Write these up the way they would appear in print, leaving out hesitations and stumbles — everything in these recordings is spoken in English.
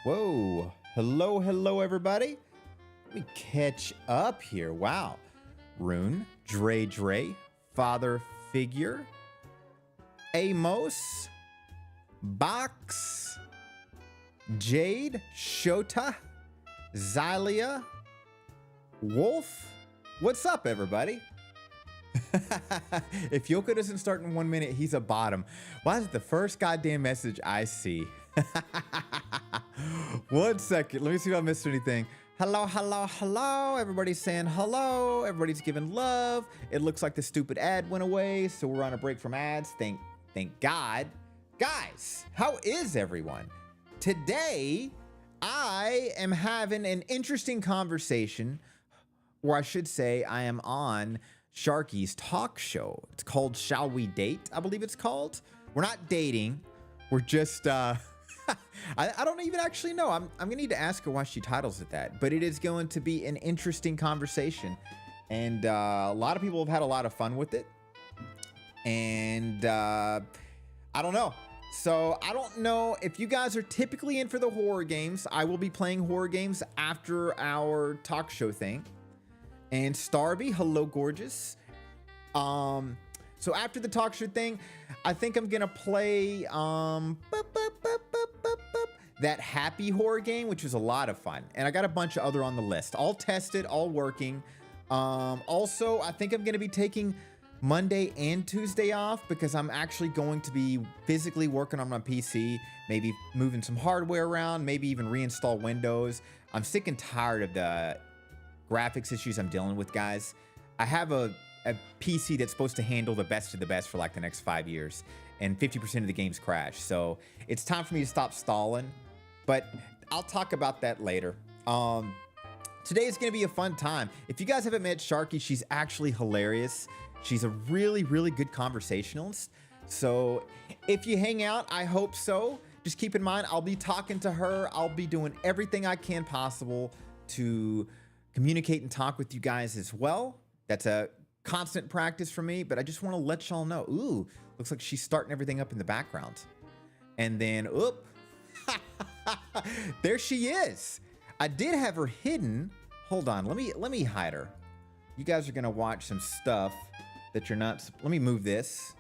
Whoa. Hello, hello, everybody. Let me catch up here. Wow. Rune, Dre, Father Figure, Amos, Box, Jade, Shota, Xylia, Wolf. What's up, everybody? If Yoko doesn't start in 1 minute, he's a bottom. Why is it the first goddamn message I see? 1 second. Let me see if I missed anything. Hello, hello, hello. Everybody's saying hello. Everybody's giving love. It looks like the stupid ad went away, so we're on a break from ads. Thank God. Guys, how is everyone? Today, I am having an interesting conversation, or I should say I am on Sharky's talk show. It's called Shall We Date? I believe it's called. We're not dating. We're just, I don't even actually know. I'm going to need to ask her why she titles it that. But it is going to be an interesting conversation. And a lot of people have had a lot of fun with it. And I don't know. So I don't know if you guys are typically in for the horror games. I will be playing horror games after our talk show thing. And Starby, hello, gorgeous. So after the talk show thing, I think I'm gonna play that Happy horror game, which was a lot of fun. And I got a bunch of other on the list, all tested, all working. Also, I think I'm gonna be taking Monday and Tuesday off because I'm actually going to be physically working on my PC, maybe moving some hardware around, maybe even reinstall Windows. I'm sick and tired of the graphics issues I'm dealing with, guys. I have a PC that's supposed to handle the best of the best for like the next 5 years, and 50% of the games crash. So it's time for me to stop stalling, but I'll talk about that later. Today is going to be a fun time. If you guys haven't met Sharky, she's actually hilarious. She's a really, really good conversationalist. So if you hang out, I hope so. Just keep in mind, I'll be talking to her. I'll be doing everything I can possible to communicate and talk with you guys as well. That's a constant practice for me, but I just want to let y'all know. Ooh, looks like she's starting everything up in the background. And then, oop, there she is. I did have her hidden. Hold on, let me hide her. You guys are gonna watch some stuff that you're not. Let me move this,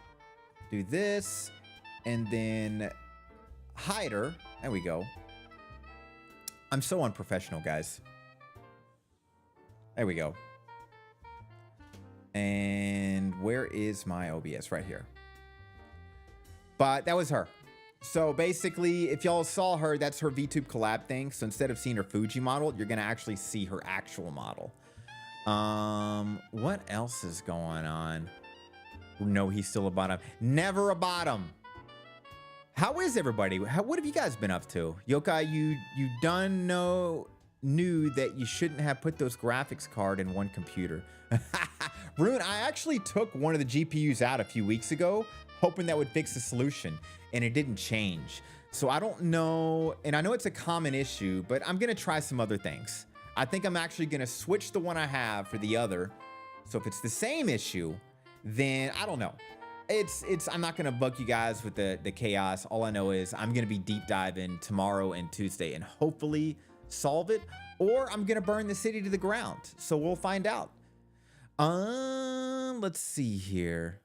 do this, and then hide her. There we go. I'm so unprofessional, guys. There we go. And where is my OBS? Right here. But that was her. So basically, if y'all saw her, that's her VTube collab thing. So instead of seeing her Fuji model, you're going to actually see her actual model. What else is going on? No, he's still a bottom. Never a bottom. How is everybody? What have you guys been up to? Yokai, you knew that you shouldn't have put those graphics card in one computer. Rune, I actually took one of the GPUs out a few weeks ago, hoping that would fix the solution, and it didn't change. So I don't know, and I know it's a common issue, but I'm gonna try some other things. I think I'm actually gonna switch the one I have for the other. So if it's the same issue, then I don't know. I'm not gonna bug you guys with the chaos. All I know is I'm gonna be deep diving tomorrow and Tuesday and hopefully solve it, or I'm gonna burn the city to the ground. So we'll find out. Let's see here.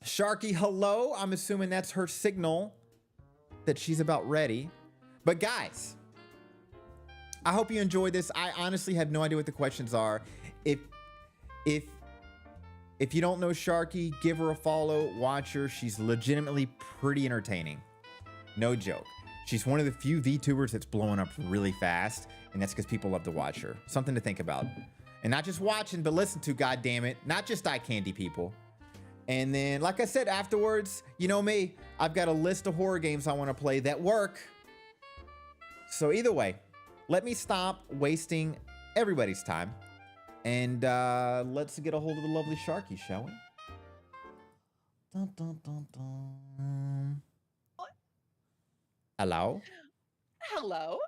Sharky, hello. I'm assuming that's her signal that she's about ready. But guys, I hope you enjoyed this. I honestly have no idea what the questions are. If you don't know Sharky, give her a follow, watch her. She's legitimately pretty entertaining. No joke. She's one of the few VTubers that's blowing up really fast, and that's because people love to watch her. Something to think about. And not just watching, but listen to, goddammit. Not just eye candy, people. And then, like I said, afterwards, you know me, I've got a list of horror games I want to play that work. So either way, let me stop wasting everybody's time. And let's get a hold of the lovely Sharky, shall we? Dun, dun, dun, dun. Hello? Hello.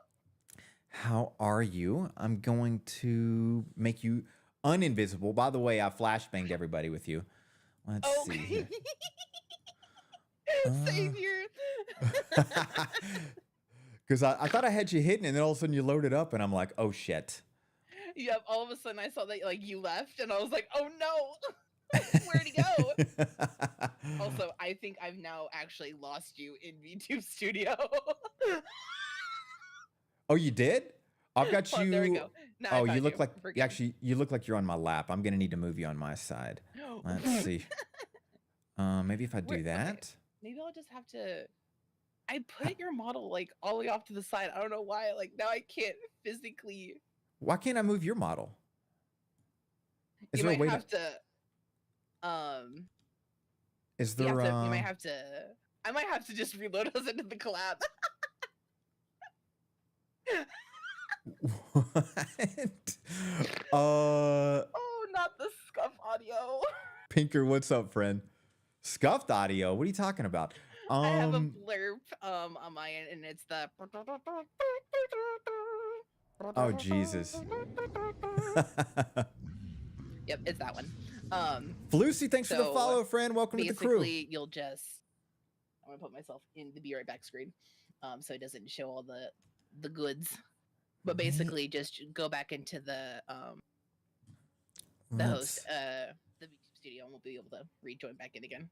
How are you? I'm going to make you uninvisible. By the way, I flashbanged everybody with you. Let's see here. Same here. Because I thought I had you hidden, and then all of a sudden you loaded up, and I'm like, oh shit. Yep, all of a sudden I saw that like you left and I was like, "Oh no. Where'd he go?" Also, I think I've now actually lost you in VTube Studio. Oh, you did? I've got Oh, there we you. go. Now I Oh, you found look you. like We're you good. actually you look like you're on my lap. I'm gonna need to move you on my side. Let's see. Maybe if I do Okay, that. maybe I'll just have to. I put your model like all the way off to the side. I don't know why. Like now I can't physically. Why can't I move your model? Is You there a might way to? have to. Um. Is You there? have to. You might have to. I might have to just reload us into the collab. What? Oh, not the scuff audio. Pinker, what's up, friend? Scuffed audio. What are you talking about? I have a blurb on my end, and it's the. Oh Jesus. Yep, it's that one. Lucy, thanks for the So, follow, friend. Welcome to the crew. basically, you'll just. I'm gonna put myself in the be right back screen, so it doesn't show all the goods. But basically, just go back into the host, the VTube Studio, and we'll be able to rejoin back in again.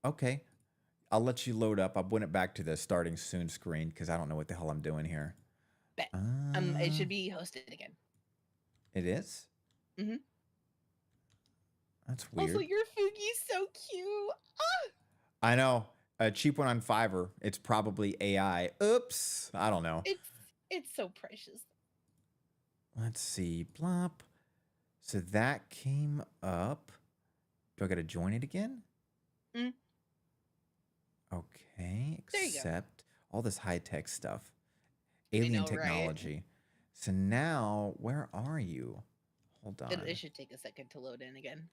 Okay. I'll let you load up. I went it back to the starting soon screen because I don't know what the hell I'm doing here. Bet. It should be hosted again. It is? Mm-hmm. That's weird. Also, your Fugi's so cute. Ah! I know. A cheap one on Fiverr. It's probably AI. Oops. I don't know. It's so precious. Let's see. Blop. So that came up. Do I got to join it again? Mm. Okay. There you go. Accept all this high-tech stuff. I Alien know, technology. right? So now, where are you? Hold on. It should take a second to load in again.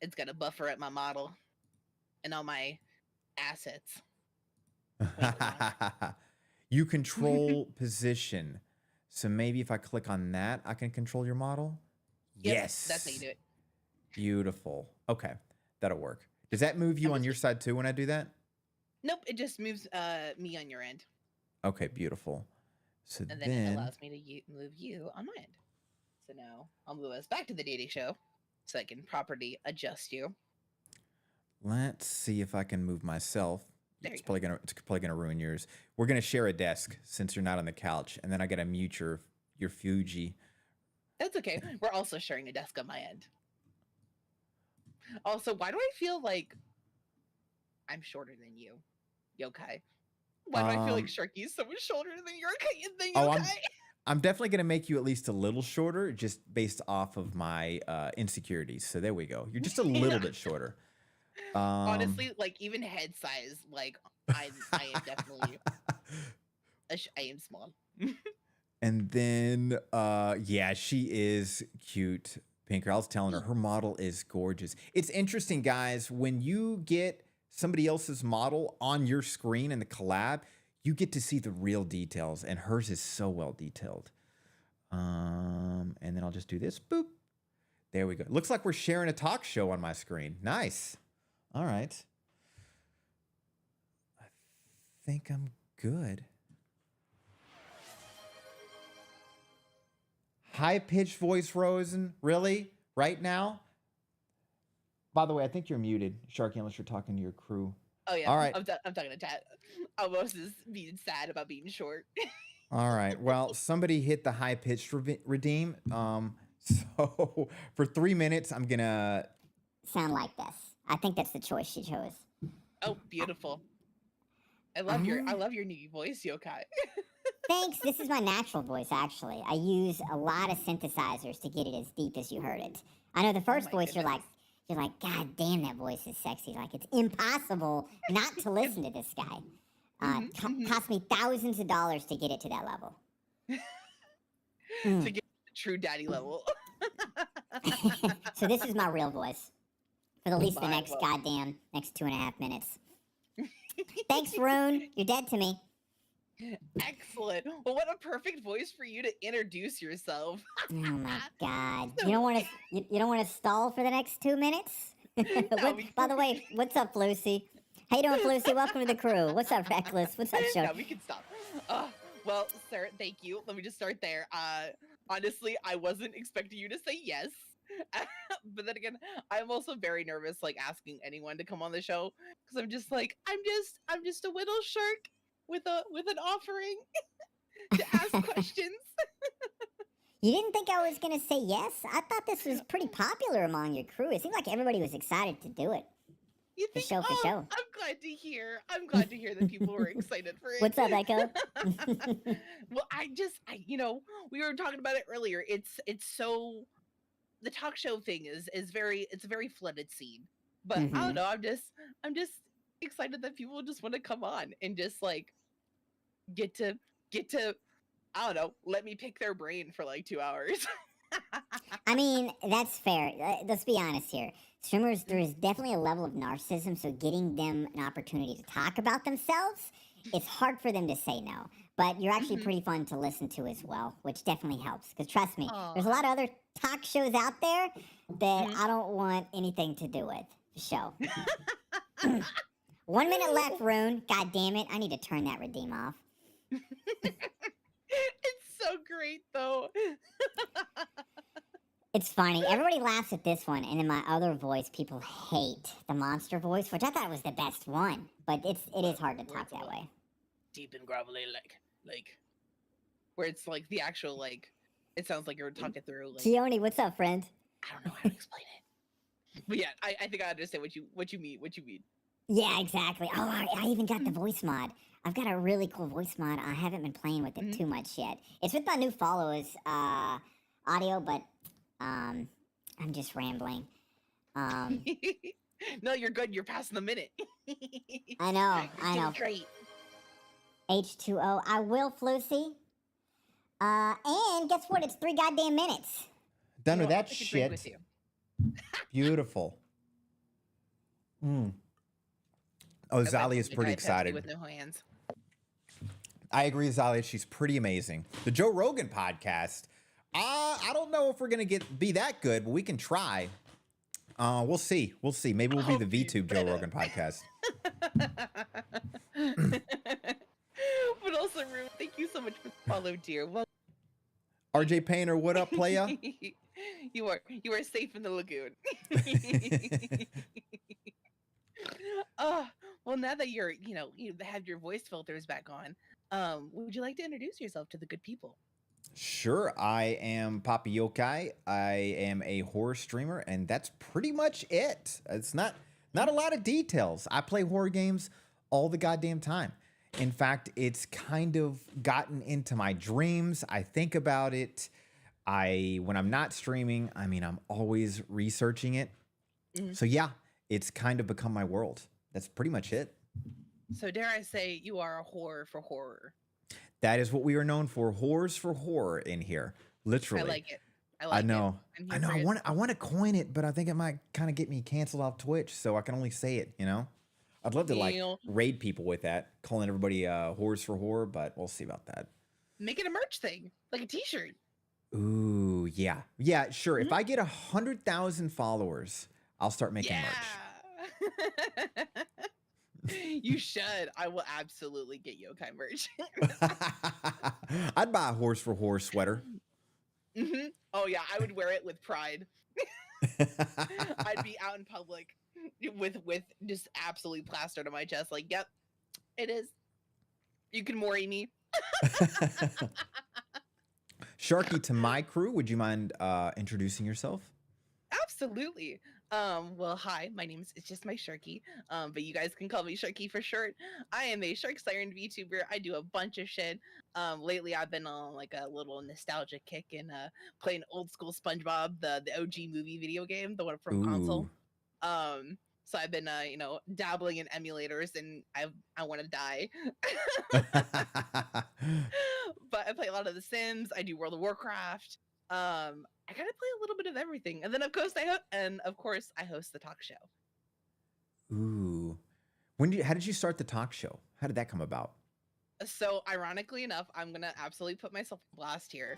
It's got to buffer at my model and all my assets. You control position. So maybe if I click on that, I can control your model? Yep, Yes. that's how you do it. Beautiful. Okay. That'll work. Does that move you on your side too when I do that? Nope, it just moves me on your end. Okay, beautiful. So And then it allows me to move you on my end. So now I'll move us back to the dating show so I can properly adjust you. Let's see if I can move myself. There It's probably gonna ruin yours. We're gonna share a desk since you're not on the couch, and then I gotta mute your Fuji. That's okay. We're also sharing a desk on my end. Also, why do I feel like I'm shorter than you, Yokai? Why do I feel like Sharky's so much shorter than Yokai? Oh, I'm definitely gonna make you at least a little shorter, just based off of my insecurities. So there we go. You're just a little bit shorter. Honestly, like even head size, like I am definitely I am small. And then yeah, she is cute, Pinker. I was telling her model is gorgeous. It's interesting, guys, when you get somebody else's model on your screen in the collab, you get to see the real details, and hers is so well detailed. And then I'll just do this. Boop. There we go. Looks like we're sharing a talk show on my screen. Nice. All right. I think I'm good. High-pitched voice, Rosen? Really? Right now? By the way, I think you're muted, Sharky, unless you're talking to your crew. Oh yeah. All right. I'm talking to Tat. Almost is being sad about being short. All right. Well, somebody hit the high-pitched redeem. So for 3 minutes, I'm gonna sound like this. I think that's the choice she chose. Oh, beautiful. I love your new voice, Yokai. Thanks. This is my natural voice, actually. I use a lot of synthesizers to get it as deep as you heard it. I know the first voice you're like, God damn, that voice is sexy. Like it's impossible not to listen to this guy. Cost me thousands of dollars to get it to that level. To get the true daddy level. So this is my real voice. For at least the next 2.5 minutes. Thanks, Rune. You're dead to me. Excellent. Well, what a perfect voice for you to introduce yourself. Oh my God! You don't want to stall for the next 2 minutes. No, By the way, what's up, Lucy? How you doing, Felicity? Welcome to the crew. What's up, Reckless? What's up, No, Shark? we can stop. Well, sir, thank you. Let me just start there. Honestly, I wasn't expecting you to say yes. But then again, I'm also very nervous, like asking anyone to come on the show, because I'm just like, I'm just a little shark with an offering to ask questions. You didn't think I was gonna say yes? I thought this was pretty popular among your crew. It seemed like everybody was excited to do it. You For think? show, for Oh, show. I'm glad to hear. I'm glad to hear that people were excited for it. What's up, Echo? Well, we were talking about it earlier. It's so the talk show thing is very it's a very flooded scene. But I Mhm. don't know. I'm just excited that people just want to come on and just like get to I don't know, let me pick their brain for like 2 hours. I mean, that's fair. Let's be honest here. Streamers, there is definitely a level of narcissism, so getting them an opportunity to talk about themselves, it's hard for them to say no. But you're actually Mhm. pretty fun to listen to as well, which definitely helps. Because trust me, there's a Aw. lot of other talk shows out there that Mhm. I don't want anything to do with. For show. 1 minute left, Rune. God damn it. I need to turn that redeem off. It's so great though. It's funny. Everybody laughs at this one, and in my other voice, people hate the monster voice, which I thought was the best one. But it is hard to Where talk it's that all way. deep and grovelly, like where it's like the actual like it sounds like you're talking through like Gioni, what's up, friend? I don't know how to explain it. But yeah, I think I understand what you mean. Yeah, exactly. Oh, I even got the voice mod. I've got a really cool voice mod. I haven't been playing with it Mhm. too much yet. It's with my new followers audio, but I'm just rambling. No, you're good. You're passing the minute. I know, You're I doing know. great. H2O. I will, Floosy. And guess what? It's 3 goddamn minutes. Done You with know, I'll that take a drink with shit. you. Beautiful. Oh, As I Zali is hold a pretty Diet Pepsi excited. with no hands. I agree with Zali. She's pretty amazing. The Joe Rogan podcast. I don't know if we're gonna be that good, but we can try. We'll see. We'll see. Maybe we'll be the Hope you VTube Joe better. Rogan podcast. But also, Rue, thank you so much for the follow, dear. Well, RJ Painter, what up, playa? you are safe in the lagoon. Well, now that you have your voice filters back on, would you like to introduce yourself to the good people? Sure, I am Papa Yokai. I am a horror streamer, and that's pretty much it. It's not a lot of details. I play horror games all the goddamn time. In fact, it's kind of gotten into my dreams. I think about it. When I'm not streaming, I mean, I'm always researching it. Mhm. So yeah, it's kind of become my world. That's pretty much it. So dare I say you are a horror for horror. That is what we are known for. Horrors for horror in here. Literally. I like it. I I like know. it. I know. I want to coin it, but I think it might kind of get me canceled off Twitch, so I can only say it, you know? I'd love to like Deal. raid people with that, calling everybody horrors for horror, but we'll see about that. Make it a merch thing, like a T-shirt. Ooh, yeah. Yeah, sure. If Mhm. I get 100,000 followers, I'll start making Yeah. You should. I will absolutely get yokai merch. merch. I'd buy a horse for horror sweater. Hmm. Oh yeah, I would wear it with pride. I'd be out in public with just absolutely plastered on my chest, like, yep, it is. You can worry me. Sharky, to my crew, would you mind introducing yourself? Absolutely. Well, hi, my name is it's just my Sharky. But you guys can call me Sharky for short. I am a Shark Siren VTuber. I do a bunch of shit. Lately I've been on like a little nostalgia kick and playing old school SpongeBob, the OG movie video game, the one from console. Ooh. So I've been dabbling in emulators and I want to die. But I play a lot of The Sims. I do World of Warcraft. I kind of play a little bit of everything, and then of course I host the talk show. Ooh. How did you start the talk show? How did that come about? So ironically enough, I'm gonna absolutely put myself on blast here.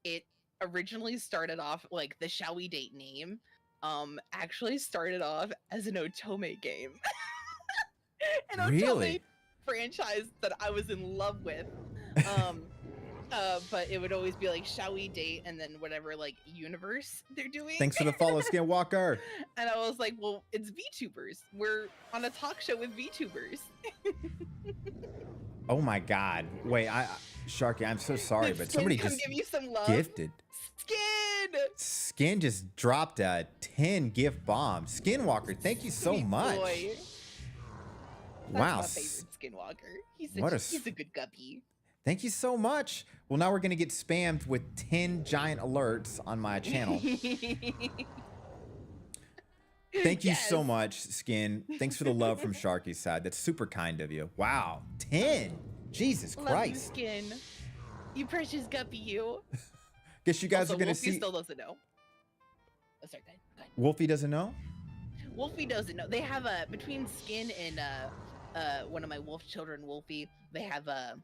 It originally started off like the Shall We Date name. Actually started off as an Otome game. And don't tell me Really? franchise that I was in love with. Um, but it would always be like, shall we date? And then whatever like universe they're doing. Thanks for the follow, Skinwalker. And I was like, well, it's VTubers. We're on a talk show with VTubers. Oh my God. Wait, Sharky, I'm so sorry, Did but Skin somebody come just give you some love. gifted. Skin. Skin just dropped a 10 gift bomb. Skinwalker, thank you so Sweet much. boy. That's Wow. my favorite Skinwalker. He's What a he's a good guppy. Thank you so much. Well, now we're going to get spammed with 10 giant alerts on my channel. Thank you so Yes. much, Skin. Thanks for the love from Sharky's side. That's super kind of you. Wow. 10. Jesus Love you, Christ. Skin. You precious guppy, you. Guess you guys Also, are going to Wolfie see. still doesn't know. Oh, sorry, go ahead. Wolfie doesn't know? Wolfie doesn't know. They have a between Skin and one of my wolf children, Wolfie. They have a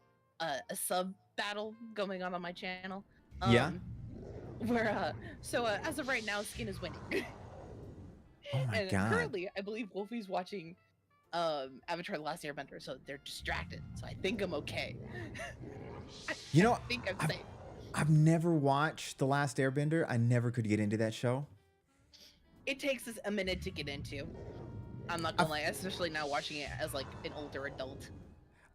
sub battle going on my channel. Yeah. Where as of right now, Skin is winning. Oh my And God. currently, I believe Wolfie's watching Avatar: The Last Airbender, so they're distracted. So I think I'm okay. You know, I think I'm I've- safe. I've never watched The Last Airbender. I never could get into that show. It takes us a minute to get into. I'm not gonna lie, especially now watching it as like an older adult.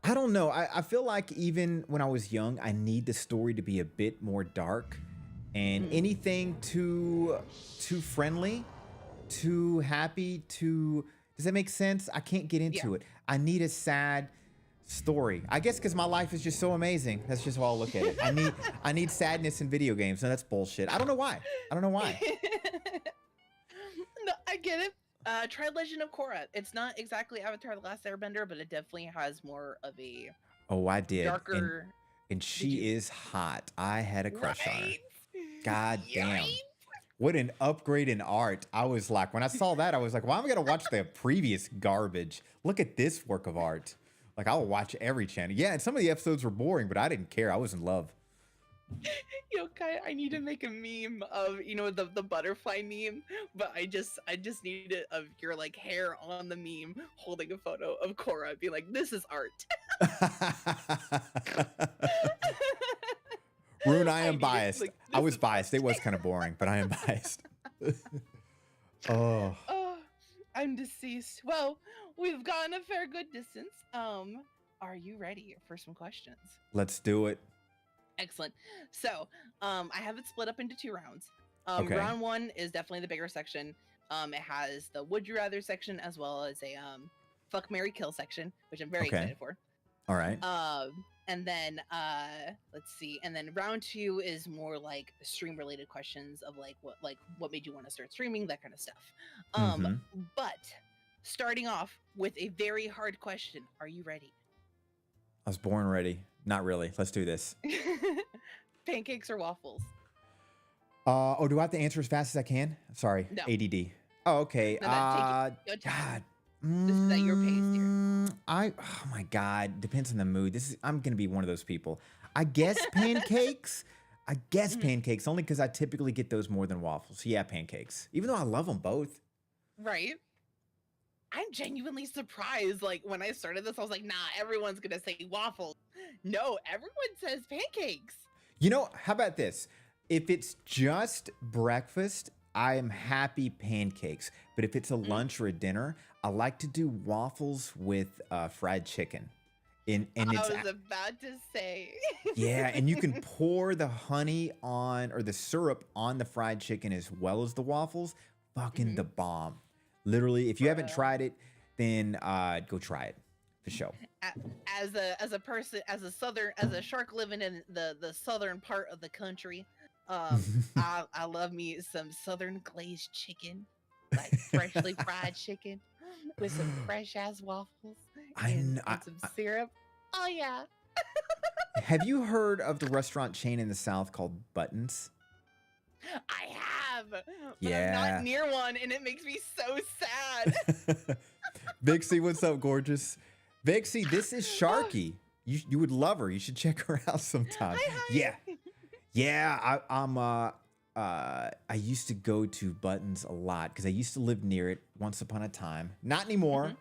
I don't know. I feel like even when I was young, I need the story to be a bit more dark, and anything too friendly, too happy, too. Does that make sense? I can't get into it. I need a sad story. I guess because my life is just so amazing. That's just how I'll look at it. I need sadness in video games, and that's bullshit. I don't know why. I don't know why. No, I get it. Try Legend of Korra. It's not exactly Avatar: The Last Airbender, but it definitely has more of a Oh, I did. darker. And she you- is hot. I had a crush on her. Right? God damn. Right? What an upgrade in art. I was like, when I saw that, I was like, why am I going to watch the previous garbage? Look at this work of art. Like, I'll watch every channel. Yeah, and some of the episodes were boring, but I didn't care. I was in love. Yo, Kai, I need to make a meme of the butterfly meme, but I just need it of your like hair on the meme holding a photo of Korra, be like, this is art. Rune, I I am need it, biased. like, I this was is biased. It was kind of boring, but I am biased. Oh, Oh, I'm deceased. Well, we've gone a fair good distance. Are you ready for some questions? let's do it. Excellent. So, I have it split up into 2 rounds. Okay. Round 1 is definitely the bigger section. It has the would you rather section as well as a fuck, marry, kill section, which I'm very Okay. excited for. All right. And then let's see. And then round 2 is more like stream related questions of like what made you want to start streaming, that kind of stuff. But starting off with a very hard question. Are you ready? I was born ready. Not really. Let's do this. Pancakes or waffles? Oh, do I have to answer as fast as I can? Sorry. No. ADD. Oh, okay. No, take your time. God. This is at your pace, dear. Oh my God. Depends on the mood. I'm going to be one of those people. I guess pancakes. I guess pancakes only because I typically get those more than waffles. So yeah, pancakes. Even though I love them both. Right? I'm genuinely surprised. Like when I started this, I was like, nah, everyone's gonna say waffles. No, everyone says pancakes. You know, how about this? If it's just breakfast, I am happy pancakes. But if it's a lunch or a dinner, I like to do waffles with fried chicken. And I it's was about to say. yeah, and you can pour the honey on or the syrup on the fried chicken as well as the waffles. Fucking the bomb. Literally, if you haven't Bruh. tried it, then go try it for sure. As a person, as a shark living in the southern part of the country, I love me some southern glazed chicken, like freshly fried chicken with some fresh ass waffles and some syrup. Oh yeah. Have you heard of the restaurant chain in the South called Buttons? I have, but Yeah. I'm not near one, and it makes me so sad. Vixie, what's up, gorgeous? Vixie, this is Sharky. You would love her. You should check her out sometime. Hi. Yeah. I used to go to Buttons a lot because I used to live near it once upon a time. Not anymore.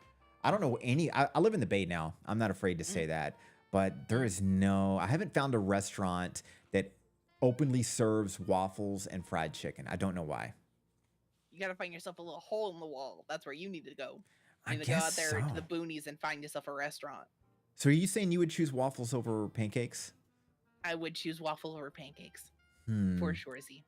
I don't know any. I live in the Bay now. I'm not afraid to say that, but there is no. I haven't found a restaurant that openly serves waffles and fried chicken. I don't know why. You gotta find yourself a little hole in the wall. That's where you need to go. I You need to go out guess there to the so. boonies and find yourself a restaurant. So are you saying you would choose waffles over pancakes? I would choose waffle over pancakes Hmm. for sure. Z.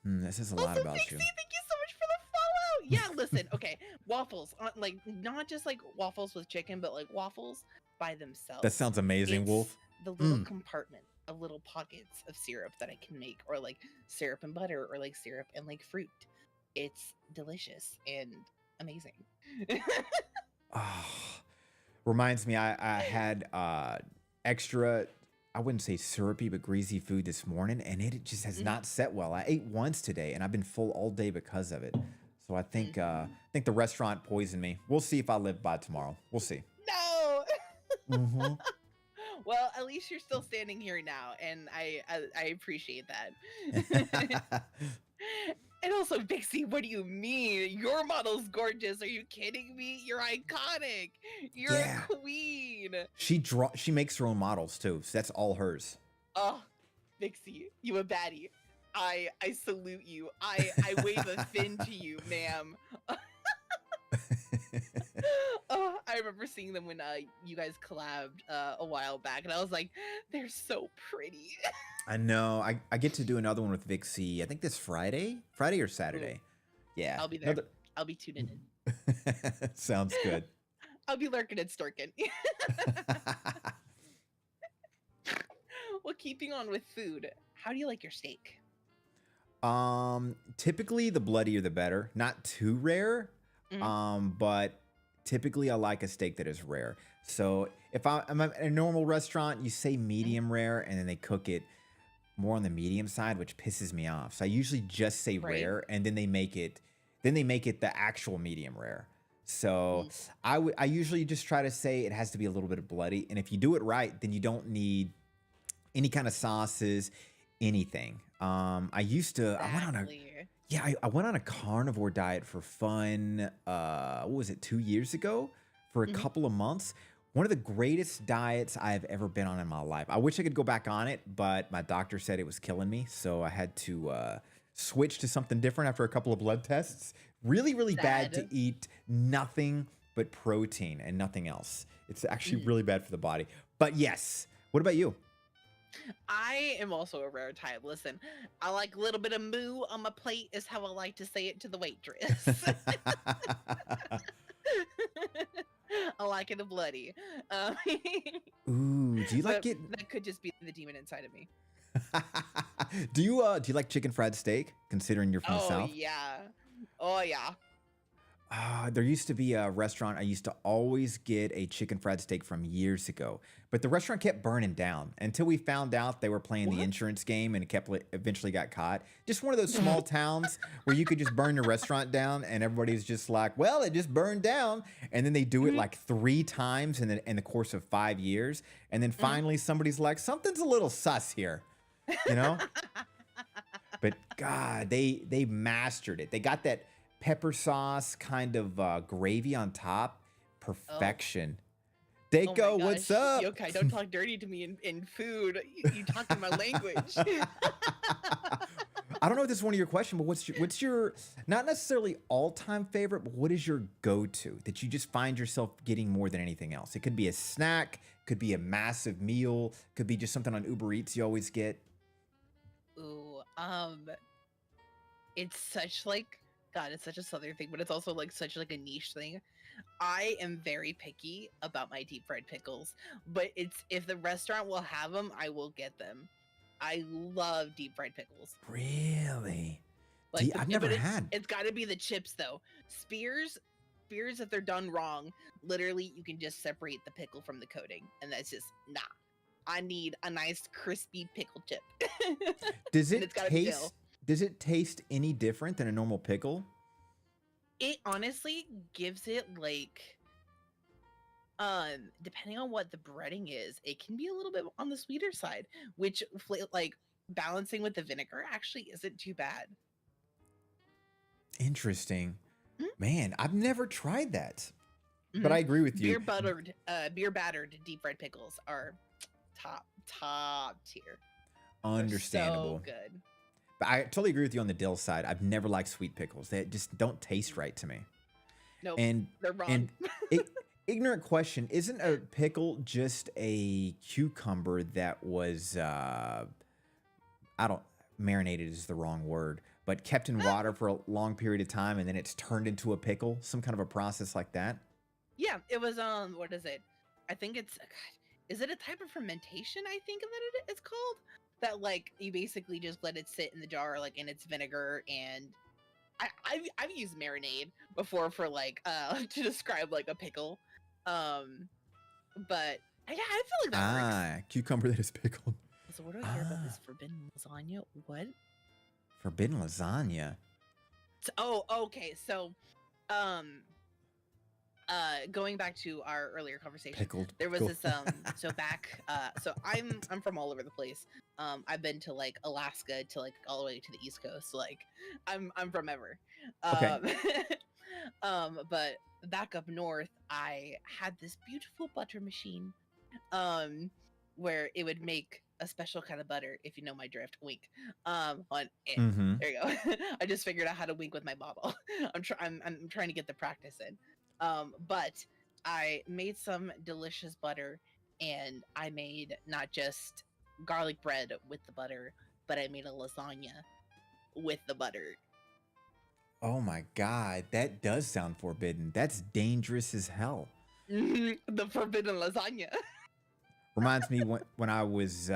This says a lot Also, about Pixie, you. thank you so much for the follow. Yeah, listen, okay, waffles, like not just like waffles with chicken, but like waffles by themselves. That sounds amazing, It's Wolf. the little Mm. compartment of little pockets of syrup that I can make, or like syrup and butter, or like syrup and like fruit. It's delicious and amazing. Oh, reminds me, I had extra, I wouldn't say syrupy, but greasy food this morning, and it just has Mhm. not set well. I ate once today, and I've been full all day because of it. So I think the restaurant poisoned me. We'll see if I live by tomorrow. We'll see. No. Hmm. Well, at least you're still standing here now, and I appreciate that. And also, Vixie, what do you mean? Your model's gorgeous. Are you kidding me? You're iconic. You're Yeah. a queen. She makes her own models too, so that's all hers. Oh, Vixie, you a baddie. I salute you. I wave a fin to you, ma'am. Oh, I remember seeing them when you guys collabed a while back, and I was like, they're so pretty. I know. I get to do another one with Vixie. I think this Friday or Saturday. Yeah. I'll be there. I'll be tuning in. Sounds good. I'll be lurking and stalking. Well, keeping on with food, how do you like your steak? Typically the bloodier the better. Not too rare. Mhm. But typically I like a steak that is rare. So if I'm at a normal restaurant, you say medium rare, and then they cook it more on the medium side, which pisses me off. So I usually just say Right. rare, and then they make it the actual medium rare. So I usually just try to say it has to be a little bit of bloody, and if you do it right, then you don't need any kind of sauces, anything. I went on a Exactly. I went on a carnivore diet for fun. What was it, 2 years ago, for a Mhm. couple of months. One of the greatest diets I've ever been on in my life. I wish I could go back on it, but my doctor said it was killing me, so I had to switch to something different after a couple of blood tests. Really, really bad to Sad. eat nothing but protein and nothing else. It's actually Mhm. really bad for the body. But yes, what about you? I am also a rare type. Listen, I like a little bit of moo on my plate, is how I like to say it to the waitress. I like it a bloody. Um, Ooh, do you like but getting? that could just be the demon inside of me. Do you like chicken fried steak? Considering you're from the Oh south. yeah. Oh yeah. There used to be a restaurant I used to always get a chicken fried steak from years ago, but the restaurant kept burning down until we found out they were playing the What? insurance game, and it eventually got caught. Just one of those small towns where you could just burn your restaurant down, and everybody's just like, "Well, it just burned down," and then they do it Mhm. like 3 times in the course of 5 years, and then Mhm. finally somebody's like, "Something's a little sus here," you know. But God, they mastered it. They got that pepper sauce kind of gravy on top. Oh. Perfection. Oh my Dako, what's gosh. up? Yokai, don't talk dirty to me in food. You talk in my language. I don't know if this is one of your questions, but what's your not necessarily all-time favorite, but what is your go-to that you just find yourself getting more than anything else? It could be a snack, could be a massive meal, could be just something on Uber Eats you always get. Ooh, it's such like God, it's such a southern thing, but it's also like such like a niche thing. I am very picky about my deep fried pickles, but it's if the restaurant will have them, I will get them. I love deep fried pickles. Really? Like I've never but had. it's got to be the chips though. Spears if they're done wrong, literally you can just separate the pickle from the coating, and that's just nah. I need a nice crispy pickle chip. Does And it it's gotta be dill. taste any different than a normal pickle? It honestly gives it like depending on what the breading is, it can be a little bit on the sweeter side, which like balancing with the vinegar actually isn't too bad. Interesting. Mhm. Man, I've never tried that. But I agree with you. Beer battered deep fried pickles are top tier. They're Understandable. So good. But I totally agree with you on the dill side. I've never liked sweet pickles. They just don't taste right to me. Nope, And they're wrong. and ignorant question, isn't a pickle just a cucumber that was marinated is the wrong word, but kept in water for a long period of time and then it's turned into a pickle, some kind of a process like that? Yeah, it was what is it? I think it's is it a type of fermentation, I think that it's called? That like you basically just let it sit in the jar like in its vinegar, and I've used marinade before for like to describe like a pickle. But yeah, I feel like that works. Cucumber that is pickled. So what do I hear about this forbidden lasagna? What? Forbidden lasagna. Oh, okay. So, going back to our earlier conversation, Pickled. there was Cool. this so I'm from all over the place. I've been to like Alaska to like all the way to the East Coast. Like I'm from ever. Okay. But back up north, I had this beautiful butter machine, where it would make a special kind of butter, if you know my drift. Wink. On it. Mm-hmm. There you go. I just figured out how to wink with my bobble. I'm trying to get the practice in. But I made some delicious butter, and I made not just garlic bread with the butter, but I made a lasagna with the butter. Oh my God, that does sound forbidden. That's dangerous as hell. The forbidden lasagna. Reminds me when I was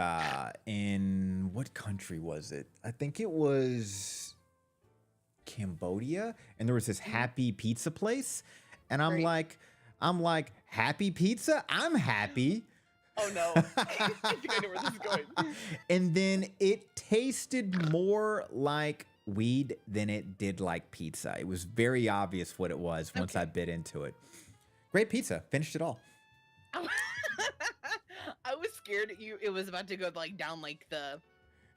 in what country was it? I think it was Cambodia, and there was this Happy Pizza place, and I'm Right. like, Happy Pizza? I'm happy. Oh no. I think I know where this is going. And then it tasted more like weed than it did like pizza. It was very obvious what it was once Okay. I bit into it. Great pizza. Finished it all. I was scared it was about to go like down like the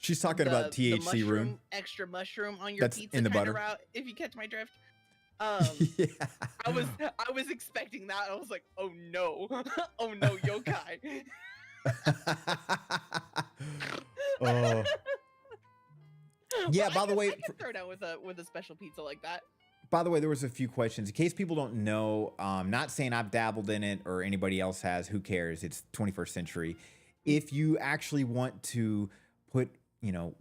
She's talking about the THC mushroom, room. extra mushroom on your That's pizza in the kind of butter. route, if you catch my drift. Yeah. I was expecting that. I was like, oh no, oh no, yokai. Oh. Yeah, But by the way, I can throw down with a special pizza like that. By the way, there was a few questions. In case people don't know, not saying I've dabbled in it or anybody else has, who cares? It's 21st century. If you actually want to put,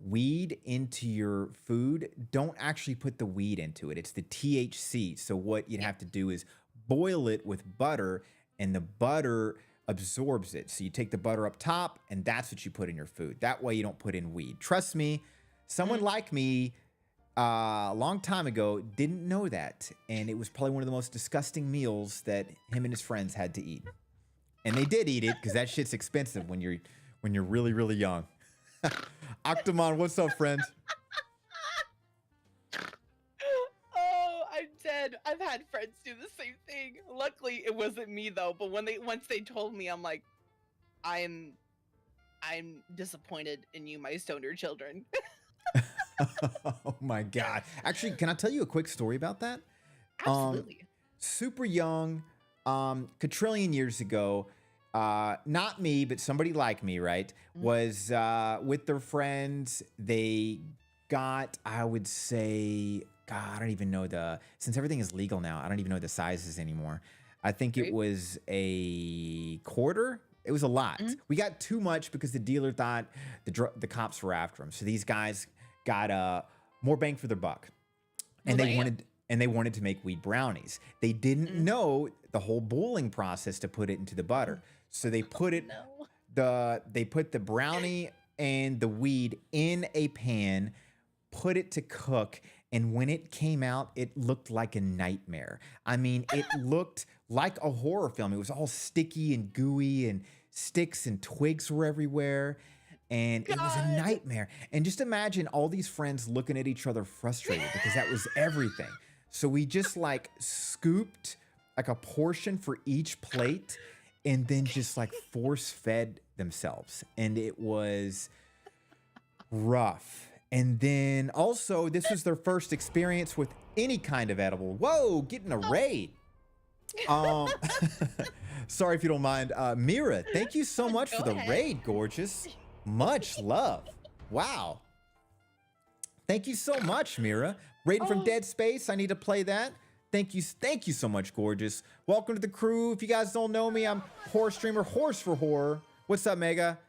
weed into your food, don't actually put the weed into it. It's the THC. So what you'd have to do is boil it with butter, and the butter absorbs it. So you take the butter up top, and that's what you put in your food. That way you don't put in weed. Trust me, someone like me, a long time ago, didn't know that, and it was probably one of the most disgusting meals that him and his friends had to eat. And they did eat it because that shit's expensive when you're really, really young. Octomon, what's up, friend? Oh, I'm dead. I've had friends do the same thing. Luckily, it wasn't me though. But once they told me, I'm like, I'm disappointed in you, my stoner children. Oh my God. Actually, can I tell you a quick story about that? Absolutely. Super young, quadrillion years ago, not me, but somebody like me, right, was with their friends. They got, I would say, God, I don't even know since everything is legal now, I don't even know the sizes anymore. I think it Right. was a quarter. It was a lot. We got too much because the dealer thought the cops were after him. So these guys got more bang for their buck, and Well, they wanted to make weed brownies. They didn't know the whole boiling process to put it into the butter. So they put it No. they put the brownie and the weed in a pan, put it to cook, and when it came out, it looked like a nightmare. I mean, it looked like a horror film. It was all sticky and gooey, and sticks and twigs were everywhere. And it was a God. nightmare. And just imagine all these friends looking at each other frustrated because that was everything. So we just like scooped like a portion for each plate and then just like force fed themselves. And it was rough. And then also, this was their first experience with any kind of edible. Whoa, getting a raid. Um, sorry if you don't mind. Mira, thank you so much Go for the ahead. raid, gorgeous. Much love. Wow. Thank you so much, Mira. Raiding from Oh. Dead Space. I need to play that. Thank you so much, gorgeous. Welcome to the crew. If you guys don't know me, I'm horror streamer Horse for Horror. What's up, Mega?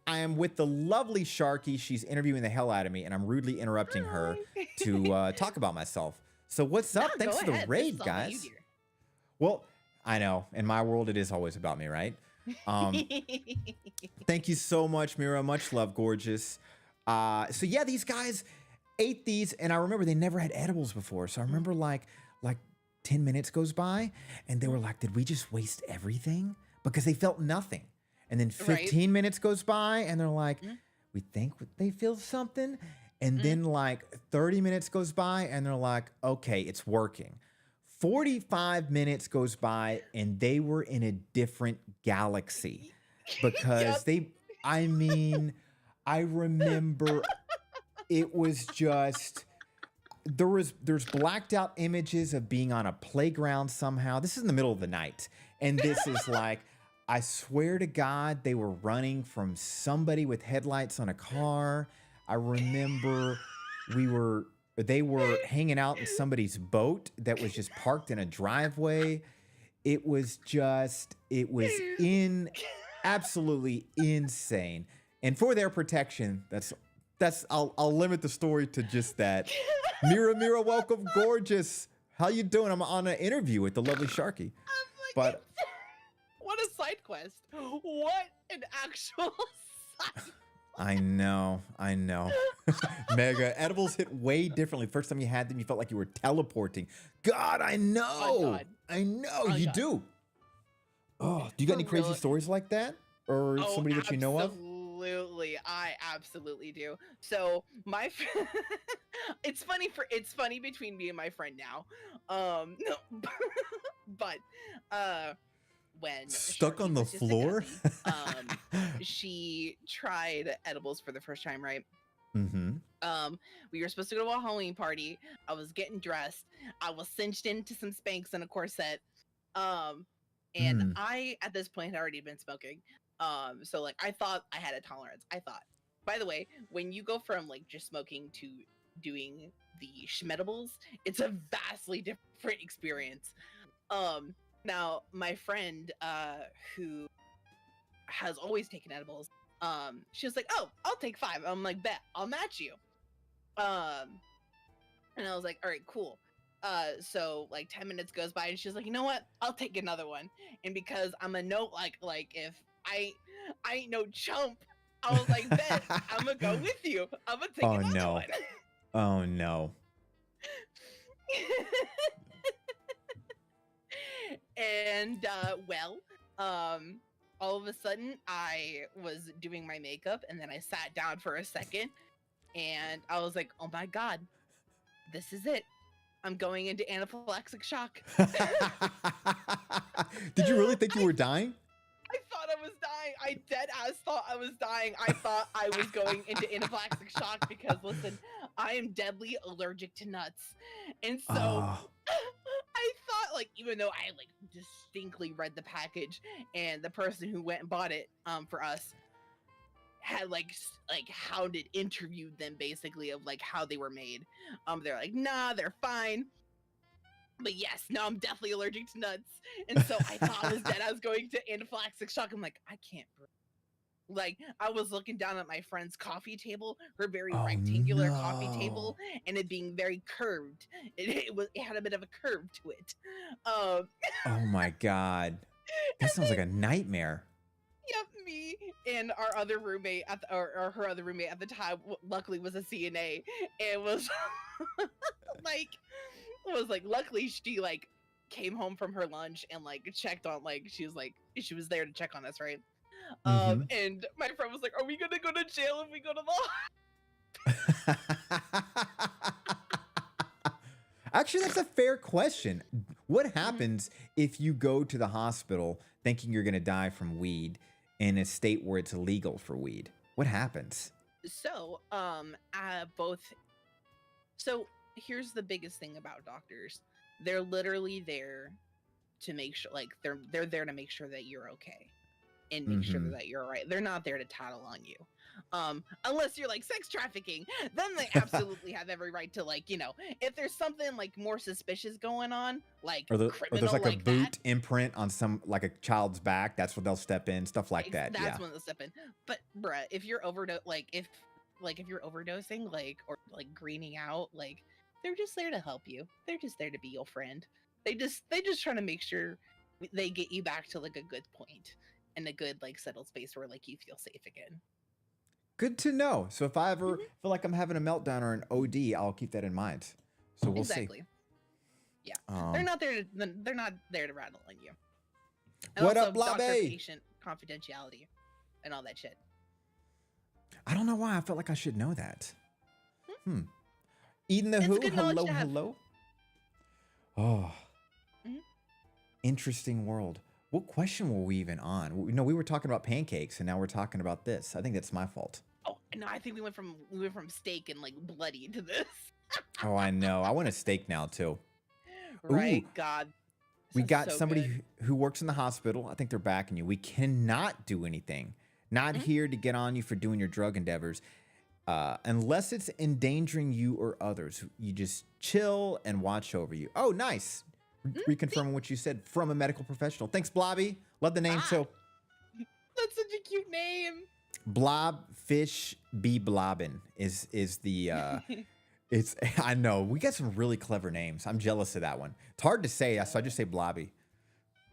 I am with the lovely Sharky. She's interviewing the hell out of me, and I'm rudely interrupting her to talk about myself. So what's up? No, Thanks go for the ahead. This raid, is all about you, guys. dear. Well, I know. In my world, it is always about me, right? Thank you so much, Mira. Much love, gorgeous. So yeah, these guys ate these, and I remember they never had edibles before. So I remember like 10 minutes goes by, and they were like, "Did we just waste everything?" Because they felt nothing. And then 15 minutes goes by, and they're like, "We think they feel something." And then like 30 minutes goes by, and they're like, "Okay, it's working." 45 minutes goes by, and they were in a different galaxy because I mean, I remember it was just there's blacked out images of being on a playground somehow. This is in the middle of the night, and this is like, I swear to God, they were running from somebody with headlights on a car. I remember they were hanging out in somebody's boat that was just parked in a driveway. It was absolutely insane. And for their protection, I'll limit the story to just that. Mira, welcome, gorgeous. How you doing? I'm on an interview with the lovely Sharky. But what a side quest. What an actual side. I know. Mega, edibles hit way differently. First time you had them, you felt like you were teleporting. God, I know. Oh, God. I know. Oh, You God. do. Oh, do you got any crazy real. stories like that? Or somebody that you know of? Absolutely, I absolutely do. So it's funny between me and my friend now. No, but when Stuck Sharky on the was just a floor? guppy, she tried edibles for the first time, right? Mm-hmm. We were supposed to go to a Halloween party. I was getting dressed. I was cinched into some Spanx and a corset. And I, at this point, had already been smoking. So like I thought I had a tolerance. I thought. By the way, when you go from like just smoking to doing the schmedibles, it's a vastly different experience. Now my friend, who has always taken edibles, she was like, "Oh, I'll take 5." I'm like, "Bet, I'll match you." And I was like, "All right, cool." So like 10 minutes goes by, and she's like, "You know what? I'll take another one." And because I'm a no, like if I ain't no chump, I was like, "Bet, I'm gonna go with you. I'm gonna take another one." Oh no. And all of a sudden I was doing my makeup, and then I sat down for a second, and I was like, "Oh my God, this is it. I'm going into anaphylactic shock." Did you really think you were dying? I thought I was dying. I dead ass thought I was dying. I thought I was going into anaphylactic shock because, listen, I am deadly allergic to nuts. And so I thought, like, even though I like distinctly read the package, and the person who went and bought it for us had interviewed them basically of like how they were made. They're like, "Nah, they're fine. But yes, no, I'm definitely allergic to nuts." And so I thought I was dead. I was going to anaphylactic shock. I'm like, I can't breathe. Like, I was looking down at my friend's coffee table, her very rectangular coffee table, and it being very curved. It had a bit of a curve to it. Oh my God. That sounds like a nightmare. Yep, me and our other roommate or her other roommate at the time, luckily was a CNA, and was luckily she like came home from her lunch and like checked on, like she was there to check on us, right? And my friend was like, "Are we gonna go to jail if we go to the..." Actually, that's a fair question. What happens if you go to the hospital thinking you're going to die from weed in a state where it's illegal for weed? What happens? So, so here's the biggest thing about doctors. They're literally there to make sure, like they're there to make sure that you're okay and make sure Mhm. that you're all right. They're not there to tattle on you. Unless you're like sex trafficking, then they absolutely have every right to, like, if there's something like more suspicious going on, like Or there's criminal like a like that, boot imprint on some like a child's back. That's where they'll step in. Stuff like that. that's Yeah. when they'll step in. But bruh, if you're if you're overdosing, like, or like greening out, like, they're just there to help you. They're just there to be your friend. They just trying to make sure they get you back to like a good point and a good like settled space where like you feel safe again. Good to know. So if I ever Mhm. feel like I'm having a meltdown or an OD, I'll keep that in mind. So we'll Exactly. see. Yeah. Um, They're not there to rattle on you. And What also up, doctor Blobby? patient confidentiality and all that shit. I don't know why I felt like I should know that. Eden the It's Who, good knowledge hello, to have. hello. Oh, Mhm. interesting world. What question were we even on? No, we were talking about pancakes, and now we're talking about this. I think that's my fault. Oh no, I think we went from steak and like bloody to this. Oh, I know. I want a steak now too. Right, Ooh, God. we Sounds got so somebody good. who works in the hospital. I think they're backing you. We cannot do anything. Not Mhm. here to get on you for doing your drug endeavors. Unless it's endangering you or others. You just chill and watch over you. Oh, nice. Reconfirming what you said from a medical professional. Thanks, Blobby. Love the name Ah. too. That's such a cute name. Blob fish be blobbin is the it's I know. We got some really clever names. I'm jealous of that one. It's hard to say, so I just say Blobby.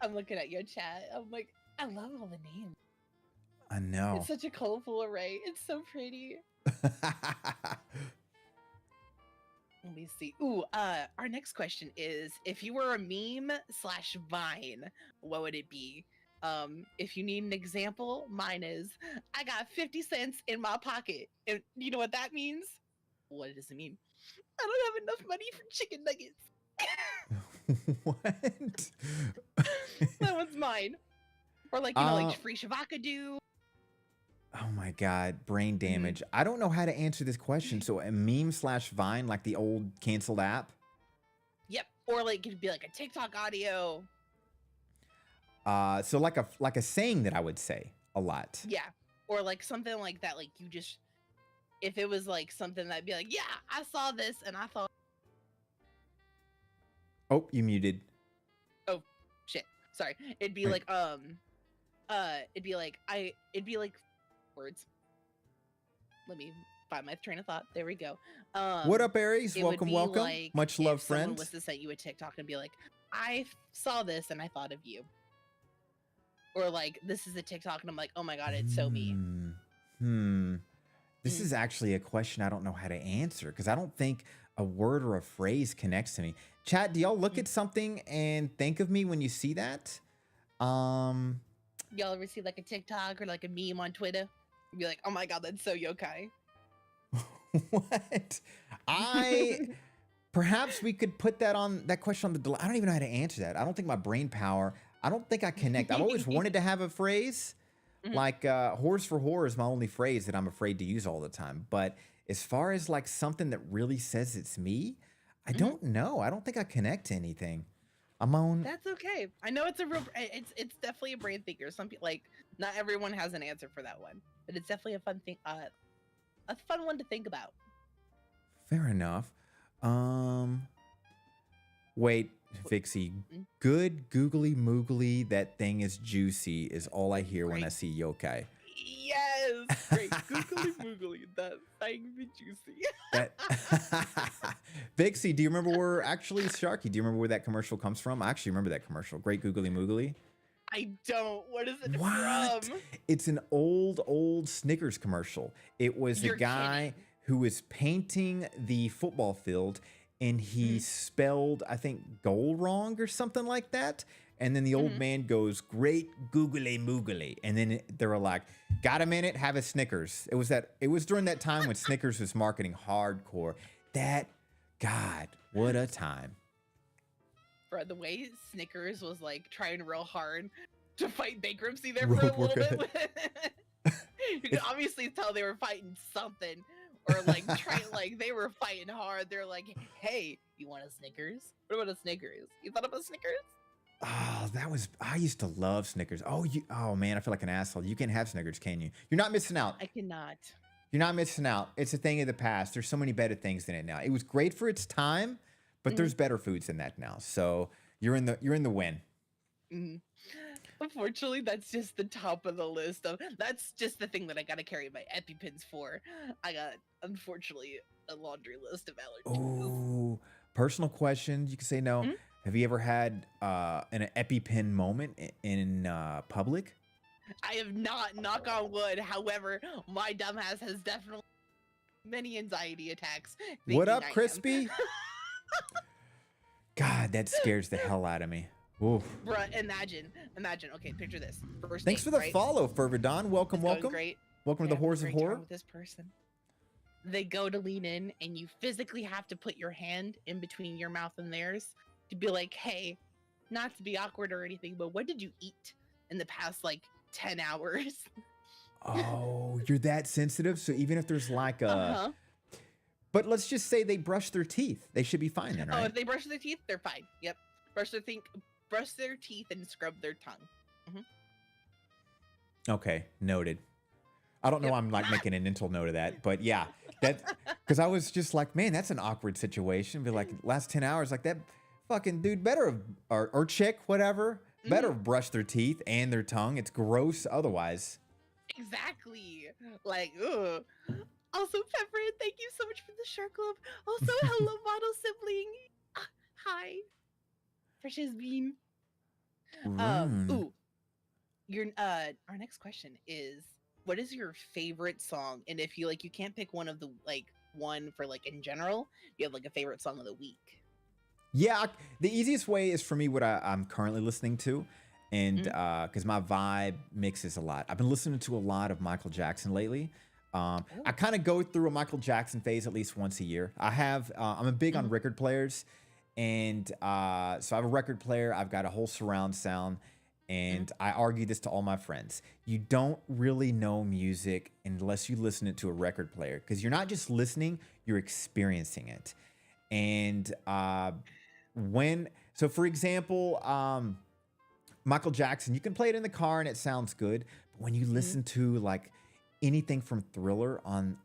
I'm looking at your chat. I'm like, I love all the names. I know. It's such a colorful array. It's so pretty. Let me see. Ooh, our next question is, if you were a meme slash Vine, what would it be? If you need an example, mine is, I got 50 cents in my pocket. And you know what that means? What does it mean? I don't have enough money for chicken nuggets. What? That one's mine. Or like, like free Shavakadu. Oh my God, brain damage. I don't know how to answer this question. So a meme slash Vine, like the old canceled app. Yep. Or like it'd be like a TikTok audio. So like a saying that I would say a lot. Yeah. Or like something like that. Like you just, if it was like something that'd be like, yeah, I saw this and I thought, Oh, you muted. oh shit. Sorry. It'd be Right. like, it'd be like words. Let me find my train of thought. There we go. What up, Aries? It would Welcome, be welcome. like Much if love, someone friend. was to send you a TikTok and be like, I saw this and I thought of you. Or like, this is a TikTok and I'm like, oh my God, it's so me. This is actually a question I don't know how to answer because I don't think a word or a phrase connects to me. Chat, do y'all look at something and think of me when you see that? Y'all ever see like a TikTok or like a meme on Twitter? Be like, oh my God, that's so yokai. What? Perhaps we could put that on that question on the I don't even know how to answer that. I don't think my brain power, I don't think I connect. I've always wanted to have a phrase. Mhm. Like whores for horror is my only phrase that I'm afraid to use all the time. But as far as like something that really says it's me, I don't know. I don't think I connect to anything. I'm on. That's okay. I know it's a real, it's definitely a brain thinker. Some people, like, not everyone has an answer for that one, but it's definitely a fun thing, a fun one to think about. Fair enough. Wait, Vixie. Good googly moogly, that thing is juicy is all I hear when I Right. see yokai. Yes, great. Googly moogly, that thing be juicy. That Vixie, do you remember where actually Sharky? Do you remember where that commercial comes from? I actually remember that commercial. Great googly moogly. I don't. What is it What? from? It's an old Snickers commercial. It was You're a guy kidding. who was painting the football field and he spelled, I think, goal wrong or something like that. And then the old man goes, great googly moogly. And then they were like, got a minute, have a Snickers. It was during that time when Snickers was marketing hardcore. God, what a time. Bro, the way Snickers was like trying real hard to fight bankruptcy there Road for a little worker. bit. You could obviously tell they were fighting something, or like trying, like they were fighting hard. They're like, "Hey, you want a Snickers? What about a Snickers? You thought about Snickers?" Oh, I used to love Snickers. Oh man, I feel like an asshole. You can't have Snickers, can you? You're not missing out. I cannot. You're not missing out. It's a thing of the past. There's so many better things than it now. It was great for its time, but Mhm, there's better foods than that now. So you're in the win. mhm. Unfortunately, that's just the top of the list of that's just the thing that I gotta carry my EpiPens for. I got, unfortunately, a laundry list of allergies. Oh, personal question. You can say no. Mhm. Have you ever had an EpiPen moment in public? I have not, knock on wood. However, my dumbass has definitely many anxiety attacks What thinking up, I am. Crispy? God, that scares the hell out of me. Oof. Bruh, imagine. Okay, picture this. First Thanks date, for the right? follow, Fervidon. Welcome, It's going welcome. great. Welcome to You're the having a Horrors of great time Horror. with this person. They go to lean in, and you physically have to put your hand in between your mouth and theirs to be like, "Hey, not to be awkward or anything, but what did you eat in the past like 10 hours?" Oh, you're that sensitive. So even if there's like Uh-huh. but let's just say they brush their teeth, they should be fine then, Oh, right? if they brush their teeth, they're fine. Yep. Brush their teeth and scrub their tongue. Okay, noted. I don't know Yep. why I'm like making a mental note of that, but yeah, that because I was just like, man, that's an awkward situation. Be like, last 10 hours, like that fucking dude better have, or chick, whatever, better have brushed their teeth and their tongue. It's gross otherwise. Exactly. Like, ugh. Also, Pepper, thank you so much for the shark club. Also, hello, model sibling. Hi. Fresh as bean. Rune. Ooh. Our next question is, what is your favorite song? And if you like, you can't pick one of the one for like in general, you have like a favorite song of the week. Yeah, the easiest way is for me what I'm currently listening to, and because my vibe mixes a lot. I've been listening to a lot of Michael Jackson lately. I kind of go through a Michael Jackson phase at least once a year. I'm a big on record players, and so I have a record player. I've got a whole surround sound, and I argue this to all my friends. You don't really know music unless you listen it to a record player, because you're not just listening, you're experiencing it. And so for example, Michael Jackson, you can play it in the car and it sounds good, but when you listen to like anything from Thriller on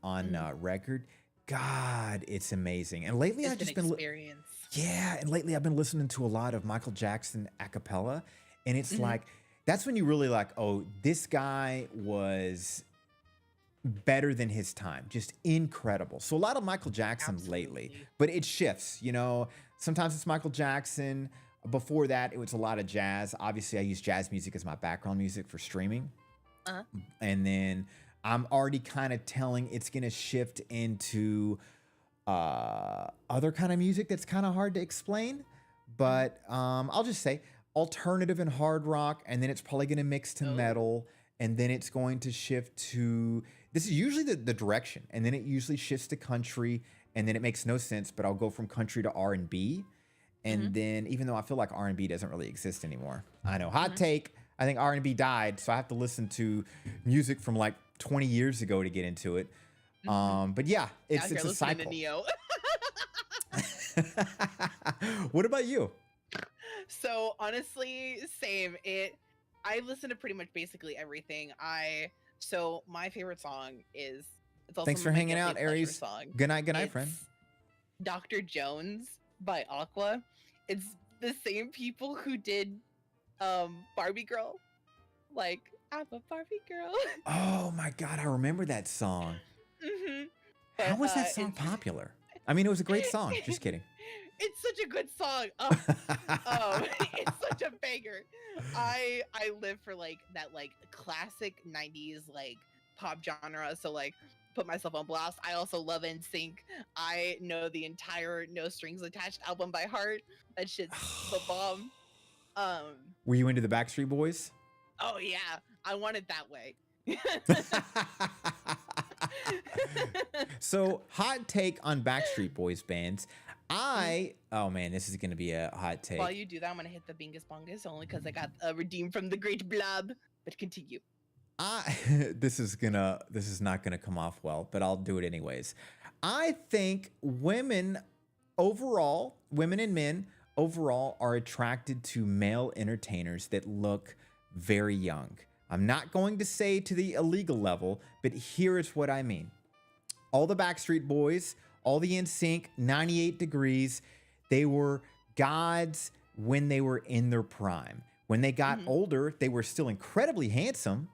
record, God, it's amazing. And lately It's I've just an been experience. yeah, and lately I've been listening to a lot of Michael Jackson a cappella, and it's like that's when you really like, oh, this guy was better than his time, just incredible. So a lot of Michael Jackson lately, Absolutely. but it shifts, you know. Sometimes it's Michael Jackson. Before that, it was a lot of jazz. Obviously, I use jazz music as my background music for streaming. Uh-huh. And then I'm already kind of telling it's gonna shift into other kind of music that's kind of hard to explain. But I'll just say alternative and hard rock, and then it's probably gonna mix to Oh. metal, and then it's going to shift to this is usually the direction, and then it usually shifts to country, and then it makes no sense, but I'll go from country to R&B. And then even though I feel like R&B doesn't really exist anymore. I know, hot take, I think R&B died, so I have to listen to music from like 20 years ago to get into it. But yeah, Out it's here it's a listening to cycle. Neo. What about you? So honestly, same. I listen to pretty much basically everything. So my favorite song is it's also Thanks for my hanging guilty out, pleasure Aries. song. Good night, friend. It's Dr. Jones by Aqua. It's the same people who did Barbie Girl. Like, I'm a Barbie girl. Oh my God, I remember that song. hmm How was that song popular? I mean, it was a great song. Just kidding. It's such a good song. It's such a banger. I live for like that like classic 90s like pop genre. So like put myself on blast. I also love NSYNC. I know the entire No Strings Attached album by heart. That shit's the bomb. Were you into the Backstreet Boys? Oh yeah, I want it that way. So, hot take on Backstreet Boys bands. Oh man, this is gonna be a hot take. While you do that, I'm gonna hit the Bingus Bongus only because I got redeemed from the Great Blob. But continue. This is not gonna come off well, but I'll do it anyways. I think women overall, women and men, overall are attracted to male entertainers that look very young. I'm not going to say to the illegal level, but here is what I mean. All the Backstreet Boys, all the NSYNC, 98 Degrees, they were gods when they were in their prime. When they got older, they were still incredibly handsome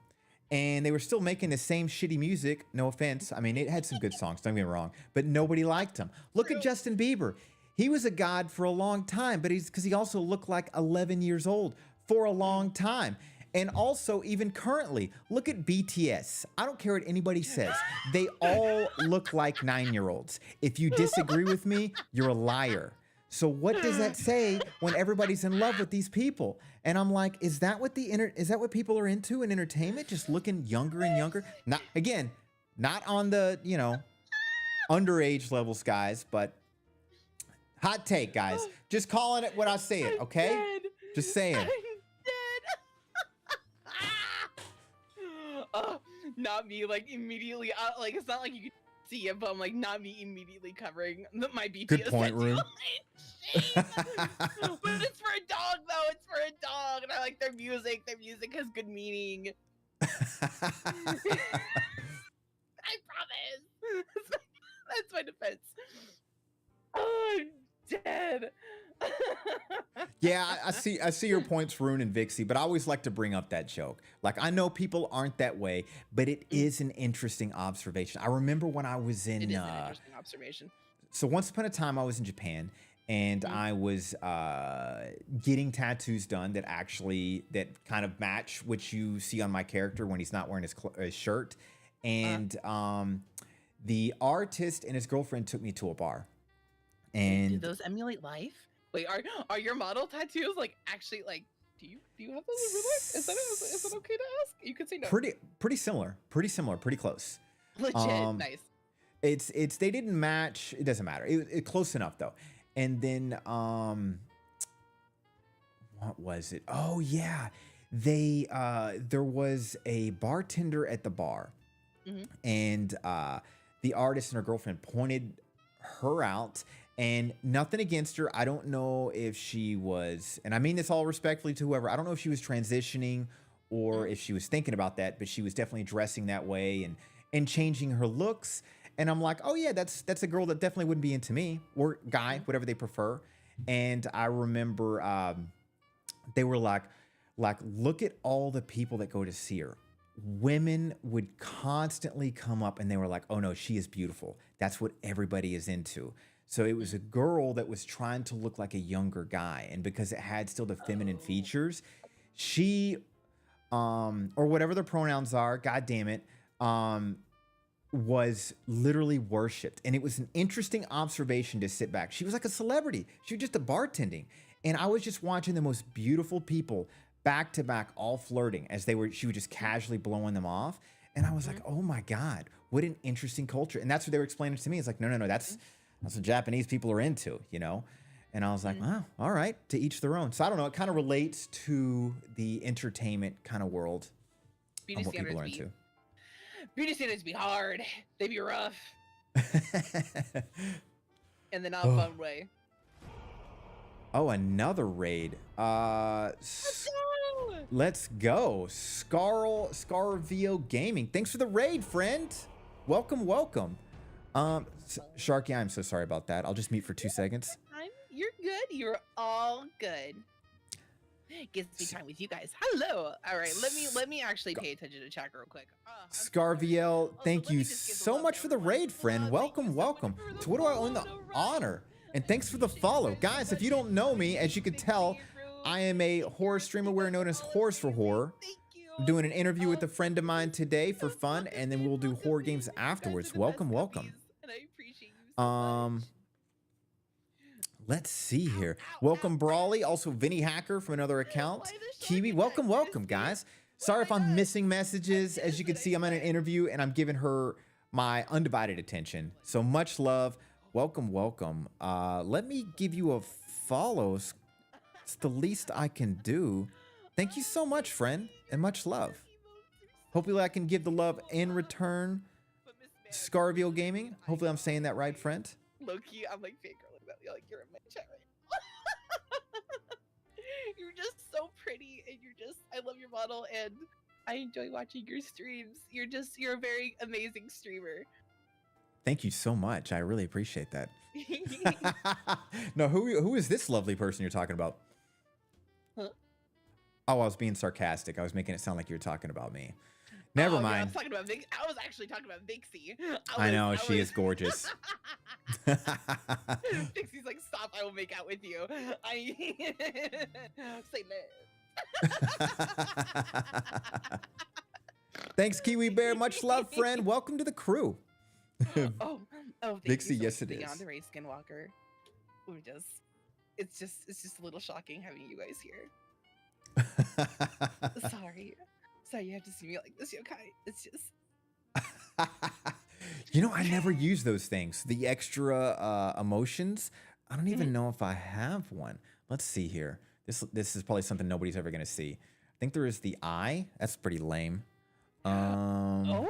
and they were still making the same shitty music. No offense. I mean, it had some good songs, don't get me wrong, but nobody liked him. Look at Justin Bieber. He was a god for a long time, but because he also looked like 11 years old for a long time. And also, even currently, look at BTS. I don't care what anybody says. They all look like 9-year-olds. If you disagree with me, you're a liar. So what does that say when everybody's in love with these people? And I'm like, is that what people are into in entertainment? Just looking younger and younger? Not again, not on the, underage levels, guys, but hot take, guys. Just calling it what I say it, okay? Just saying. I'm dead. Not me, like immediately. Like it's not like you can see it, but I'm like not me immediately covering my BTS. Good point, Rune. But it's for a dog, though. It's for a dog, and I like their music. Their music has good meaning. I promise. That's my defense. Oh, I'm dead. Yeah, I see your points, Rune and Vixie, but I always like to bring up that joke. Like, I know people aren't that way, but it is an interesting observation. I remember when I was in... It is an interesting observation. So once upon a time, I was in Japan, and I was getting tattoos done that kind of match what you see on my character when he's not wearing his shirt. And the artist and his girlfriend took me to a bar. And do those emulate life? Wait, are your model tattoos like actually like? Do you have those in real life? Is that okay to ask? You could say no. Pretty similar, pretty close. Legit, nice. It's they didn't match. It doesn't matter. It close enough though. And then what was it? Oh yeah, there was a bartender at the bar, and the artist and her girlfriend pointed her out. And nothing against her. I don't know if she was, and I mean this all respectfully to whoever, I don't know if she was transitioning or if she was thinking about that, but she was definitely dressing that way and changing her looks. And I'm like, oh yeah, that's a girl that definitely wouldn't be into me, or guy, whatever they prefer. And I remember they were like, look at all the people that go to see her. Women would constantly come up and they were like, oh no, she is beautiful. That's what everybody is into. So it was a girl that was trying to look like a younger guy. And because it had still the feminine features, she, or whatever the pronouns are, God damn it, was literally worshipped. And it was an interesting observation to sit back. She was like a celebrity. She was just a bartending. And I was just watching the most beautiful people back to back, all flirting as she was just casually blowing them off. And I was like, oh my God, what an interesting culture. And that's what they were explaining to me. It's like, no, that's what Japanese people are into, And I was like, wow, all right, to each their own. So I don't know. It kind of relates to the entertainment kind of world Beauty what people are standards into. Beauty standards be hard. They be rough. In the not fun way. Oh, another raid. Let's go. Scarvio Gaming. Thanks for the raid, friend. Welcome. Sharky, I'm so sorry about that. I'll just mute for 2 seconds. You're good. You're all good. Gets me time with you guys. Hello. All right. Let me actually pay attention to chat real quick. Scarviel, thank you so much for the raid, friend. Welcome. To what do I own the honor? And thanks for the follow. Guys, if you don't know me, as you can tell, I am a horror streamer we're known as Horrors for Horror. I'm doing an interview with a friend of mine today for fun, and then we'll do horror games afterwards. Welcome. And I appreciate you so much. Let's see here. Welcome, Brawly. Also, Vinny Hacker from another account. Kiwi, welcome, guys. Sorry if I'm missing messages. As you can see, I'm in an interview, and I'm giving her my undivided attention. So much love. Welcome. Let me give you a follow. It's the least I can do. Thank you so much, friend, and much love. Hopefully I can give the love in return. Scarvio Gaming. Hopefully I'm saying that right, friend. Low key, I'm like fake girl. Like you're in my chat right model, and I enjoy watching your streams. You're a very amazing streamer. Thank you so much. I really appreciate that. No, who is this lovely person you're talking about? Huh? Oh, I was being sarcastic. I was making it sound like you were talking about me. Never Oh, yeah, I mind. was talking about I was actually talking about Vixie. I know, she is gorgeous. Vixie's like, stop! I will make out with you. I say no. Thanks, Kiwi Bear. Much love, friend. Welcome to the crew. Oh, thank Vixie, you so yes, much, it Beyond is. the Ray Skinwalker. It's just a little shocking having you guys here. Sorry, you have to see me like this, Yokai. It's just. You know, I never use those things. The extra emotions. I don't even know if I have one. Let's see here. This is probably something nobody's ever gonna see. I think there is the eye. That's pretty lame. Oh.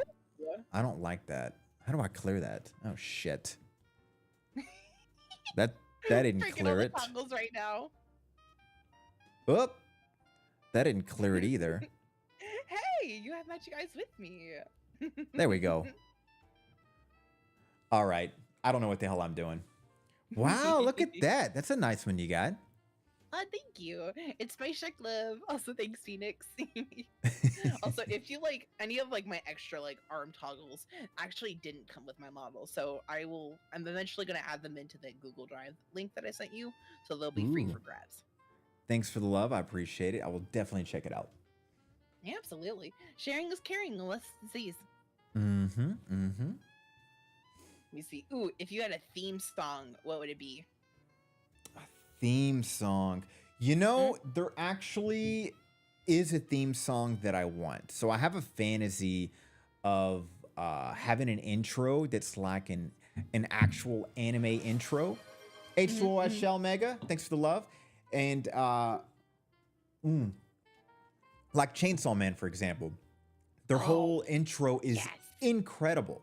I don't like that. How do I clear that? Oh shit. That didn't Freaking clear all the it. toggles right now. Oop. That didn't clear it either. Hey, you have Magic Eyes with me. There we go. All right. I don't know what the hell I'm doing. Wow, look at that. That's a nice one you got. Thank you. It's my Shrek love. Also, thanks, Phoenix. Also, if you like any of like my extra like arm toggles, actually didn't come with my model, so I'm eventually gonna add them into the Google Drive link that I sent you, so they'll be free Ooh. for grabs. Thanks for the love. I appreciate it. I will definitely check it out. Yeah, absolutely. Sharing is caring. Let's see. Mm-hmm. Let me see. Ooh, if you had a theme song, what would it be? A theme song. You know, there actually is a theme song that I want. So I have a fantasy of having an intro that's like an actual anime intro. H2O Shell Mega, thanks for the love. And like Chainsaw Man, for example. Their whole intro is incredible.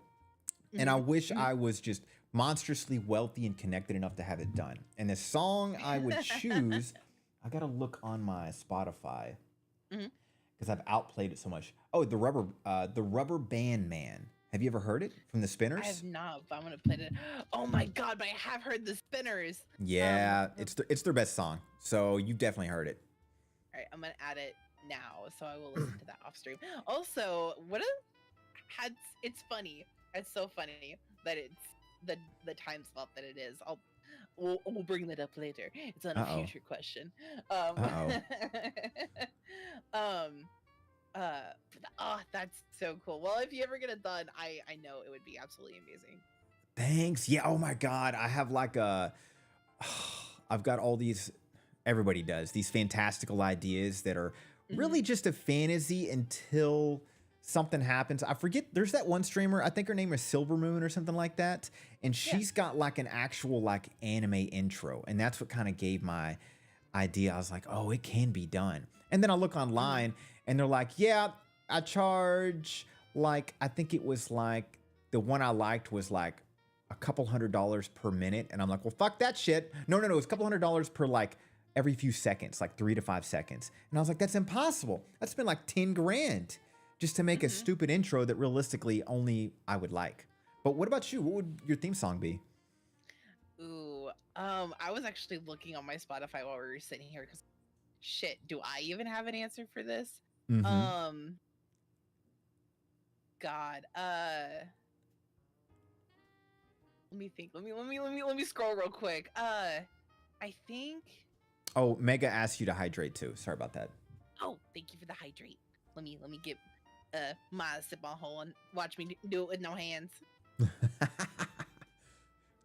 And I wish I was just monstrously wealthy and connected enough to have it done. And the song I would choose, I gotta look on my Spotify because I've outplayed it so much. Oh, the Rubber Band Man. Have you ever heard it from the Spinners? I have not, but I'm gonna play it. Oh my god, but I have heard the Spinners. Yeah, it's their best song. So you've definitely heard it. All right, I'm gonna add it now, so I will listen to that off stream. Also, it's funny. It's so funny that it's the time slot that it is. We'll bring that up later. It's on a future question. That's so cool. Well, if you ever get it done, I know it would be absolutely amazing. Thanks. Yeah. Oh my God. I have like I've got all these. Everybody does these fantastical ideas that are really just a fantasy until something happens. I forget. There's that one streamer. I think her name is Silver Moon or something like that, and she's got like an actual like anime intro, and that's what kind of gave my idea. I was like, oh, it can be done. And then I look online, and they're like, yeah, I charge like I think it was like the one I liked was like a couple $100 per minute, and I'm like, well, fuck that shit. No, it's a couple $100 per like every few seconds, like 3 to 5 seconds. And I was like, that's impossible. That's been like 10 grand just to make a stupid intro that realistically only I would like. But what about you? What would your theme song be? Ooh, I was actually looking on my Spotify while we were sitting here because shit, do I even have an answer for this? God, let me think. Let me scroll real quick. I think. Oh, Mega asked you to hydrate too. Sorry about that. Oh, thank you for the hydrate. Let me get my sip on hole and watch me do it with no hands. Do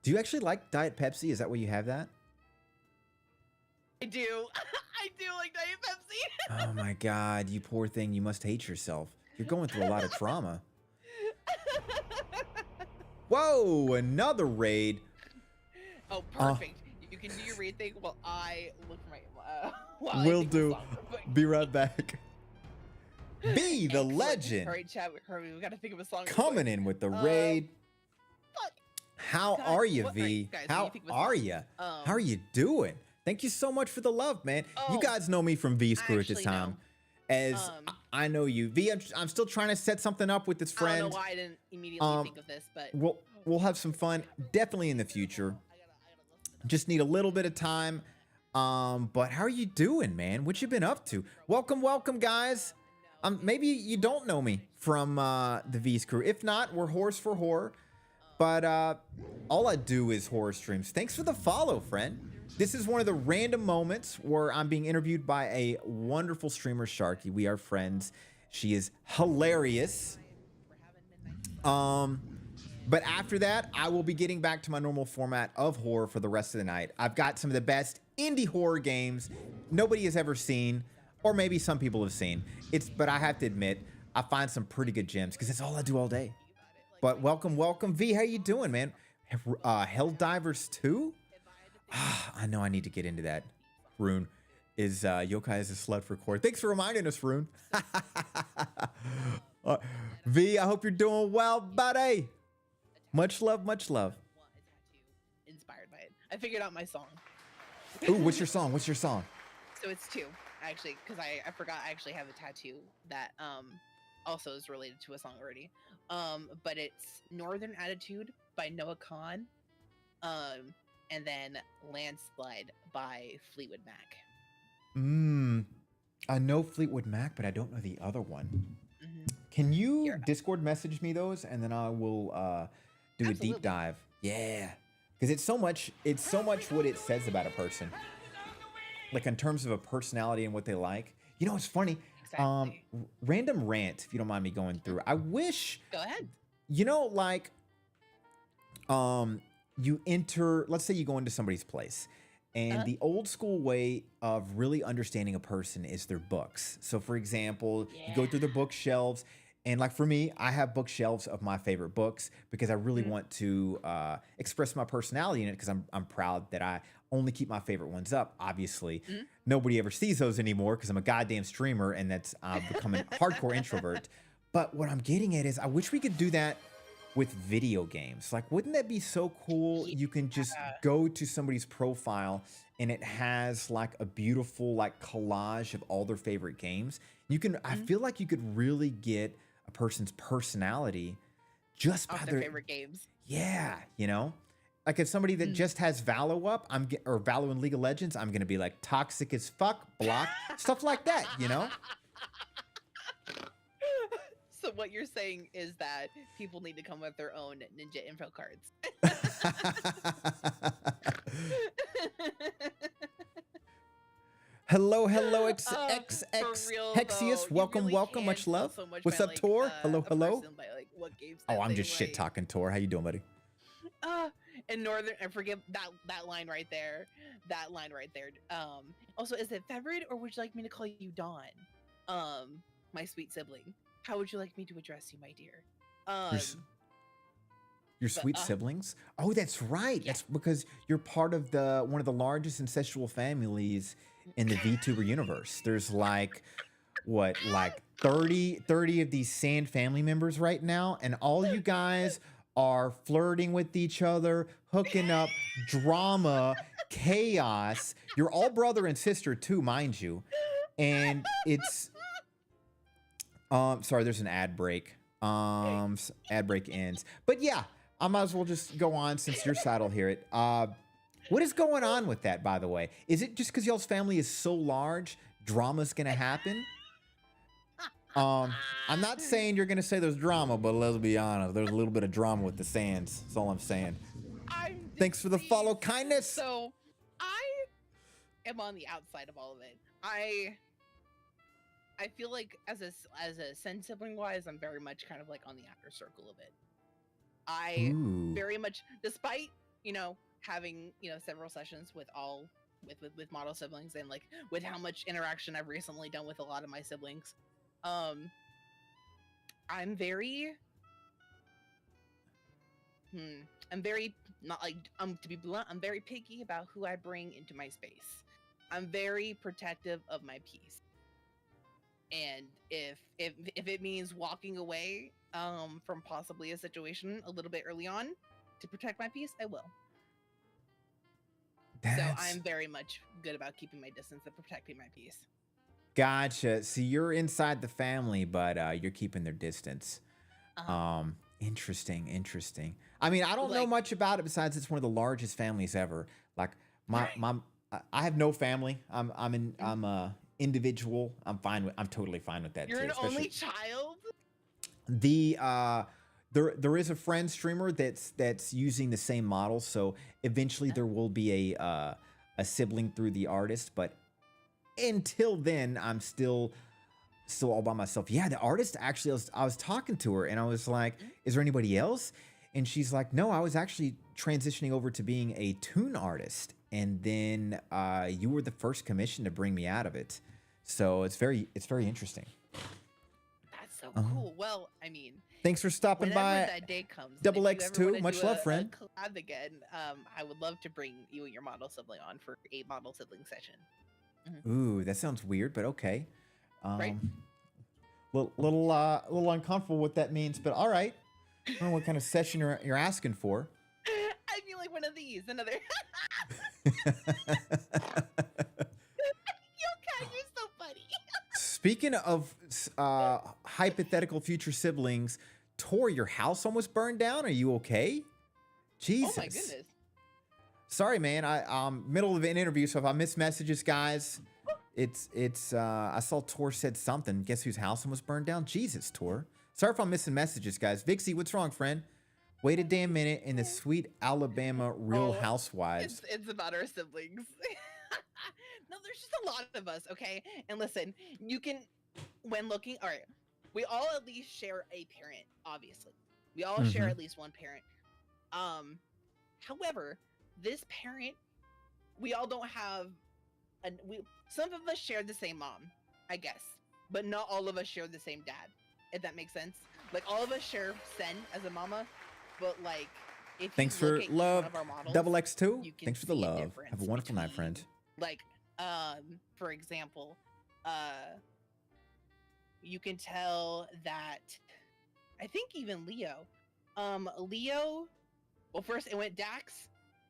you actually like Diet Pepsi? Is that why you have that? I do. I do like Diet Pepsi. Oh my God, you poor thing. You must hate yourself. You're going through a lot of trauma. Whoa, another raid. Oh, perfect. You can do your raid thing while I look for my. While I Will think of do. the song real quick. Be right back. Be the Excellent. legend. All right, chat. We gotta think of a song. real Coming quick. in with the raid. Fuck. How God, are you, what- V? alright, guys, How let me think of a are song. you? How are you doing? Thank you so much for the love, man. You Oh, guys know me from V's crew at this actually, time. no. as I know you. V, I'm still trying to set something up with this I don't friend. know why I didn't immediately think of this, but We'll have some fun definitely in the future. Just need a little bit of time. But how are you doing, man? What you been up to? Welcome, guys. Maybe you don't know me from the V's crew. If not, we're Horse for Horror. But all I do is horror streams. Thanks for the follow, friend. This is one of the random moments where I'm being interviewed by a wonderful streamer, Sharky. We are friends. She is hilarious. But after that, I will be getting back to my normal format of horror for the rest of the night. I've got some of the best indie horror games nobody has ever seen, or maybe some people have seen. But I have to admit, I find some pretty good gems because it's all I do all day. But welcome. V, how you doing, man? Helldivers 2? I know I need to get into that. Rune is Yokai is a slut for core. Thanks for reminding us, Rune. V, I hope you're doing well, buddy. Much love. Inspired by it. I figured out my song. Ooh, what's your song? So it's 2, actually, because I forgot I actually have a tattoo that also is related to a song already. But it's Northern Attitude by Noah Khan. And then Landslide by Fleetwood Mac. I know Fleetwood Mac, but I don't know the other one. Can you Discord message me those, and then I will do Absolutely. a deep dive? Yeah, because it's so much what it says about a person, like in terms of a personality and what they like. You know, it's funny. Exactly. Random rant, if you don't mind me going through. I wish. Go ahead. You know, like, you enter. Let's say you go into somebody's place. And the old school way of really understanding a person is their books. So for example, you go through their bookshelves, and like for me, I have bookshelves of my favorite books because I really want to express my personality in it, because I'm proud that I only keep my favorite ones up. Obviously, nobody ever sees those anymore because I'm a goddamn streamer, and I've become a hardcore introvert. But what I'm getting at is I wish we could do that with video games. Like, wouldn't that be so cool? You can just go to somebody's profile and it has like a beautiful like collage of all their favorite games. You can, I feel like you could really get a person's personality just by their favorite games. Yeah, you know? Like if somebody that just has Valo up, or Valo in League of Legends, I'm gonna be like toxic as fuck, block, stuff like that, you know? So what you're saying is that people need to come with their own ninja info cards. Hello, For real, Hexius. though, Welcome, you really welcome. can Much tell love. so much What's by, up, like, Tor? a Hello. person by, like, what games Oh, that I'm they just shit like. talking, Tor. How you doing, buddy? And Northern, I forget that line right there. That line right there. Also, is it Fevrid, or would you like me to call you Dawn? My sweet sibling. How would you like me to address you, my dear? Your sweet siblings? Oh, that's right. Yeah. That's because you're part of one of the largest incestual families in the VTuber universe. There's like, what, like 30 of these Sand family members right now, and all you guys are flirting with each other, hooking up, drama, chaos. You're all brother and sister too, mind you. And it's sorry, there's an ad break. Ad break ends. But yeah, I might as well just go on since your side will hear it. What is going on with that, by the way? Is it just because y'all's family is so large, drama's gonna happen? I'm not saying you're gonna say there's drama, but let's be honest, there's a little bit of drama with the Sands. That's all I'm saying. Thanks for the follow, kindness. So, I am on the outside of all of it. I feel like as a Sen sibling wise, I'm very much kind of like on the outer circle of it. I Ooh. very much, despite having several sessions with model siblings, and like with how much interaction I've recently done with a lot of my siblings, I'm very not like to be blunt, I'm very picky about who I bring into my space. I'm very protective of my peace. And if it means walking away from possibly a situation a little bit early on to protect my peace, I will. So I'm very much good about keeping my distance and protecting my peace. Gotcha. So you're inside the family, but you're keeping their distance. Uh-huh. Interesting, interesting. I mean, I don't know Like, much about it besides it's one of the largest families ever. Like my right. my I have no family. Mhm. I'm a individual. I'm totally fine with that You're too. an only Especially child? the there is a friend streamer that's using the same model, so eventually there will be a sibling through the artist, but until then I'm still all by myself. Yeah, the artist actually, I was talking to her and I was like, Mhm. is there anybody else? And she's like, no, I was actually transitioning over to being a toon artist. And then you were the first commission to bring me out of it. So it's very interesting. That's so Uh, cool. Well, I mean, Thanks for stopping whenever by, that day comes, and if Double you ever want X2. to Much do love, a friend. collab again, I would love to bring you and your model sibling on for a model sibling session. Mhm. Ooh, that sounds weird, but okay. Right? Um, little uncomfortable what that means, but all right. I don't know what kind of session you're asking for. I feel like one of these, another. Yo, Kat, you're so funny. Speaking of hypothetical future siblings, Tor, your house almost burned down. Are you okay? Oh my Jesus. goodness. Sorry, man. Middle of an interview, so if I miss messages, guys, it's I saw Tor said something. Guess whose house almost burned down? Jesus, Tor. Sorry if I'm missing messages, guys. Vixie, what's wrong, friend? Wait a damn minute in the sweet Alabama Real Oh, Housewives. it's about our siblings. No, there's just a lot of us, okay? And listen, you can, when looking, all right, we all at least share a parent, obviously. We all share Mhm. at least one parent. However, this parent, we all don't have, some of us share the same mom, I guess, but not all of us share the same dad, if that makes sense. Like, all of us share Sen as a mama, but like, if Thanks you look for at each one love, of our models, Double X2. you can Thanks for the see a love. Have a difference wonderful night, friend. between, like, for example, you can tell that I think even Leo, Leo, well, first it went Dax,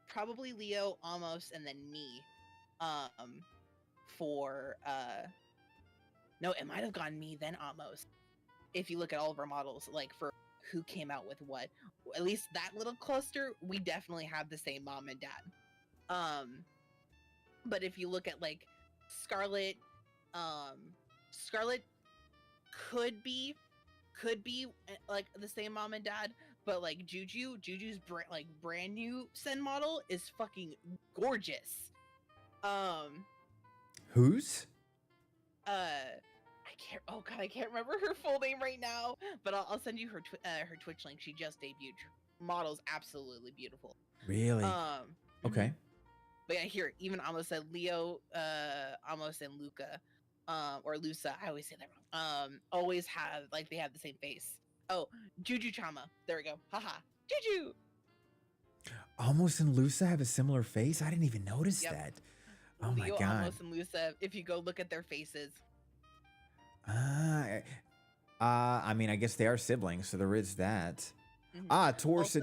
probably Leo, almost, and then me, for no, it might have gone me then almost. If you look at all of our models, like for who came out with what, at least that little cluster, we definitely have the same mom and dad. But if you look at like Scarlet, um, Scarlet could be like the same mom and dad, but like Juju's brand new Sen model is fucking gorgeous. Whose? I can't. Oh god, I can't remember her full name right now. But I'll send you her her Twitch link. She just debuted. Model's absolutely beautiful. Really? Mhm. Okay. But yeah, here even almost said Leo, almost and Luca, or Lusa. I always say that wrong. Always have like they have the same face. Oh, Juju Chama. There we go. Haha. Juju. Almost and Lusa have a similar face. I didn't even notice Yep. that. Oh my Leo, god. Almost, and Lusa. If you go look at their faces. Ah, I mean, I guess they are siblings, so there is that. Mhm. Tor Also,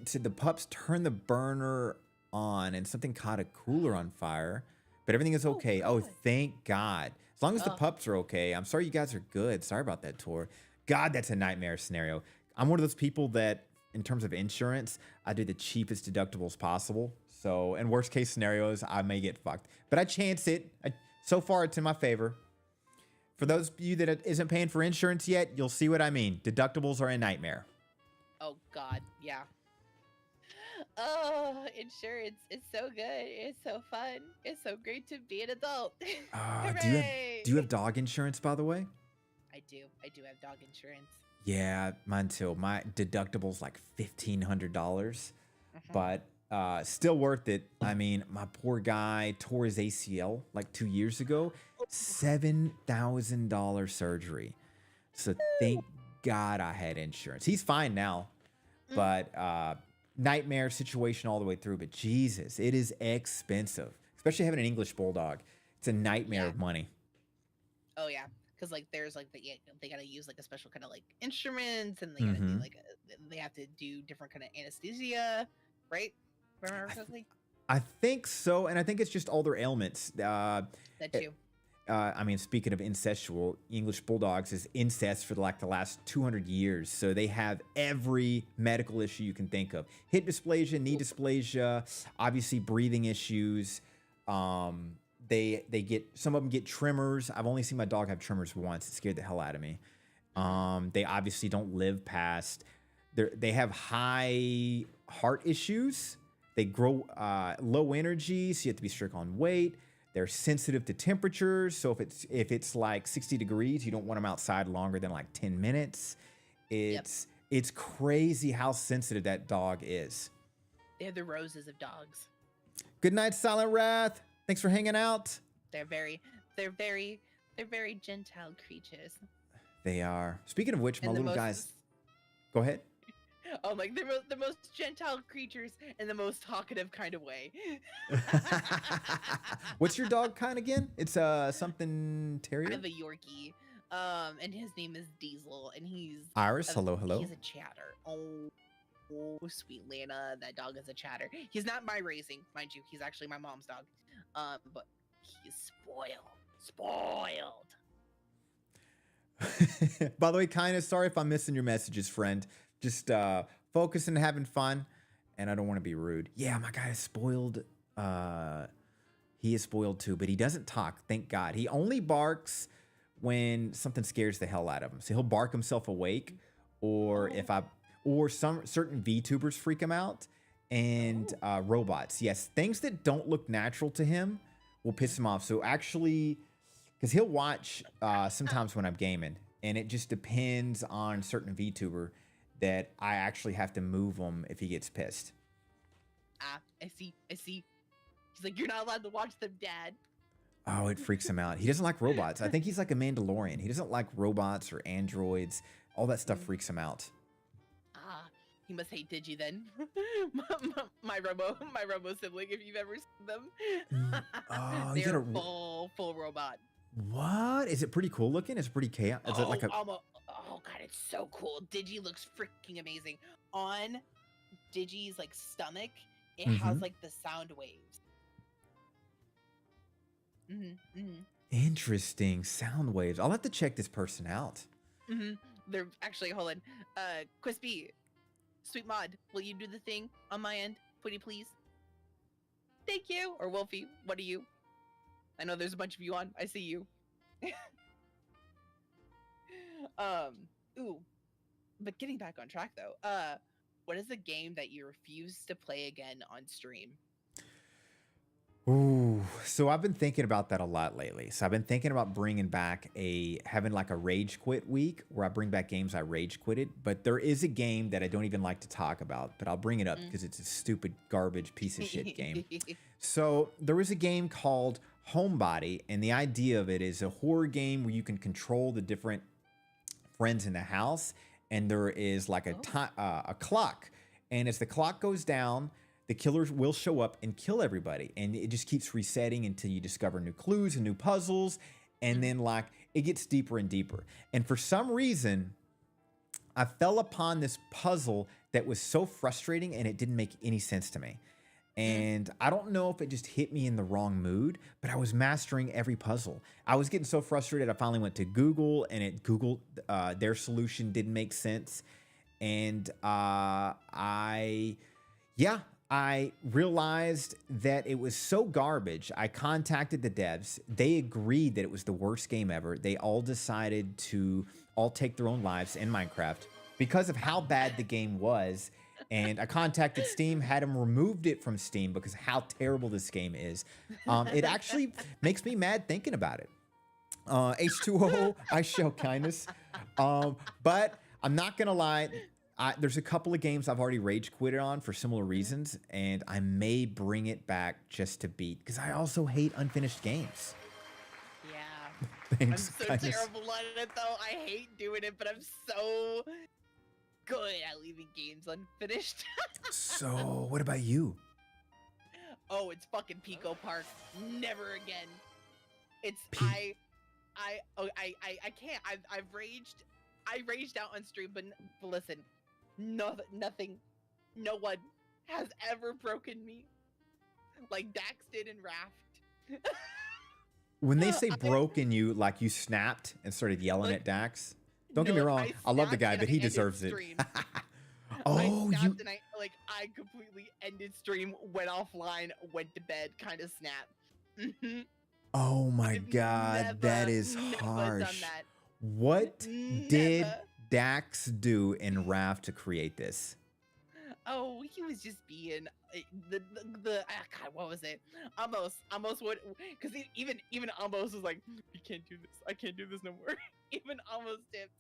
said the pups turn the burner on and something caught a cooler on fire, but everything is oh okay. Oh, god. thank God. As long as the Ugh. pups are okay. I'm sorry you guys are good. Sorry about that, Tor. God, that's a nightmare scenario. I'm one of those people that, in terms of insurance, I do the cheapest deductibles possible. So, in worst case scenarios, I may get fucked, but I chance it. So far, it's in my favor. For those of you that isn't paying for insurance yet, you'll see what I mean. Deductibles are a nightmare. Oh god. Yeah. Oh, insurance. It's so good. It's so fun. It's so great to be an adult. Hooray! Do you have dog insurance, by the way? I do. I do have dog insurance. Yeah, mine too. My deductible's like $1,500, Mhm. but still worth it. I mean, my poor guy tore his ACL like 2 years ago. $7,000 surgery. So thank God I had insurance. He's fine now, but nightmare situation all the way through. But Jesus, it is expensive, especially having an English bulldog. It's a nightmare Yeah. of money. Oh yeah, because like there's like they gotta use like a special kind of like instruments, and they gotta do Mhm. like they have to do different kind of anesthesia, right? Remember I correctly? I think so, and I think it's just all their ailments. That Eh, too. I mean, speaking of incestual, English Bulldogs is incest for like the last 200 years. So they have every medical issue you can think of: hip dysplasia, knee dysplasia, obviously breathing issues. They get, some of them get tremors. I've only seen my dog have tremors once. It scared the hell out of me. They obviously don't live past. They have high heart issues. They grow low energy, so you have to be strict on weight. They're sensitive to temperatures, so if it's like 60 degrees, you don't want them outside longer than like 10 minutes. It's crazy how sensitive that dog is. They're the roses of dogs. Good night, Silent Wrath. Thanks for hanging out. They're very gentile creatures. They are. Speaking of which, my And the little most- guys. Go ahead. Oh, like the most gentile creatures in the most talkative kind of way. What's your dog kind again? It's something I terrier. have a Yorkie, and his name is Diesel, and he's Iris. Hello. He's a chatter. Oh, sweet Lana, that dog is a chatter. He's not my raising, mind you. He's actually my mom's dog. But he's spoiled. By the way, kind of sorry if I'm missing your messages, friend. Just focusing and having fun, and I don't want to be rude. Yeah, my guy is spoiled. He is spoiled too, but he doesn't talk. Thank God. He only barks when something scares the hell out of him. So he'll bark himself awake, or some certain VTubers freak him out, and robots. Yes, things that don't look natural to him will piss him off. So actually, because he'll watch sometimes when I'm gaming, and it just depends on certain VTuber that I actually have to move him if he gets pissed. I see. He's like, you're not allowed to watch them, Dad. Oh, it freaks him out. He doesn't like robots. I think he's like a Mandalorian. He doesn't like robots or androids. All that stuff freaks him out. He must hate Digi then. my Robo sibling, if you've ever seen them. Oh, you They're gotta... full robot. What? Is it pretty cool looking? Is it pretty chaotic? Is it like a... Oh god, it's so cool. Digi looks freaking amazing. On Digi's like stomach, it has like the sound waves. Interesting. Sound waves. I'll have to check this person out. They're actually, hold on. Quispy, Sweet Mod, will you do the thing on my end? Pretty please? Thank you. Or Wolfie, what are you? I know there's a bunch of you on. I see you. Ooh. But getting back on track though, what is a game that you refuse to play again on stream? Ooh, so I've been thinking about that a lot lately. So I've been thinking about bringing back having like a rage quit week where I bring back games I rage quitted. But there is a game that I don't even like to talk about, but I'll bring it up because it's a stupid garbage piece of shit game. So there was a game called Homebody, and the idea of it is a horror game where you can control the different friends in the house, and there is like a clock, and as the clock goes down, the killers will show up and kill everybody, and it just keeps resetting until you discover new clues and new puzzles, and then like it gets deeper and deeper. And for some reason, I fell upon this puzzle that was so frustrating, and it didn't make any sense to me. And I don't know if it just hit me in the wrong mood, but I was mastering every puzzle. I was getting so frustrated, I finally went to Google, and it Googled their solution didn't make sense. And I realized that it was so garbage. I contacted the devs. They agreed that it was the worst game ever. They all decided to all take their own lives in Minecraft because of how bad the game was. And I contacted Steam, had them removed it from Steam because how terrible this game is. It actually makes me mad thinking about it. H2O, I show kindness. But I'm not going to lie. There's a couple of games I've already rage quitted on for similar reasons, and I may bring it back just to beat, because I also hate unfinished games. Yeah. Thanks, I'm so kindness. terrible at it though. I hate doing it, but I'm so good at leaving games unfinished. So, what about you? Oh, it's fucking Pico Park. Never again. It's P- I can't. I've raged. I raged out on stream, but listen, nothing, no one has ever broken me like Dax did in Raft. When they say I- broken, you snapped and started yelling Like, at Dax. Don't get me no, wrong. I love the snapped guy, and but I he ended deserves it. stream. Oh, I you. snapped and I completely ended stream, went offline, went to bed, kind of snapped. Oh my I've God, that is never done harsh. that. What did Never. Dax do in Raft to create this? Oh, he was just being God, what was it? Almost what? Because even Amos was like, "We can't do this. I can't do this no more." Even almost dipped.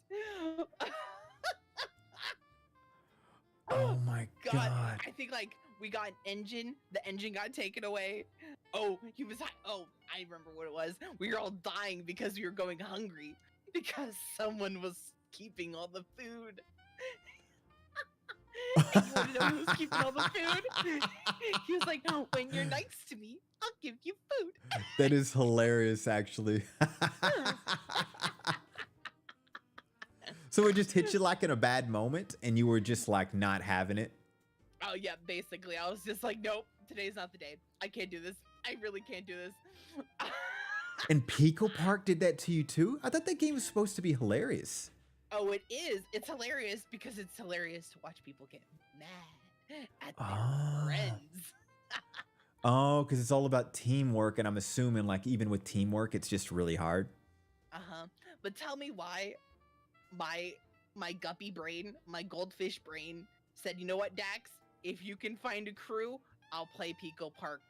Oh my God. I think like we got an engine. The engine got taken away. Oh, he was. Oh, I remember what it was. We were all dying because we were going hungry because someone was keeping all the food. And you want to know who was keeping all the food? He was like, "Oh, when you're nice to me, I'll give you food." That is hilarious, actually. So it just hit you like in a bad moment, and you were just like not having it. Oh yeah, basically, I was just like, "Nope, today's not the day. I can't do this. I really can't do this." And Pico Park did that to you too? I thought that game was supposed to be hilarious. Oh, it is. It's hilarious because it's hilarious to watch people get mad at their Ah. friends. Oh, because it's all about teamwork, and I'm assuming like even with teamwork, it's just really hard. But tell me why my guppy brain, my goldfish brain said, "You know what, Dax? If you can find a crew, I'll play Pico Park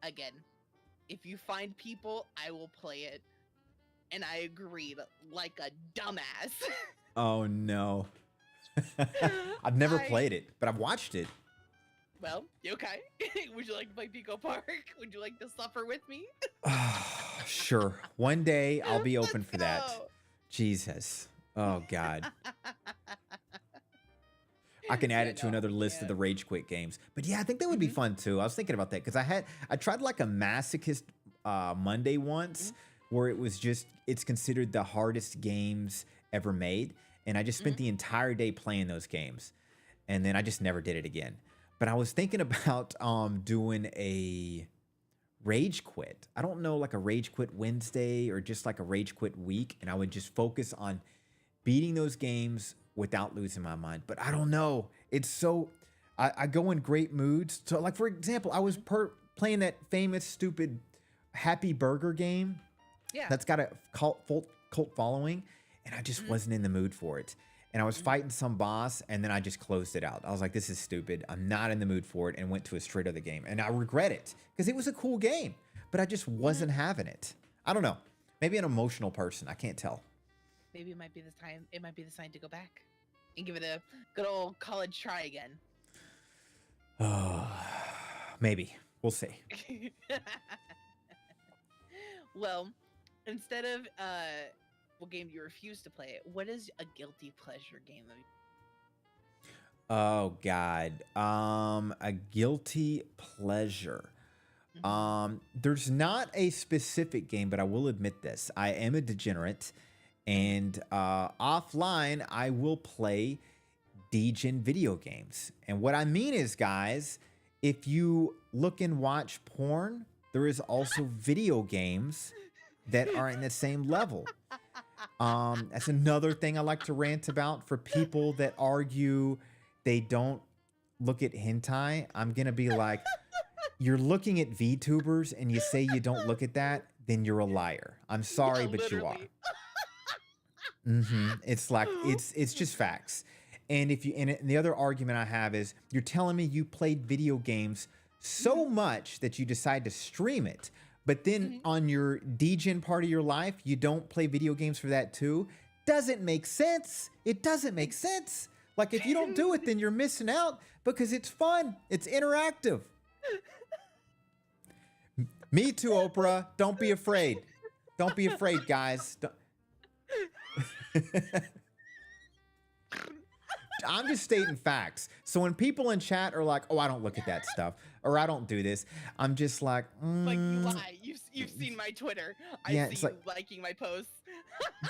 again. If you find people, I will play it." And I agreed like a dumbass. Oh no. I've never I- played it, but I've watched it. Well, you okay? Would you like to play Pico Park? Would you like to suffer with me? Sure. One day I'll be open Let's for that. go. Jesus. Oh God. I can add Yeah, it to no, another list of the Rage Quit games. But yeah, I think that would be fun too. I was thinking about that because I tried like a masochist Monday once where it was just it's considered the hardest games ever made. And I just spent the entire day playing those games. And then I just never did it again. But I was thinking about doing a Rage Quit. I don't know, like a Rage Quit Wednesday or just like a Rage Quit week. And I would just focus on beating those games without losing my mind. But I don't know. It's so, I go in great moods. So like, for example, I was playing that famous, stupid Happy Burger game Yeah. that's got a cult following. And I just wasn't in the mood for it. And I was fighting some boss, and then I just closed it out. I was like, this is stupid. I'm not in the mood for it, and went to a straight other game. And I regret it, because it was a cool game, but I just wasn't having it. I don't know. Maybe an emotional person. I can't tell. Maybe it might be the time. It might be the sign to go back and give it a good old college try again. Maybe. We'll see. Well, instead of what game do you refuse to play? What is a guilty pleasure game that Oh, God. A guilty pleasure. There's not a specific game, but I will admit this. I am a degenerate, and offline, I will play degen video games. And what I mean is, guys, if you look and watch porn, there is also video games that are in the same level. That's another thing I like to rant about for people that argue they don't look at hentai. I'm going to be like, you're looking at VTubers and you say you don't look at that, then you're a liar. I'm sorry, Yeah, but you are. literally. It's like, it's just facts. And if you, and the other argument I have is you're telling me you played video games so much that you decide to stream it. But then on your degen part of your life, you don't play video games for that too. Doesn't make sense. It doesn't make sense. Like if you don't do it, then you're missing out because it's fun. It's interactive. Me too, Oprah. Don't be afraid. Don't be afraid, guys. I'm just stating facts. So when people in chat are like, "Oh, I don't look at that stuff," or "I don't do this," I'm just like, Like you lie. You've seen my Twitter. I Yeah, see it's you like- liking my posts.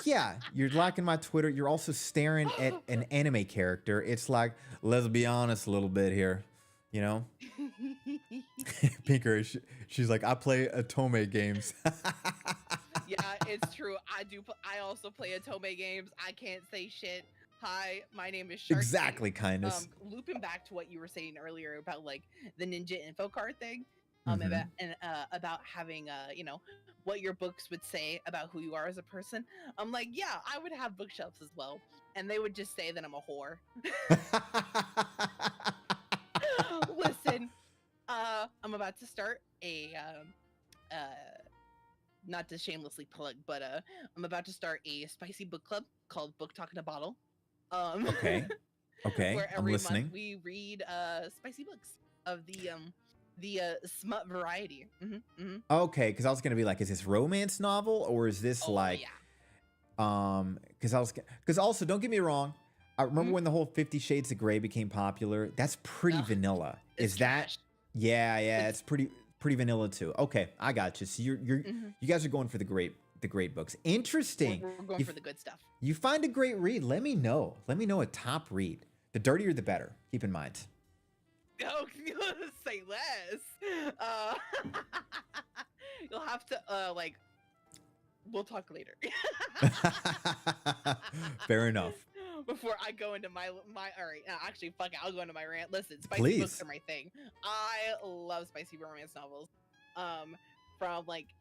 yeah, you're liking my Twitter. You're also staring at an anime character. It's like, let's be honest a little bit here, you know? Pinker, she's like, I play Atome games. Yeah, it's true. I also play Otome games. I can't say shit. Hi, my name is Shark. Exactly, kindness. Looping back to what you were saying earlier about like the ninja info card thing, Mhm. about having what your books would say about who you are as a person. I'm like, yeah, I would have bookshelves as well, and they would just say that I'm a whore. Listen, I'm about to start a not to shamelessly plug, but I'm about to start a spicy book club called Book Talk in a Bottle. Okay. Okay. Where I'm every month listening. we read spicy books of the smut variety. Okay, because I was gonna be like, is this romance novel or is this Oh like, yeah. because also don't get me wrong, I remember Mhm. when the whole 50 Shades of Grey became popular. That's pretty Ugh, vanilla. it's Is that? trash. Yeah, yeah, It's it's pretty vanilla too. Okay, I got you. So mhm. you guys are going for the great books. Interesting. We're going You for the good stuff. you find a great read. Let me know. Let me know a top read. The dirtier the better. Keep in mind. Oh, say less. Uh, you'll have to like. We'll talk later. Fair enough. Before I go into my all right, actually fuck it, I'll go into my rant. Listen, spicy books Please. are my thing. I love spicy romance novels. From like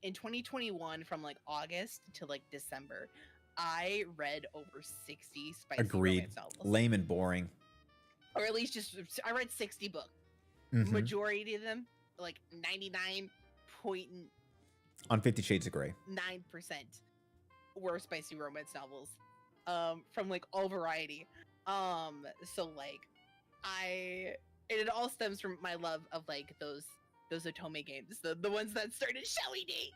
in 2021, from like August to like December, I read over 60 spicy Agreed. romance novels. Lame and boring. Or at least just I read 60 books. Mhm. Majority of them, like 99.9%, On 50 Shades of Grey. were spicy romance novels. From like all variety. So like it all stems from my love of like those Otome games, the ones that started showing me.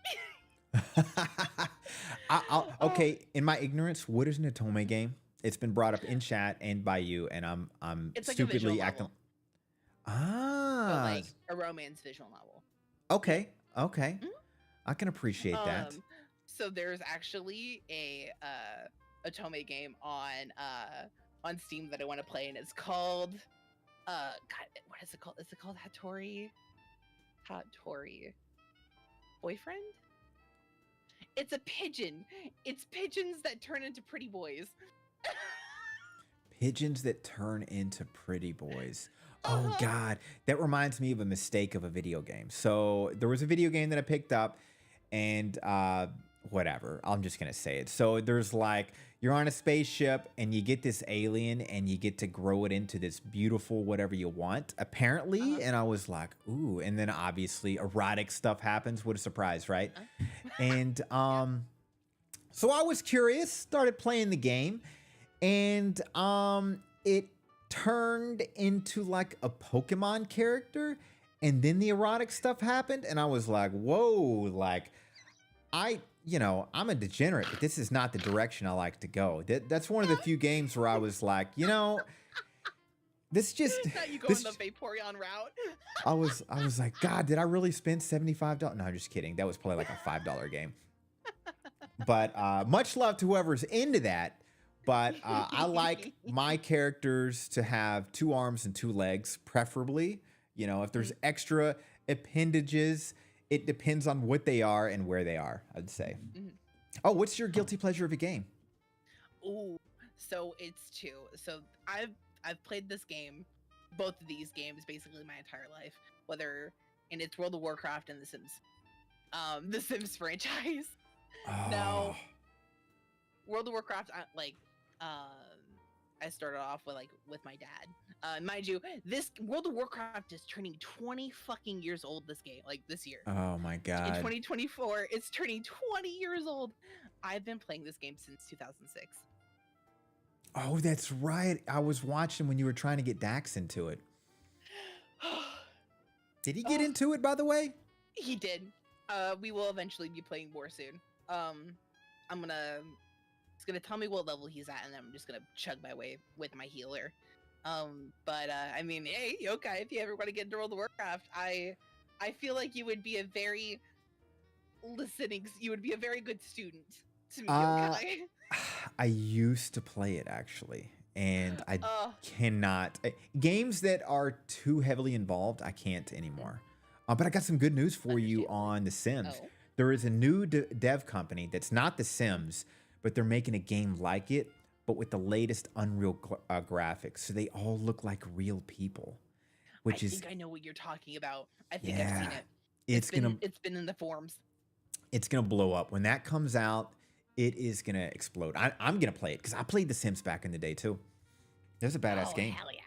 Okay, in my ignorance, what is an Otome game? It's been brought up in chat and by you, and I'm It's like a visual stupidly acting. novel, but Ah, like a romance visual novel. okay, okay. Mhm. I can appreciate that. So there's actually a Otome game on Steam that I want to play, and it's called God, what is it called? Is it called Hattori Boyfriend? It's a pigeon. It's pigeons that turn into pretty boys. Pigeons that turn into pretty boys. Oh Uh-huh. God, that reminds me of a mistake of a video game. So there was a video game that I picked up, and whatever. I'm just gonna say it. So there's like you're on a spaceship and you get this alien and you get to grow it into this beautiful whatever you want, apparently. Uh-huh. And I was like, ooh, and then obviously erotic stuff happens. What a surprise, right? And so I was curious, started playing the game, and it turned into like a Pokemon character, and then the erotic stuff happened, and I was like, whoa, like I'm a degenerate, but this is not the direction I like to go. That's one of the few games where I was like, this just Now you go this on the Vaporeon route. I was like, God, did I really spend $75? No, I'm just kidding. That was probably like a $5 game. But much love to whoever's into that. But I like my characters to have 2 arms and 2 legs, preferably. If there's extra appendages, it depends on what they are and where they are, I'd say. Mhm. Oh, what's your guilty pleasure of a game? Ooh, so it's 2. So I've played this game, both of these games, basically my entire life. And it's World of Warcraft and The Sims. The Sims franchise. Now, Oh, World of Warcraft, I started off with my dad. Mind you, this World of Warcraft is turning 20 fucking years old. This game, this year, oh my in God. 2024, it's turning 20 years old. I've been playing this game since 2006. Oh, that's right. I was watching when you were trying to get Dax into it. Did he get Oh. into it, by the way? He did. We will eventually be playing more soon. It's gonna tell me what level he's at, and then I'm just gonna chug my way with my healer. I mean, hey, okay, if you ever want to get into World of Warcraft, I feel like you would be a very good student to me, okay? I used to play it actually, and I Oh, cannot. Games that are too heavily involved, I can't anymore. But I got some good news for you Understandable. on The Sims. Oh. There is a new dev company that's not The Sims, but they're making a game like it, but with the latest Unreal graphics. So they all look like real people, I which is, think I know what you're talking about. I think I've seen yeah, it. it's gonna It's been in the forums. it's gonna blow up when that comes out. It is gonna explode. I'm gonna play it because I played The Sims back in the day too. There's a badass Oh game. hell yeah!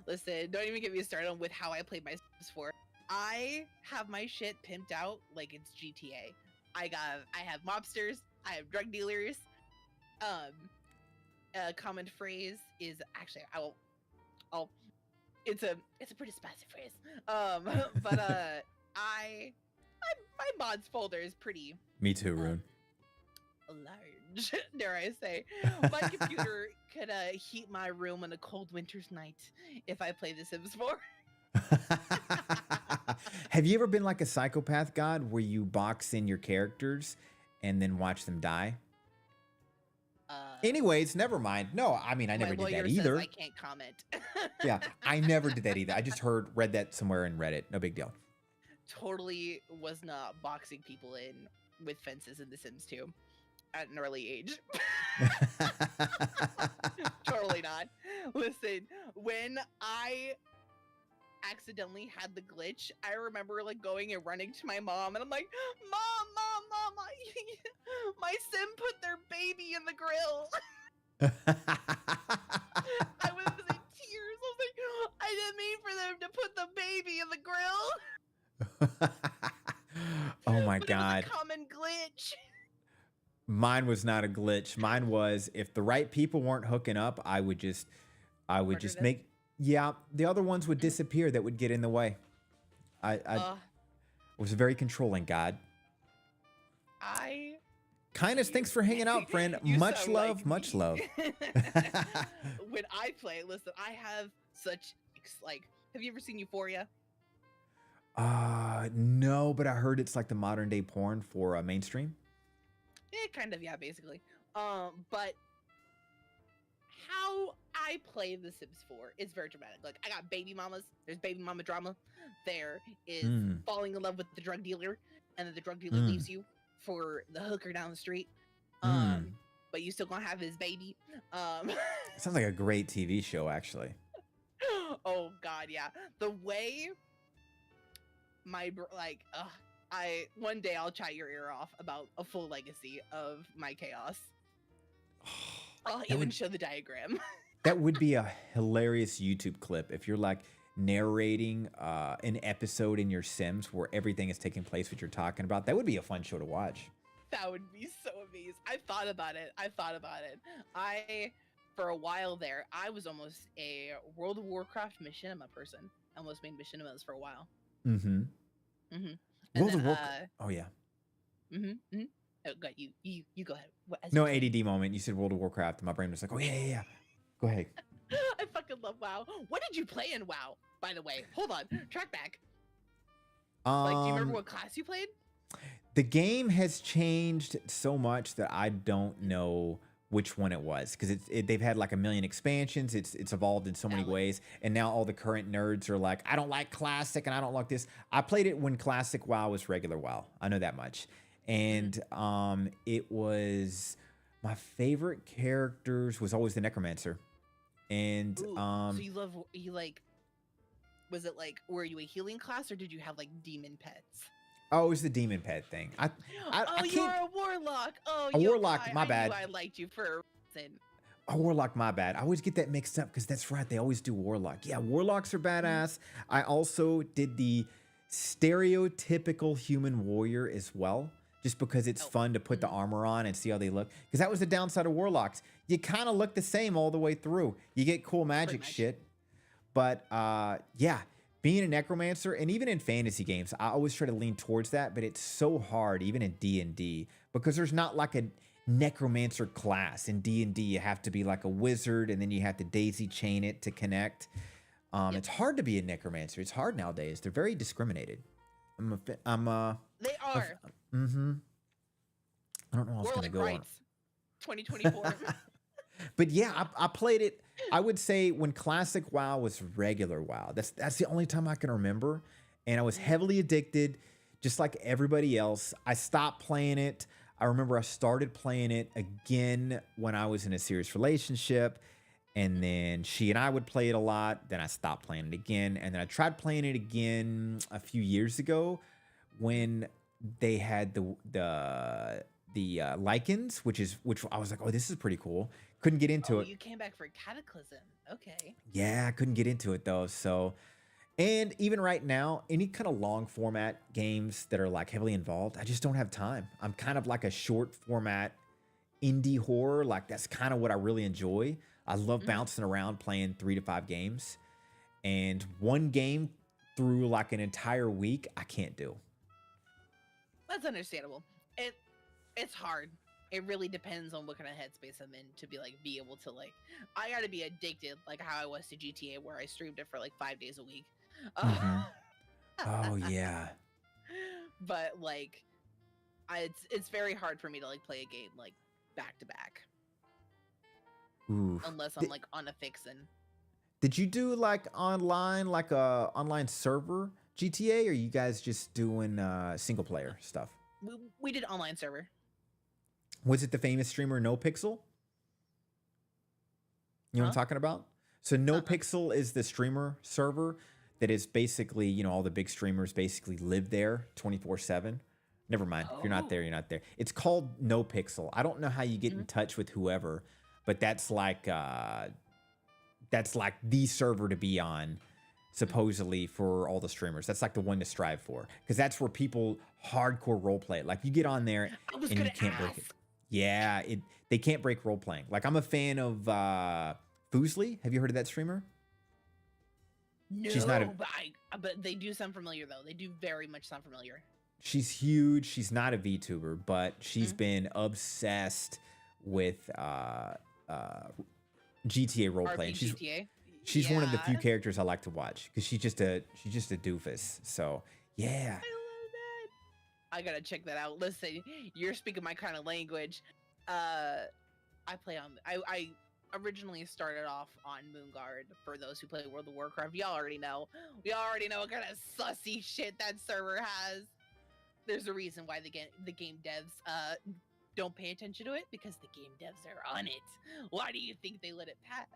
Listen, don't even get me started on with how I played my Sims 4. I have my shit pimped out like it's GTA. I have mobsters. I have drug dealers. A common phrase is actually I'll it's a pretty spicy phrase. But I my mods folder is pretty Me too, Rune. large, dare I say. My computer could heat my room on a cold winter's night if I play The Sims 4. Have you ever been like a psychopath god where you box in your characters and then watch them die? Anyways, never mind. No, I mean, I never my did lawyer that says either. I can't comment. Yeah, I never did that either. I just read that somewhere in Reddit. No big deal. Totally was not boxing people in with fences in The Sims 2 at an early age. Totally not. Listen, when I accidentally had the glitch, I remember like going and running to my mom, and I'm like, "Mom, my sim put their baby in the grill." I was in tears. I was like, "I didn't mean for them to put the baby in the grill." Oh my But god. it was a common glitch. Mine was not a glitch. Mine was if the right people weren't hooking up, I would just Murder just them? make, yeah, the other ones would disappear that would get in the way. I was very controlling, God. I Kindness, thanks for hanging out, friend. You Much sound love, like much me. love. When I play, listen, I have such like. Have you ever seen Euphoria? No, but I heard it's like the modern day porn for mainstream. Kind of, yeah, basically. But how I play The Sims 4 is very dramatic. Like, I got baby mamas. There's baby mama drama. There is Mm. falling in love with the drug dealer, and then the drug dealer Mm. leaves you for the hooker down the street. Mm. But you still gonna have his baby. Sounds like a great TV show, actually. Oh God, yeah. The way one day I'll chat your ear off about a full legacy of my chaos. I'll That even would- show the diagram. That would be a hilarious YouTube clip if you're like narrating an episode in your Sims where everything is taking place what you're talking about. That would be a fun show to watch. That would be so amazing. I thought about it. For a while there, I was almost a World of Warcraft machinima person. I almost made machinimas for a while. Mm-hmm. And World then, of Warcraft. Oh yeah. Oh, go ahead. You go ahead. As No you say. ADD moment. You said World of Warcraft, and my brain was like, oh yeah. Go ahead. I fucking love WoW. What did you play in WoW, by the way? Hold on. Track back. Like, do you remember what class you played? The game has changed so much that I don't know which one it was because they've had like a million expansions. It's evolved in so many Valid. ways, and now all the current nerds are like, I don't like classic and I don't like this. I played it when classic WoW was regular WoW. I know that much, and it was my favorite characters was always the Necromancer, and Ooh, so you like, was it like, were you a healing class or did you have like demon pets? oh, it was the demon pet thing. I You're can't. a warlock. Oh, A yo, warlock, I my knew bad. I liked you for a reason. Oh, Warlock, my bad. I always get that mixed up because that's right. They always do Warlock. Yeah, Warlocks are badass. I also did the stereotypical human warrior as well, just because it's Oh. fun to put the armor on and see how they look. Because that was the downside of Warlocks. You kind of look the same all the way through. You get cool magic much. shit. But yeah, being a necromancer, and even in fantasy games, I always try to lean towards that, but it's so hard, even in D&D, because there's not like a necromancer class. In D&D, you have to be like a wizard, and then you have to daisy chain it to connect. It's hard to be a necromancer. It's hard nowadays. They're very discriminated. They are. Mm-hmm. I don't know how it's gonna Warlock go on. rights. 2024. But yeah, I played it. I would say when classic WoW was regular WoW. That's the only time I can remember, and I was heavily addicted just like everybody else. I stopped playing it. I remember I started playing it again when I was in a serious relationship. And then she and I would play it a lot. Then I stopped playing it again. And then I tried playing it again a few years ago when they had the Lycans, which I was like, oh, this is pretty cool. Couldn't get into Oh, it. you came back for Cataclysm. Okay. Yeah, I couldn't get into it though. So, and even right now, any kind of long format games that are like heavily involved, I just don't have time. I'm kind of like a short format indie horror. Like that's kind of what I really enjoy. I love bouncing around playing 3 to 5 games, and one game through like an entire week, I can't do. That's understandable. It's hard. It really depends on what kind of headspace I'm in to be able to I gotta be addicted like how I was to GTA where I streamed it for like 5 days a week. Mhm. Oh yeah. But it's very hard for me to play a game back to back Ooh. unless I'm on a fixin'. Did you do like online, like a online server GTA, or you guys just doing single player stuff? We did online server. Was it the famous streamer No Pixel? You know what I'm Huh? talking about? So No Pixel is the streamer server that is basically, all the big streamers basically live there 24/7. Never mind. If you're not there, Oh. you're not there. It's called No Pixel. I don't know how you get in touch with whoever, but that's like the server to be on supposedly for all the streamers. That's like the one to strive for, because that's where people hardcore role play it. Like you get on there I was and you gonna can't break it. ask. Yeah, they can't break role playing. Like I'm a fan of Foosley. Have you heard of that streamer? No, She's not a- but they do sound familiar though. They do very much sound familiar. She's huge. She's not a VTuber, but she's been obsessed with GTA role playing. RPGTA. She's one of the few Yeah. characters I like to watch because she's just a doofus. So yeah. I love that. I gotta check that out. Listen, you're speaking my kind of language. I play on. I originally started off on Moonguard. For those who play World of Warcraft, y'all already know. We already know what kind of sussy shit that server has. There's a reason why the game devs don't pay attention to it, because the game devs are on it. Why do you think they let it pass?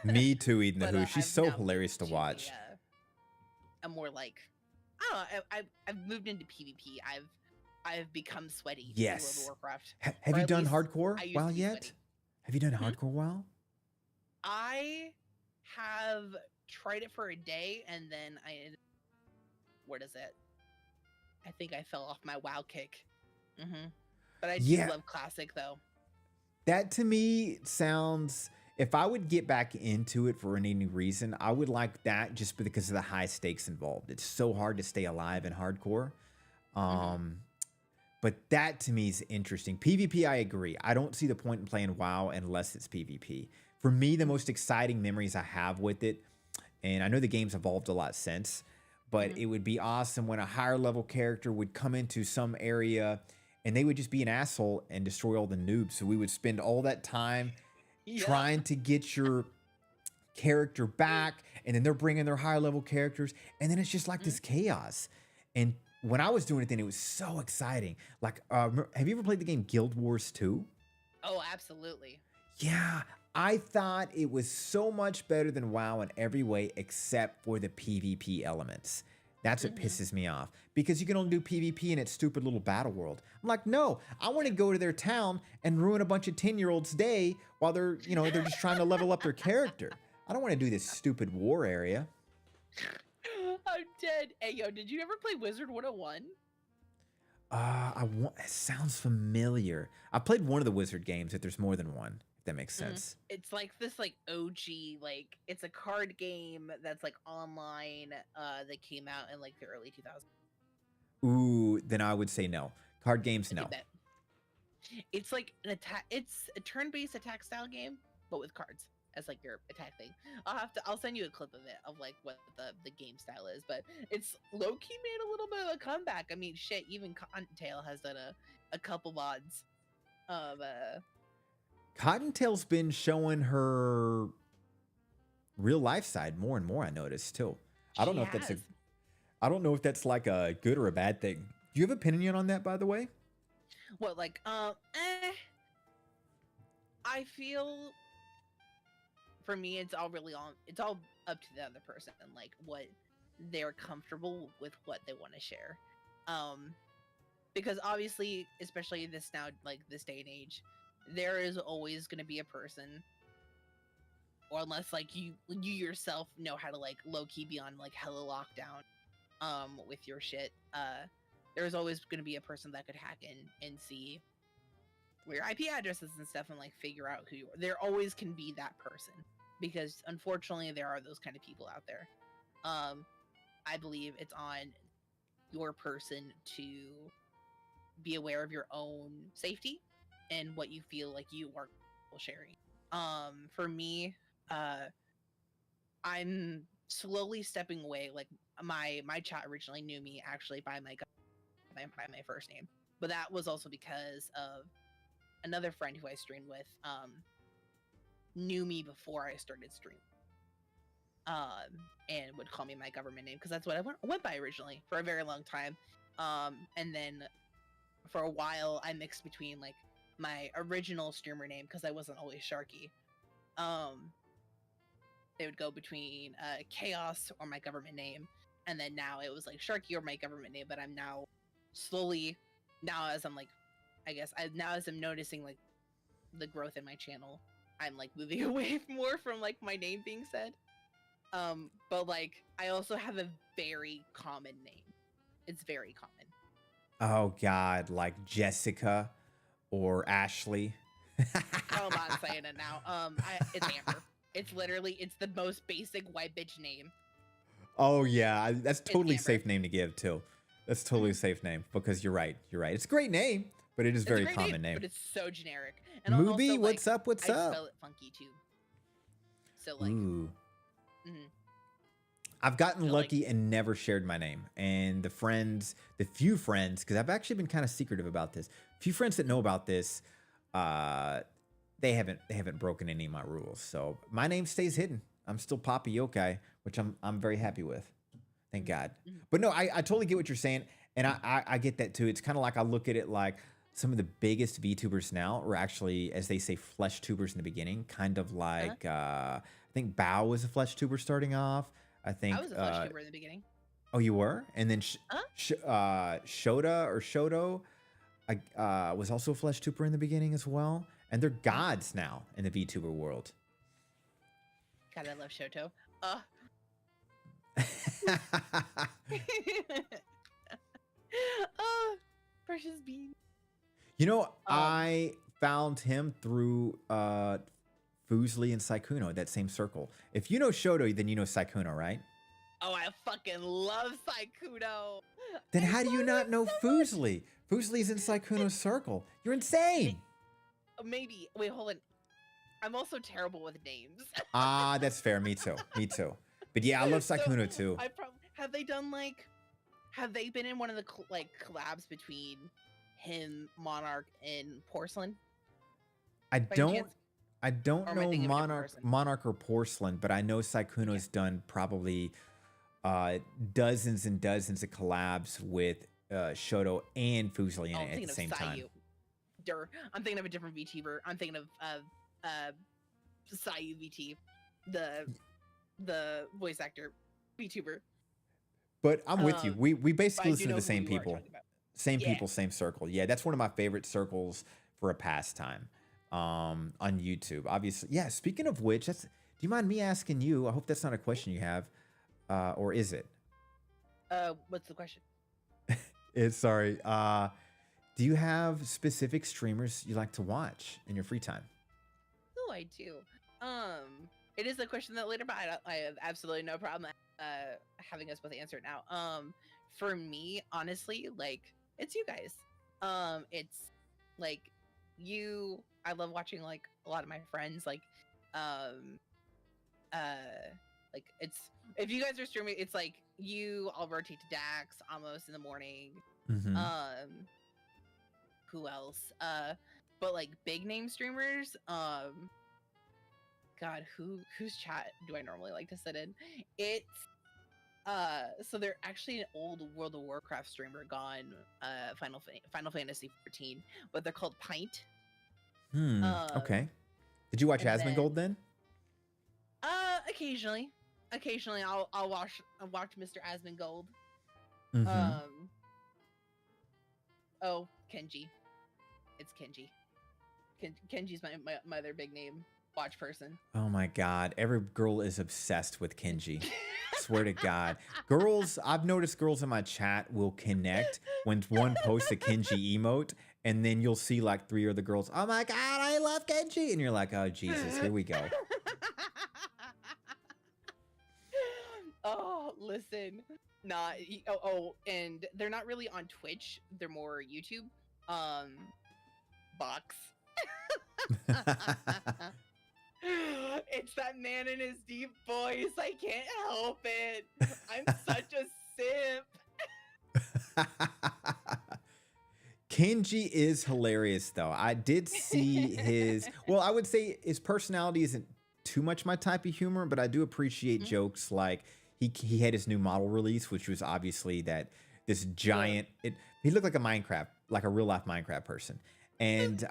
Me too, Eden the But, Who. She's I've so now hilarious to moved watch. a more I don't know. I've moved into PvP. I've become sweaty. in World Yes. of Warcraft. Have Or you at done least hardcore I used WoW to be yet? sweaty. Have you done Hmm? hardcore WoW? I have tried it for a day and then what is it? I think I fell off my WoW kick. But I do Yeah. love classic though. That to me sounds. If I would get back into it for any reason, I would like that just because of the high stakes involved. It's so hard to stay alive in hardcore. But that to me is interesting. PvP, I agree. I don't see the point in playing WoW unless it's PvP. For me, the most exciting memories I have with it, and I know the game's evolved a lot since, but it would be awesome when a higher level character would come into some area and they would just be an asshole and destroy all the noobs. So we would spend all that time trying to get your character back, and then they're bringing their higher level characters, and then it's just like this chaos. And when I was doing it then, it was so exciting. Like, have you ever played the game Guild Wars 2? Oh, absolutely. Yeah, I thought it was so much better than WoW in every way except for the PvP elements. That's what pisses me off, because you can only do PvP in its stupid little battle world. I'm like, no, I want to go to their town and ruin a bunch of 10-year-olds' day while they're just trying to level up their character. I don't want to do this stupid war area. I'm dead. Hey, yo, did you ever play Wizard 101? It sounds familiar. I played one of the Wizard games, if there's more than one, if that makes sense. It's like this OG, it's a card game that's online that came out in the early 2000s. Ooh, then I would say no. Card games, I no. did that. It's like it's a turn-based attack style game, but with cards as your attack thing. I'll send you a clip of it of what the game style is, but it's low-key made a little bit of a comeback. I mean, shit, even Cottontail has done a couple mods of Cottontail's been showing her real life side more and more, I noticed too. I don't know if that's Yes. I don't know if that's like a good or a bad thing. Do you have an opinion on that, by the way? What, like, I feel for me, it's all up to the other person, like what they're comfortable with, what they want to share. Um, because obviously, especially this now, like this day and age, there is always going to be a person, or unless like you yourself know how to like low key be on like hella lockdown, with your shit. There's always going to be a person that could hack in and see your IP addresses and stuff and like figure out who you are. There always can be that person because unfortunately there are those kind of people out there. I believe it's on your person to be aware of your own safety and what you feel like you are sharing. For me, I'm slowly stepping away. Like my chat originally knew me actually by my first name, but that was also because of another friend who I streamed with. Knew me before I started streaming. And would call me my government name because that's what I went by originally for a very long time. And then for a while I mixed between like my original streamer name because I wasn't always Sharky. It would go between Chaos or my government name, and then now it was like Sharky or my government name. But I'm now slowly, now as I'm like, I guess now as I'm noticing like the growth in my channel, I'm like moving away more from like my name being said. But like I also have a very common name. It's very common. Oh God, like Jessica or Ashley. Oh, I'm not saying it now. It's Amber. It's literally, it's the most basic white bitch name. Oh yeah, that's totally Amber. safe name to give too. That's totally a safe name because you're right. You're right. It's a great name, but it is It's a very great common name. but it's so generic. And Mooby, also, what's like, up? What's I up? spell it funky too. So like, Ooh. mhm. I've gotten So, like- lucky and never shared my name. And the few friends, because I've actually been kind of secretive about this. Few friends that know about this, they haven't broken any of my rules. So my name stays hidden. I'm still Papa Yokai, which I'm very happy with. Thank God. Mhm. But no, I totally get what you're saying, and I get that too. It's kind of like I look at it like some of the biggest VTubers now are actually, as they say, flesh tubers in the beginning. Kind of like I think Bao was a flesh tuber starting off. I think I was a flesh tuber in the beginning. Oh, you were, and then Huh? Shota or Shoto was also a flesh tuber in the beginning as well, and they're gods now in the VTuber world. God, I love Shoto. Oh, precious bean. You know, I found him through Fuslie and Saikuno, that same circle. If you know Shoto, then you know Saikuno, right? Oh, I fucking love Saikuno. Then I how do you love not him know so much. Fuslie? Fuslie's in Saikuno's circle. You're insane. Maybe. Wait, hold on. I'm also terrible with names. Ah, that's fair. Me too. Me too. But yeah, I love So, Saikuno too. have they done like, have they been in one of the like collabs between him, Monarch, and Porcelain? I any don't chance? I don't Or am I know thinking of a different person? Monarch or Porcelain, but I know Saikuno's done probably dozens and dozens of collabs with Shoto and Fuslie in Oh, I'm it at thinking the of same time. Sayu. I'm thinking of a different VTuber. I'm thinking of Sayu VT, the voice actor VTuber. But I'm with you. We But I basically do listen to know the who same you are people. talking about. Same Yeah. people, same circle. Yeah, that's one of my favorite circles for a pastime on YouTube. Obviously. Yeah, speaking of which, do you mind me asking you? I hope that's not a question you have. Or is it? What's the question? Sorry. Do you have specific streamers you like to watch in your free time? Oh, I do. It is a question that later, but I have absolutely no problem having us both answer it now. For me, honestly, like it's you guys. It's like you. I love watching like a lot of my friends. Like it's if you guys are streaming, it's like you. I'll rotate to Dax almost in the morning. Mm-hmm. Who else? But like big name streamers. God, whose chat do I normally like to sit in? It's So they're actually an old World of Warcraft streamer gone Final Fantasy 14, but they're called Pint. Okay. Did you watch And Asmongold then? Occasionally, I'll watch Mr. Asmongold. Mhm. Oh, Kenji. It's Kenji. Kenji's my other big name watch person. Oh my God. Every girl is obsessed with Kenji. Swear to God. Girls, I've noticed girls in my chat will connect when one posts a Kenji emote, and then you'll see like 3 other girls, oh my God, I love Kenji. And you're like, oh Jesus, here we go. Oh, listen. And they're not really on Twitch. They're more YouTube. Box. It's that man in his deep voice. I can't help it. I'm such a simp. Kenji is hilarious though. I did see his, well, I would say his personality isn't too much my type of humor, but I do appreciate jokes like he had his new model release, which was obviously this giant, he looked like a real life Minecraft person. And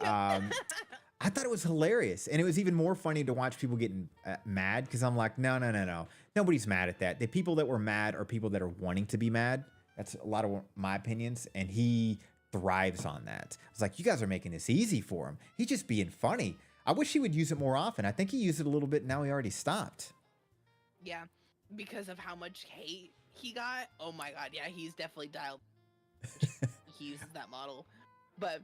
I thought it was hilarious. And it was even more funny to watch people getting mad because I'm like, no. Nobody's mad at that. The people that were mad are people that are wanting to be mad. That's a lot of my opinions. And he thrives on that. I was like, you guys are making this easy for him. He's just being funny. I wish he would use it more often. I think he used it a little bit. Now he already stopped. Yeah, because of how much hate he got. Oh my God. Yeah, he's definitely dialed. He uses that model. But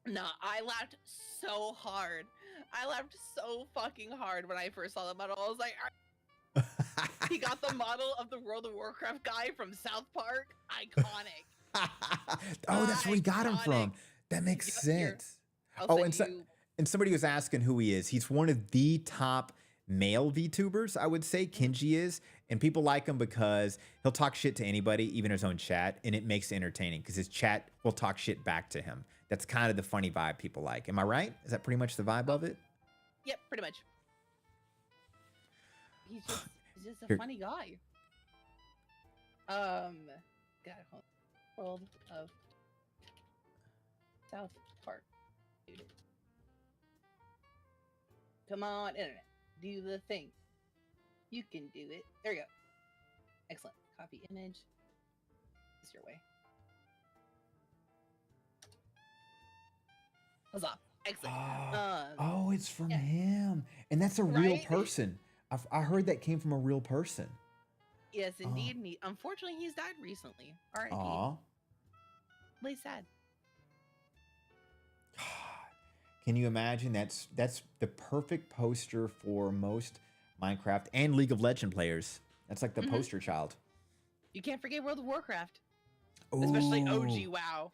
no, I laughed so hard. I laughed so fucking hard when I first saw the model. I was like, he got the model of the World of Warcraft guy from South Park. Iconic. Oh, that's where he got him from. That makes sense. Oh, and somebody was asking who he is. He's one of the top male VTubers, I would say. Kenji is. And people like him because he'll talk shit to anybody, even his own chat, and it makes it entertaining because his chat will talk shit back to him. That's kind of the funny vibe people like. Am I right? Is that pretty much the vibe of it? Yep, pretty much. He's just a funny guy. God, hold on. World of South Park, dude. Come on, internet, do the thing. You can do it. There we go. Excellent. Copy image. It's your way. Huzzah. Excellent. Oh, it's from him. And that's a real person. I heard that came from a real person. Yes, indeed. Unfortunately, he's died recently. R.I.P. Aw. Really sad. Can you imagine? That's the perfect poster for most Minecraft and League of Legends players. That's like the poster child. You can't forget World of Warcraft. Ooh. Especially OG WoW.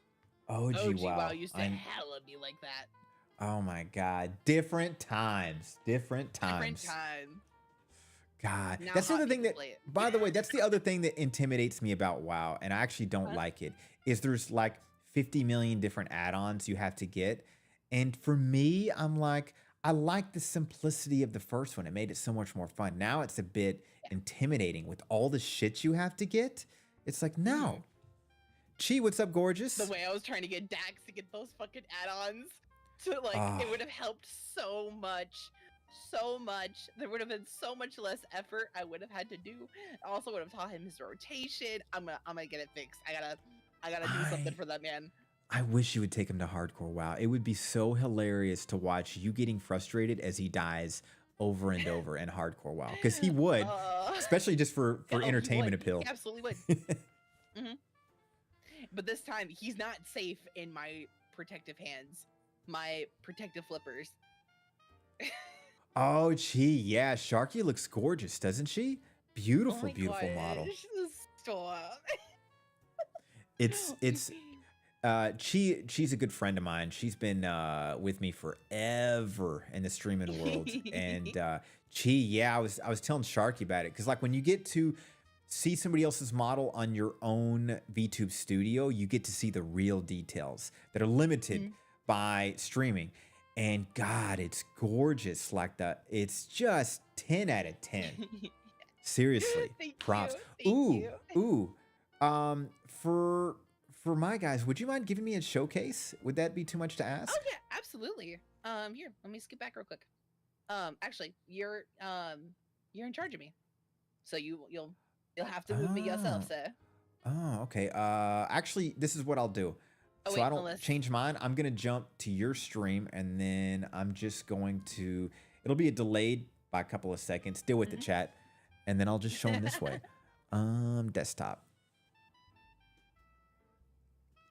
OG WoW used to hella be like that. Oh my God. Different times. Different times. God. Now that's the other thing that, play it. by the way, that's the other thing that intimidates me about WoW, and I actually don't like it, is there's like 50 million different add-ons you have to get. And for me, I'm like, I like the simplicity of the first one. It made it so much more fun. Now it's a bit intimidating with all the shit you have to get. It's like, no. Chi, what's up, gorgeous? The way I was trying to get Dax to get those fucking add-ons. So like, it would have helped so much. So much. There would have been so much less effort I would have had to do. I also would have taught him his rotation. I'm gonna get it fixed. I gotta do something for that man. I wish you would take him to hardcore WoW. It would be so hilarious to watch you getting frustrated as he dies over and over in hardcore WoW. Because he would, especially just for entertainment appeal. He absolutely would. But this time, he's not safe in my protective hands. My protective flippers. Oh, gee, yeah. Sharky looks gorgeous, doesn't she? Beautiful, beautiful model. Stop. She's a good friend of mine. She's been with me forever in the streaming world. And yeah, I was telling Sharky about it. Because like when you get to see somebody else's model on your own VTube studio, you get to see the real details that are limited by streaming. And God, it's gorgeous. Like it's just 10 out of 10. Seriously, Thank props. you. Thank Ooh, you. ooh. For my guys, would you mind giving me a showcase? Would that be too much to Oh ask? yeah, absolutely. Here, let me skip back real quick. Actually, you're in charge of me, so you'll have to move me yourself, Ah. sir. Oh, okay. Actually, this is what I'll do. Oh So I wait, don't unless change mine. I'm gonna jump to your stream, and then I'm just going to. It'll be a delayed by a couple of seconds. Deal with the Mhm. chat, and then I'll just show them this way. Desktop.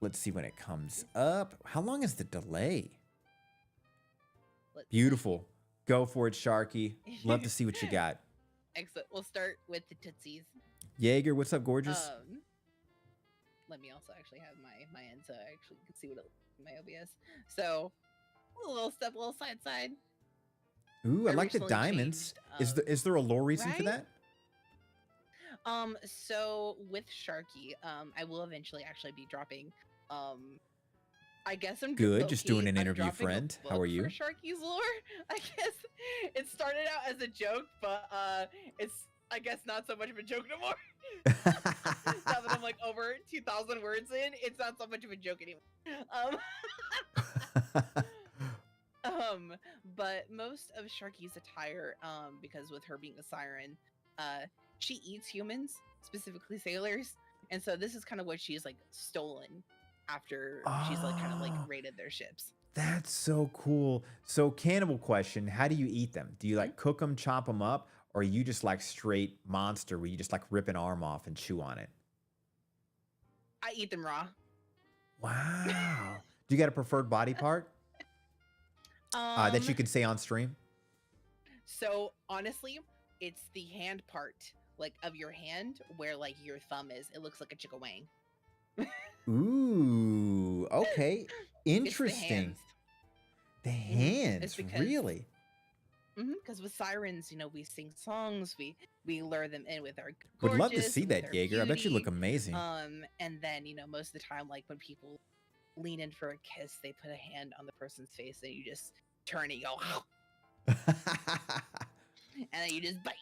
Let's see when it comes up. How long is the delay? Let's Beautiful. Go for it, Sharky. Love to see what you got. Excellent. We'll start with the tootsies. Jaeger, what's up, gorgeous? Let me also actually have my end so I actually can see what it looks like in my OBS. So a little step, a little side. Ooh, I I like the recently diamonds. changed, Is there a lore reason for right? that? So with Sharky, I will eventually actually be dropping. I guess Good, just doing low-key, an I'm interview, dropping a friend. How book are for you? Sharky's lore. I guess it started out as a joke, but it's I guess not so much of a joke no more. Now that I'm like over 2,000 words in, it's not so much of a joke anymore. But most of Sharky's attire, because with her being a siren, she eats humans, specifically sailors, and so this is kind of what she's like stolen after she's like kind of like Ah, raided their ships. that's so cool. So, cannibal question: how do you eat them? Do you Mhm. like cook them, chop them up, or are you just like straight monster where you just like rip an arm off and chew on it? I eat them raw. Wow. Do you got a preferred body part that Um, you could say on stream? so honestly, it's the hand part, like of your hand, where like your thumb is. It looks like a chicka wang. Ooh, okay. It's the Interesting. hands. The It's hands, because really? because with sirens, we sing songs, we lure them in with our Would love to gorgeous see and with that, our Jaeger. I bet you look beauty. amazing. And then most of the time, like when people lean in for a kiss, they put a hand on the person's face, and you just turn and you go, and then you just bite.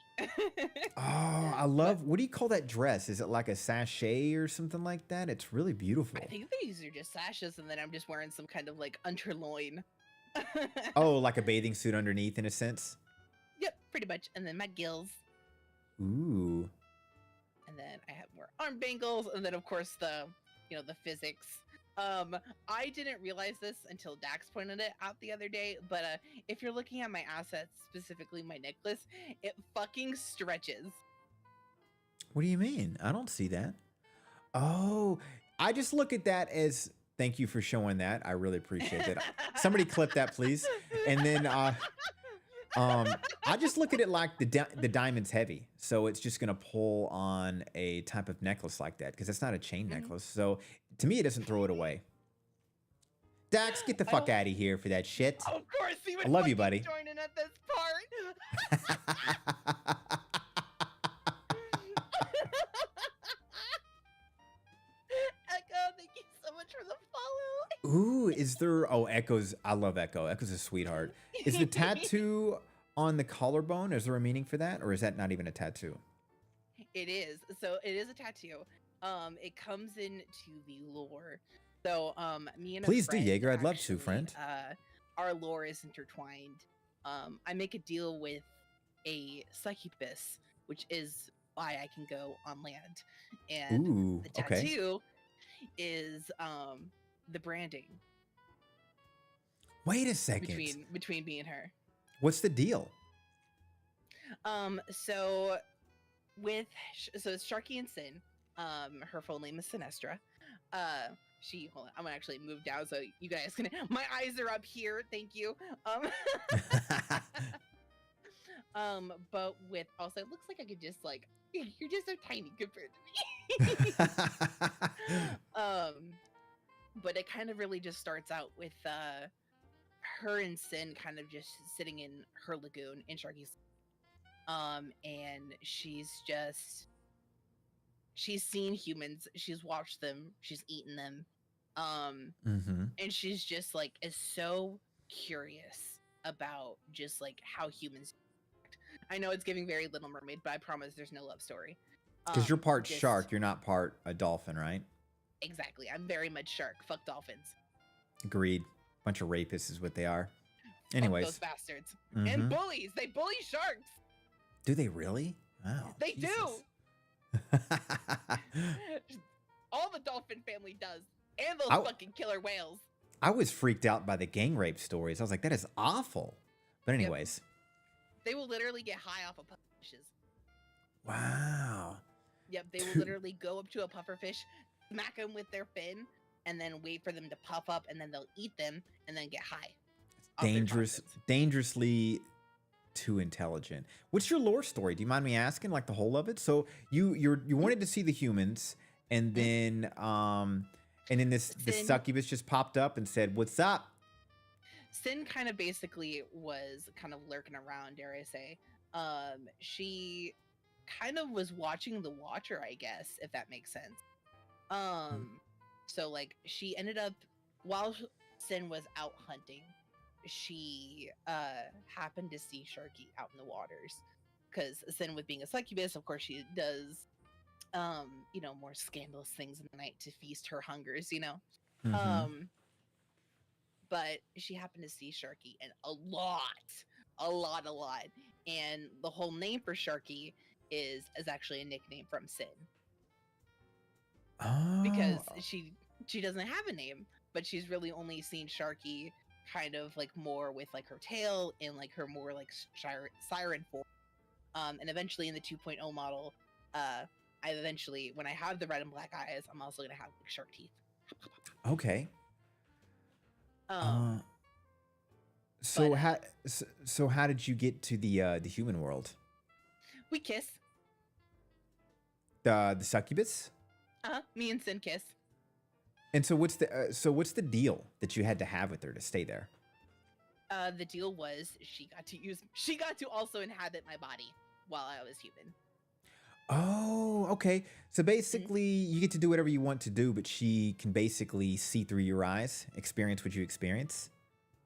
Oh, I But love, what do you call that dress? Is it like a sachet or something like that? It's really beautiful. I think these are just sashes, and then I'm just wearing some kind of like underloin. Oh, like a bathing suit underneath in a sense? Yep, pretty much. And then my gills, Ooh. and then I have more arm bangles, and then of course the physics. I didn't realize this until Dax pointed it out the other day, but if you're looking at my assets, specifically my necklace, it fucking stretches. What do you mean? I don't see that. Oh, I just look at that as, thank you for showing that. I really appreciate that. Somebody clip that, please. And then I just look at it like the diamond's heavy, so it's just gonna pull on a type of necklace like that because it's not a chain Mhm. necklace. So to me, it doesn't throw it away. Dax, get the I fuck don't. out of here for that shit. Of course, he would I love you, fucking buddy. join in at this part. Echo, thank you so much for the follow. Ooh, is there? Oh, Echo's. I love Echo. Echo's a sweetheart. Is the tattoo on the collarbone? Is there a meaning for that, or is that not even a tattoo? It is. So it is a tattoo. It comes into the lore. So me and a Please do, friend Jaeger. I'd love to, actually, friend. our lore is intertwined. I make a deal with a succubus, which is why I can go on land, and Ooh, the okay. tattoo is the branding Wait a second. between me and her. What's the deal? So so it's Sharky and Sin. Her full name is Sinestra. Hold on, I'm gonna actually move down so you guys can. My eyes are up here. Thank you. But with also, it looks like I could just like you're just so tiny compared to me. But it kind of really just starts out with her and Sin kind of just sitting in her lagoon in Sharky's. And she's seen humans, she's watched them, she's eaten them, Mm-hmm. and she's just like is so curious about just like how humans act. I know it's giving very Little Mermaid, but I promise there's no love story. Because you're part Just- shark, you're not part a dolphin, right? Exactly. I'm very much shark. Fuck dolphins. Agreed. Bunch of rapists is what they are. Fuck Anyways. those bastards. Mhm. And bullies. They bully sharks. Do they really? Wow. They Jesus. do. All the dolphin family does. And those I- fucking killer whales. I was freaked out by the gang rape stories. I was like, that is awful. But anyways. They will literally get high off of pufferfishes. Wow. Yep, they will Two- literally go up to a pufferfish, smack them with their fin, and then wait for them to puff up, and then they'll eat them, and then get high. off their Dangerous, toxins. dangerously too intelligent. What's your lore story? Do you mind me asking, like the whole of it? So you wanted to see the humans, and then this Sin. succubus just popped up and said, "What's up?" Sin kind of basically was kind of lurking around, dare I say. She kind of was watching the Watcher, I guess, if that makes sense. So like she ended up while Sin was out hunting, she happened to see Sharky out in the waters. Because Sin, with being a succubus, of course she does more scandalous things in the night to feast her hungers, Mhm. But she happened to see Sharky and a lot. And the whole name for Sharky is actually a nickname from Sin because Oh. she doesn't have a name, but she's really only seen Sharky kind of like more with like her tail and like her more like siren form. And eventually in the 2.0 model, when I have the red and black eyes, I'm also gonna have like shark teeth. Okay. Um, So but, how did you get to the human world? we kiss. The succubus? Me and Sin kiss. And so what's the deal that you had to have with her to stay there? The deal was she got to also inhabit my body while I was human. Oh, okay. So basically, you get to do whatever you want to do, but she can basically see through your eyes, experience what you experience.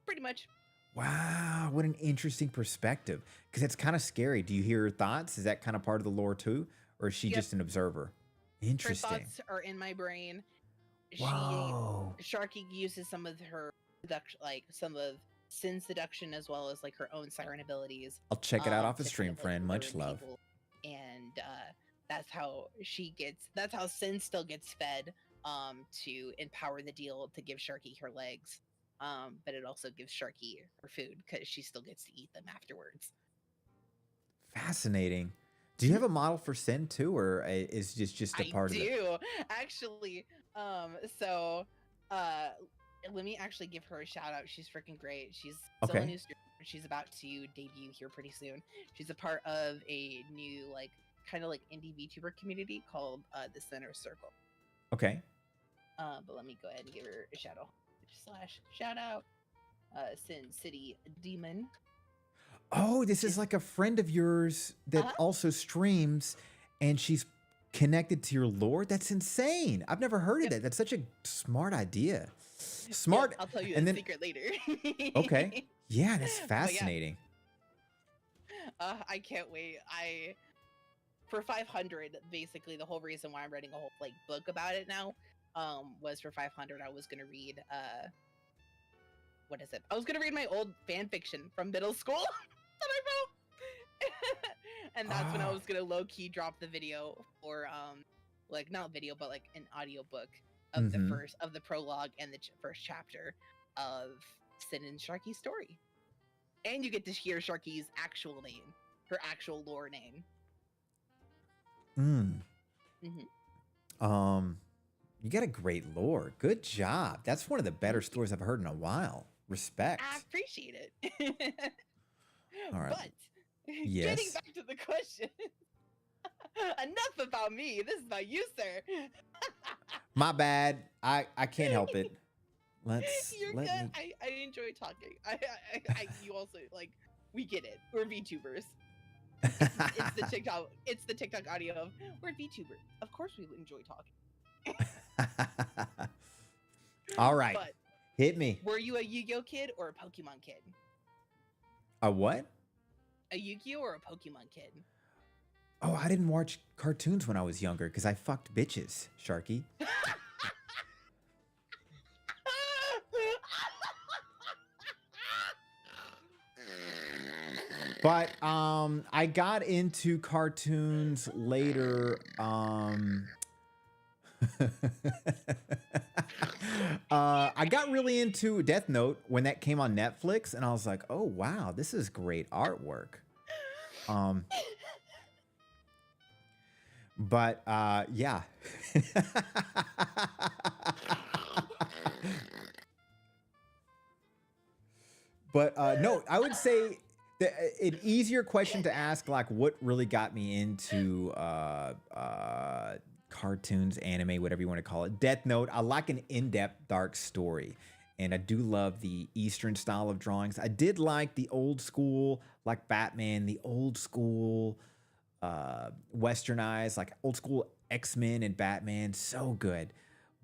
Pretty much. Wow, what an interesting perspective. Because it's kind of scary. Do you hear her thoughts? Is that kind of part of the lore too? Or is she Yep. just an observer? Her Interesting. thoughts are in my brain. Whoa. Sharky uses some of her seduction, like some of Sin's seduction, as well as like her own siren abilities. I'll check it out off the to stream, kind of, like, friend. Much lure love. people. And that's how Sin still gets fed to empower the deal to give Sharky her legs. But it also gives Sharky her food because she still gets to eat them afterwards. Fascinating. Do you have a model for Sin too, or is just a part I of it? do actually. So let me actually give her a shout out. She's freaking great. She's still a Okay. new streamer. She's about to debut here pretty soon. She's a part of a new like kind of like indie VTuber community called the Center Circle. Okay. But let me go ahead and give her a shout out. Shout out Sin City Demon. Oh, this is like a friend of yours that Uh-huh. also streams, and she's connected to your lore. That's insane. I've never heard of Yep. that. That's such a smart idea. Yeah, Smart. I'll tell you and the then- secret later. Okay. Yeah, that's But yeah. fascinating. I can't wait. For 500, basically the whole reason why I'm writing a whole like book about it now, was for 500 I was gonna read what is it? I was gonna read my old fan fiction from middle school that I wrote. And that's when I Ah. was gonna low key drop the video for like not video but like an audio book of Mhm. the prologue and the first chapter of Sin and Sharky's story. And you get to hear Sharky's actual name, her actual lore name. Mm. Mhm. You got a great lore. Good job. That's one of the better Thank you. stories I've heard in a while. Respect. I appreciate it. All right. But getting Yes. back to the question. Enough about me. This is about you, sir. My bad. I can't help it. You're Let good. me. I enjoy talking. You also like we get it. We're VTubers. It's the TikTok audio of we're VTubers. Of course we enjoy talking. All right. But Hit me. were you a Yu-Gi-Oh kid or a Pokemon kid? A what? a Yu-Gi-Oh or a Pokemon kid? Oh, I didn't watch cartoons when I was younger because I fucked bitches, Sharky. But I got into cartoons later. I got really into Death Note when that came on Netflix, and I was like, "Oh wow, this is great artwork." Um, but yeah. But no, I would say an easier question to ask, like, what really got me into cartoons, anime, whatever you want to call it. Death Note. I like an in-depth, dark story, and I do love the Eastern style of drawings. I did like the old school, like Batman, the old school, westernized, like old school X-Men and Batman. So good,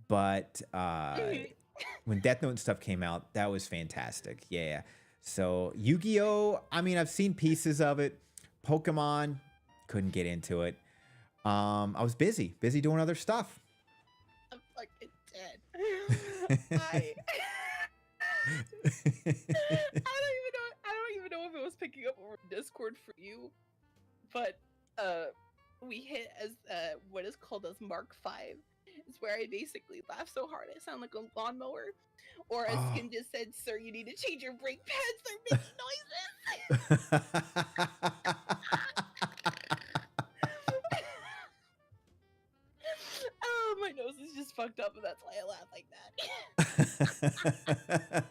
but when Death Note and stuff came out, that was fantastic. Yeah. So Yu-Gi-Oh! I mean, I've seen pieces of it. Pokemon, couldn't get into it. I was busy doing other stuff. I'm fucking dead. I don't even know if it was picking up over Discord for you, but we hit as what is called as Mark 5. It's where I basically laugh so hard I sound like a lawnmower. Or as Oh. Skin just said, sir, you need to change your brake pads. They're making noises. Oh, my nose is just fucked up, and that's why I laugh like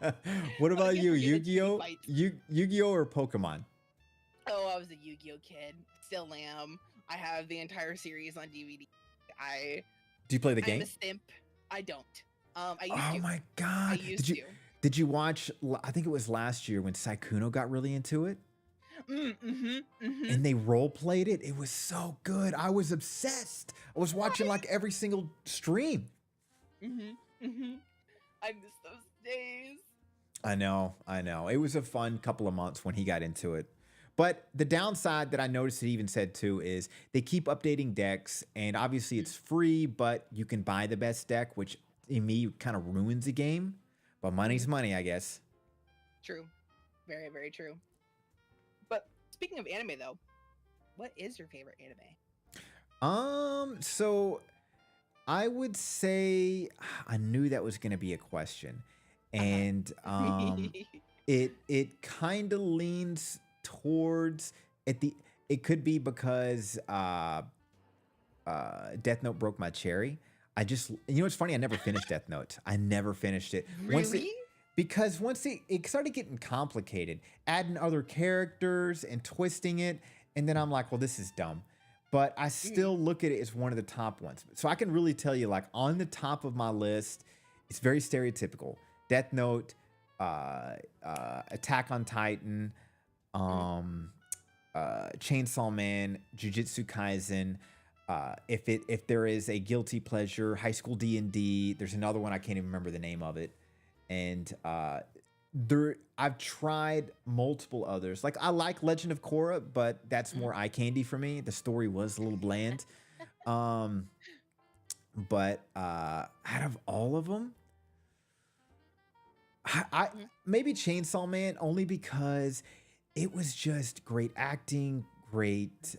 that. What I about guess you, we're gonna Yu-Gi-Oh? fight. Yu-Gi-Oh or Pokemon? Oh, I was a Yu-Gi-Oh kid. Still am. I have the entire series on DVD. Do you play the I'm game? a simp. I don't. I used Oh to. my I god. used to. Did you watch, I think it was last year when Saikuno got really into it and they role played it? It was so good. I was obsessed. I was watching like every single stream. I miss those days. I know. It was a fun couple of months when he got into it. But the downside that I noticed it even said too is they keep updating decks, and obviously it's free, but you can buy the best deck, which in me kind of ruins the game. But money's money, I guess. True. Very, very true. But speaking of anime though, what is your favorite anime? So I would say I knew that was gonna be a question. And it kind of leans towards it could be because Death Note broke my cherry. It's funny, I never finished Death Note. I never finished it. Really? Because once it started getting complicated, adding other characters and twisting it, and then I'm like, well, this is dumb. But I still look at it as one of the top ones. So I can really tell you, like, on the top of my list, it's very stereotypical. Death Note, Attack on Titan, Chainsaw Man, Jujutsu Kaisen. If there is a guilty pleasure, High School D&D. There's another one I can't even remember the name of it, and I've tried multiple others. Like I like Legend of Korra, but that's more eye candy for me. The story was a little bland. But out of all of them, I maybe Chainsaw Man, only because it was just great acting, great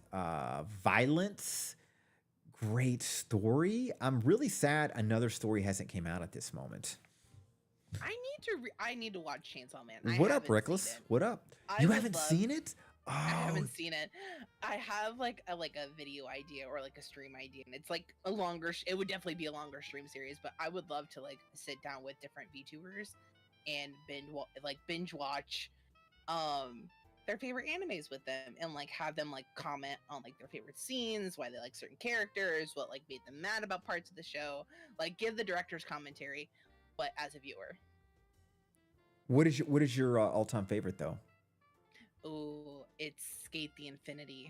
violence, great story. I'm really sad another story hasn't came out at this moment. I need to watch Chainsaw Man. What up, Reckless? What up? You haven't seen it? Oh, I haven't seen it. I have like a video idea or like a stream idea, and it's like a longer. It would definitely be a longer stream series, but I would love to like sit down with different VTubers and binge watch their favorite animes with them, and like have them like comment on like their favorite scenes, why they like certain characters, what like made them mad about parts of the show, like give the director's commentary, but as a viewer. What is your all-time favorite though? Oh, it's Skate the Infinity.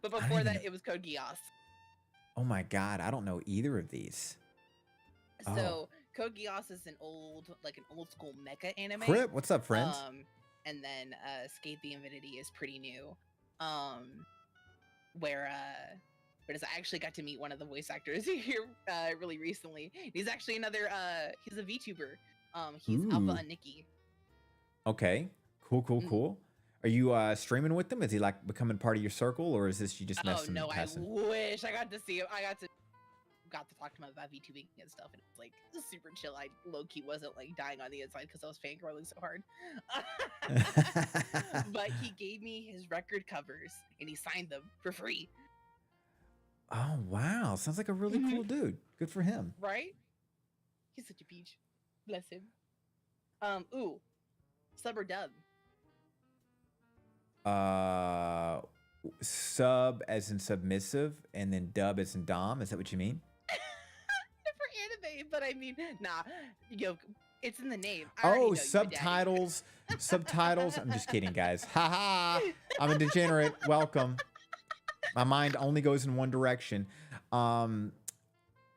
But before that, it was Code Geass. Oh my god, I don't know either of these. So Code Geass is an old school mecha anime. Crip, what's up, friends? and then Skate the Infinity is pretty new. Where I actually got to meet one of the voice actors here really recently. He's actually another he's a VTuber. He's Alpha Ooh. and Nikki. Okay. Cool, cool, Mm. cool. Are you streaming with them? Is he like becoming part of your circle, or is this you just met Oh some no, I passing? wish I got to see him. I got to talk to him about VTubing and stuff, and it's like super chill. I low key wasn't like dying on the inside because I was fangirling so hard. But he gave me his record covers and he signed them for free. Oh wow, sounds like a really Mhm. cool dude. Good for him. Right? He's such a peach. Bless him. Ooh, sub or dub? Sub as in submissive, and then dub as in dom. Is that what you mean? For anime, but I mean, nah. Yo, it's in the name. I already know Oh, you a daddy. subtitles. Subtitles. I'm just kidding, guys. Haha. I'm a degenerate. Welcome. My mind only goes in one direction.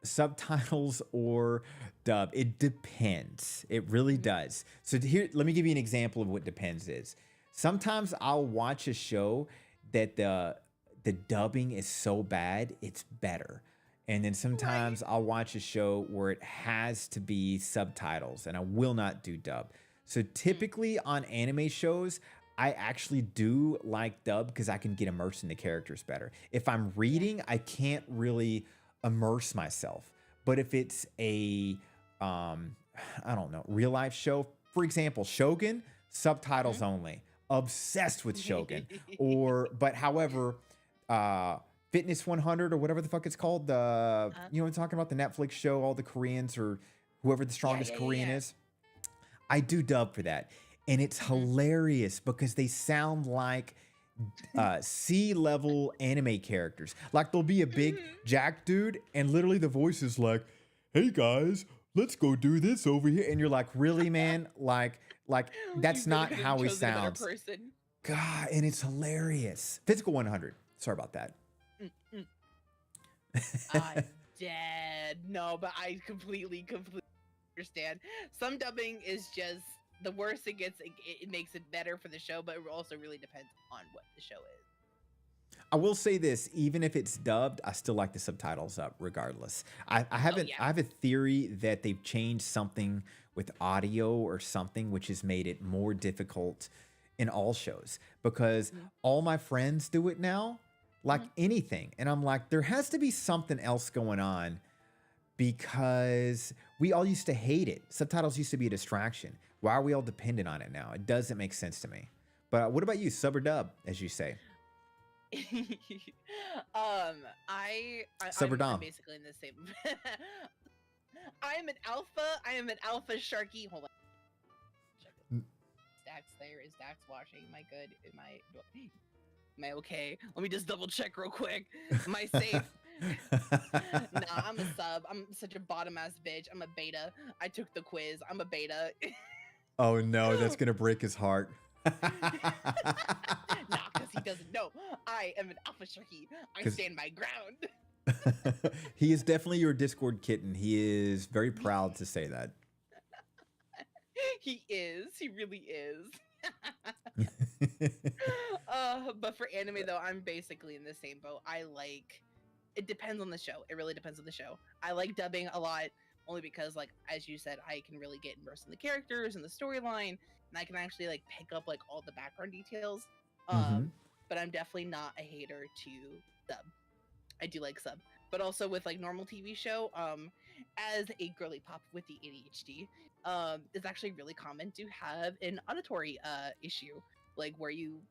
Subtitles or dub. It depends. It really does. So here, let me give you an example of what depends is. Sometimes I'll watch a show that the dubbing is so bad, it's better. And then sometimes I'll watch a show where it has to be subtitles and I will not do dub. So typically on anime shows, I actually do like dub because I can get immersed in the characters better. If I'm reading, I can't really immerse myself. But if it's a I don't know, real life show, for example, Shogun, subtitles only. Obsessed with Shogun. But however, Fitness 100 or whatever the fuck it's called, you know what I'm talking about, the Netflix show, all the Koreans or whoever the strongest Korean is. I do dub for that. And it's hilarious because they sound like C-level anime characters. Like there'll be a big jack dude and literally the voice is like, "Hey guys, let's go do this over here." And you're like, "Really, man?" Like that's You really not could've how he chosen a better sounds. person. God, and it's hilarious. Physical 100. Sorry about that. I'm dead. No, but I completely understand. Some dubbing is just the worse it gets. It makes it better for the show, but it also really depends on what the show is. I will say this, even if it's dubbed, I still like the subtitles up regardless. I haven't yeah. I have a theory that they've changed something with audio or something which has made it more difficult in all shows because all my friends do it now, like anything. And I'm like, there has to be something else going on because we all used to hate it. Subtitles used to be a distraction. Why are we all dependent on it now? It doesn't make sense to me. But what about you, sub or dub, as you say? Sub or I'm dom? basically in the same. I am an alpha sharky. Hold on. Dax there. Is Dax watching? Am I good? Am I okay? Let me just double check real quick. Am I safe? Nah, I'm a sub. I'm such a bottom ass bitch. I'm a beta. I took the quiz. I'm a beta. Oh no, that's gonna break his heart. Nah, because he doesn't know. I am an alpha sharky. I 'Cause- stand my ground. He is definitely your Discord kitten. He is very proud to say that. He is. He really is. But for anime though, I'm basically in the same boat. It depends on the show. It really depends on the show. I like dubbing a lot only because, like, as you said, I can really get immersed in the characters and the storyline, and I can actually like pick up like all the background details. But I'm definitely not a hater to sub. I do like sub, but also with like normal TV show, as a girly pop with the ADHD, it's actually really common to have an auditory issue, like where you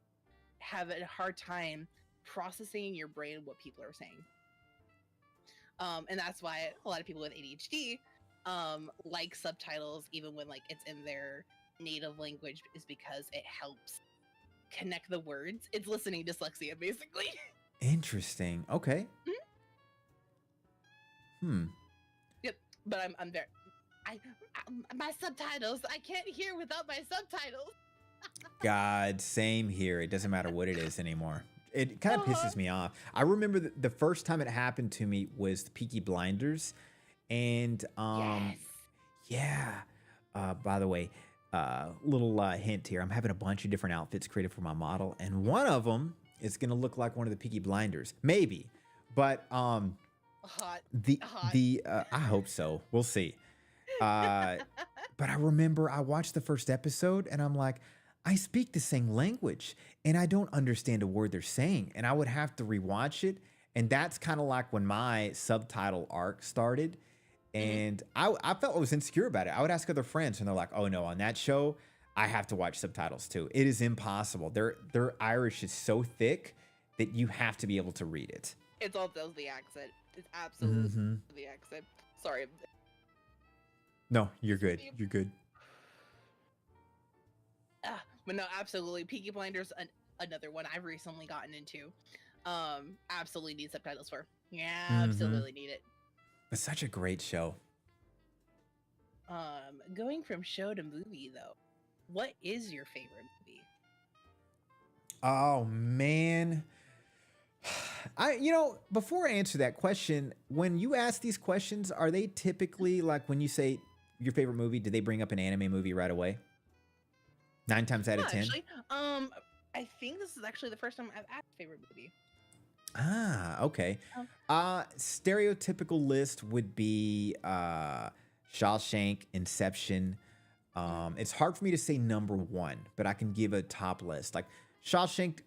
have a hard time processing in your brain what people are saying. And that's why a lot of people with ADHD like subtitles even when like it's in their native language, is because it helps connect the words. It's listening dyslexia basically. Interesting. Okay. But I'm very my subtitles. I can't hear without my subtitles. God, same here. It doesn't matter what it is anymore. It kind of pisses me off. I remember the first time it happened to me was the Peaky Blinders, and Yes. yeah. By the way, little hint here. I'm having a bunch of different outfits created for my model, and one of them is gonna look like one of the Peaky Blinders, maybe. But Hot. the Hot. I hope so. We'll see. But I remember I watched the first episode, and I'm like, I speak the same language, and I don't understand a word they're saying, and I would have to rewatch it, and that's kind of like when my subtitle arc started. And I felt I was insecure about it. I would ask other friends, and they're like, "Oh no, on that show, I have to watch subtitles too. It is impossible. Their Irish is so thick that you have to be able to read it." It's all does the accent. It's absolutely the accent. Sorry. No, you're good. You're good. But no, absolutely. Peaky Blinders, another one I've recently gotten into. Absolutely need subtitles for. Yeah, absolutely need it. It's such a great show. Going from show to movie though, what is your favorite movie? Oh man. Before I answer that question, when you ask these questions, are they typically like when you say your favorite movie, do they bring up an anime movie right away? 9 times out of 10. Actually, I think this is actually the first time I've asked favorite movie. Ah, okay. Stereotypical list would be Shawshank, Inception. It's hard for me to say number one, but I can give a top list. Like Shawshank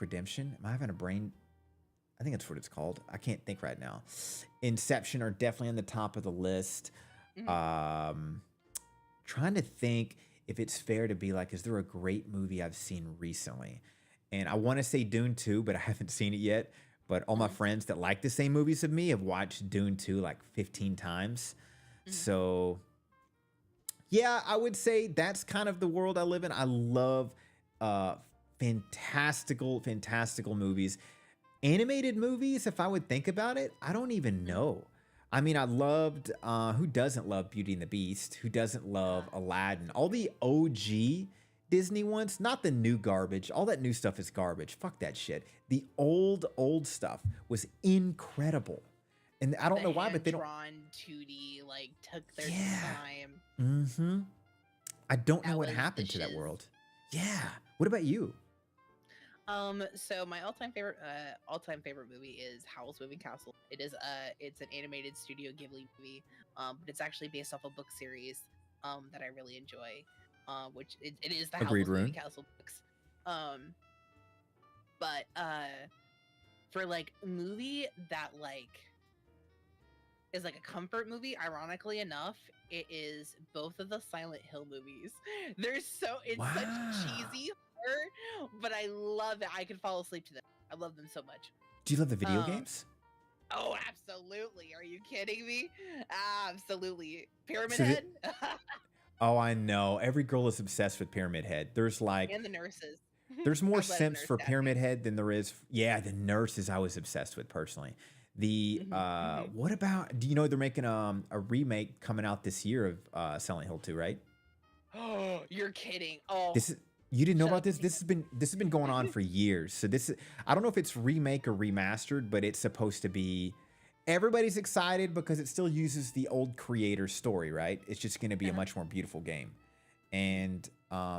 Redemption. Am I having a brain? I think that's what it's called. I can't think right now. Inception are definitely on the top of the list. Trying to think if it's fair to be like, is there a great movie I've seen recently? And I want to say Dune 2, but I haven't seen it yet. But all my friends that like the same movies of me have watched Dune 2 like 15 times. So, yeah, I would say that's kind of the world I live in. I love fantastical movies. Animated movies, if I would think about it, I don't even know. I mean, I loved, who doesn't love Beauty and the Beast? Who doesn't love Aladdin? All the OG Disney ones, not the new garbage. All that new stuff is garbage. Fuck that shit. The old stuff was incredible. And I don't know why, but they don't. Drawn 2D, like, took their time. I don't know That what was happened to that shiz. world. Yeah. What about you? So my all-time favorite movie is Howl's Moving Castle. It's an animated Studio Ghibli movie, but it's actually based off a book series, that I really enjoy, which it is the Agreed, Howl's Moving Rune. Castle books. But for like a movie that like is like a comfort movie, ironically enough, it is both of the Silent Hill movies. It's such Wow. cheesy horror, but I love it. I could fall asleep to them. I love them so much. Do you love the video games? Oh, absolutely. Are you kidding me? Absolutely. Pyramid So the- Head Oh, I know. Every girl is obsessed with Pyramid Head. There's like, and the nurses. there's more I've let a simps nurse for stab me. Pyramid Head than there is. Yeah, the nurses I was obsessed with personally. What about, do you know they're making a remake coming out this year of Silent Hill 2, right? Oh, you're kidding. Oh, You didn't know Shut about up, this? This has been going on for years. So I don't know if it's remake or remastered, but it's supposed to be. Everybody's excited because it still uses the old creator story, right? It's just going to be a much more beautiful game, and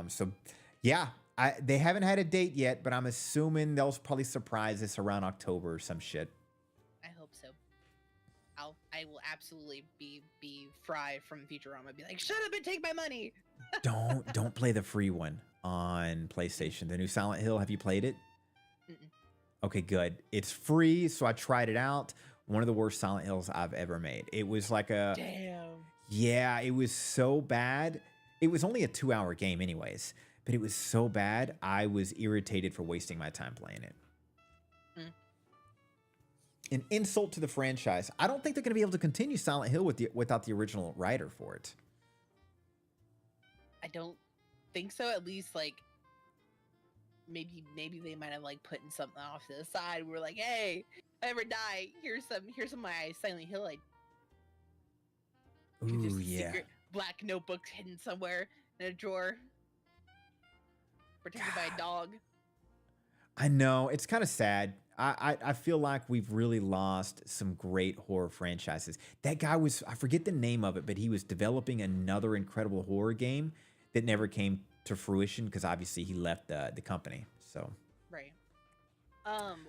so yeah, they haven't had a date yet, but I'm assuming they'll probably surprise us around October or some shit. I hope so. I will absolutely be Fry from Futurama. Be like, shut up and take my money. Don't play the free one on PlayStation. The new Silent Hill. Have you played it? Okay, good. It's free, so I tried it out. One of the worst Silent Hills I've ever made. It was like Damn. yeah, it was so bad. It was only a 2-hour game anyways, but it was so bad, I was irritated for wasting my time playing it. An insult to the franchise. I don't think they're going to be able to continue Silent Hill without the original writer for it. I don't think so. At least like maybe they might have like putting something off to the side. We're like, hey, if I ever die, here's some of my Silent Hill. Just Ooh, a yeah. secret black notebook hidden somewhere in a drawer, protected by a dog. I know. It's kind of sad. I feel like we've really lost some great horror franchises. That guy was, I forget the name of it, but he was developing another incredible horror game that never came to fruition because obviously he left the company. So Right.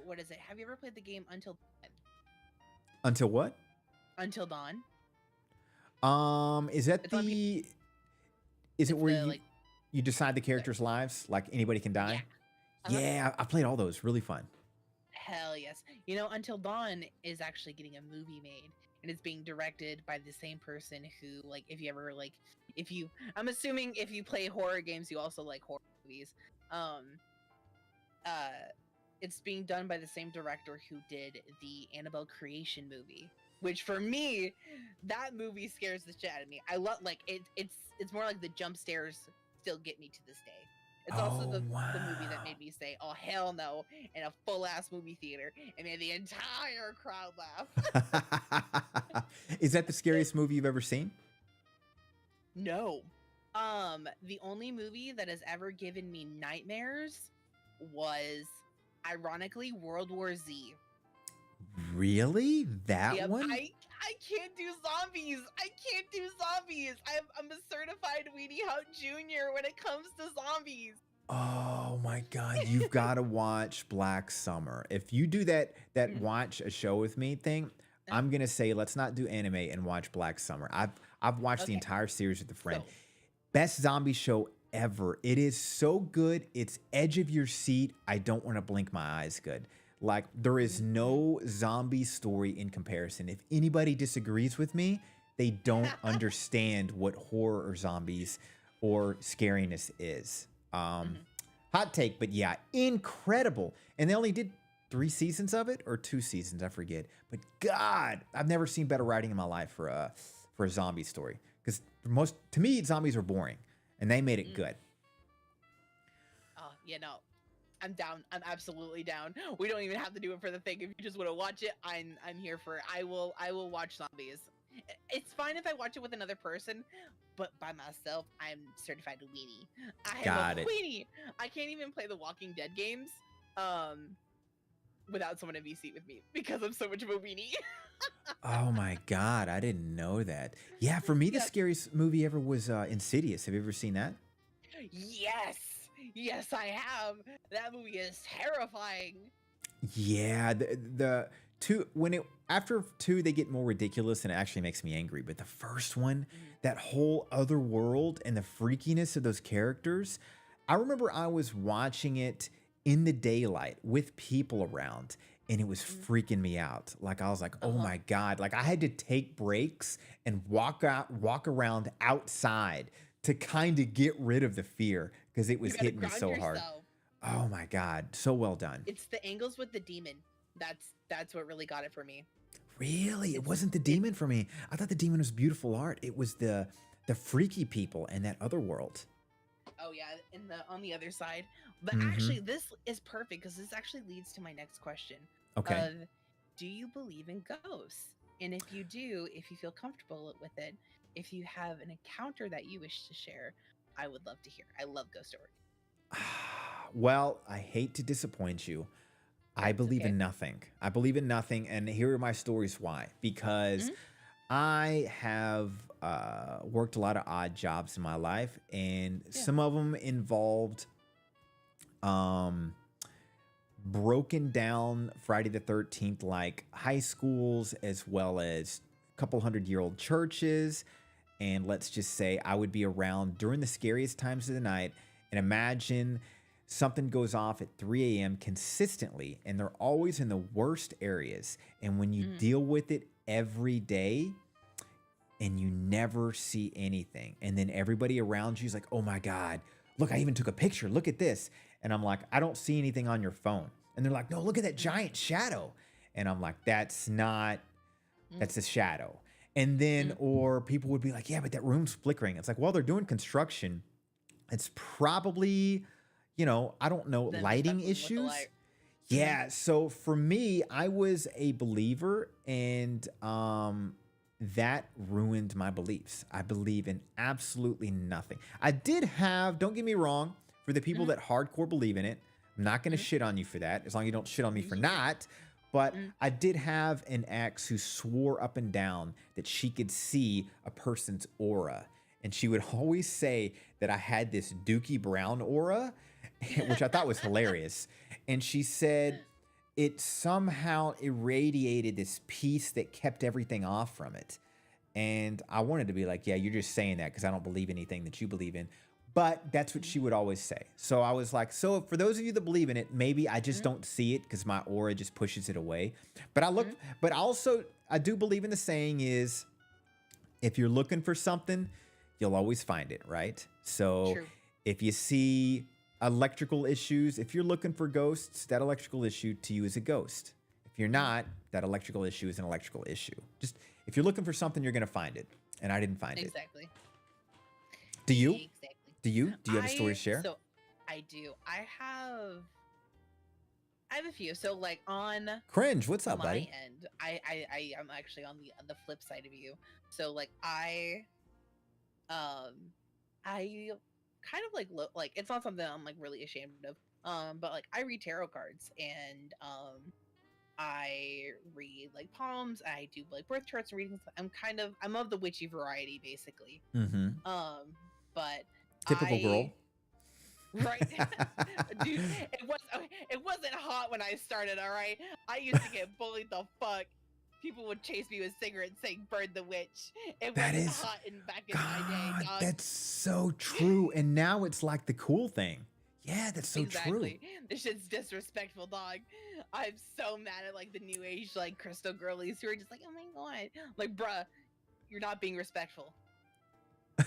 What is it? Have you ever played the game Until Dawn? until what? Until Dawn? Is that It's on the? Is it It's where the like you decide the characters' lives? Like anybody can yeah. die? Uh-huh. Yeah, I played all those. Really fun. Hell yes. You know, Until Dawn is actually getting a movie made, and it's being directed by the same person who, like, if you ever like, if you, I'm assuming if you play horror games, you also like horror movies. Um, it's being done by the same director who did the Annabelle Creation movie, which for me, that movie scares the shit out of me. I love like it's more like the jump scares still get me to this day. It's also Oh the movie that wow. made me say, "Oh hell no!" in a full ass movie theater and made the entire crowd laugh. Is that the scariest movie you've ever seen? No, the only movie that has ever given me nightmares was, ironically, World War Z. Really? That Yep, one? I can't do zombies. I can't do zombies. I'm a certified weenie hut junior when it comes to zombies. Oh my God, you've got to watch Black Summer. If you do that Mhm. watch a show with me thing, I'm gonna say let's not do anime and watch Black Summer. I've watched the Okay, entire series with a friend. so Best zombie show ever. It is so good. It's edge of your seat. I don't want to blink my eyes good. Like there is mhm. no zombie story in comparison. If anybody disagrees with me, they don't understand what horror or zombies or scariness is. Mhm. Hot take, but yeah, incredible. And they only did 3 seasons of it or 2 seasons, I forget. But God, I've never seen better writing in my life for a zombie story. Because most to me, zombies are boring, and they made it Mm. good. Oh, yeah, no. I'm down. I'm absolutely down. We don't even have to do it for the thing. If you just want to watch it, I'm here for it. I will watch zombies. It's fine if I watch it with another person, but by myself, I'm certified weenie. I am Got a it. weenie. I can't even play the Walking Dead games without someone in VC with me because I'm so much of a weenie. Oh my God, I didn't know that. Yeah, for me, the Yes. scariest movie ever was Insidious. Have you ever seen that? Yes. Yes, I have. That movie is terrifying. Yeah, the two when it after two they get more ridiculous and it actually makes me angry. But the first one, Mhm. that whole other world and the freakiness of those characters, I remember I was watching it in the daylight with people around and it was Mhm. freaking me out. Like I was like, "Oh Uh-huh. my God." Like I had to take breaks and walk around outside to kind of get rid of the fear because it You was gotta hitting me ground so hard. yourself. Oh my God, so well done. It's the angles with the demon. That's what really got it for me. Really? It It's wasn't the it demon for me. I thought the demon was beautiful art. It was the freaky people and that other world. Oh yeah, in the on the other side. But Mm-hmm. actually this is perfect because this actually leads to my next question Okay. of, do you believe in ghosts? And if you do, if you feel comfortable with it, if you have an encounter that you wish to share, I would love to hear. I love ghost stories. Well, I hate to disappoint you. I It's believe okay. in nothing. I believe in nothing, and here are my stories why. Because Mhm. I have worked a lot of odd jobs in my life, and Yeah. some of them involved um, broken down Friday the 13th, like high schools, as well as a couple 100-year-old churches. And let's just say I would be around during the scariest times of the night. And imagine something goes off at 3 a.m. consistently, and they're always in the worst areas. And when you Mhm. deal with it every day, and you never see anything. And then everybody around you is like, oh my God, look, I even took a picture. Look at this. And I'm like, I don't see anything on your phone. And they're like, no, look at that giant shadow. And I'm like, that's Mm. a shadow. And then, Mm. or people would be like, yeah, but that room's flickering. It's like, well, they're doing construction. It's probably, I don't know, Then just lighting messing with the issues. light. Yeah, so for me, I was a believer, and that ruined my beliefs. I believe in absolutely nothing. I did have, don't get me wrong, for the people Mhm. that hardcore believe in it, I'm not going to shit on you for that, as long as you don't shit on me for not. But I did have an ex who swore up and down that she could see a person's aura. And she would always say that I had this Dookie Brown aura, which I thought was hilarious. And she said it somehow irradiated this peace that kept everything off from it. And I wanted to be like, yeah, you're just saying that because I don't believe anything that you believe in. But that's what she would always say. So I was like, so for those of you that believe in it, maybe I just don't see it because my aura just pushes it away. But but also I do believe in the saying is, if you're looking for something, you'll always find it, right? So True. if you see electrical issues, if you're looking for ghosts, that electrical issue to you is a ghost. If you're not, that electrical issue is an electrical issue. Just if you're looking for something, you're going to find it. And I didn't find it. Exactly. Do you? Exactly. Do you have a story to share? So I do. I have a few. So like on Cringe, what's up, my buddy? end, I am actually on the flip side of you. So like I kind of like it's not something I'm like really ashamed of. But like I read tarot cards and I read like palms. I do like birth charts and readings. I'm of the witchy variety basically. Mm-hmm. But Typical girl. Right. Dude, it wasn't hot when I started, all right? I used to get bullied the fuck. People would chase me with cigarettes saying burn the witch. It That wasn't is- hot back in my day, God, dog. that's so true. And now it's like the cool thing. Yeah, that's so Exactly. true. This shit's disrespectful, dog. I'm so mad at like the new age like crystal girlies who are just like, oh my god. Like, bruh, you're not being respectful.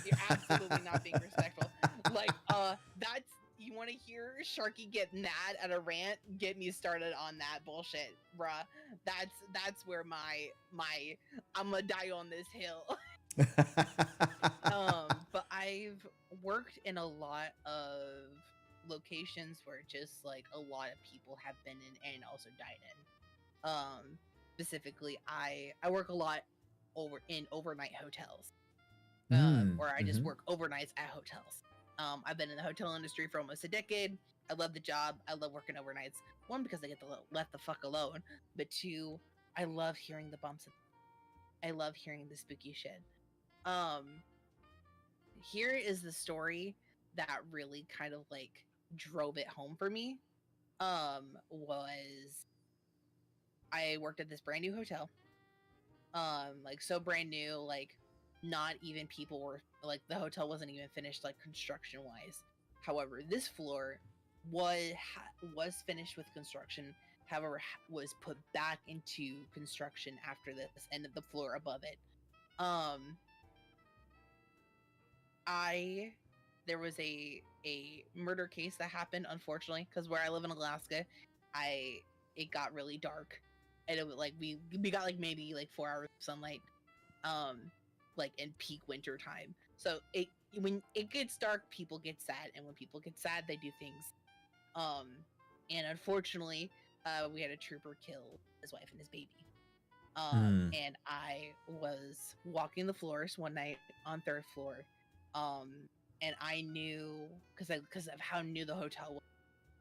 You're absolutely not being respectful. Like, that's you want to hear Sharky get mad at a rant? Get me started on that bullshit, bruh. That's where my I'm gonna die on this hill. But I've worked in a lot of locations where just like a lot of people have been in and also died in. Specifically, I work a lot in overnight hotels. Or I just work overnights at hotels. I've been in the hotel industry for almost a decade. I love the job. I love working overnights. One, because I get to left the fuck alone. But two, I love hearing the bumps. I love hearing the spooky shit. Here is the story that really kind of like drove it home for me. Was I worked at this brand new hotel. Like so brand new, like not even people were like the hotel wasn't even finished like construction wise. However, this floor was finished with construction. However, was put back into construction after this, and the floor above it. There was a murder case that happened, unfortunately, because where I live in Alaska, it got really dark, and it was like we got like maybe like 4 hours of sunlight, like in peak winter time. So when it gets dark, people get sad, and when people get sad, they do things. And unfortunately, we had a trooper kill his wife and his baby. And I was walking the floors one night on 3rd floor, and I knew because of how new the hotel was,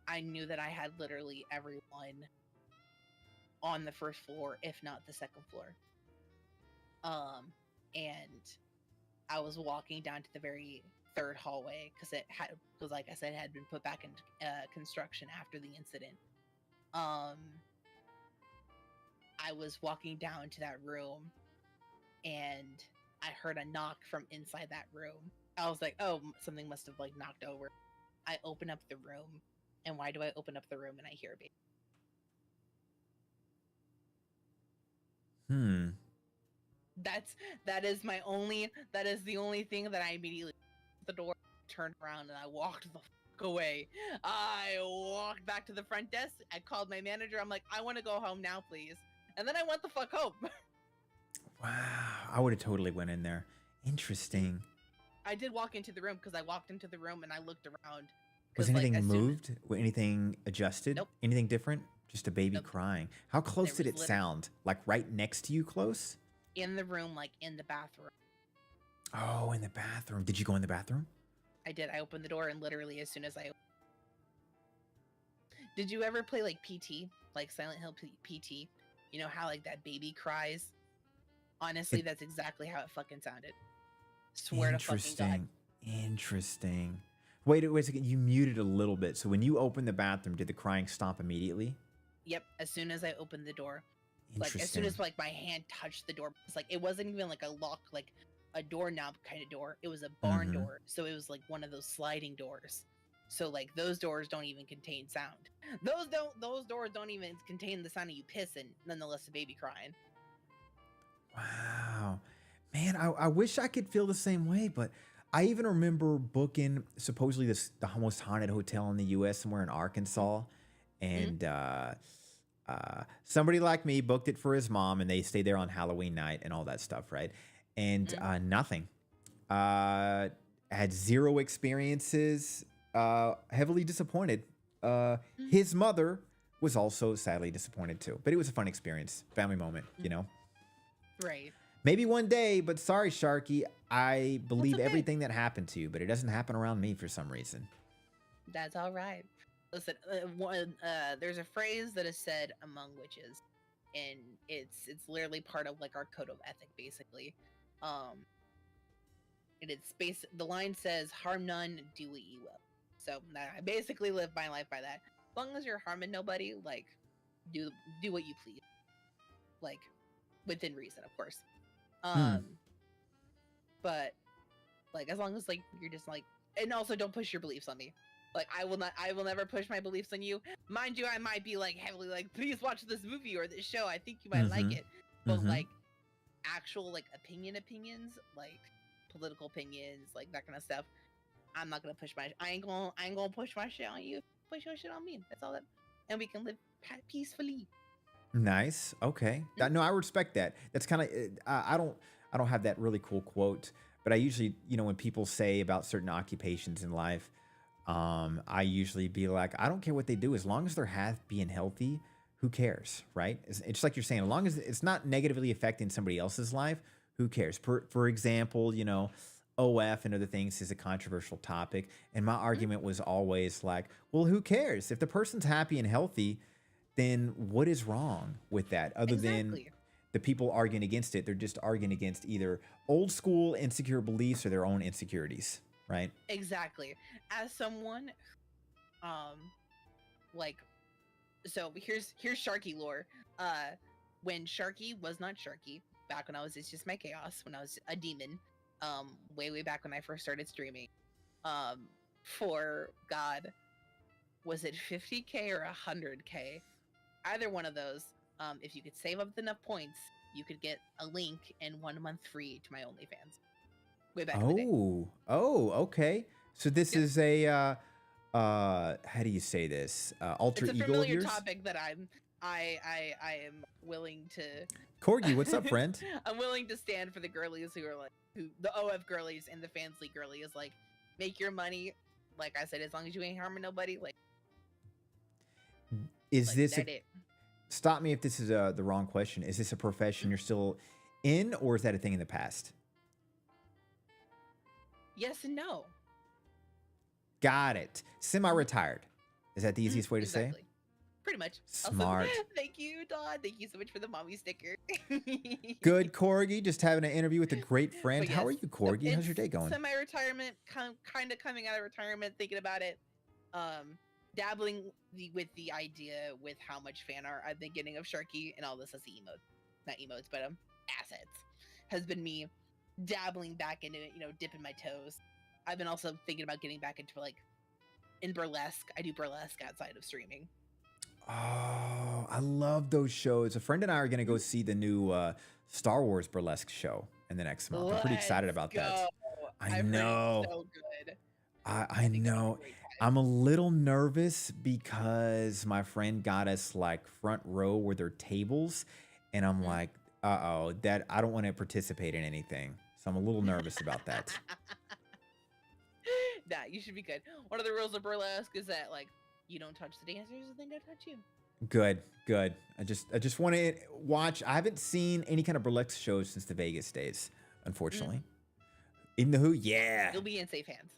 I knew that I had literally everyone on the 1st floor, if not the 2nd floor. And I was walking down to the very 3rd hallway because like I said, it had been put back in construction after the incident. I was walking down to that room, and I heard a knock from inside that room. I was like, oh, something must have like knocked over. I open up the room, and why do I open up the room and I hear a baby? That is the only thing that I immediately the door, turned around, and I walked the fuck away. I walked back to the front desk. I called my manager. I'm like, I want to go home now, please. And then I went the fuck home. Wow, I would have totally went in there. Interesting. I did walk into the room because I walked into the room and I looked around. Was 'Cause, like, anything as soon- moved? Was anything adjusted? Nope. Anything different? Just a baby Nope. crying. How close There did was it sound? Like right next to you close? in the room, like in the bathroom. Oh, in the bathroom. Did you go in the bathroom? I did. I opened the door, and literally as soon as Did you ever play like PT, like Silent Hill PT? You know how like that baby cries? Honestly, It, that's exactly how it fucking sounded. Swear to fucking God. interesting. Wait a second. You muted a little bit. So when you opened the bathroom, did the crying stop immediately? Yep. As soon as I opened the door, like as soon Interesting. as like my hand touched the door, it's like it wasn't even like a lock, like a doorknob kind of door. It was a barn Mm-hmm. door, so it was like one of those sliding doors. So like those doors don't even contain sound. Those doors don't even contain the sound of you pissing, nonetheless the baby crying. Wow. Man, I wish I could feel the same way, but I even remember booking supposedly the most haunted hotel in the US somewhere in Arkansas. Mhm. And somebody like me booked it for his mom and they stayed there on Halloween night and all that stuff, right? And Mhm. nothing. Had zero experiences, heavily disappointed. Mhm. His mother was also sadly disappointed too, but it was a fun experience, family moment, you know? Right. Maybe one day, but sorry, Sharky. I That's believe okay. everything that happened to you, but it doesn't happen around me for some reason. That's all right. Listen, there's a phrase that is said among witches, and it's literally part of like our code of ethic, basically. Um, and it's base. The line says, "Harm none, do what you will." So I basically live my life by that. As long as you're harming nobody, like do do what you please, like within reason, of course. Hmm. Um, but like as long as like you're just like, and also don't push your beliefs on me. Like I will never push my beliefs on you. Mind you, I might be like heavily like, please watch this movie or this show. I think you might like Mm-hmm. it. But Mm-hmm. like actual like opinions, like political opinions, like that kind of stuff. I'm not gonna push my. I ain't gonna push my shit on you. Push your shit on me. That's all that. And we can live peacefully. Nice. Okay. Mm, No, I respect that. That's kind of I don't have that really cool quote, but I usually, when people say about certain occupations in life, I usually be like, I don't care what they do as long as they're happy and healthy. Who cares, right? It's like you're saying, as long as it's not negatively affecting somebody else's life, who cares? For example, OF and other things is a controversial topic, and my mm, argument was always like, well, who cares if the person's happy and healthy? Then what is wrong with that other than exactly. the people arguing against it? They're just arguing against either old school insecure beliefs or their own insecurities, right? Exactly. As someone, um, like so here's Sharky lore. Uh, when Sharky was not Sharky, back when I was it's just my chaos, when I was a demon, way back when I first started streaming, um, for God, was it 50K or 100K? Either one of those. If you could save up enough points, you could get a link and 1 month free to my OnlyFans. Way back in the day. Okay. So this Yep. is a how do you say this? Alter It's a ego of familiar yours? topic that I am willing to Corgi, what's up, friend? I'm willing to stand for the girlies who are like who the OF girlies and the Fansly girlies like make your money. Like I said, as long as you ain't harming nobody, Is like this a that it. stop me if this is the wrong question. Is this a profession Mm, you're still in or is that a thing in the past? yes and no. Got it. Semi-retired. Is that the Mhm, easiest way to say? exactly. Pretty much. Also, Smart. thank you, Don. Thank you so much for the mommy sticker. Good, Corgi. Just having an interview with a great friend. But How yes, are you, Corgi? How's it's your day going? semi-retirement, kind of coming out of retirement, thinking about it. Dabbling with the idea with how much fan art I've been getting of Sharky and all this as the emotes, not emotes, but assets, has been me dabbling back into it. Dipping my toes. I've been also thinking about getting back into like in burlesque. I do burlesque outside of streaming. Oh, I love those shows. A friend and I are going to go Mhm. see the new Star Wars burlesque show in the next month. I'm pretty excited Let's about that. go. I I've heard it's know. so good. I I think I'd have a know. great time. I'm a little nervous because my friend got us like front row where their tables, and I'm Mm. like, uh-oh, that I don't want to participate in anything. So I'm a little nervous about that. Nah, you should be good. One of the rules of burlesque is that like you don't touch the dancers and they don't touch you. Good, good. I just want to watch. I haven't seen any kind of burlesque shows since the Vegas days, Mm. unfortunately. In the Who, yeah. You'll be in safe hands.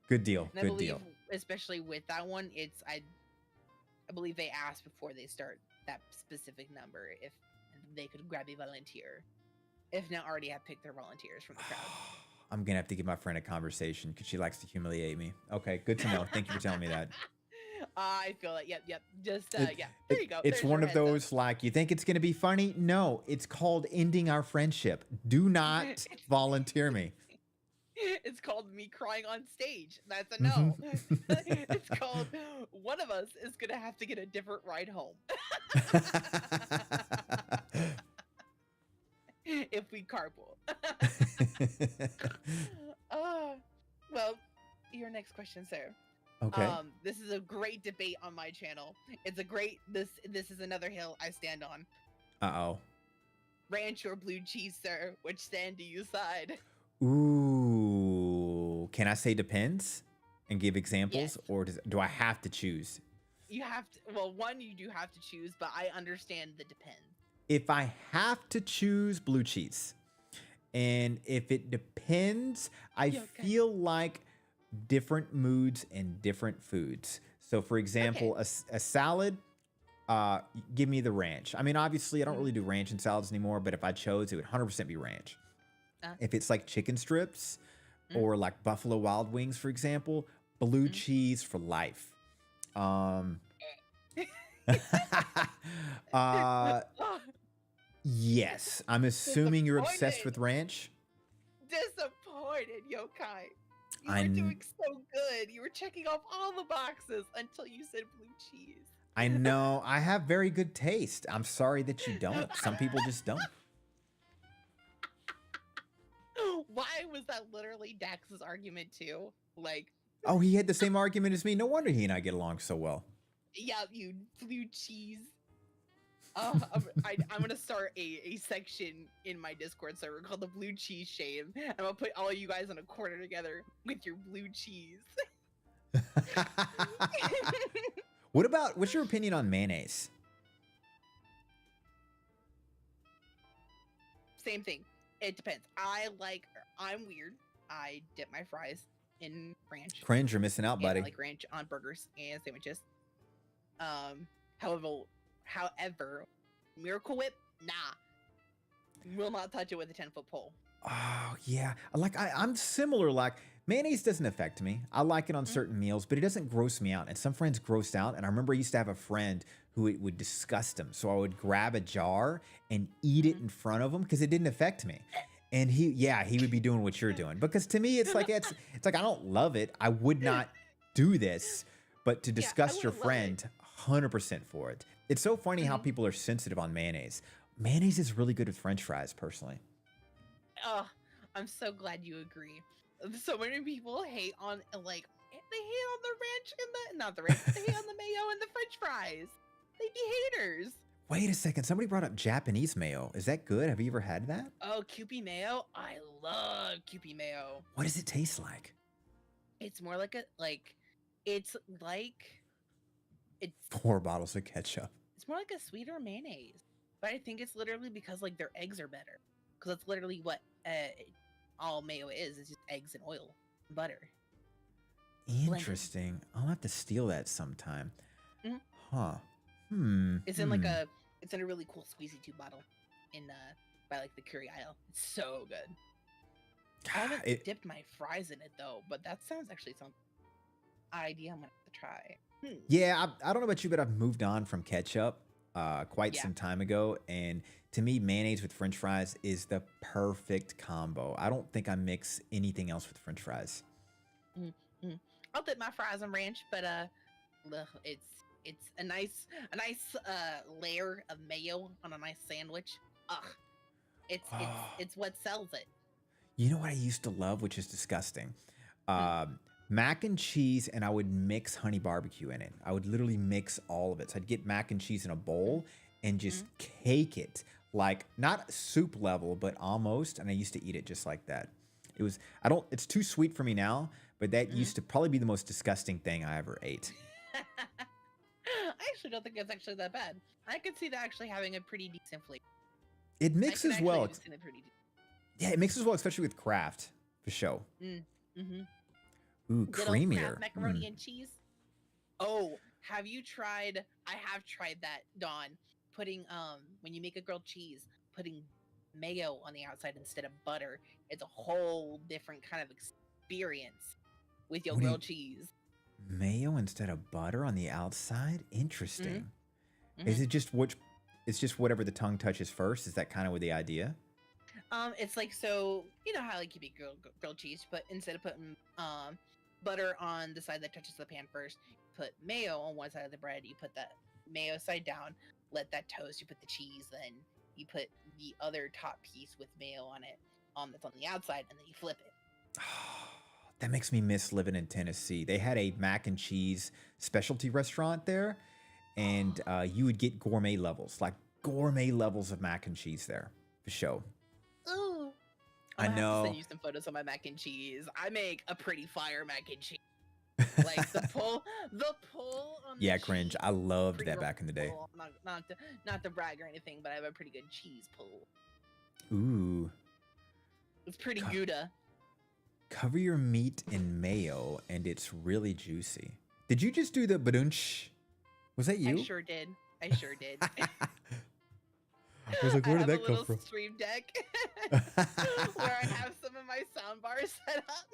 Good deal. And I Good believe, deal. especially with that one, it's I I believe they asked before they start that specific number if they could grab a volunteer. If not, already have picked their volunteers from the crowd. I'm gonna have to give my friend a conversation because she likes to humiliate me. Okay, good to know. Thank you for telling me that. I feel it. Yep. Just It- yeah. There you go. It's There's one your of heads up. those like you think it's gonna be funny. No, it's called ending our friendship. Do not volunteer me. It's called me crying on stage. That's a no. It's called one of us is gonna have to get a different ride home if we carpool. Well, your next question, sir. Okay. This is a great debate on my channel. It's a great this is another hill I stand on. Uh-oh. Ranch or blue cheese, sir? Which stand do you side? Ooh. Can I say depends and give examples, Yes. or do I have to choose? You have to. Well, one you do have to choose, but I understand the depends. If I have to choose blue cheese, and if it depends, I Yeah, okay. feel like different moods and different foods. So, for example, a salad, give me the ranch. I mean, obviously, I don't really do ranch in salads anymore, but if I chose, it would 100% be ranch. If it's like chicken strips or like Buffalo Wild Wings, for example, blue cheese for life. Oh, Yes, I'm assuming you're obsessed Disappointed. with ranch. disappointed, Yokai. You I were kn- doing so good. You were checking off all the boxes until you said blue cheese. I know I have very good taste. I'm sorry that you don't. Some people just don't. Why was that literally Dax's argument too? Like, Oh, he had the same argument as me. No wonder he and I get along so well. yeah, you blue cheese. I'm gonna start a section in my Discord server called the Blue Cheese Shame. I'm gonna put all you guys in a corner together with your blue cheese. What's your opinion on mayonnaise? Same thing. It depends. I'm weird. I dip my fries in ranch. Cringe, you're missing out, And buddy. I like ranch on burgers and sandwiches. However, Miracle Whip, nah. Will not touch it with a 10-foot pole. Oh yeah, I'm similar. Like mayonnaise doesn't affect me. I like it on certain meals, but it doesn't gross me out. And some friends grossed out. And I remember I used to have a friend who it would disgust him. So I would grab a jar and eat it in front of him because it didn't affect me. And he would be doing what you're doing because to me it's like I don't love it. I would not do this, but to disgust your wouldn't love friend, 100% for it. It's so funny how people are sensitive on mayonnaise. Mayonnaise is really good with French fries, personally. Oh, I'm so glad you agree. So many people hate on they hate on the ranch and not the ranch. They hate on the mayo and the French fries. They be haters. Wait a second. Somebody brought up Japanese mayo. Is that good? Have you ever had that? Oh, Kewpie mayo. I love Kewpie mayo. What does it taste like? It's more like it's 4 bottles of ketchup. it's more like a sweeter mayonnaise. But I think it's literally because like their eggs are better. Because that's literally what all mayo is. It's just eggs and oil, and butter. Interesting. I'll have to steal that sometime. Mhm. Huh. It's in it's in a really cool squeezy tube bottle by like the Curry aisle. It's so good. I haven't dipped my fries in it though, but that sounds actually some idea I'm gonna have to try. Yeah, I don't know about you, but I've moved on from ketchup quite Yeah. some time ago. And to me, mayonnaise with French fries is the perfect combo. I don't think I mix anything else with French fries. I'll dip my fries in ranch, but it's a nice layer of mayo on a nice sandwich. Ugh. It's what sells it. You know what I used to love, which is disgusting? Mac and cheese, and I would mix honey barbecue in it. I would literally mix all of it. So I'd get mac and cheese in a bowl and just cake it. Like, not soup level, but almost. And I used to eat it just like that. It's too sweet for me now, but that used to probably be the most disgusting thing I ever ate. I actually don't think it's actually that bad. I could see that actually having a pretty decent flavor. It I can mixes actually well. understand it pretty Yeah, it mixes well, especially with Kraft, for sure. Mm-hmm. Ooh, Good old creamier. Kraft macaroni and cheese. Oh, have you tried? I have tried that, Dawn. Putting when you make a grilled cheese, putting mayo on the outside instead of butter. It's a whole different kind of experience with your What do you grilled cheese. mayo instead of butter on the outside? Interesting. Mhm. Is it just which? It's just whatever the tongue touches first. Is that kind of what the idea? It's like, so you know how like you make grilled cheese, but instead of putting butter on the side that touches the pan first, you put mayo on one side of the bread. You put that mayo side down, let that toast. You put the cheese, then you put the other top piece with mayo on it, that's on the outside, and then you flip it. That makes me miss living in Tennessee. They had a mac and cheese specialty restaurant there, and you would get gourmet levels, like gourmet levels of mac and cheese there for sure. Ooh. I I'm gonna have to know. send you some photos of my mac and cheese. I make a pretty fire mac and cheese. Like the pull on Yeah, the cringe. cheese I loved pretty that back in the day. remarkable. Not to brag or anything, but I have a pretty good cheese pull. Ooh. It's pretty Co- Gouda. Cover your meat in mayo, and it's really juicy. Did you just do the badunch? Was that you? I sure did. I sure did. I was like, where I did have that a come little from? stream deck where I have some of my sound bars set up.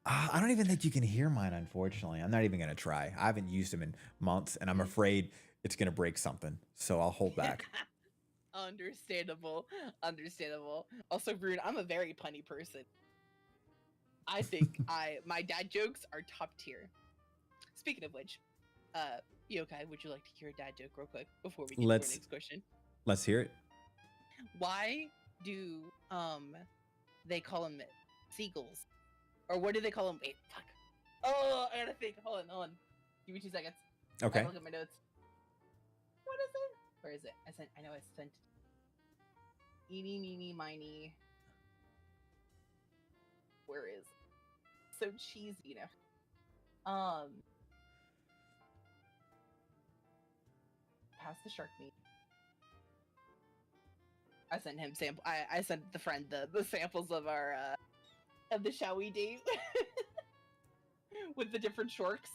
I don't even think you can hear mine, unfortunately. I'm not even going to try. I haven't used them in months, and I'm afraid it's going to break something. So I'll hold back. Understandable. Understandable. Also, Rune, I'm a very punny person. I think my dad jokes are top tier. Speaking of which, Yokai, would you like to hear a dad joke real quick before we get to our Let's next question? let's hear it. Why do they call them seagulls? Or what do they call them? Wait, fuck. Oh, I gotta think. Hold on. Give me 2 seconds. I Okay. gotta look at my notes. What is it? Where is it? I know I sent. Eeny, meeny, miny. Where is it? So cheesy, pass the shark meat. I sent him sample. I sent the friend the samples of our of the shall we date with the different sharks.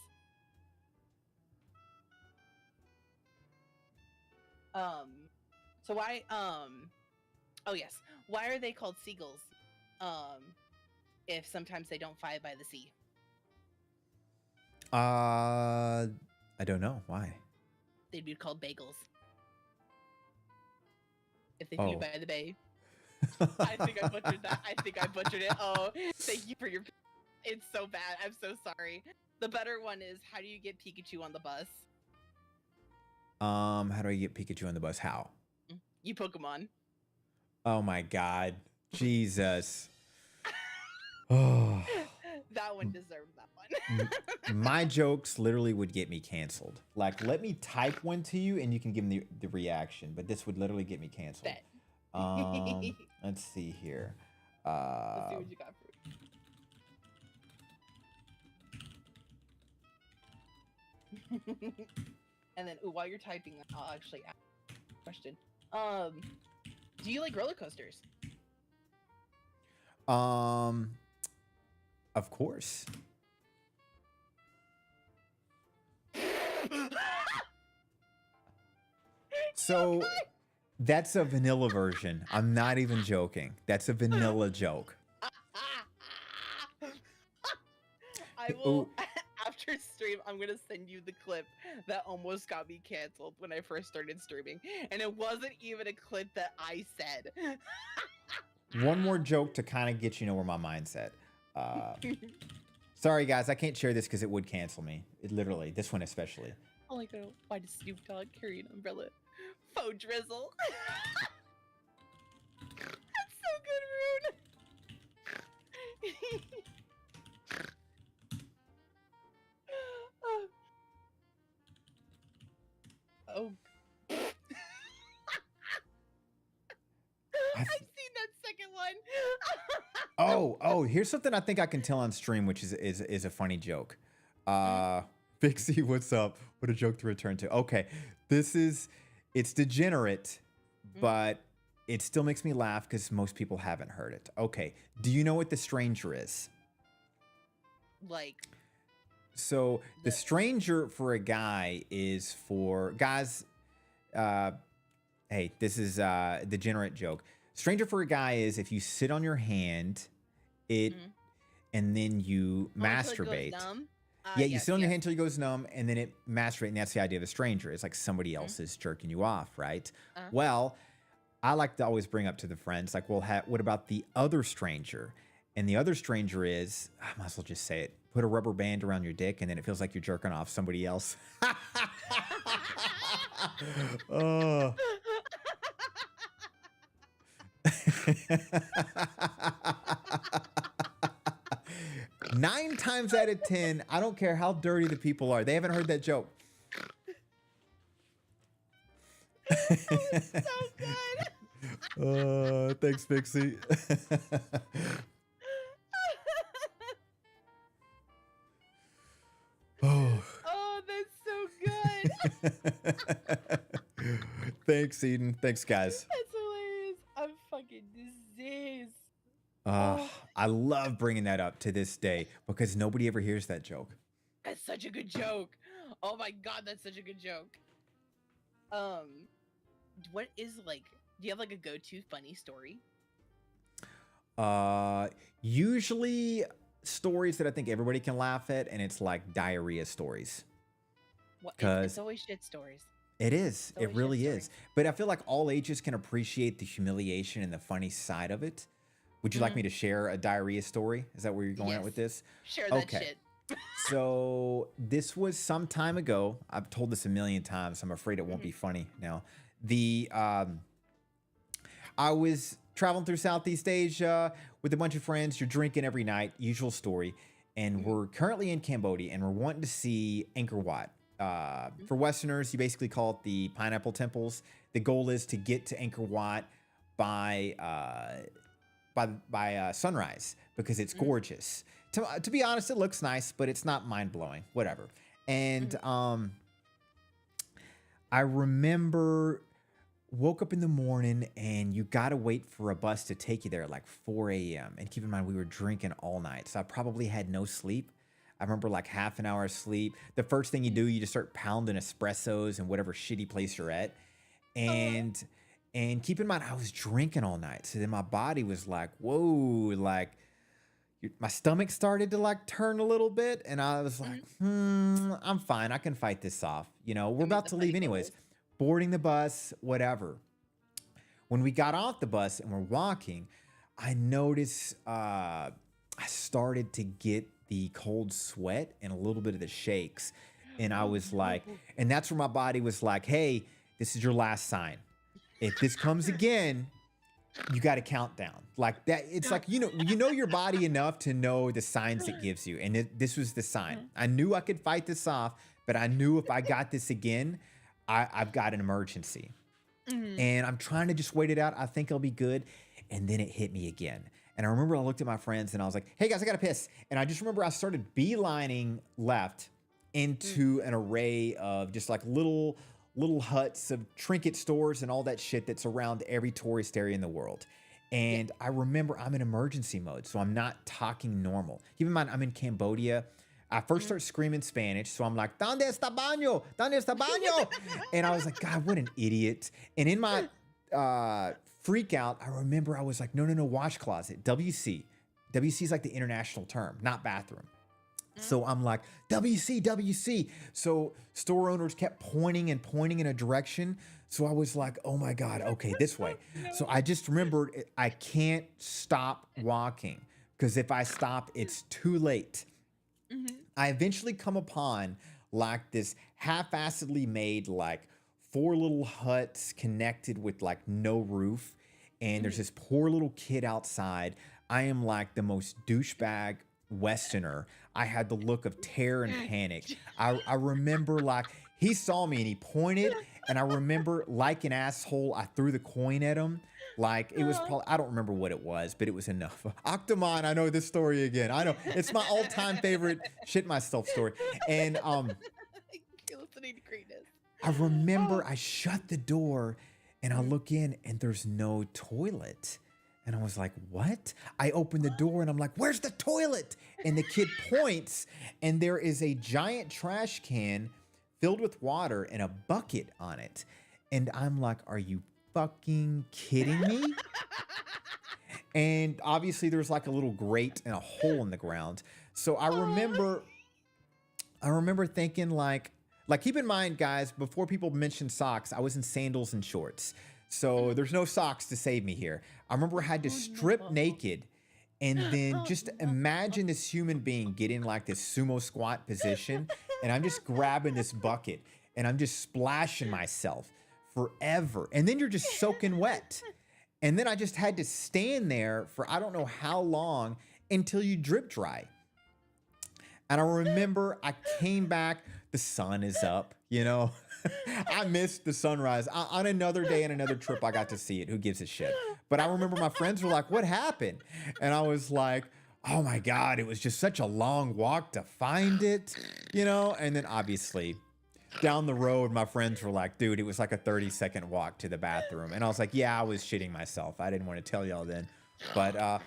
So why oh yes, why are they called seagulls? If sometimes they don't fly by the sea. I don't know why. They'd be called bagels. If they flew Oh. by the bay. I think I butchered that. I think I butchered it. Oh, thank you for your. It's so bad. I'm so sorry. The better one is, how do you get Pikachu on the bus? How do I get Pikachu on the bus? How? You Pokemon. Oh my God, Jesus. Oh, That one deserved that one. my jokes literally would get me canceled. Like, let me type one to you, and you can give me the reaction. But this would literally get me canceled. Bet. Let's see here. Let's see what you got for me. And then, while you're typing that, I'll actually ask a question. Do you like roller coasters? Of course. So that's a vanilla version. I'm not even joking. That's a vanilla joke. I will, after stream, I'm gonna send you the clip that almost got me canceled when I first started streaming. And it wasn't even a clip that I said. One more joke to kind of get you know where my mind's at. Sorry, guys, I can't share this because it would cancel me. It literally, this one especially. Oh my god, why does Snoop Dogg carry an umbrella? Faux drizzle. That's so good, Rune. Oh. I've seen that second one. Oh, here's something I think I can tell on stream, which is a funny joke. Pixie, what's up? What a joke to return to. Okay, it's degenerate, but it still makes me laugh because most people haven't heard it. Okay, do you know what the stranger is? Like, So the The stranger for a guy is for guys. Uh, hey, this is degenerate joke. Stranger for a guy is if you sit on your hand, it Mhm. and then you Oh, until it goes masturbate. numb. Yeah, you Yes, sit on your yes. hand until you goes numb, and then it masturbate, and that's the idea of a stranger. It's like somebody Mhm. else is jerking you off, right? Uh, Well, I like to always bring up to the friends, like, well, what about the other stranger? And the other stranger is, I might as well just say it, put a rubber band around your dick, and then it feels like you're jerking off somebody else. Oh. 9 times out of 10, I don't care how dirty the people are. They haven't heard that joke. that was so good. Thanks, Pixie. Oh. Oh, that's so good. Thanks, Eden. Thanks, guys. That's hilarious. I'm fucking diseased. Uh, Oh, I love bringing that up to this day because nobody ever hears that joke. that's such a good joke. Oh my god, that's such a good joke. Um, what is like? Do you have like a go-to funny story? Usually stories that I think everybody can laugh at, and it's like diarrhea stories. What? It's Because always shit stories. it is. It's always It shit really stories. is. But I feel like all ages can appreciate the humiliation and the funny side of it. Would you like Mhm. me to share a diarrhea story? Is that where you're going at with Yes. this? Share that Okay. shit. So this was some time ago. I've told this a million times. I'm afraid it won't Mhm. be funny now. The I was traveling through Southeast Asia with a bunch of friends. You're drinking every night, usual story. And Mhm. we're currently in Cambodia and we're wanting to see Angkor Wat. For Westerners, you basically call it the Pineapple Temples. The goal is to get to Angkor Wat by sunrise because it's Mhm. gorgeous. To be honest, it looks nice, but it's not mind blowing. Whatever. And Mhm. I remember woke up in the morning and you got to wait for a bus to take you there at like 4 a.m. And keep in mind, we were drinking all night. So I probably had no sleep. I remember like half an hour of sleep. The first thing you do, you just start pounding espressos in whatever shitty place you're at. Uh, And keep in mind, I was drinking all night. So then my body was like, whoa, like my stomach started to like turn a little bit. And I was like, mhm. I'm fine. I can fight this off. You know, we're Give me about the to funny leave anyways. bubbles. Boarding the bus, whatever. When we got off the bus and we're walking, I noticed I started to get the cold sweat and a little bit of the shakes. And I Oh was like, no. and that's where my body was like, hey, this is your last sign. If this comes again, you got to count down like that. It's like, you know your body enough to know the signs it gives you. And this was the sign. Mhm. I knew I could fight this off, but I knew if I got this again, I've got an emergency Mhm. and I'm trying to just wait it out. I think I'll be good. And then it hit me again. And I remember I looked at my friends and I was like, hey guys, I got to piss. And I just remember I started beelining left Mm. into an array of just like little huts of trinket stores and all that shit that's around every tourist area in the world. Yeah. And I remember I'm in emergency mode, so I'm not talking normal. Keep in mind, I'm in Cambodia. I first Mhm. start screaming Spanish, so I'm like, "Donde está baño? Donde está baño?" And I was like, God, what an idiot. And in my freak out, I remember I was like, no, wash closet, WC. WC is like the international term, not bathroom. So I'm like, WC, WC. So store owners kept pointing and pointing in a direction. So I was like, oh my God, okay, this way. So I just remembered I can't stop walking because if I stop, it's too late. Mhm. I eventually come upon like this half-assedly made like 4 little huts connected with like no roof. And there's Mhm. this poor little kid outside. I am like the most douchebag Westerner. I had the look of terror and panic. I remember like he saw me and he pointed, and I remember like an asshole, I threw the coin at him. Like it was Aw. probably I don't remember what it was, but it was enough. Octomon, I know this story again. I know it's my all-time favorite shit myself story. And You're listening to greatness. I remember Oh. I shut the door and I Mhm. look in and there's no toilet. And I was like, what? I opened the door and I'm like, where's the toilet? And the kid points, and there is a giant trash can filled with water and a bucket on it. And I'm like, are you fucking kidding me? And obviously there's like a little grate and a hole in the ground. So I remember thinking like keep in mind, guys, before people mention socks, I was in sandals and shorts. So there's no socks to save me here. I remember I had to strip naked and then just imagine this human being getting like this sumo squat position. And I'm just grabbing this bucket and I'm just splashing myself forever. And then you're just soaking wet. And then I just had to stand there for I don't know how long until you drip dry. And I remember I came back, the sun is up, you know. I missed the sunrise. On another day and another trip, I got to see it. Who gives a shit? But I remember my friends were like, what happened? And I was like, oh my God, it was just such a long walk to find it, you know? And then obviously down the road, my friends were like, dude, it was like a 30-second walk to the bathroom. And I was like, yeah, I was shitting myself. I didn't want to tell y'all then. But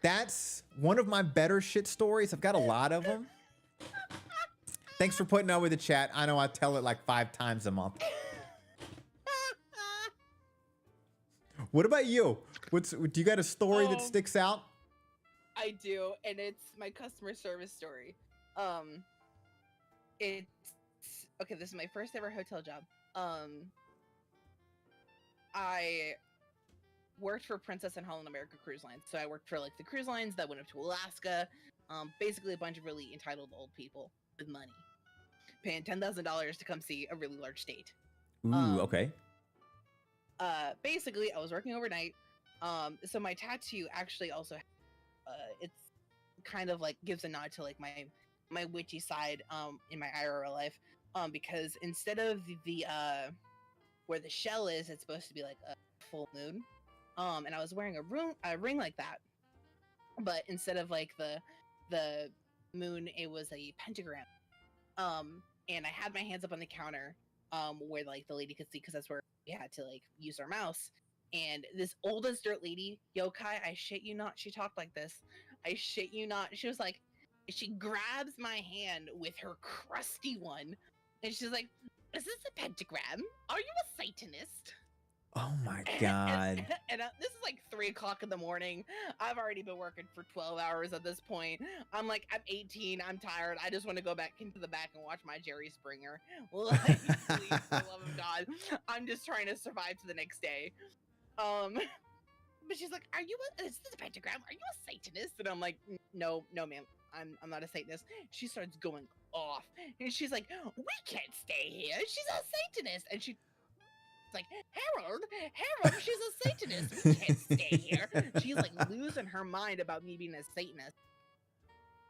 that's one of my better shit stories. I've got a lot of them. Thanks for putting up with the chat. I know I tell it like 5 times a month. What about you? Do you got a story that sticks out? I do, and it's my customer service story. It's okay. This is my first ever hotel job. I worked for Princess and Holland America Cruise Lines, so I worked for like the cruise lines that went up to Alaska. Basically a bunch of really entitled old people with money, paying $10,000 to come see a really large state. Ooh, okay. Basically, I was working overnight. So my tattoo actually also, it's kind of like gives a nod to like my witchy side, in my IRL life. Because instead of the where the shell is, it's supposed to be like a full moon. And I was wearing a ring like that, but instead of like the moon, it was a pentagram. And I had my hands up on the counter, where like the lady could see, because that's where we had to like use our mouse. And this old as dirt lady, yokai, I shit you not, she talked like this. I shit you not. She was like, she grabs my hand with her crusty one, and she's like, "Is this a pentagram? Are you a Satanist?" Oh my God. And this is like 3 o'clock in the morning. I've already been working for 12 hours at this point. I'm like, I'm 18. I'm tired. I just want to go back into the back and watch my Jerry Springer. Like, please, for the love of God. I'm just trying to survive to the next day. But she's like, is this a pentagram? Are you a Satanist? And I'm like, no, ma'am. I'm not a Satanist. She starts going off. And she's like, we can't stay here. She's a Satanist. And she's like, Harold, she's a Satanist. We can't stay here. She's like losing her mind about me being a Satanist.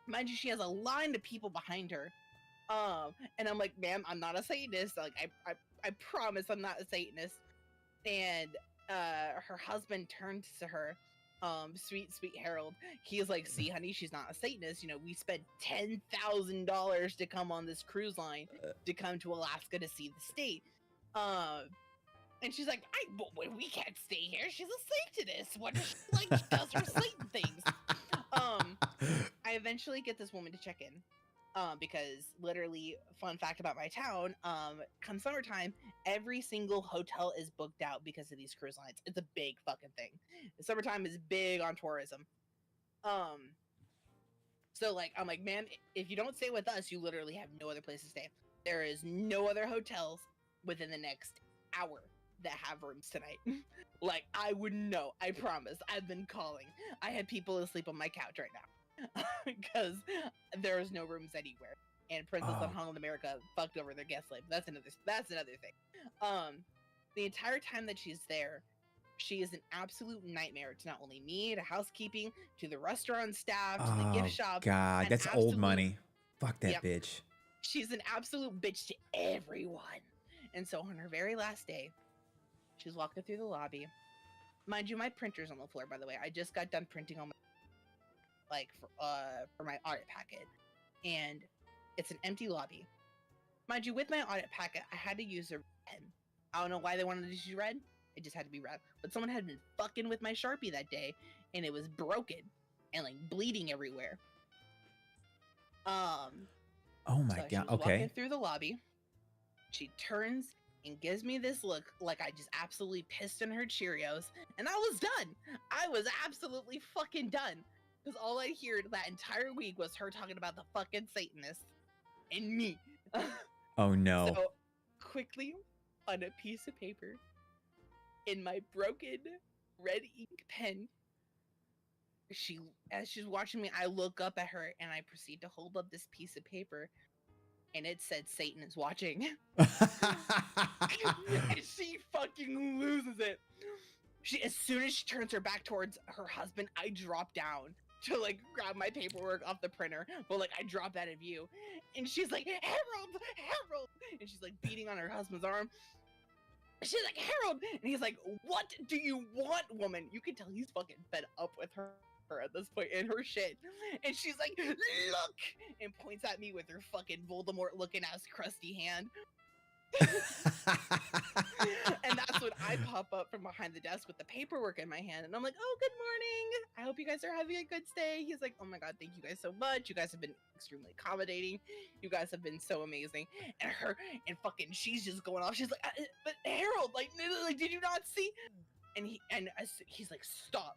Mind you, she has a line of people behind her. And I'm like, ma'am, I'm not a Satanist. Like, I promise I'm not a Satanist. And her husband turned to her, sweet Harold. He is like, see, honey, she's not a Satanist. You know, we spent $10,000 to come on this cruise line to come to Alaska to see the state. And she's like, we can't stay here. She's a Satanist. What does she like? She does her Satan things. I eventually get this woman to check in. Because literally, fun fact about my town, come summertime, every single hotel is booked out because of these cruise lines. It's a big fucking thing. The summertime is big on tourism. So like, I'm like, ma'am, if you don't stay with us, you literally have no other place to stay. There is no other hotels within the next hour that have rooms tonight. Like, I wouldn't know. I promise. I've been calling. I had people asleep on my couch right now. Because there's no rooms anywhere, and Princess and Holland America fucked over their guest list. That's another thing. The entire time that she's there, she is an absolute nightmare to not only me, to housekeeping, to the restaurant staff, to the gift shop. God, that's old money. Fuck that bitch. She's an absolute bitch to everyone. And so on her very last day, she's walking through the lobby. Mind you, my printer's on the floor, by the way. I just got done printing on my for my audit packet, and it's an empty lobby. Mind you, with my audit packet, I had to use a pen. I don't know why they wanted to use red. It just had to be wrapped. But someone had been fucking with my Sharpie that day, and it was broken and like bleeding everywhere. Oh So my she god. was Okay. walking through the lobby. She turns and gives me this look like I just absolutely pissed in her Cheerios, and I was done. I was absolutely fucking done. Because all I heard that entire week was her talking about the fucking Satanist and me. Oh no. So quickly on a piece of paper in my broken red ink pen, as she's watching me, I look up at her and I proceed to hold up this piece of paper, and it said Satan is watching. And she fucking loses it. As soon as she turns her back towards her husband, I drop down to like grab my paperwork off the printer, but like I drop out of view, and she's like, Harold, and she's like beating on her husband's arm. She's like, Harold, and he's like, what do you want, woman? You can tell he's fucking fed up with her at this point in her shit. And she's like, look, and points at me with her fucking Voldemort looking ass crusty hand. And that's when I pop up from behind the desk with the paperwork in my hand, and I'm like, oh, good morning, I hope you guys are having a good stay. He's like, oh my god, thank you guys so much, you guys have been extremely accommodating, you guys have been so amazing. And fucking she's just going off, she's like, but Harold, like did you not see? And he's like, stop.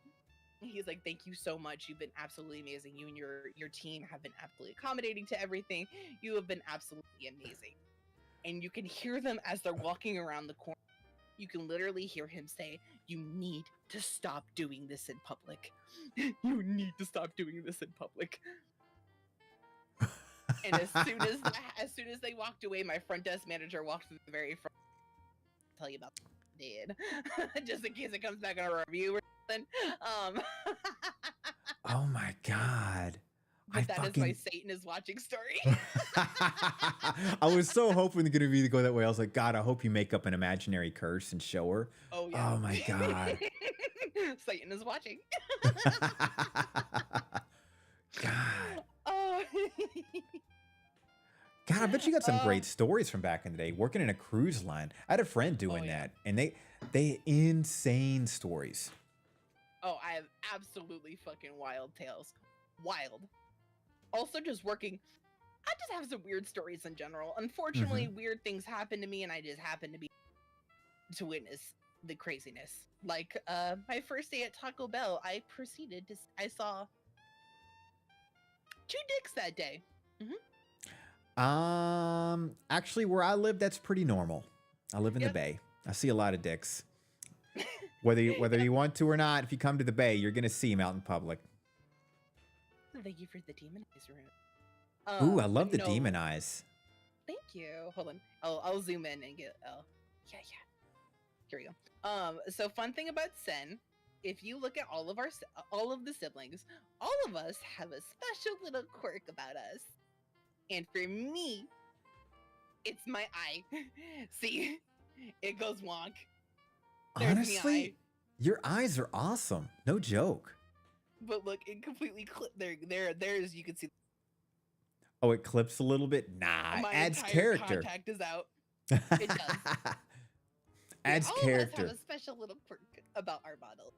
He's like, thank you so much, you've been absolutely amazing, you and your team have been absolutely accommodating to everything, you have been absolutely amazing. And you can hear them as they're walking around the corner. You can literally hear him say, you need to stop doing this in public. You need to stop doing this in public. And as soon as they walked away, my front desk manager walked through the very front. I'll tell you about what they did. Just in case it comes back on a review or something. Oh my god. But that is my Satan is watching story. I was so hoping gonna be to go that way. I was like, God, I hope you make up an imaginary curse and show her. Oh yeah. Oh my god. Satan is watching. God. Oh. God, I bet you got some great stories from back in the day. Working in a cruise line. I had a friend doing that, and they insane stories. Oh, I have absolutely fucking wild tales. Wild. Also, just working. I just have some weird stories in general. Unfortunately, weird things happen to me, and I just happen to witness the craziness. Like, my first day at Taco Bell, I saw 2 dicks that day. Actually, where I live, that's pretty normal. I live in the Bay. I see a lot of dicks. Whether you want to or not, if you come to the Bay, you're gonna see them out in public. Thank you for the demon eyes room. Ooh, I love the demon eyes. Thank you. Hold on. I'll zoom in and get. Oh, yeah. Here we go. So fun thing about Sen, if you look at all of the siblings, all of us have a special little quirk about us. And for me, it's my eye. See, it goes wonk. There's Honestly, your eyes are awesome. No joke. But look, it completely there's you can see. Oh, it clips a little bit? Nah, My adds entire character. Contact is out. It does. Adds all character. Of us have a special little quirk about our models.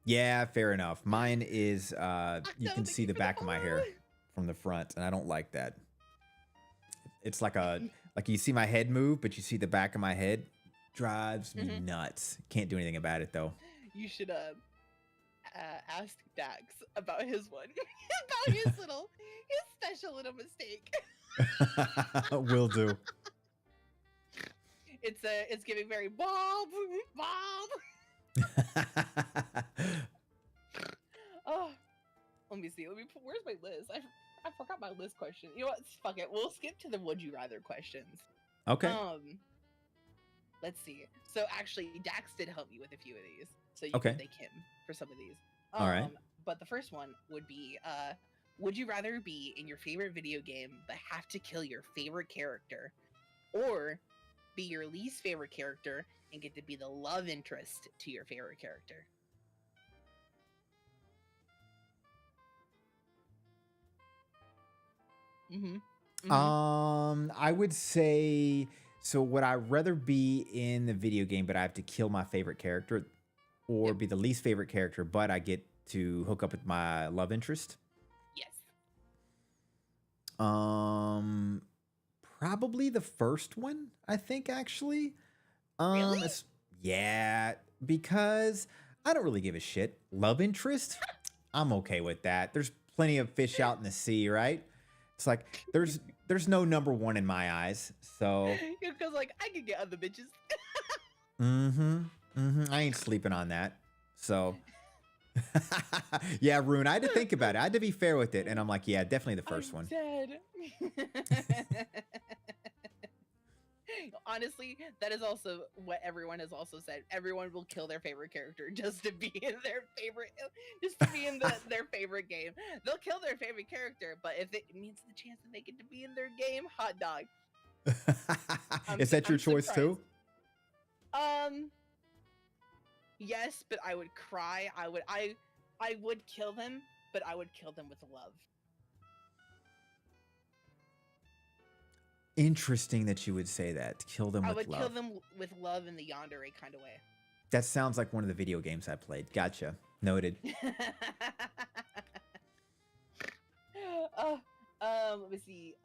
Yeah, fair enough. Mine is you can see the back of my hair from the front, and I don't like that. It's like you see my head move, but you see the back of my head. Drives me nuts. Can't do anything about it though. You should ask Dax about his one, about his special little mistake. Will do. It's giving very Bob. Oh, let me see. Where's my list? I forgot my list question. You know what? Fuck it. We'll skip to the would you rather questions. Okay. Let's see. So actually, Dax did help me with a few of these, so you Okay. can thank him for some of these. All right. But the first one would be, would you rather be in your favorite video game but have to kill your favorite character, or be your least favorite character and get to be the love interest to your favorite character? I would say So would I rather be in the video game, but I have to kill my favorite character, or Yep. be the least favorite character, but I get to hook up with my love interest? Yes. Um, Probably the first one, I think, actually. Really? Yeah, because I don't really give a shit. Love interest? I'm okay with that. There's plenty of fish out in the sea, right? It's like there's no number one in my eyes. So, Because like I could get other bitches. I ain't sleeping on that. So, yeah, Rune, I had to think about it. I had to be fair with it, and I'm like, yeah, definitely the 1st I'm one. dead. Honestly, that is also what everyone has also said. Everyone will kill their favorite character just to be in their favorite, just to be in their favorite game. They'll kill their favorite character, but if it means the chance that they get to be in their game, hot dog. Is that your I'm choice too? Yes, but I would cry. I would kill them, but I would kill them with love. Interesting that you would say that. Kill them I with would love. kill them with love in the yandere kind of way. That sounds like one of the video games I played. Gotcha. Noted. Let me see.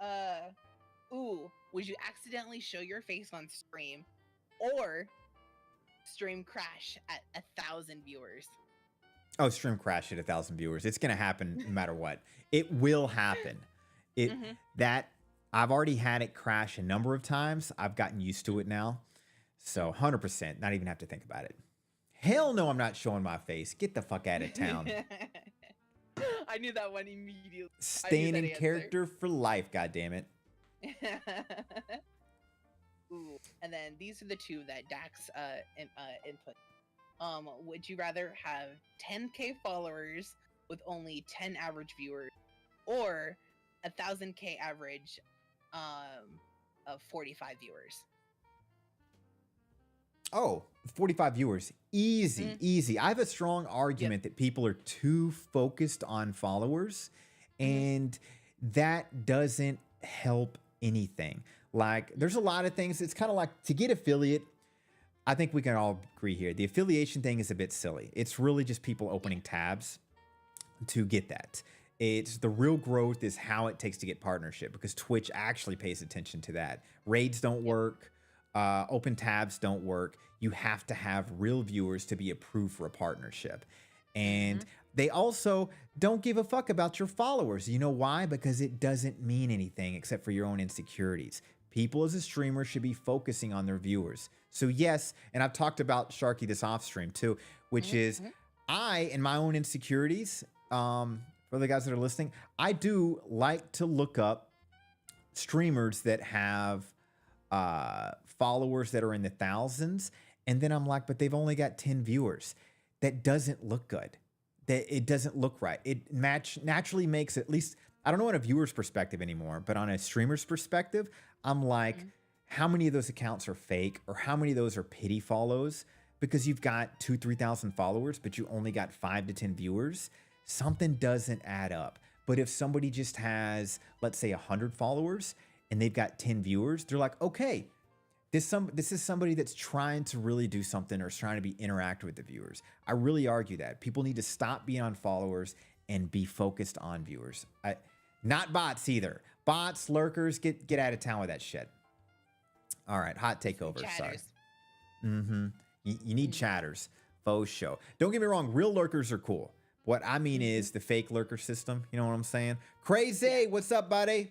Would you accidentally show your face on stream, or stream crash at 1,000 viewers? Oh, stream crash at 1,000 viewers. It's gonna happen no matter what. It will happen. That I've already had it crash a number of times. I've gotten used to it now. So 100%, not even have to think about it. Hell no, I'm not showing my face. Get the fuck out of town. I knew that one immediately. Staying in answer. character for life, goddammit. Ooh, and then these are the two that Dax input. Would you rather have 10K followers with only 10 average viewers, or 1,000K average of 45 viewers? Oh, 45 viewers. Easy, easy. I have a strong argument that people are too focused on followers, and that doesn't help anything. Like, there's a lot of things. It's kind of like to get affiliate. I think we can all agree here. The affiliation thing is a bit silly. It's really just people opening tabs to get that. It's the real growth is how it takes to get partnership, because Twitch actually pays attention to that. Raids don't work. Open tabs don't work. You have to have real viewers to be approved for a partnership. And they also don't give a fuck about your followers. You know why? Because it doesn't mean anything except for your own insecurities. People as a streamer should be focusing on their viewers. So yes, and I've talked about Sharky this off stream too, which is I, in my own insecurities, for the guys that are listening, I do like to look up streamers that have followers that are in the thousands, and then I'm like, but they've only got 10 viewers. That doesn't look good. That it doesn't look right. It naturally makes, at least, I don't know on a viewer's perspective anymore, but on a streamer's perspective, I'm like, how many of those accounts are fake, or how many of those are pity follows? Because you've got 2,000-3,000 followers, but you only got 5 to 10 viewers. Something doesn't add up. But if somebody just has, let's say, 100 followers and they've got 10 viewers, they're like, okay, this is somebody that's trying to really do something or is trying to be interactive with the viewers. I really argue that people need to stop being on followers and be focused on viewers. Not bots either. Bots, lurkers, get out of town with that shit. All right, hot takeover. Sorry. You need chatters. Faux show. Don't get me wrong, real lurkers are cool. What I mean is the fake lurker system. You know what I'm saying? Crazy, what's up, buddy?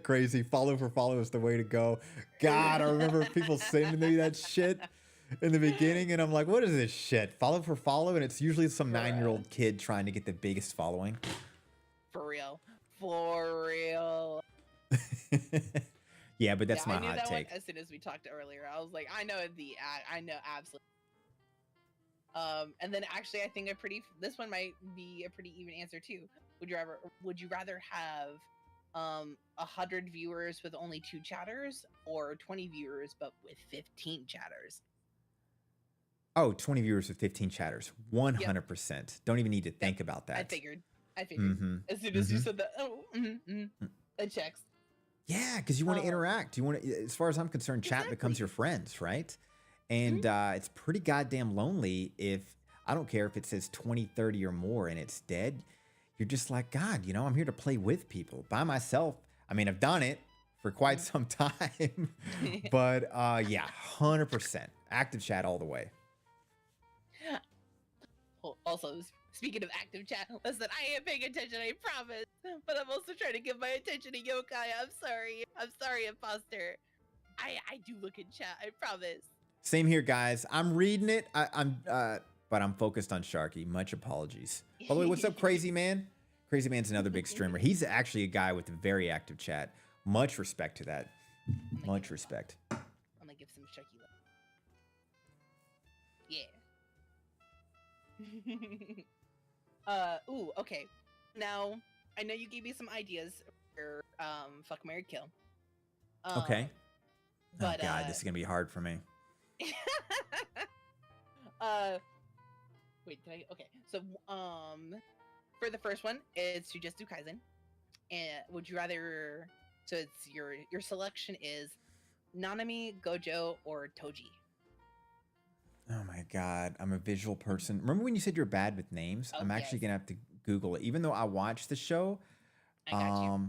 Crazy, follow for follow is the way to go. God, I remember people sending me that shit in the beginning, and I'm like, what is this shit? Follow for follow, and it's usually some 9-year-old kid trying to get the biggest following. For real. For real. Yeah, but that's my I knew hot that take. one as soon as we talked earlier. I was like, I know absolutely. And then actually, I think this one might be a pretty even answer too. Would you rather have 100 viewers with only 2 chatters, or 20 viewers but with 15 chatters? Oh, 20 viewers with 15 chatters. 100%. Don't even need to think about that. I figured. As soon as you said that, it checks. Yeah, because you want to Um, interact. You want to, as far as I'm concerned, chat becomes your exactly. friends, right? And it's pretty goddamn lonely if I don't care if it says 20, 30 or more and it's dead. You're just like, God, I'm here to play with people. By myself, I mean, I've done it for quite Mhm. some time. But yeah, 100%. Active chat all the way. Also, speaking of active chat, listen, I am paying attention, I promise. But I'm also trying to give my attention to Yokai. I'm sorry. I'm sorry, imposter. I do look in chat, I promise. Same here, guys. I'm reading it. But I'm focused on Sharky. Much apologies. By the way, what's up, Crazy Man? Crazy Man's another big streamer. He's actually a guy with a very active chat. Much respect to that. Much respect. I'm gonna give some Sharky love. Yeah. Ooh, okay. Now, I know you gave me some ideas for Fuck Mary Kill. Okay. But oh God, this is gonna be hard for me. wait, did I? Okay, so for the first one, it's Jujutsu Kaisen, and would you rather? So it's your selection is Nanami, Gojo, or Toji. Oh my God, I'm a visual person. Remember when you said you're bad with names? Oh, I'm actually yes. gonna have to Google it, even though I watched the show. I got you.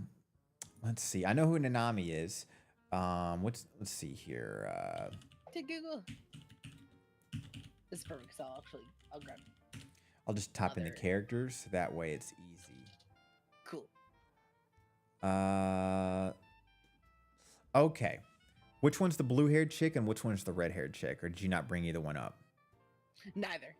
Let's see. I know who Nanami is. Let's see here. To Google. This is perfect. So I'll grab. I'll just type in the Other- characters. That way it's easy. Cool. Okay. Which one's the blue-haired chick and which one's the red-haired chick? Or did you not bring either one up? Neither.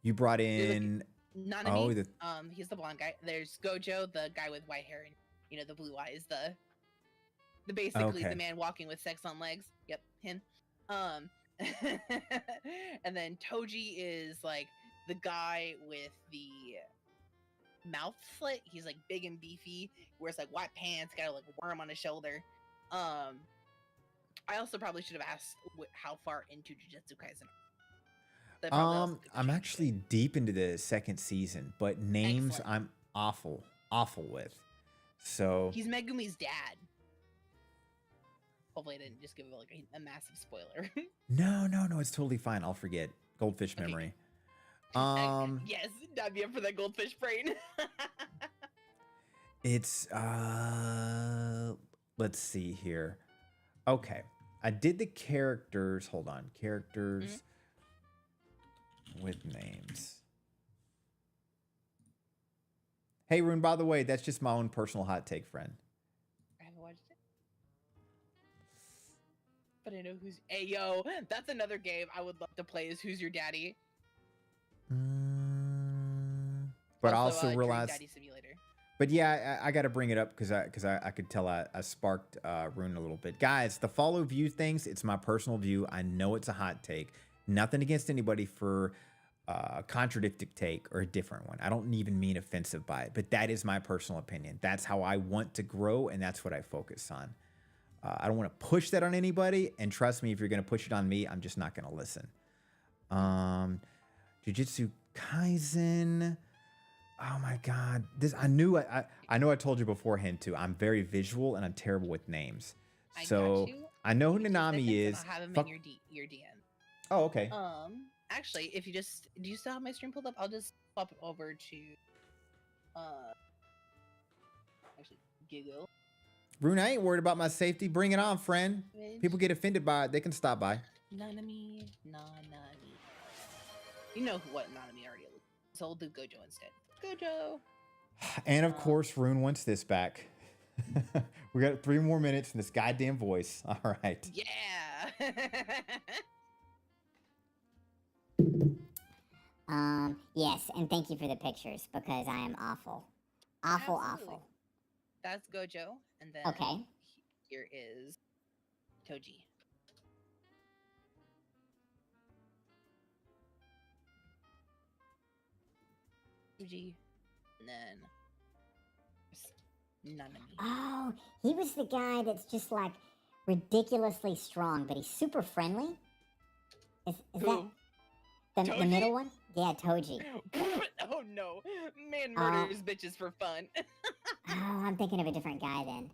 You brought in. Nanami. He's the blonde guy. There's Gojo, the guy with white hair and the blue eyes. The basically Okay. the man walking with sex on legs. Yep, him. And then Toji is like the guy with the mouth slit. He's like big and beefy, wears like white pants, got like a worm on his shoulder. I also probably should have asked how far into Jujutsu Kaisen. That probably also could have I'm changed actually it. deep into the second season, but names Excellent. I'm awful with. So He's Megumi's dad. Hopefully, I didn't just give like a massive spoiler. no, it's totally fine. I'll forget. Goldfish Okay. memory. Yes, that'd be up for that goldfish brain. It's let's see here. Okay. I did the characters. Hold on. Characters with names. Hey Rune, by the way, that's just my own personal hot take, friend. I haven't watched it. But I know who's. Hey, yo, that's another game I would love to play. Is Who's Your Daddy? But I Also, also Dream realized. Daddy Simulator. But yeah, I got to bring it up because I could tell I sparked Rune a little bit. Guys, the follow view things, it's my personal view. I know it's a hot take. Nothing against anybody for a contradictory take or a different one. I don't even mean offensive by it, but that is my personal opinion. That's how I want to grow, and that's what I focus on. I don't want to push that on anybody, and trust me, if you're going to push it on me, I'm just not going to listen. Jujutsu Kaisen. Oh my God! I know I told you beforehand too. I'm very visual and I'm terrible with names. So I know who Nanami is. I have him Fuck- in your DM. Oh, okay. Actually, if you just do you still have my stream pulled up? I'll just pop it over to actually Google. Rune, I ain't worried about my safety. Bring it on, friend. People get offended by it. They can stop by. Nanami. You know what Nanami already looks. So we'll do Gojo instead. Gojo. And of course, Rune wants this back. We got 3 more minutes in this goddamn voice. All right. Yeah. Yes, and thank you for the pictures because I am awful. Awful, Absolutely. awful. That's Gojo, and then Okay. here is Toji. Toji, and then Nanami. Oh, he was the guy that's just like ridiculously strong, but he's super friendly. Is Who? that the Toji? middle one? Yeah, Toji. Oh no, man murders bitches for fun. Oh, I'm thinking of a different guy then.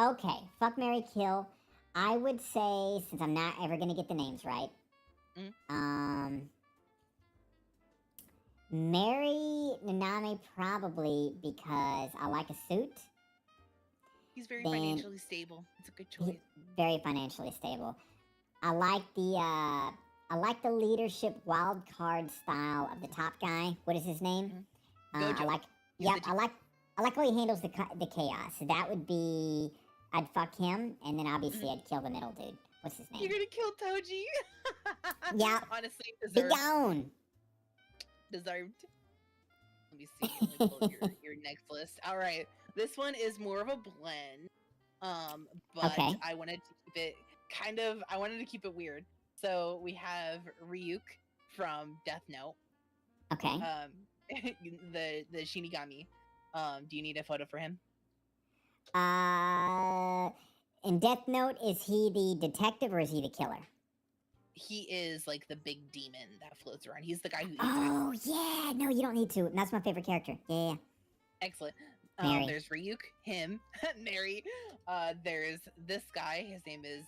Okay, fuck Mary Kill. I would say, since I'm not ever gonna get the names right, Mm. Mary Nanami probably because I like a suit. He's very Then financially stable. It's a good he- choice. very financially stable. I like the leadership wild card style of the top guy. What is his name? I Gojo. like. He's Yep, the I like how he handles the chaos. So that would be. I'd fuck him, and then obviously I'd kill the middle dude. What's his You're name? gonna kill Toji. Yeah. Honestly, Be deserved. gone. Deserved. Let me see. Let me pull your next list. All right, this one is more of a blend. But Okay. I wanted to keep it kind of. I wanted to keep it weird. So we have Ryuk from Death Note. Okay. The Shinigami. Do you need a photo for him? In Death Note, is he the detective or is he the killer? He is like the big demon that floats around. He's the guy who eats Oh yeah, no, you don't need to. That's my favorite character. Yeah. Excellent. Mary. There's Ryuk, him, Mary. There's this guy. His name is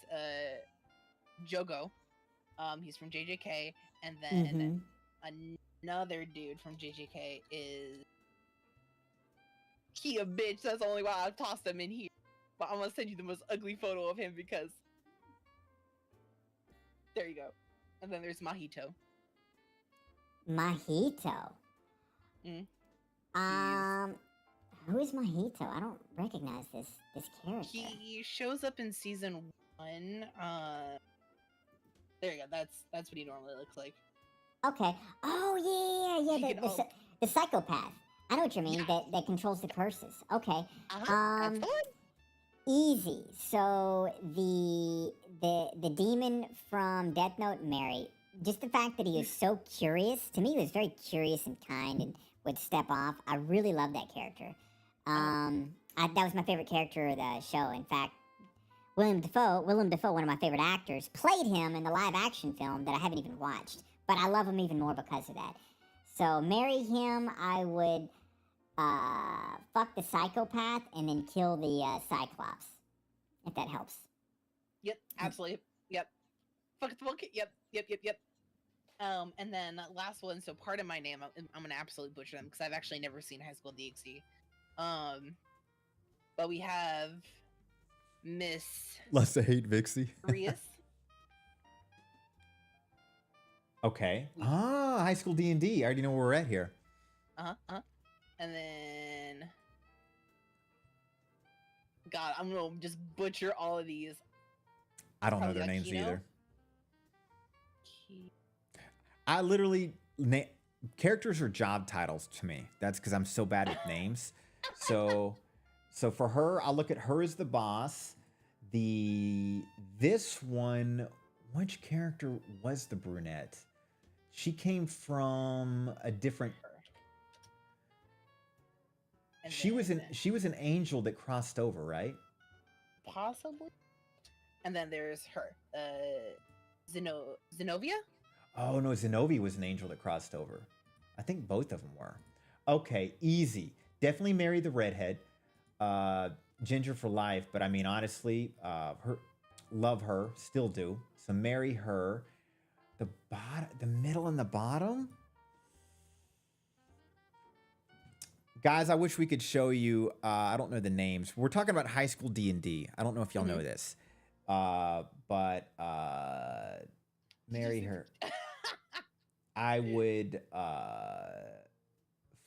Jogo. He's from JJK, and then another dude from JJK is he a bitch. That's the only why I tossed him in here. But I'm gonna send you the most ugly photo of him because there you go. And then there's Mahito. Mahito. Mm. Who is Mahito? I don't recognize this character. He shows up in season 1. There you go. That's what he normally looks like. Okay. Oh yeah, He yeah. can- oh. The psychopath. I know what you mean. Yeah. That controls the curses. Okay. That's Um, the one. Easy. So the demon from Death Note, Mary. Just the fact that he is so curious. To me, he was very curious and kind and would step off. I really love that character. That was my favorite character of the show. In fact, William Defoe, one of my favorite actors, played him in the live action film that I haven't even watched. But I love him even more because of that. So marry him. I would fuck the psychopath and then kill the Cyclops, if that helps. Yep, absolutely. Yep. Fuck the book. Yep. And then last one. So part of my name, I'm gonna absolutely butcher them because I've actually never seen High School DxD. But we have Miss Less to hate Vixie. Rias. Okay. High school D&D. I already know where we're at here. And then, God, I'm gonna just butcher all of these. I don't know Probably their names Akino? either. I literally characters are job titles to me. That's because I'm so bad with names. So for her, I'll look at her as the boss. This one, which character was the brunette? She came from a different. And She was then an angel that crossed over, right? possibly. And then there's her, Zenobia. Oh no, Zenobia was an angel that crossed over. I think both of them were. Okay, easy. Definitely marry the redhead. Ginger for life, but I mean honestly, love her, still do. So marry her. The middle and the bottom. Guys, I wish we could show you. I don't know the names. We're talking about high school D&D. I don't know if y'all know this, but marry her. I would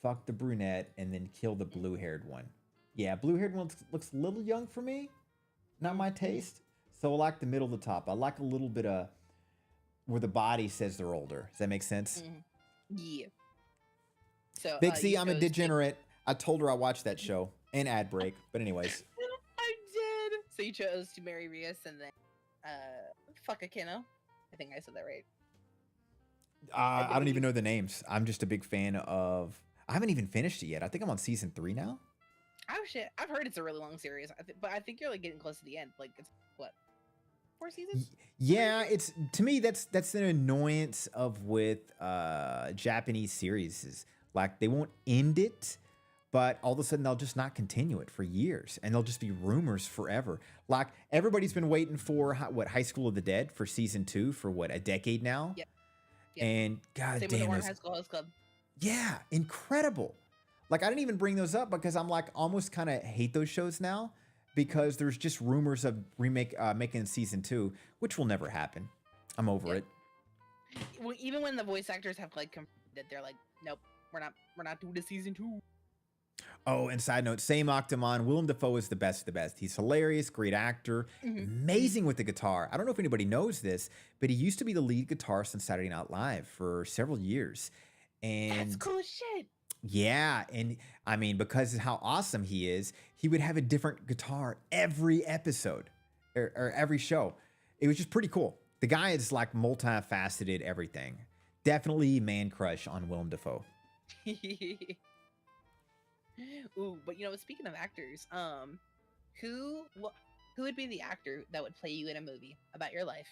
fuck the brunette and then kill the blue-haired one. Yeah, blue-haired one looks a little young for me. Not my taste. So I like the middle to top. I like a little bit of where the body says they're older. Does that make sense? Yeah. So Vixie, you I'm a chose degenerate. I told her I watched that show and ad break. But anyways, I did. So you chose to marry Rias and then fuck Akino. I think I said that right. I don't even know the names. I'm just a big fan of. I haven't even finished it yet. I think I'm on season 3 now. Oh shit! I've heard it's a really long series, but I think you're like getting close to the end. Like it's what, 4 seasons? Yeah, it's to me that's an annoyance of with Japanese series is like they won't end it but all of a sudden they'll just not continue it for years, and they'll just be rumors forever. Like everybody's been waiting for High School of the Dead for season 2 for what, a decade now. Yep. Yep. And god Same with damn Orange those, High School Host Club. yeah, incredible. Like I didn't even bring those up because I'm like almost kind of hate those shows now because there's just rumors of making season 2, which will never happen. I'm over it. Well, even when the voice actors have like confirmed it, they're like, nope, we're not doing the season 2. Oh, and side note, same Octomon. Willem Dafoe is the best of the best. He's hilarious, great actor, amazing with the guitar. I don't know if anybody knows this, but he used to be the lead guitarist on Saturday Night Live for several years. And That's cool as shit. yeah, and I mean, because of how awesome he is, he would have a different guitar every episode or every show. It was just pretty cool. The guy is like multifaceted everything. Definitely man crush on Willem Dafoe. Ooh, but speaking of actors, who would be the actor that would play you in a movie about your life?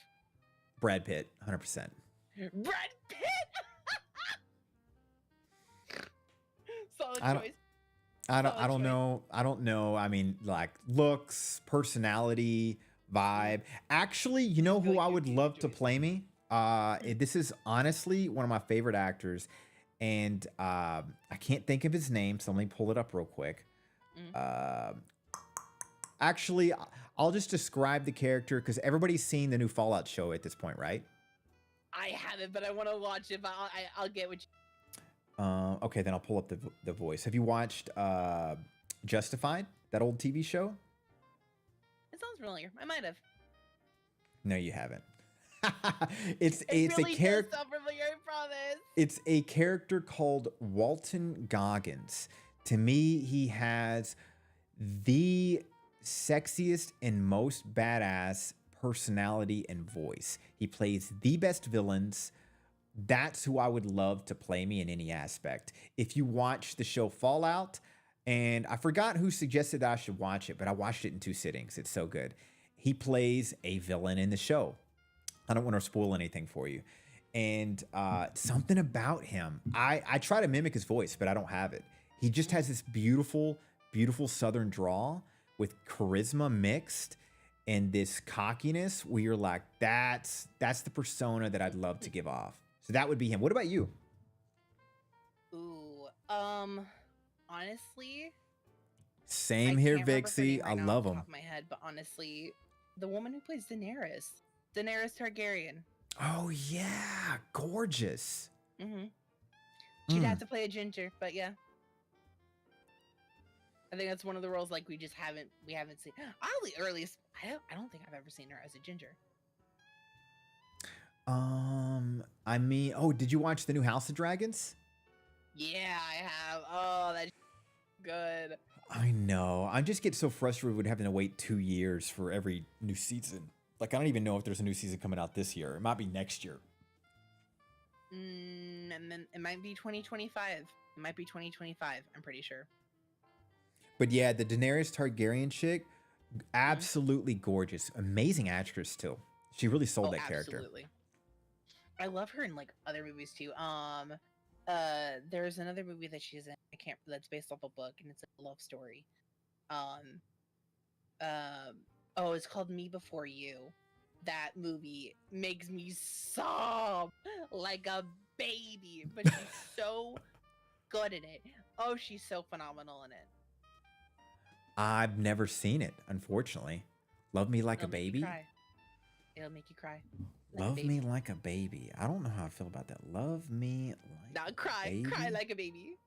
Brad Pitt, 100%. Brad Pitt. Solid I don't- choice. I don't Solid choice. know. I don't know. I mean, like looks, personality, vibe. Actually, you know who I would love to play me? This is honestly one of my favorite actors, and I can't think of his name, so let me pull it up real quick. Actually, I'll just describe the character because everybody's seen the new Fallout show at this point, right? I haven't, but I want to watch it. But I'll get what. Okay, then I'll pull up the voice. Have you watched Justified, that old TV show? It sounds familiar. I might have. No, you haven't. it's really a character. does sound familiar, I promise. It's a character called Walton Goggins. To me, he has the sexiest and most badass personality and voice. He plays the best villains. That's who I would love to play me in any aspect. If you watch the show Fallout, and I forgot who suggested that I should watch it, but I watched it in 2 sittings. It's so good. He plays a villain in the show. I don't want to spoil anything for you. And something about him, I try to mimic his voice, but I don't have it. He just has this beautiful, beautiful Southern drawl with charisma mixed and this cockiness where you're like, that's the persona that I'd love to give off. So that would be him. What about you? Ooh, honestly, Same I here, can't remember her name Vixie. right I now love off the him. top of my head, but honestly, the woman who plays Daenerys Targaryen. Oh yeah, gorgeous. Mm-hmm. She'd Mm. have to play a ginger, but yeah. I think that's one of the roles like we haven't seen. Or at least I don't think I've ever seen her as a ginger. I mean, oh, did you watch the new House of Dragons? Yeah, I have. Oh, that's good. I know. I just get so frustrated with having to wait 2 years for every new season. Like, I don't even know if there's a new season coming out this year. It might be next year. And then it might be 2025. It might be 2025. I'm pretty sure. But yeah, the Daenerys Targaryen chick, absolutely gorgeous. Amazing actress, too. She really sold that character. Absolutely. I love her in like other movies too. There's another movie that she's in. That's based off a book, and it's a love story. Oh, it's called Me Before You. That movie makes me sob like a baby, but she's so good in it. Oh, she's so phenomenal in it. I've never seen it, unfortunately. Love Me Like a It'll make you Baby? cry. It'll make you cry. Like a Love baby. Me Like a Baby. I don't know how I feel about that. Love Me Like Not a cry. Baby? Cry like a baby.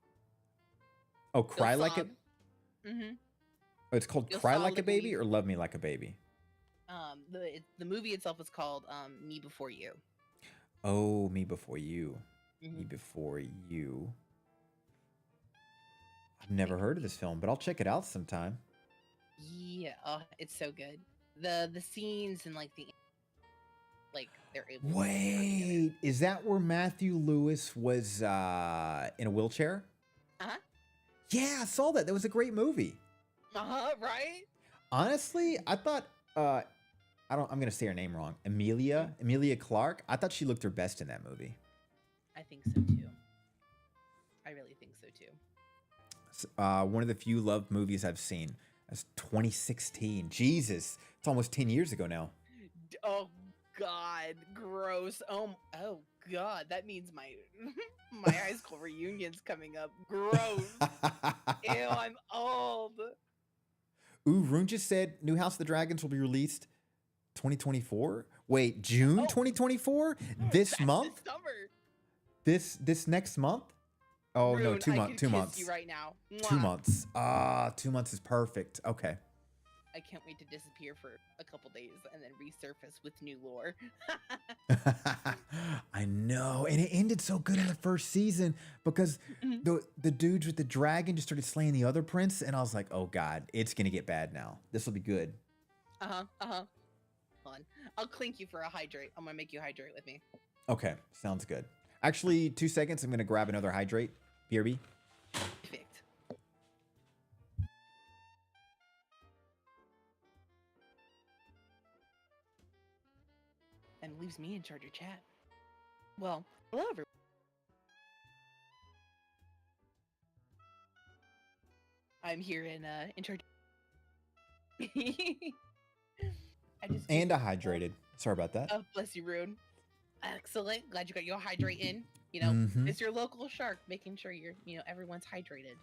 Oh, Cry Like a... Mm-hmm. Oh, it's called You'll Cry Like a Baby solidly- or Love Me Like a Baby? The movie itself is called Me Before You. Oh, Me Before You. Me Mhm. Before You. I've never heard of this film, but I'll check it out sometime. Yeah, oh, it's so good. The scenes and like they're able. to put it together. Wait, is that where Matthew Lewis was in a wheelchair? Uh-huh. Yeah, I saw that. That was a great movie. Right? Honestly, I thought I'm gonna say her name wrong. Emilia Clarke. I thought she looked her best in that movie. I think so too. I really think so too. One of the few love movies I've seen. That's 2016. Jesus, it's almost 10 years ago now. Oh God, gross. Oh God, that means my my high school reunion's coming up. Gross. Ew, I'm old. Ooh, Rune just said New House of the Dragons will be released 2024. Wait, June Oh. 2024? This That's month? This summer. This next month? Oh no, Rune, 2 I months. could 2 kiss months. you right now. 2 Mwah. months. 2 months is perfect. Okay. I can't wait to disappear for a couple days and then resurface with new lore. I know, and it ended so good in the first season because Mhm. the dudes with the dragon just started slaying the other prince, and I was like, oh god, it's gonna get bad now. This will be good. Uh-huh. Hold on. I'll clink you for a hydrate. I'm gonna make you hydrate with me. Okay, sounds good. Actually, 2 seconds. I'm gonna grab another hydrate. BRB. Perfect. And leaves me in charge of chat. Well, hello everyone. I'm here in charge. I just And I hydrated. Sorry about that. Oh, bless you, Rune. Excellent. Glad you got your hydrate in. You know, Mhm. it's your local shark, making sure everyone's hydrated.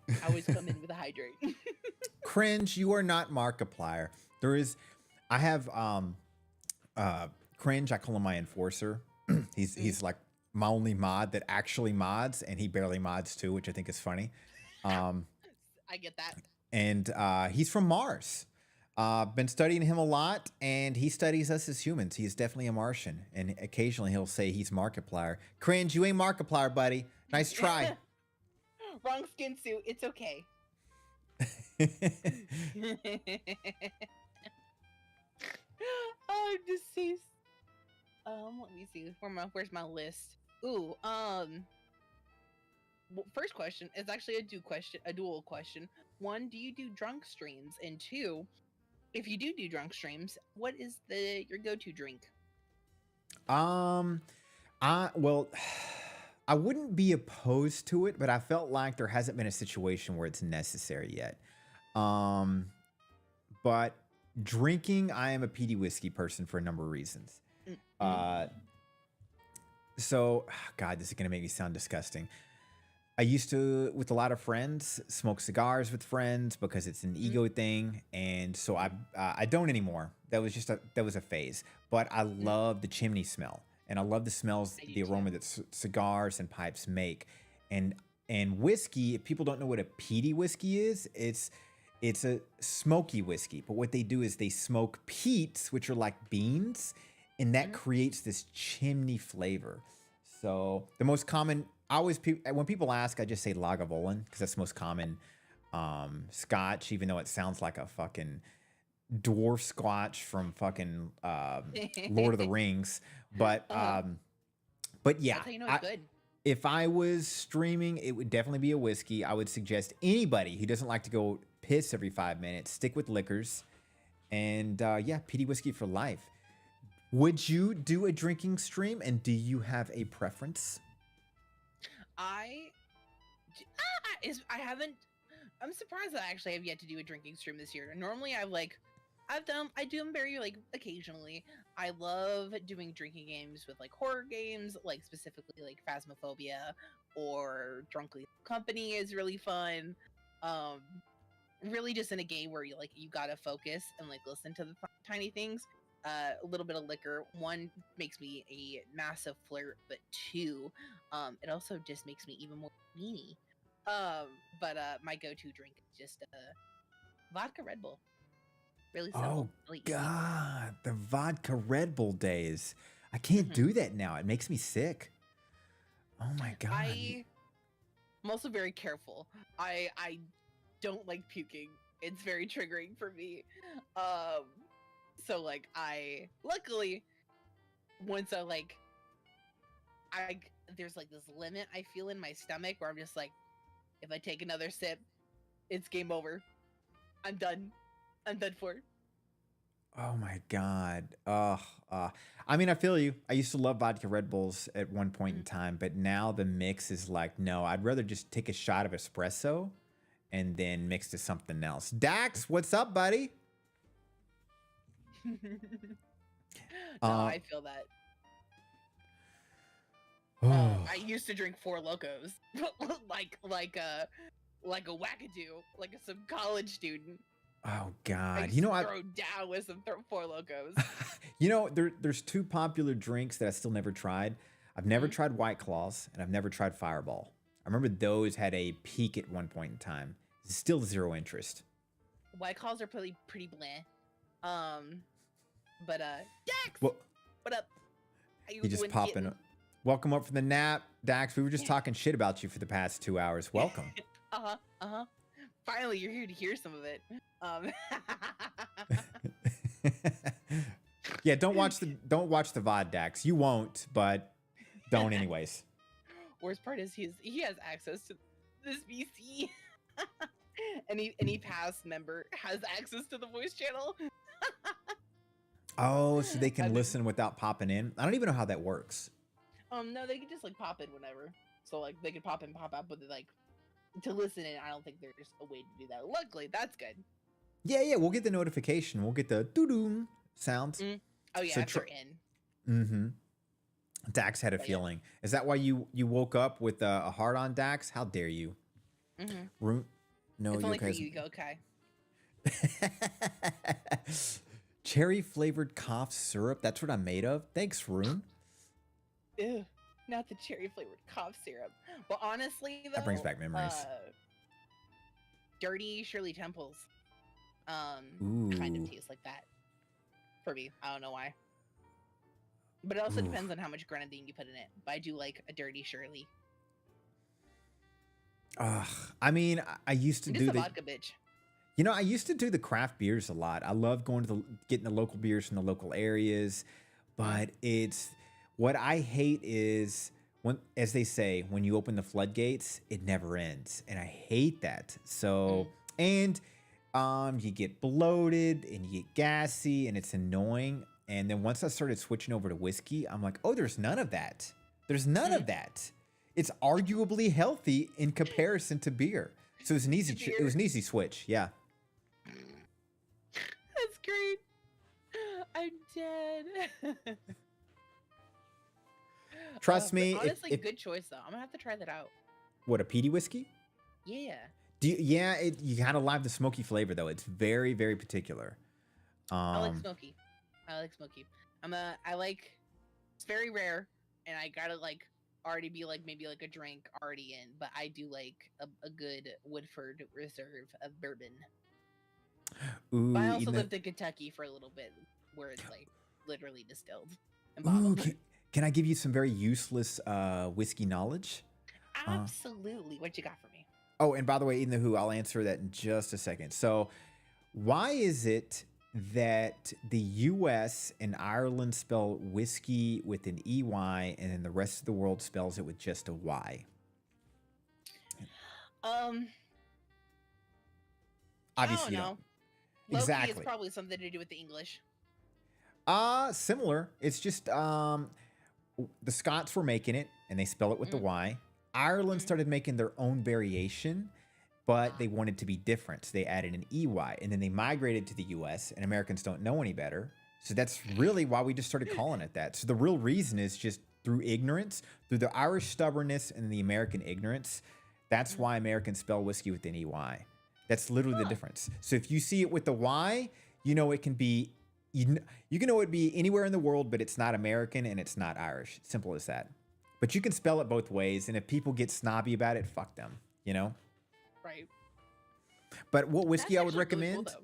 I always come in with a hydrate. Cringe, you are not Markiplier. I have Cringe, I call him my enforcer. he's like my only mod that actually mods, and he barely mods too, which I think is funny. I get that. And he's from Mars. Been studying him a lot, and he studies us as humans. He is definitely a Martian, and occasionally he'll say he's Markiplier. Cringe, you ain't Markiplier, buddy. Nice try. Wrong skin suit. It's okay. Oh, I'm deceased. Let me see. Where's my list? Ooh, first question is actually a dual question. One, do you do drunk streams? And two, if you do drunk streams, what is your go-to drink? Well, I wouldn't be opposed to it, but I felt like there hasn't been a situation where it's necessary yet. But drinking, I am a peaty whiskey person for a number of reasons. So, God, this is gonna make me sound disgusting. I used to, with a lot of friends, smoke cigars with friends because it's an ego thing, and so I don't anymore. That was a phase. But I love the chimney smell, and I love the smells, I do the aroma that cigars and pipes make, and whiskey. If people don't know what a peaty whiskey is, it's a smoky whiskey. But what they do is they smoke peats, which are like beans, and that creates this chimney flavor. So the most common, when people ask, I just say Lagavulin because that's the most common Scotch, even though it sounds like a fucking dwarf Scotch from fucking Lord of the Rings. But yeah, That's how you know it's good. if I was streaming, it would definitely be a whiskey. I would suggest anybody who doesn't like to go piss every 5 minutes, stick with liquors, and yeah, peaty whiskey for life. Would you do a drinking stream, and do you have a preference? I haven't. I'm surprised that I actually have yet to do a drinking stream this year. Normally, I do them very like occasionally. I love doing drinking games with like horror games, like specifically like Phasmophobia or Drunkly Company is really fun. Really just in a game where you gotta focus and like listen to the tiny things. A little bit of liquor. One makes me a massive flirt, but two, it also just makes me even more meanie. But my go-to drink is just vodka Red Bull. Really simple. Really easy. God, the vodka Red Bull days. I can't do that now. It makes me sick. Oh my God. I'm also very careful. I don't like puking. It's very triggering for me. So like luckily once there's like this limit I feel in my stomach where I'm just like, if I take another sip, it's game over. I'm done for. Oh my God. I mean, I feel you. I used to love vodka Red Bulls at one point in time, but now the mix is like, no, I'd rather just take a shot of espresso and then mix to something else. Dax, what's up, buddy? No, Uh, I feel that. oh, I used to drink Four Locos, like a wackadoo, like some college student. oh I God. used to throw down with some Four Locos. There's two popular drinks that I still never tried. I've never Mhm. tried White Claws, and I've never tried Fireball. I remember those had a peak at one point in time. Still zero interest. White Claws are pretty bland. But Dax, Well, what up? How you just doing, popping. kitten? Welcome up from the nap, Dax. We were just talking shit about you for the past 2 hours. Welcome. Uh-huh. Finally, you're here to hear some of it. Yeah, don't watch the VOD, Dax. You won't, but don't anyways. Worst part is he has access to this VC. Any past member has access to the voice channel. Oh, so they I can mean- listen without popping in. I don't even know how that works. No, they can just like pop in whenever. So like they can pop in, pop out, but like to listen in, I don't think there's a way to do that. Luckily, that's good. Yeah, we'll get the notification. We'll get the doo-doo sounds. Oh yeah, So if tr- they're in. Mm-hmm. Dax had a But yeah. feeling. Is that why you woke up with a heart on, Dax? How dare you? Mm-hmm. No, It's you only for guys. you, okay? Cherry flavored cough syrup. That's what I'm made of. Thanks, Rune. Ew, not the cherry flavored cough syrup. But honestly, though, That brings back memories. Dirty Shirley Temples, kind Ooh. of tastes like that for me. I don't know why. But it also Oof. depends on how much grenadine you put in it. But I do like a dirty Shirley. Ugh. I mean, I used to I'm do just a the. vodka bitch. I used to do the craft beers a lot. I love going to getting the local beers from the local areas, but it's what I hate is when, as they say, when you open the floodgates, it never ends, and I hate that. So, and you get bloated and you get gassy, and it's annoying. And then once I started switching over to whiskey, I'm like, oh, there's none of that. There's none of that. It's arguably healthy in comparison to beer. So it was an easy, it was an easy switch. Yeah. That's great. I'm dead. Trust But me. honestly, if good choice though. I'm gonna have to try that out. what, a peaty whiskey? Yeah. You gotta love the smoky flavor though. It's very, very particular. I like smoky. I like. It's very rare, and I gotta like already be like maybe like a drink already in, but I do like a good Woodford Reserve of bourbon. Ooh, But I also even lived in Kentucky for a little bit, where it's like literally distilled and ooh, bottled. can I give you some very useless whiskey knowledge? Absolutely. What you got for me? Oh, and by the way, in the Who, I'll answer that in just a second. So, why is it that the U.S. and Ireland spell whiskey with an EY, and then the rest of the world spells it with just a Y? Obviously, I you don't know. don't. Loki Exactly. is probably something to do with the English. Similar. It's just the Scots were making it, and they spell it with the Y. Ireland started making their own variation, but they wanted to be different. So they added an EY, and then they migrated to the US, and Americans don't know any better. So that's really why we just started calling it that. So the real reason is just through ignorance, through the Irish stubbornness and the American ignorance. That's why Americans spell whiskey with an EY. That's literally the difference. So if you see it with the Y, you know it can be, you can know it be anywhere in the world, but it's not American and it's not Irish. Simple as that. But you can spell it both ways, and if people get snobby about it, fuck them, you know? Right. But what whiskey That's I would actually really recommend?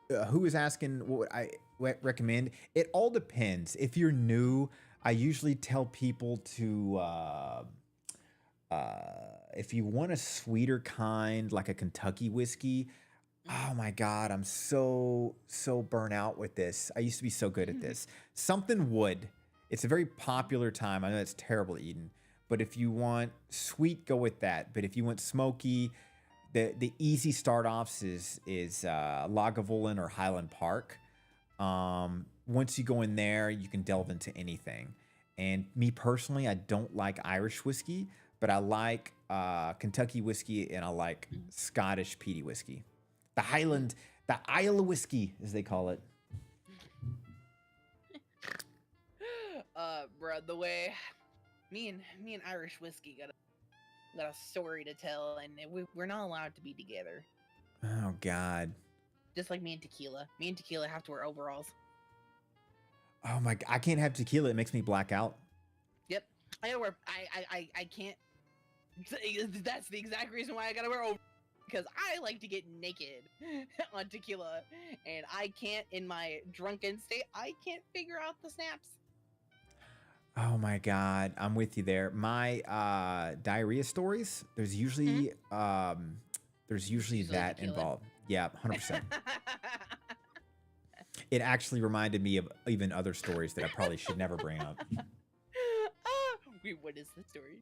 cool, Who is asking what would I recommend? It all depends. If you're new, I usually tell people to, if you want a sweeter kind, like a Kentucky whiskey, oh my God, I'm so burnt out with this. I used to be so good at this. Something Wood. It's a very popular time. I know it's terrible, Eden. But if you want sweet, go with that. But if you want smoky, the easy start offs is Lagavulin or Highland Park. Once you go in there, you can delve into anything. And me personally, I don't like Irish whiskey, but I like Kentucky whiskey and I like Scottish peaty whiskey. The Isle whiskey, as they call it. Bruh, the way me and Irish whiskey got a story to tell, and we're not allowed to be together. Oh God. Just like me and tequila. Me and tequila have to wear overalls. Oh my! I can't have tequila. It makes me black out. Yep, I gotta wear. I can't. That's the exact reason why I gotta wear overalls. Because I like to get naked on tequila, and I can't, in my drunken state, I can't figure out the snaps. Oh my God, I'm with you there. My diarrhea stories. There's usually Usually that tequila. involved. Yeah, 100%. It actually reminded me of even other stories that I probably should never bring up. Wait, what is the story?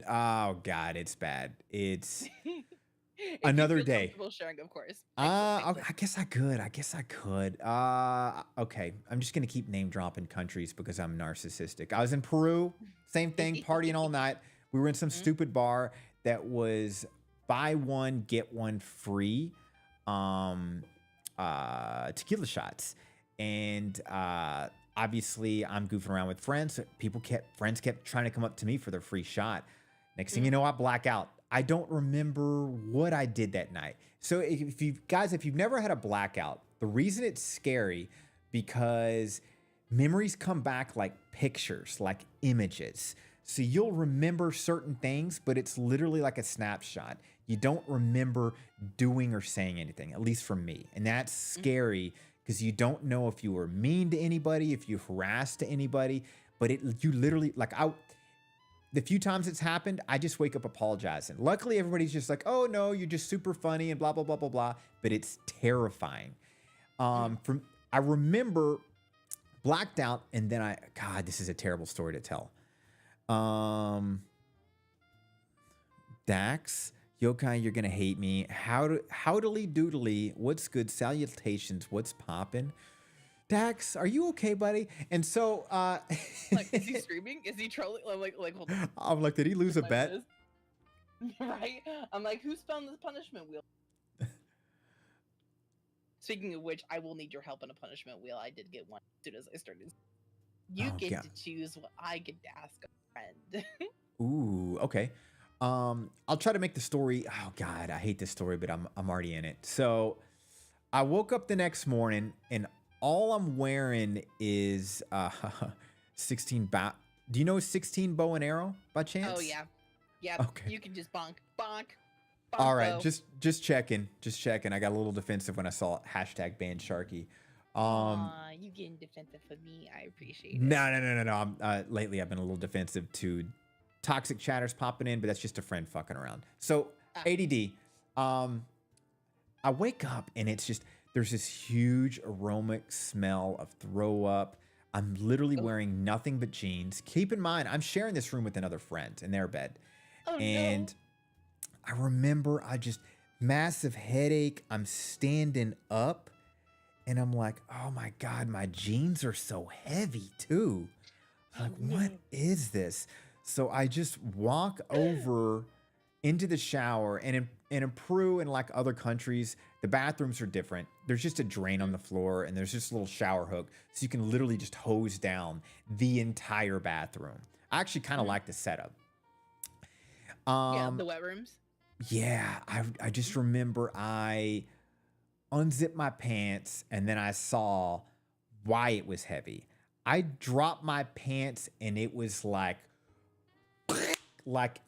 Oh God, it's bad. It's If Another you feel day. comfortable sharing, of course. I guess I could. Okay. I'm just gonna keep name dropping countries because I'm narcissistic. I was in Peru, same thing, partying all night. We were in some stupid bar that was buy one get one free, tequila shots, and obviously I'm goofing around with friends. Friends kept trying to come up to me for their free shot. Next thing you know, I black out. I don't remember what I did that night. So if you've never had a blackout, the reason it's scary because memories come back like pictures, like images. So you'll remember certain things, but it's literally like a snapshot. You don't remember doing or saying anything, at least for me. And that's scary because you don't know if you were mean to anybody, if you harassed to anybody, but you literally the few times it's happened, I just wake up apologizing. Luckily, everybody's just like, oh no, you're just super funny and blah, blah, blah, blah, blah. But it's terrifying. I remember blacked out and then God, this is a terrible story to tell. Dax, Yokai, you're going to hate me. Howdily doodly, what's good? Salutations, what's poppin'? Dax, are you okay, buddy? And so, Like, is he streaming? Is he trolling? I'm like, hold on. I'm like, did he lose a bet? Right? I'm like, who's found the punishment wheel? Speaking of which, I will need your help on a punishment wheel. I did get one as soon as I started. You Oh, get God. to choose what I get to ask a friend. Ooh, okay. I'll try to make the story. Oh God, I hate this story, but I'm already in it. So I woke up the next morning and all I'm wearing is 16 Do you know 16 bow and arrow by chance? Oh yeah. Yeah. Okay. You can just bonk. All right, bow. just checking. I got a little defensive when I saw hashtag ban Sharky. Aw, you getting defensive for me. I appreciate it. No. Lately I've been a little defensive to toxic chatters popping in, but that's just a friend fucking around. So ADD. I wake up and it's just there's this huge aromatic smell of throw up. I'm literally wearing nothing but jeans. Keep in mind, I'm sharing this room with another friend in their bed. Oh, And no. I remember massive headache. I'm standing up and I'm like, oh my God, my jeans are so heavy too. Like, what is this? So I just walk over into the shower, and in Peru and like other countries, the bathrooms are different. There's just a drain on the floor and there's just a little shower hook. So you can literally just hose down the entire bathroom. I actually kind of like the setup. Yeah, the wet rooms. Yeah, I just remember I unzipped my pants and then I saw why it was heavy. I dropped my pants and it was like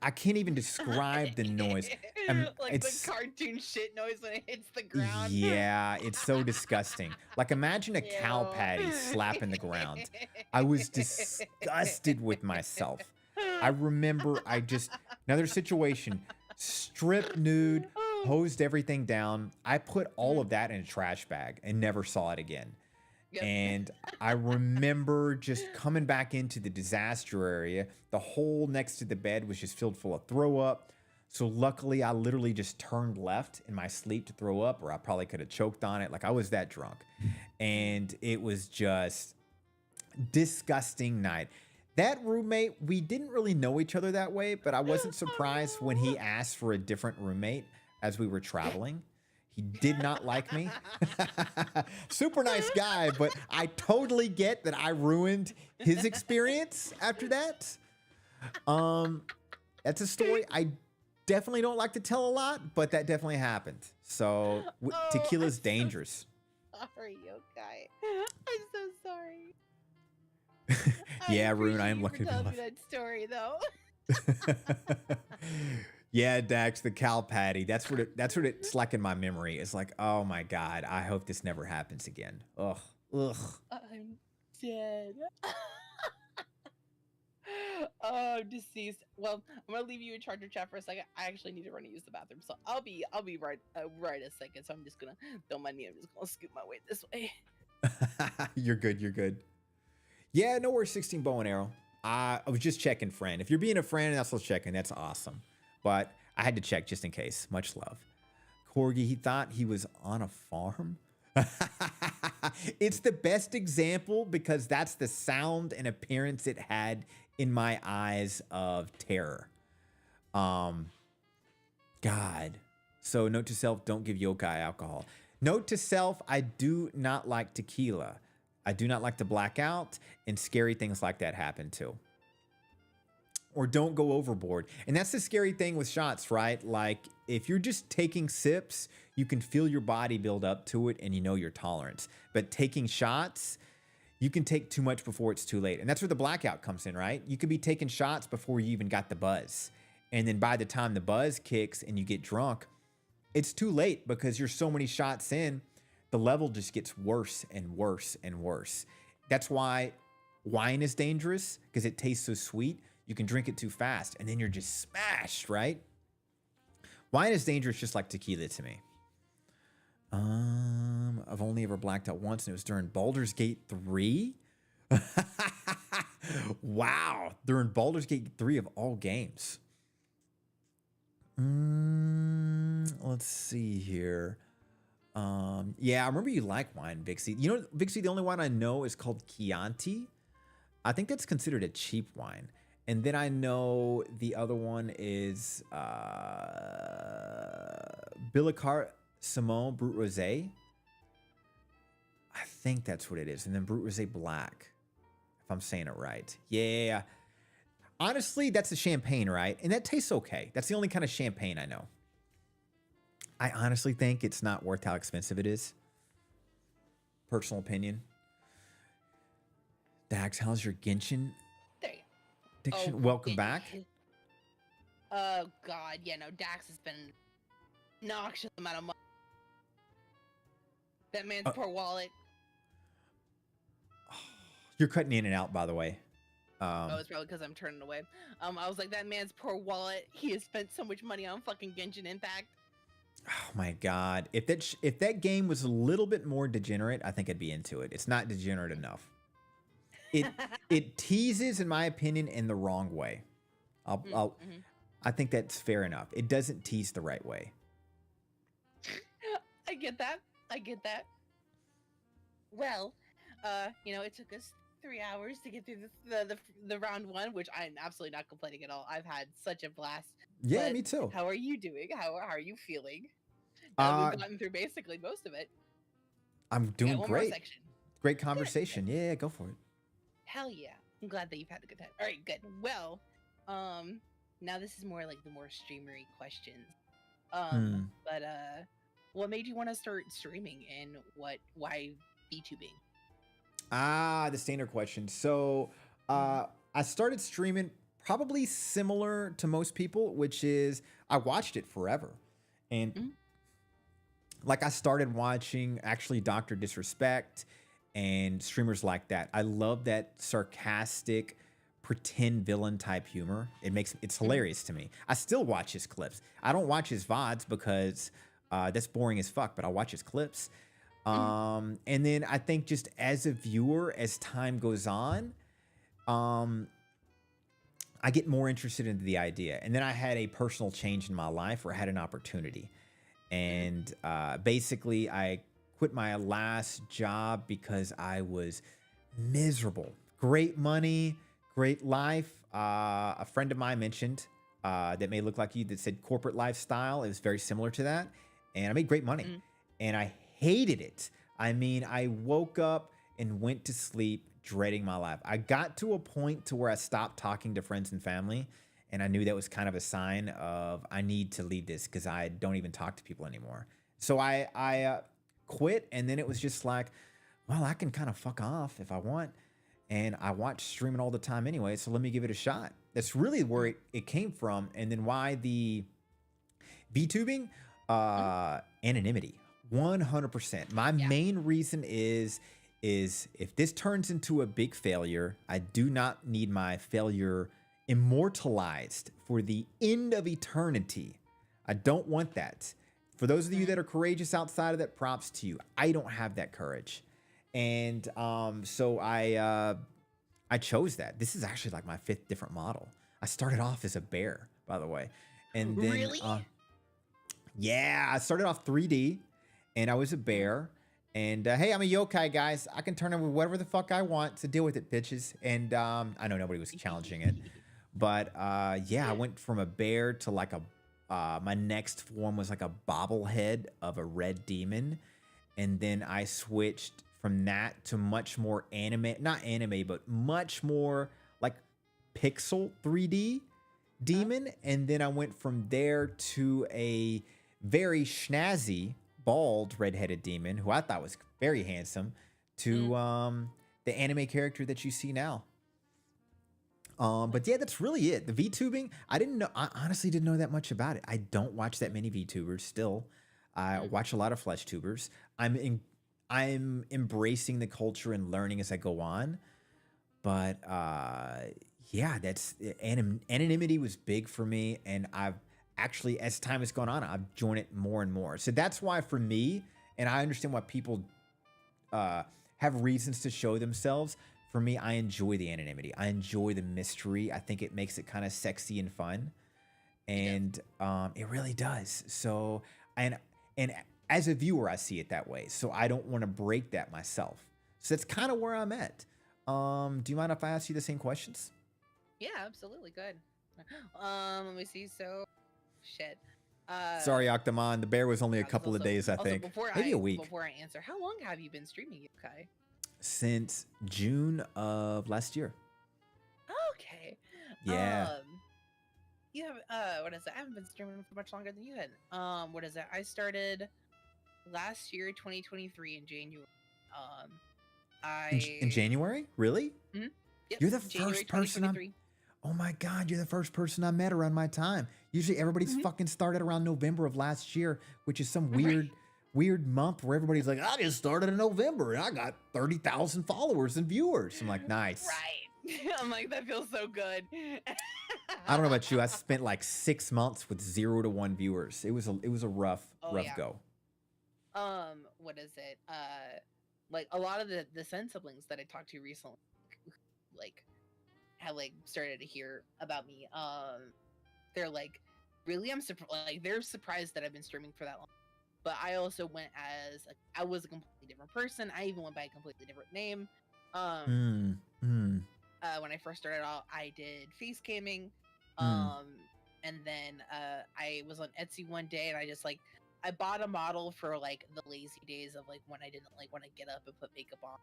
I can't even describe the noise. Like the cartoon shit noise when it hits the ground. Yeah, it's so disgusting. Like imagine a cow Ew. patty slapping the ground. I was disgusted with myself. I remember another situation, strip nude, hosed everything down. I put all of that in a trash bag and never saw it again. Yep. And I remember just coming back into the disaster area. The hole next to the bed was just filled full of throw up. So luckily, I literally just turned left in my sleep to throw up, or I probably could have choked on it. Like I was that drunk. And it was just disgusting night. That roommate, we didn't really know each other that way, but I wasn't surprised when he asked for a different roommate as we were traveling. He did not like me. Super nice guy, but I totally get that I ruined his experience after that. That's a story I definitely don't like to tell a lot, but that definitely happened. So tequila's dangerous. Sorry, okay. I'm so sorry. Yeah, Rune, I appreciate am you looking for for telling love. me that story, though. Yeah, Dax, the cow patty. That's what it's like in my memory. It's like, oh my God, I hope this never happens again. Ugh. Ugh. I'm dead. Oh, I'm deceased. Well, I'm gonna leave you in charge of chat for a second. I actually need to run and use the bathroom, so I'll be right a second. So I'm just gonna don't mind me. I'm just gonna scoot my way this way. You're good, you're good. Yeah, no worries, 16 bow and arrow. I was just checking, friend. If you're being a friend and that's what's checking, that's awesome. But I had to check just in case. Much love. Corgi, he thought he was on a farm. It's the best example because that's the sound and appearance it had in my eyes of terror. God. So note to self, don't give yokai alcohol. Note to self, I do not like tequila. I do not like to black out, and scary things like that happen too. Or don't go overboard. And that's the scary thing with shots, right? Like if you're just taking sips, you can feel your body build up to it and you know your tolerance. But taking shots, you can take too much before it's too late. And that's where the blackout comes in, right? You could be taking shots before you even got the buzz. And then by the time the buzz kicks and you get drunk, it's too late because you're so many shots in, the level just gets worse and worse and worse. That's why wine is dangerous because it tastes so sweet. You can drink it too fast and then you're just smashed, right? Wine is dangerous just like tequila to me. I've only ever blacked out once and it was during Baldur's Gate 3. Wow, during Baldur's Gate 3 of all games. Let's see here. Yeah, I remember you like wine, Vixie. You know, Vixie, the only wine I know is called Chianti. I think that's considered a cheap wine. And then I know the other one is Billicar Simon Brut Rosé. I think that's what it is. And then Brut Rosé Black, if I'm saying it right. Yeah. Honestly, that's a champagne, right? And that tastes okay. That's the only kind of champagne I know. I honestly think it's not worth how expensive it is. Personal opinion. Dax, how's your Genshin There you addiction? Oh, Welcome back. Oh God, yeah, no, Dax has been noxious amount of money. That man's poor wallet. You're cutting in and out, by the way. Oh, it's probably because I'm turning away. I was like, that man's poor wallet. He has spent so much money on fucking Genshin Impact. Oh my God. If that game was a little bit more degenerate, I think I'd be into it. It's not degenerate enough. It teases, in my opinion, in the wrong way. I think that's fair enough. It doesn't tease the right way. I get that. I get that. Well, you know, it took us 3 hours to get through the round one, which I'm absolutely not complaining at all. I've had such a blast. Yeah, But me too. How are you doing? How are you feeling? We've gotten through basically most of it. I'm We got doing one more great. section. Great conversation. Yeah, go for it. Hell yeah. I'm glad that you've had a good time. All right, good. Well, now this is more like the more streamery questions. But what made you want to start streaming and why VTubing? The standard question. So, I started streaming probably similar to most people, which is I watched it forever. And like I started watching actually Dr. Disrespect and streamers like that. I love that sarcastic pretend villain type humor. It's hilarious to me. I still watch his clips. I don't watch his VODs because that's boring as fuck, but I watch his clips. And then I think just as a viewer, as time goes on, I get more interested into the idea. And then I had a personal change in my life where I had an opportunity. And basically, I quit my last job because I was miserable. Great money, great life. A friend of mine mentioned that may look like you that said corporate lifestyle. It was very similar to that. And I made great money. And I hated it. I mean, I woke up and went to sleep dreading my life. I got to a point to where I stopped talking to friends and family. And I knew that was kind of a sign of I need to leave this because I don't even talk to people anymore. So I quit. And then it was just like, well, I can kind of fuck off if I want. And I watch streaming all the time anyway. So let me give it a shot. That's really where it came from. And then why the VTubing? Anonymity. 100%. My main reason is if this turns into a big failure, I do not need my failure immortalized for the end of eternity. I don't want that. For those of you that are courageous outside of that, props to you. I don't have that courage. And so I chose that. This is actually like my 5th different model. I started off as a bear, by the way. And then Really? yeah, I started off 3D and I was a bear. And hey, I'm a yokai, guys. I can turn into whatever the fuck I want, to deal with it, bitches. And I know nobody was challenging it. But yeah, I went from a bear to like my next form was like a bobblehead of a red demon. And then I switched from that to much more anime, not anime, but much more like pixel 3D demon. And then I went from there to a very snazzy, bald, redheaded demon who I thought was very handsome to the anime character that you see now. But yeah, that's really it. The VTubing, I honestly didn't know that much about it. I don't watch that many VTubers still. I watch a lot of flesh tubers. I'm embracing the culture and learning as I go on. But yeah, that's anonymity was big for me, and I've actually, as time has gone on, I've joined it more and more. So that's why for me, and I understand why people have reasons to show themselves. For me, I enjoy the anonymity. I enjoy the mystery. I think it makes it kind of sexy and fun, and it really does. So and as a viewer, I see it that way. So I don't want to break that myself. So that's kind of where I'm at. Do you mind if I ask you the same questions? Yeah, absolutely. Good. Let me see. So, shit. Sorry, Octomon. The bear was only a Yeah, couple of also- days, I also, think. before Maybe a week. Before I answer, how long have you been streaming, Yokai? Since June of last year. Okay. Yeah. You have what is it? I haven't been streaming for much longer than you had. What is it? I started last year, 2023, in January. In January? Really? Yep, You're the January first person 2023. Oh my God, you're the first person I met around my time. Usually everybody's fucking started around November of last year, which is some weird month where everybody's like, I just started in November and I got 30,000 followers and viewers. I'm like, nice. Right. I'm like, that feels so good. I don't know about you. I spent like 6 months with 0 to 1 viewers. It was a rough yeah. go. What is it? Like a lot of the Sen siblings that I talked to recently, like, have like started to hear about me. They're like, really? I'm surprised. Like, they're surprised that I've been streaming for that long. But I also went I was a completely different person. I even went by a completely different name. When I first started out, I did face camming. And then I was on Etsy one day, and I bought a model for like the lazy days of like when I didn't like want to get up and put makeup on,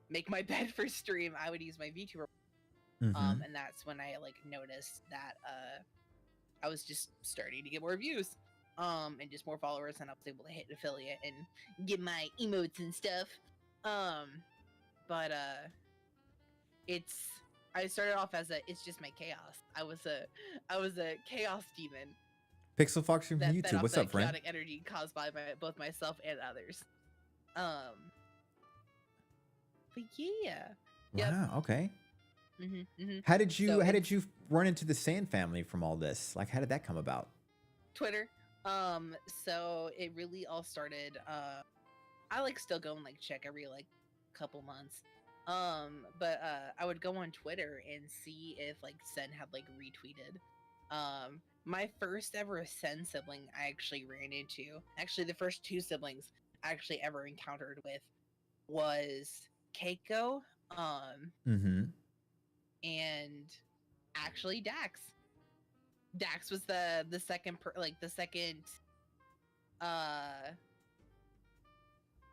make my bed for stream. I would use my VTuber. And that's when I like noticed that I was just starting to get more views. And just more followers, and I was able to hit affiliate and get my emotes and stuff. But I started off as it's just my chaos. I was a chaos demon. Pixel Fox from That YouTube. fed off What's the up, friend? chaotic energy caused by both myself and others. But yeah. Yep. Wow. Okay. Mm-hmm. How did you So how did you run into the Sand family from all this? Like, how did that come about? Twitter. So it really all started. I like still go and like check every like couple months. But I would go on Twitter and see if like Sen had like retweeted. My first ever Sen sibling I actually ran into. Actually, the first two siblings I actually ever encountered with was Keiko, Mm-hmm. and actually Dax. Dax was the second like the second uh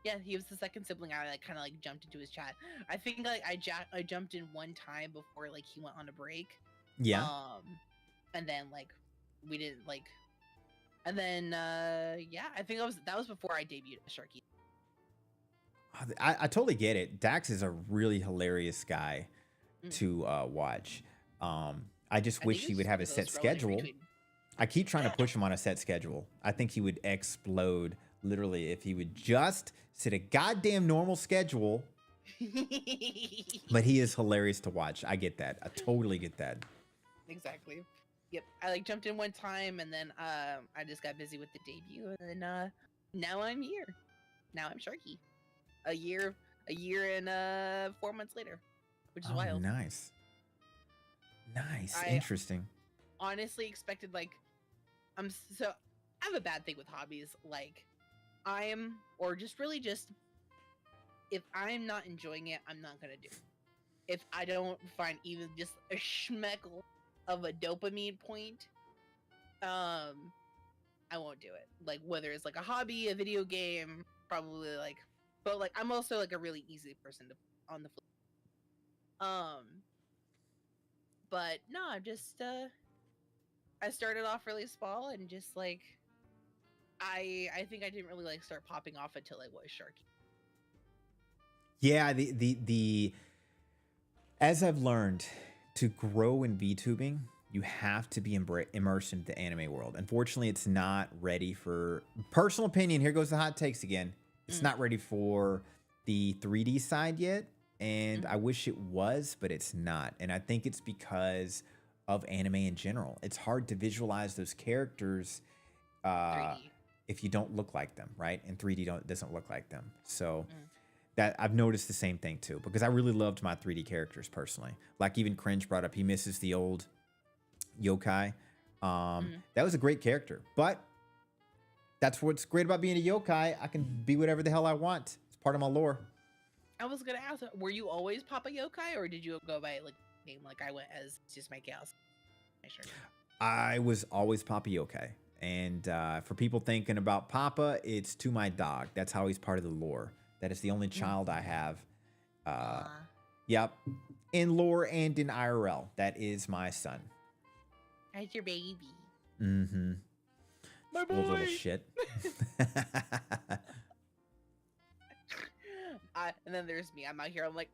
yeah, he was the second sibling I like kind of like jumped into his chat. I think like I jumped in one time before like he went on a break. Yeah. And then like we didn't like and then yeah, I think that was before I debuted as Sharky. I totally get it. Dax is a really hilarious guy Mm. to watch. I just I wish think he it's would just have a because I set was scrolling and schedule. retweeting. I keep trying to push him on a set schedule. I think he would explode literally if he would just set a goddamn normal schedule. But he is hilarious to watch. I get that. I totally get that. Exactly. Yep. I like jumped in one time and then I just got busy with the debut and then now I'm here. Now I'm Sharky. A year and 4 months later. Which is Oh, wild. nice. Nice. I- Interesting. Honestly expected like so I have a bad thing with hobbies. Like or just really just if I'm not enjoying it, I'm not gonna do it. If I don't find even just a schmeckle of a dopamine point, I won't do it. Like whether it's like a hobby, a video game, probably like but like I'm also like a really easy person to on the flip. But no, I'm just I started off really small and just like I think I didn't really like start popping off until I was Sharky. Yeah, the as I've learned to grow in VTubing, you have to be immersed into the anime world. Unfortunately, it's not ready for personal opinion. Here goes the hot takes again. It's not ready for the 3D side yet, and I wish it was, but it's not. And I think it's because of anime in general. It's hard to visualize those characters 3D. if you don't look like them, right? And 3D doesn't look like them. So that I've noticed the same thing too, because I really loved my 3D characters personally. Like even Cringe brought up, he misses the old yokai. That was a great character, but that's what's great about being a yokai. I can be whatever the hell I want. It's part of my lore. I was gonna ask, were you always Papa Yokai, or did you go by like name like I went as just my chaos? Sure. I was always Papa Yokai. And for people thinking about Papa, it's to my dog. That's how he's part of the lore. That is the only child I have. Yep. In lore and in IRL. That is my son. How's your baby? Mm-hmm. My boy. Little shit. And then there's me. I'm out here. I'm like,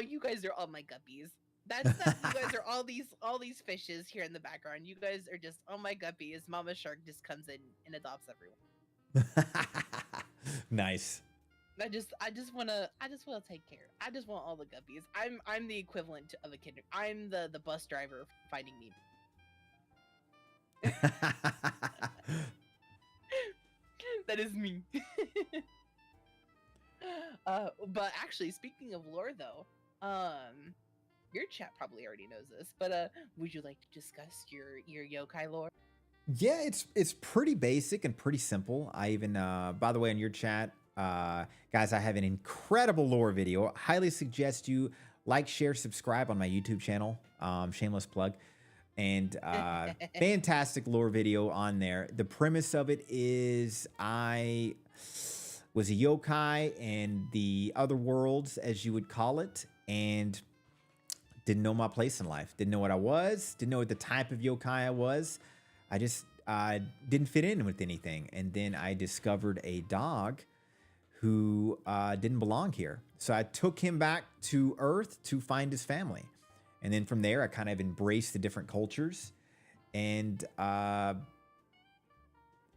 you guys are all my guppies. That's you guys are all these fishes here in the background. You guys are just all my guppies. Mama Shark just comes in and adopts everyone. Nice. I just wanna take care. I just want all the guppies. I'm the equivalent of a kid. I'm the bus driver finding me. That is me. But actually, speaking of lore, though, your chat probably already knows this, but would you like to discuss your yokai lore? Yeah, it's pretty basic and pretty simple. I even, by the way, in your chat, guys, I have an incredible lore video. I highly suggest you like, share, subscribe on my YouTube channel. Shameless plug. And fantastic lore video on there. The premise of it is I was a yokai in the other worlds, as you would call it, and didn't know my place in life. Didn't know what I was. Didn't know what the type of yokai I was. I just didn't fit in with anything. And then I discovered a dog who didn't belong here. So I took him back to Earth to find his family. And then from there, I kind of embraced the different cultures. And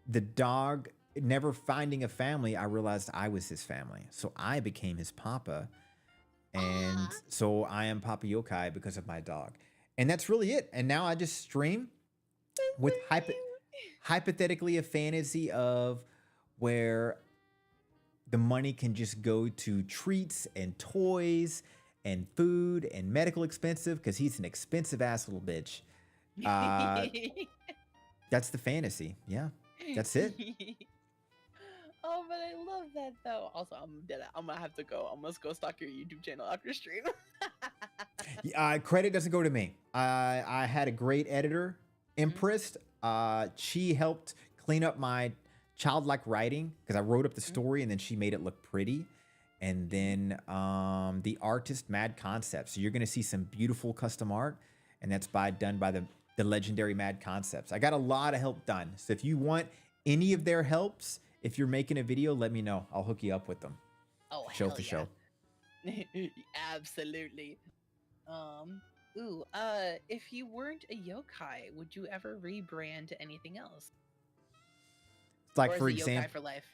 the dog, never finding a family, I realized I was his family. So I became his papa. And so I am Papa Yokai because of my dog. And that's really it. And now I just stream with hypothetically a fantasy of where the money can just go to treats and toys and food and medical expensive because he's an expensive ass little bitch. That's the fantasy. Yeah, that's it. Oh, but I love that though. Also, I'm gonna have to go. I must go stalk your YouTube channel after stream. Credit doesn't go to me. I had a great editor, Empress. She helped clean up my childlike writing because I wrote up the story and then she made it look pretty. And then the artist Mad Concepts. So you're gonna see some beautiful custom art, and that's done by the legendary Mad Concepts. I got a lot of help done. So if you want any of their helps, if you're making a video, let me know. I'll hook you up with them. Oh, Show hell for yeah. show. Absolutely. If you weren't a yokai, would you ever rebrand to anything else? Like Or for is it yokai example, for life?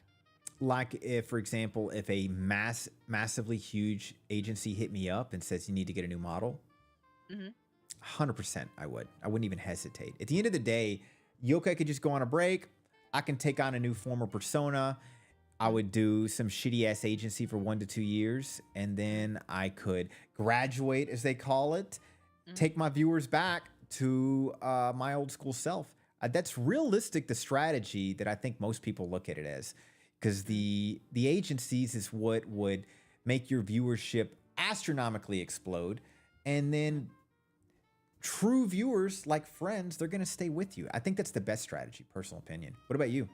like if, for example, if a massively huge agency hit me up and says you need to get a new model, 100% I would. I wouldn't even hesitate. At the end of the day, yokai could just go on a break. I can take on a new form or persona. I would do some shitty ass agency for 1 to 2 years, and then I could graduate, as they call it, take my viewers back to my old school self. That's realistic, the strategy that I think most people look at it as, because the agencies is what would make your viewership astronomically explode, and then true viewers like friends, they're gonna stay with you. I think that's the best strategy, personal opinion. What about you?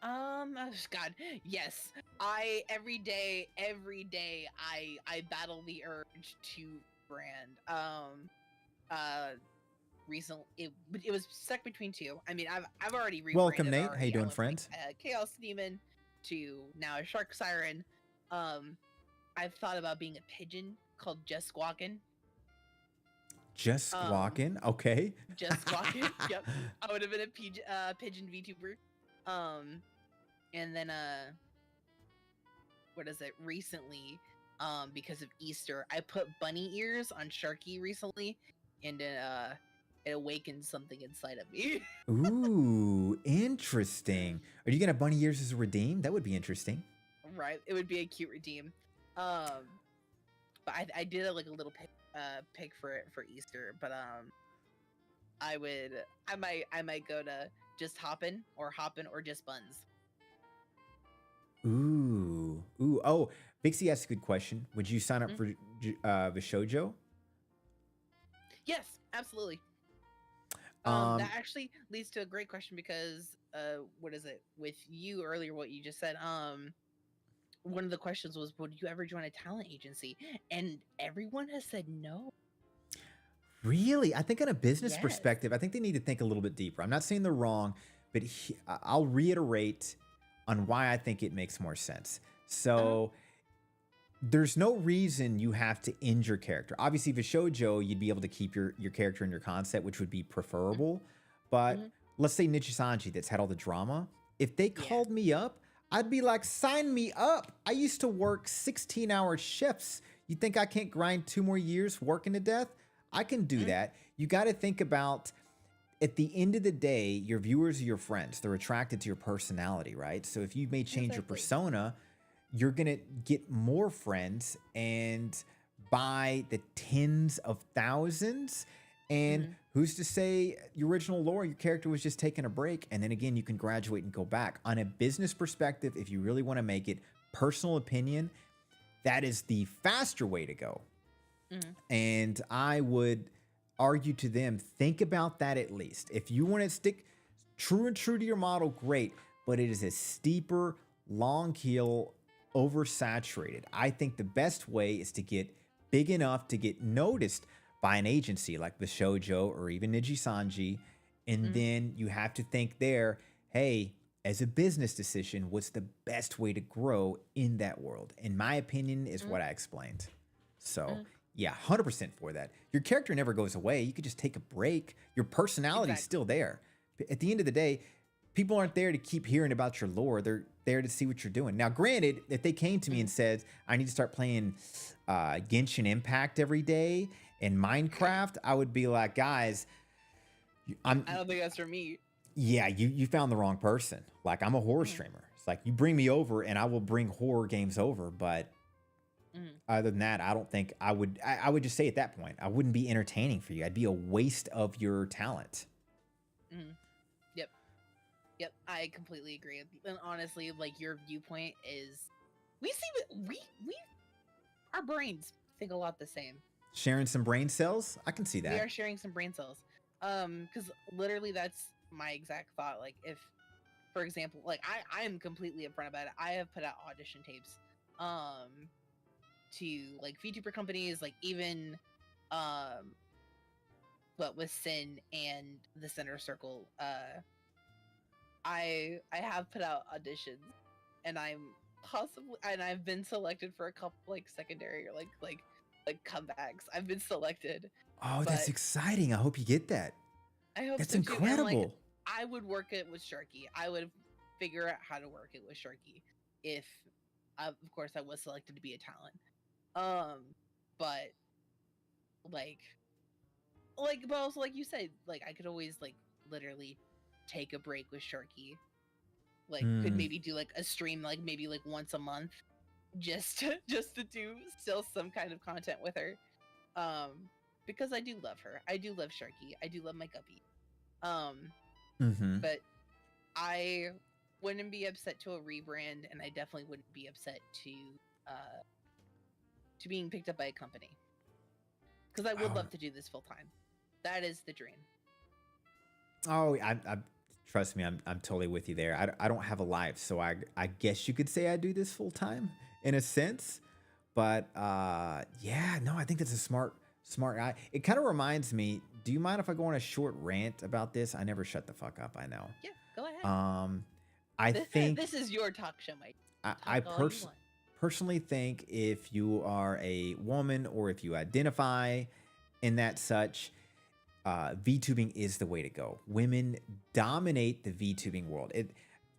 Oh, God, yes. Every day, I battle the urge to brand. Recently, it was stuck between two. I mean, I've already rebranded. Welcome, Nate. How already. you I doing, went from, friends? Chaos Demon to now a Shark Siren. I've thought about being a pigeon called Just Squawkin'. Just squawking, okay. Just Squawkin'. Yep, I would have been a pigeon VTuber. And then what is it? Recently, because of Easter, I put bunny ears on Sharky recently, and it awakened something inside of me. Ooh, interesting. Are you gonna have bunny ears as a redeem? That would be interesting. Right, it would be a cute redeem. But I did a little pick for it for Easter, but I might go to just Hoppin' or just Buns. Ooh. Oh, Vixie asked a good question. Would you sign up for Vishojo? Yes, absolutely. That actually leads to a great question because what is it with you earlier? What you just said. One of the questions was, would you ever join a talent agency? And everyone has said no. Really? I think on a business Yes. perspective, I think they need to think a little bit deeper. I'm not saying they're wrong, but I'll reiterate on why I think it makes more sense. So there's no reason you have to end your character. Obviously, if it's shoujo, you'd be able to keep your character and your concept, which would be preferable. But let's say Nichisanji that's had all the drama. If they called me up, I'd be like, sign me up. I used to work 16-hour shifts. You think I can't grind 2 more years working to death? I can do that. You got to think about, at the end of the day, your viewers are your friends. They're attracted to your personality, right? So if you may change your persona, you're going to get more friends, and by the tens of thousands. And who's to say your original lore, your character was just taking a break, and then again, you can graduate and go back. On a business perspective, if you really want to make it personal opinion, that is the faster way to go. And I would argue to them, think about that at least. If you want to stick true to your model, great, but it is a steeper, long keel, oversaturated. I think the best way is to get big enough to get noticed by an agency like the Shoujo or even Nijisanji, and then you have to think there, hey, as a business decision, what's the best way to grow in that world? In my opinion, is what I explained. So yeah, 100% for that. Your character never goes away. You could just take a break. Your personality's still there. At the end of the day, people aren't there to keep hearing about your lore. They're there to see what you're doing. Now, granted, if they came to me and said, I need to start playing Genshin Impact every day and Minecraft, I would be like, guys, I don't think that's for me. Yeah, you found the wrong person. Like, I'm a horror Mhm, streamer. It's like you bring me over and I will bring horror games over, but mhm, other than that, I don't think I would just say at that point, I wouldn't be entertaining for you. I'd be a waste of your talent. mhm. Yep, yep. I completely agree. And honestly, like your viewpoint is, we see we our brains think a lot the same. Sharing some brain cells, I can see We that. are sharing some brain cells. Because literally that's my exact thought. Like if, for example, like I am completely upfront about it. I have put out audition tapes, um, to like VTuber companies, like even, um, but with Sin and the Center Circle, I have put out auditions, and I've been selected for a couple like secondary or like comebacks. I've been selected, Oh, that's but exciting. I hope you get that. I hope That's so too. And like incredible. I would work it with Sharky. I would figure out how to work it with Sharky if, of course, I was selected to be a talent. Um, but like but also like you said, like I could always like literally take a break with Sharky. Like could Hmm. maybe do like a stream like maybe like once a month just to do still some kind of content with her. Um, because I do love her. I do love Sharky. I do love my guppy. Um, Mm-hmm. but I wouldn't be upset to a rebrand, and I definitely wouldn't be upset uh to being picked up by a company because I would Oh, love to do this full time. That is the dream. oh, I trust me, I'm totally with you there. I don't have a life, so I guess you could say I do this full time in a sense. But yeah, no, I think that's a smart guy. It kind of reminds me. Do you mind if I go on a short rant about this? I never shut the fuck up. I know. Yeah, go ahead. Um, I This think this is your talk show, Mike. I Talk all you want. personally think if you are a woman or if you identify in that such, VTubing is the way to go. Women dominate the VTubing world.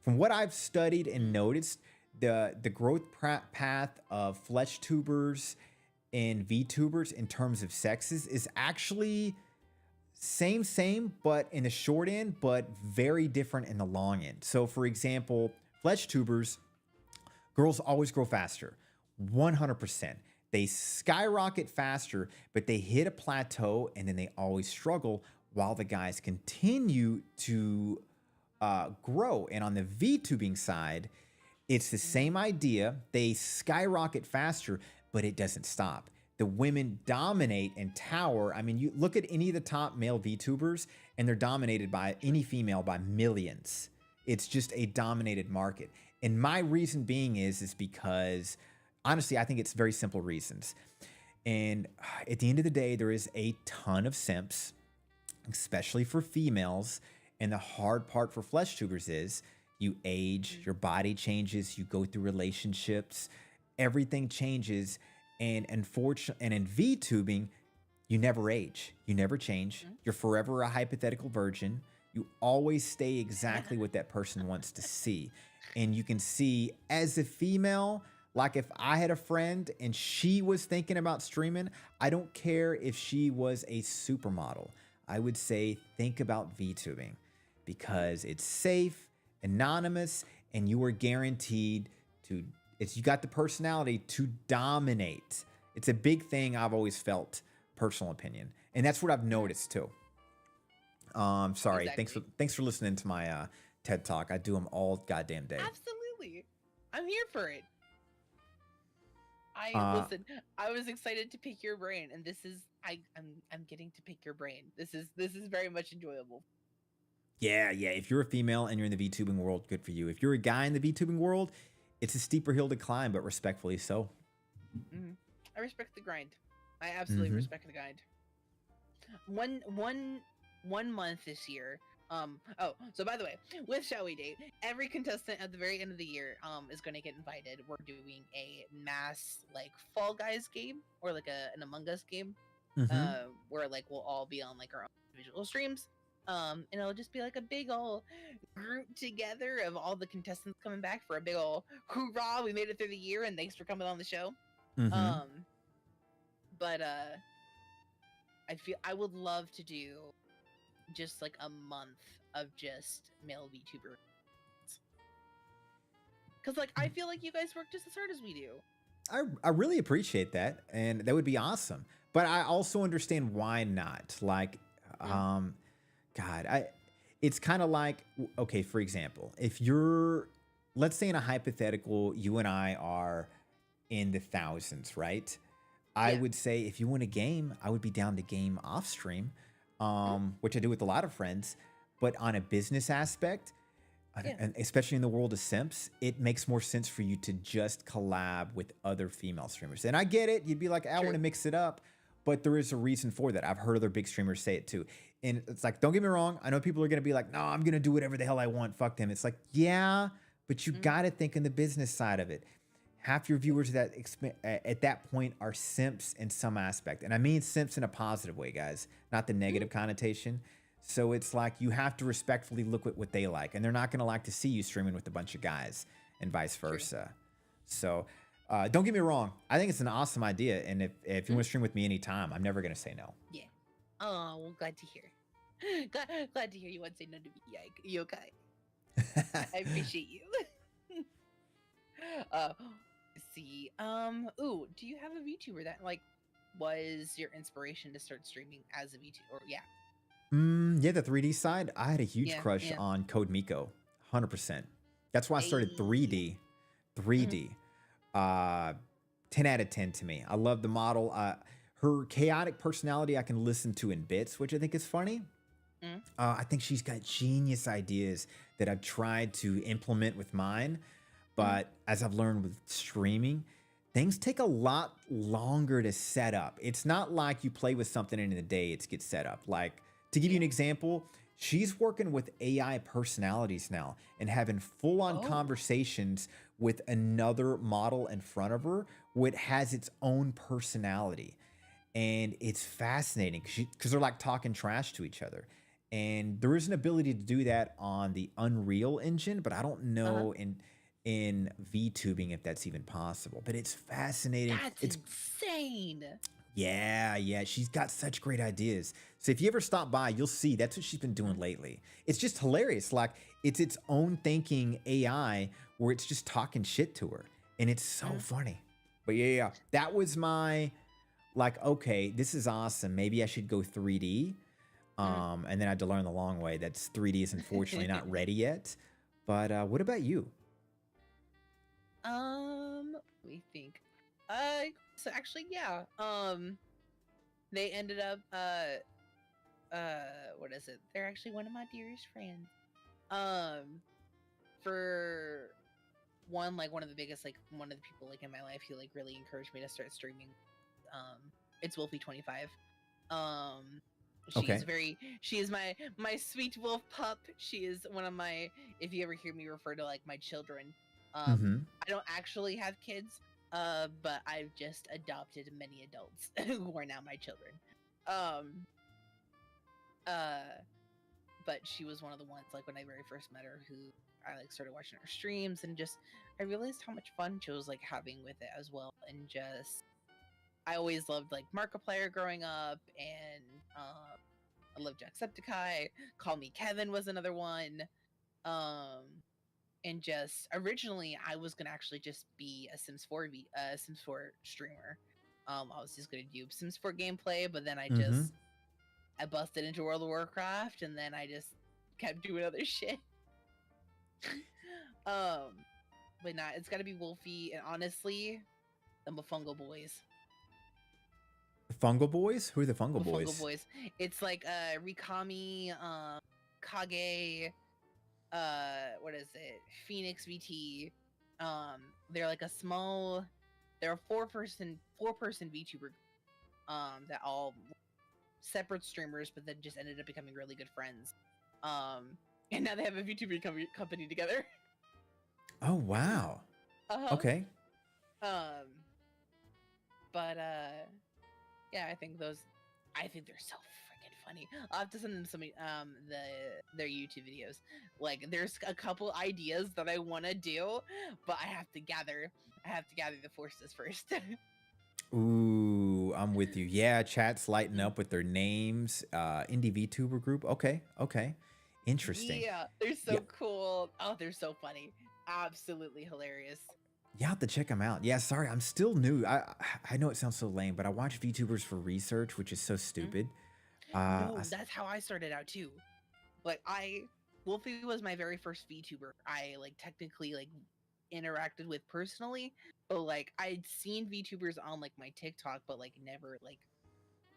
From what I've studied and noticed, the growth path of flesh tubers and VTubers in terms of sexes is actually same, but in the short end, but very different in the long end. So, for example, flesh tubers, girls always grow faster, 100%. They skyrocket faster, but they hit a plateau and then they always struggle while the guys continue to grow. And on the VTubing side, it's the Mhm. same idea. They skyrocket faster, but it doesn't stop. The women dominate and tower. I mean, you look at any of the top male VTubers, and they're dominated by any female by millions. It's just a dominated market. And my reason being is because honestly, I think it's very simple reasons. And at the end of the day, there is a ton of simps, especially for females. And the hard part for flesh tubers is you age, Mhm. your body changes, you go through relationships, everything changes. And unfortunately, and in VTubing, you never age, you never change. Mhm. You're forever a hypothetical virgin. You always stay exactly what that person wants to see. And you can see as a female, like if I had a friend and she was thinking about streaming, I don't care if she was a supermodel. I would say think about VTubing because it's safe, anonymous, and you are guaranteed to it's you got the personality to dominate. It's a big thing I've always felt, personal opinion. And that's what I've noticed too. Sorry. Exactly. Thanks for listening to my TED Talk. I do them all goddamn day. Absolutely. I'm here for it. Uh Listen, I was excited to pick your brain, and this is I'm getting to pick your brain. This is very much enjoyable. yeah, yeah. If you're a female and you're in the VTubing world, good for you. If you're a guy in the VTubing world, it's a steeper hill to climb, but respectfully so. Mhm. I respect the grind. I absolutely Hmm. respect the grind. One month this year. Oh, so by the way, with Shall We Date, every contestant at the very end of the year is going to get invited. We're doing a mass like Fall Guys game or like an Among Us game, Hmm. where like we'll all be on like our own individual streams. And it'll just be like a big old group together of all the contestants coming back for a big old hoorah! We made it through the year, and thanks for coming on the show. Hmm. Um, but I feel I would love to do just like a month of just male VTuber. Because like I feel like you guys work just as hard as we do. I really appreciate that, and that would be awesome. But I also understand why not. Like, God, it's kind of like, okay, for example, if you're, let's say in a hypothetical, you and I are in the thousands, right? I Yeah. would say if you want a game, I would be down to game off stream, which I do with a lot of friends. But on a business aspect, Yeah. and especially in the world of simps, it makes more sense for you to just collab with other female streamers. And I get it. You'd be like, I want to True. mix it up. But there is a reason for that. I've heard other big streamers say it too. And it's like, don't get me wrong. I know people are going to be like, no, I'm going to do whatever the hell I want. Fuck them. It's like, yeah, but you Mhm. got to think in the business side of it. Half your viewers at that point are simps in some aspect. And I mean simps in a positive way, guys, not the negative connotation. So it's like you have to respectfully look at what they like. And they're not going to like to see you streaming with a bunch of guys and vice versa. So don't get me wrong. I think it's an awesome idea. And if you want to stream with me anytime, I'm never going to say no. Yeah. Oh, well, glad to hear. Glad to hear you won't say no to me, Yike. You okay? I appreciate you. Let's see. Ooh, do you have a VTuber that like was your inspiration to start streaming as a VTuber? Or yeah. Yeah, the 3D side, I had a huge Yeah, crush yeah. on Code Miko, 100%. That's why I started Ayy. 3D. 3D. 10 out of 10 to me. I love the model. Her chaotic personality I can listen to in bits, which I think is funny. Mm. I think she's got genius ideas that I've tried to implement with mine. But as I've learned with streaming, things take a lot longer to set up. It's not like you play with something and in a day it gets set up. Like, to give you an example, she's working with AI personalities now and having full-on Oh. conversations with another model in front of her, which has its own personality. And it's fascinating because they're like talking trash to each other. And there is an ability to do that on the Unreal Engine, but I don't know in VTubing if that's even possible. But it's fascinating. That's It's insane. yeah. She's got such great ideas. So if you ever stop by, you'll see that's what she's been doing lately. It's just hilarious. Like it's its own thinking AI where it's just talking shit to her. And it's so funny. But yeah. That was my like, okay, this is awesome. Maybe I should go 3D. And then I had to learn the long way that 3D is unfortunately not ready yet. But what about you? Let me think. So actually, yeah. They ended up, what is it? They're actually one of my dearest friends. For one, like one of the biggest, like one of the people like in my life who like really encouraged me to start streaming. It's Wolfie25. Okay. She is my sweet wolf pup. She is one of my, if you ever hear me refer to like my children. I don't actually have kids, but I've just adopted many adults who are now my children. But she was one of the ones like when I very first met her who I like started watching her streams and just I realized how much fun she was like having with it as well. And just I always loved like Markiplier growing up, and I loved Jacksepticeye. Call Me Kevin was another one. And just originally I was gonna actually just be a Sims 4 Sims 4 streamer. I was just gonna do Sims 4 gameplay, but then I busted into World of Warcraft, and then I just kept doing other shit. But nah, it's gotta be Wolfie, and honestly, the Mofungo Boys. Fungal Boys? Who are the Fungal Mofungo Boys? Boys. It's like Rikami, Kage, what is it? Phoenix VT. They're like a small. They're a four-person VTuber. That all separate streamers, but then just ended up becoming really good friends. And now they have a VTuber company together. Oh, wow. Okay. But yeah, I think they're so freaking funny. I'll have to send them some their YouTube videos. Like there's a couple ideas that I want to do, but I have to gather the forces first. Ooh, I'm with you. Yeah, chat's lighting up with their names. Indie VTuber group. Okay. Interesting. Yeah, they're so Yeah. cool. Oh, they're so funny. Absolutely hilarious. You have to check them out. Yeah, sorry, I'm still new. I know it sounds so lame, but I watch VTubers for research, which is so Mhm. stupid. No, I s- that's how I started out too. Like Wolfie was my very first VTuber. I like technically like interacted with personally, but like I'd seen VTubers on like my TikTok, but like never like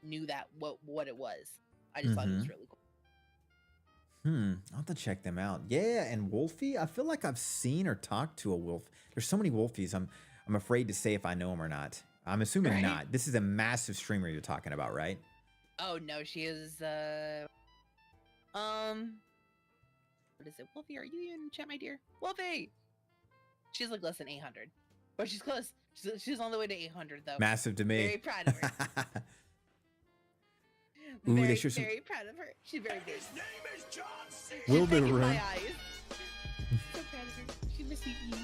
knew that what it was. I just thought it was Mhm. really cool. I'll have to check them out. Yeah, and Wolfie, I feel like I've seen or talked to a wolf. There's so many Wolfies. I'm afraid to say if I know him or not. I'm assuming Right? not. This is a massive streamer you're talking about, right? Oh no, she is um what is it? Wolfie, are you in chat, my dear? Wolfie! She's like less than 800. But she's close. She's on the way to 800 though. Massive to Very me. proud of her. Ooh, they Very, should some. very proud of her. She's very big. Will She's do, big in my Rune. eyes. So proud of her. She received me.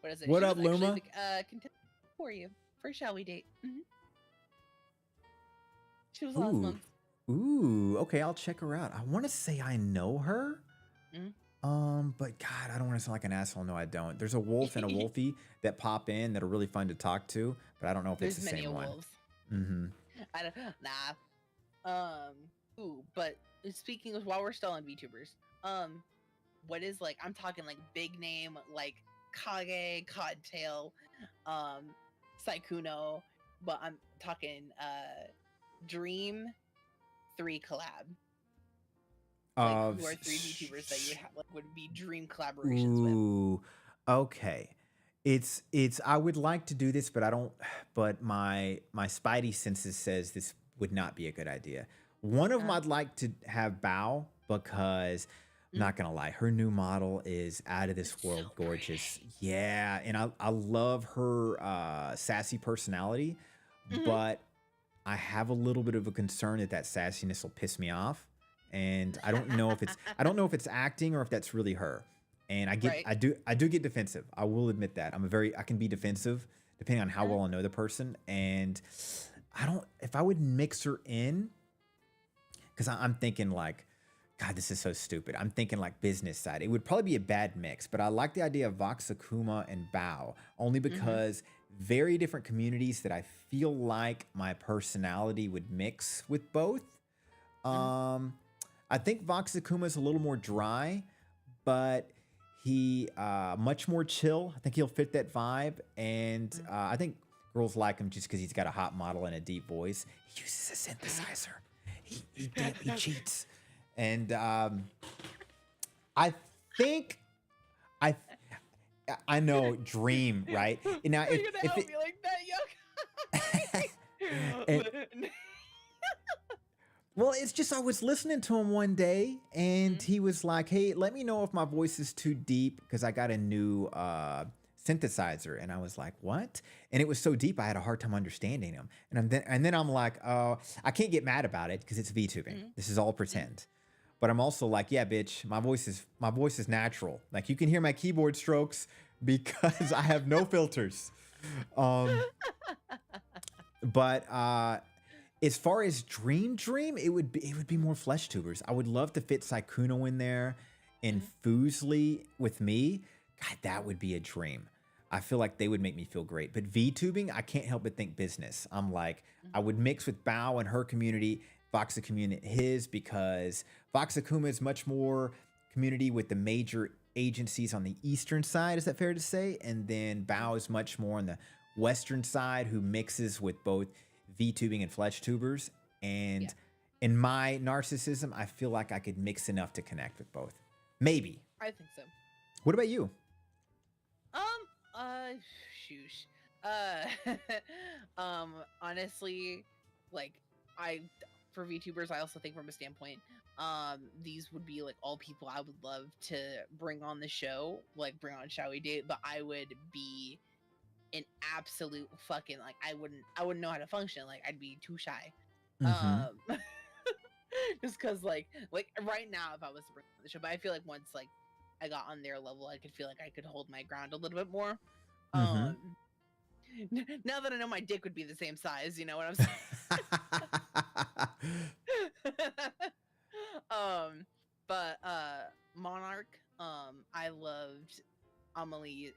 What is it? What She up, was actually Luma? the contestant for you for Shall We Date. She was last Ooh. month. Ooh, okay, I'll check her out. I want to say I know her. Mhm. But God, I don't want to sound like an asshole. No, I don't. There's a wolf and a wolfie that pop in that are really fun to talk to, but I don't know if it's There's the many same one. wolves. Mm-hmm. I don't nah. Ooh, but speaking of while we're still on VTubers, what is like I'm talking like big name like Kage, Codtail, Saikuno, but I'm talking Dream 3 collab. Like who are 3 VTubers that you would have like would be dream collaborations with? Ooh, okay. It's I would like to do this, but I don't. But my spidey senses says this would not be a good idea. One of them Uh, I'd like to have Bow because I'm Mm. not gonna lie, her new model is out of this It's world so gorgeous. pretty. Yeah, and I love her sassy personality, Mhm. but I have a little bit of a concern that that sassiness will piss me off, and I don't know if it's acting or if that's really her. And Right. I do get defensive. I will admit that I can be defensive depending on how well I know the person, and I don't if I would mix her in because I'm thinking like. God, this is so stupid. I'm thinking like business side. It would probably be a bad mix, but I like the idea of Vox Akuma and Bao only because very different communities that I feel like my personality would mix with both. I think Vox Akuma is a little more dry, but he much more chill. I think he'll fit that vibe, and I think girls like him just because he's got a hot model and a deep voice. He uses a synthesizer. He cheats, and I think I know Dream right now. Are you gonna help me like that, And- Yoke? Well, it's just I was listening to him one day and he was like, "Hey, let me know if my voice is too deep because I got a new synthesizer." And I was like, "What?" And it was so deep I had a hard time understanding him. And then I'm like, "Oh, I can't get mad about it because it's VTubing. This is all pretend." But I'm also like, "Yeah, bitch, my voice is natural. Like you can hear my keyboard strokes because I have no filters." But as far as Dream, it would be more flesh tubers. I would love to fit Saikuno in there and Foosley with me. God, that would be a dream. I feel like they would make me feel great. But VTubing, I can't help but think business. I'm like, I would mix with Bao and her community, Vox community his, because Vox Akuma is much more community with the major agencies on the eastern side. Is that fair to say? And then Bao is much more on the western side, who mixes with both VTubing and flesh tubers. And Yeah. in my narcissism, I feel like I could mix enough to connect with both. Maybe. I think so. What about you? Shoosh. Honestly, like for VTubers, I also think from a standpoint, these would be like all people I would love to bring on the show, like bring on Shall We Date, but I would be an absolute fucking like I wouldn't know how to function. Like I'd be too shy. Just cause like right now if I was to bring on the show, but I feel like once like I got on their level, I could feel like I could hold my ground a little bit more. Now that I know my dick would be the same size, you know what I'm saying? But Monarch, I loved Amelie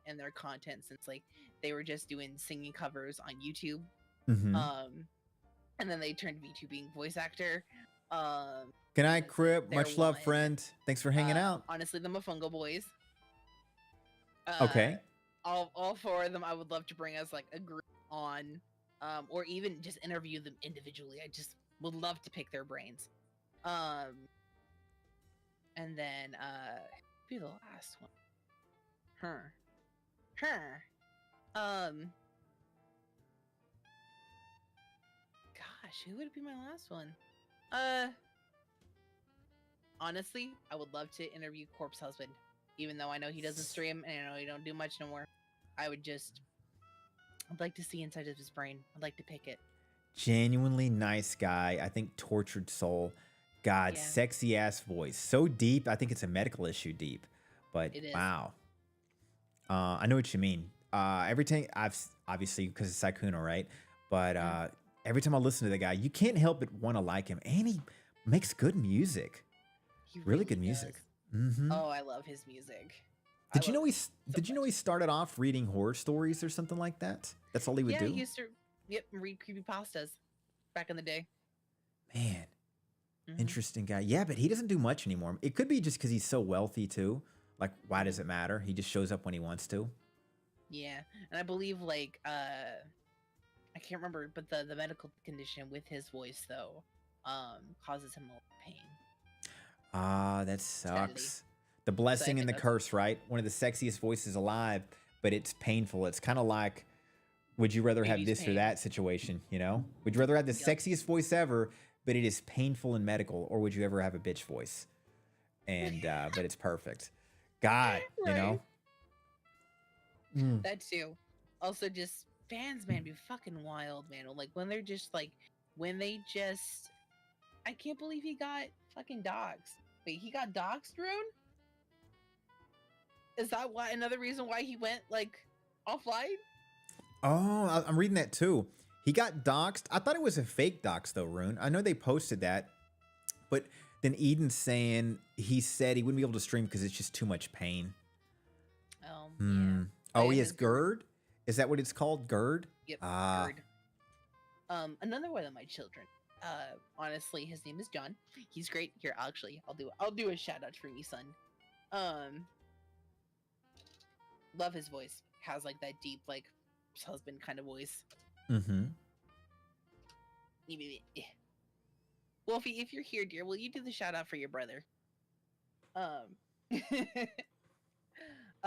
and their content since like they were just doing singing covers on YouTube. Hmm. And then they turned VTubing voice actor. Good night, was Crip. their Much love, one. friend. Thanks for hanging out. Honestly, the Mofongo Boys. Okay. All four of them, I would love to bring as like a group on, or even just interview them individually. I just would love to pick their brains. And then be the last one. Gosh, who would be my last one? Honestly, I would love to interview Corpse Husband, even though I know he doesn't stream and I know he don't do much no more. I'd like to see inside of his brain. I'd like to pick it. Genuinely nice guy. I think tortured soul. God, Yeah. sexy ass voice. So deep. I think it's a medical issue deep. But It is. wow. I know what you mean. Every time obviously because it's Sykkuno, right? But every time I listen to the guy, you can't help but want to like him. And he makes good music. He Really good music. does. Mm-hmm. Oh, I love his music. Did you know he started off reading horror stories or something like that? That's all he would Yeah, do. he used to read creepypastas back in the day. Man, Mhm. interesting guy. Yeah, but he doesn't do much anymore. It could be just because he's so wealthy too. Like, why does it matter? He just shows up when he wants to. Yeah, and I believe like I can't remember, but the medical condition with his voice though causes him a lot of pain. Ah, that Sadly. sucks. The blessing think and the that's- curse, right? One of the sexiest voices alive, but it's painful. It's kind of like, would you rather have Baby's this or pain. that situation? You know, would you rather have the Yep. sexiest voice ever, but it is painful and medical, or would you ever have a bitch voice, and but it's perfect? God, you know. Mm. That too. Also, just fans, man, be fucking wild, man. Like when they're just like, I can't believe he got fucking dogs. Wait, he got doxed, Rune? Is that why another reason why he went like offline? Oh, I'm reading that too. He got doxxed. I thought it was a fake dox though, Rune. I know they posted that, but then Eden's saying he said he wouldn't be able to stream because it's just too much pain. Yeah. Oh, Yeah, he has his GERD? Is that what it's called? GERD? Yep. Ah. GERD. Another one of my children. Honestly, his name is John. He's great. Here, actually, I'll do a shout out for me, son. Love his voice. Has like that deep, like husband kind of voice. Mm-hmm. Wolfie, if you're here, dear, will you do the shout out for your brother?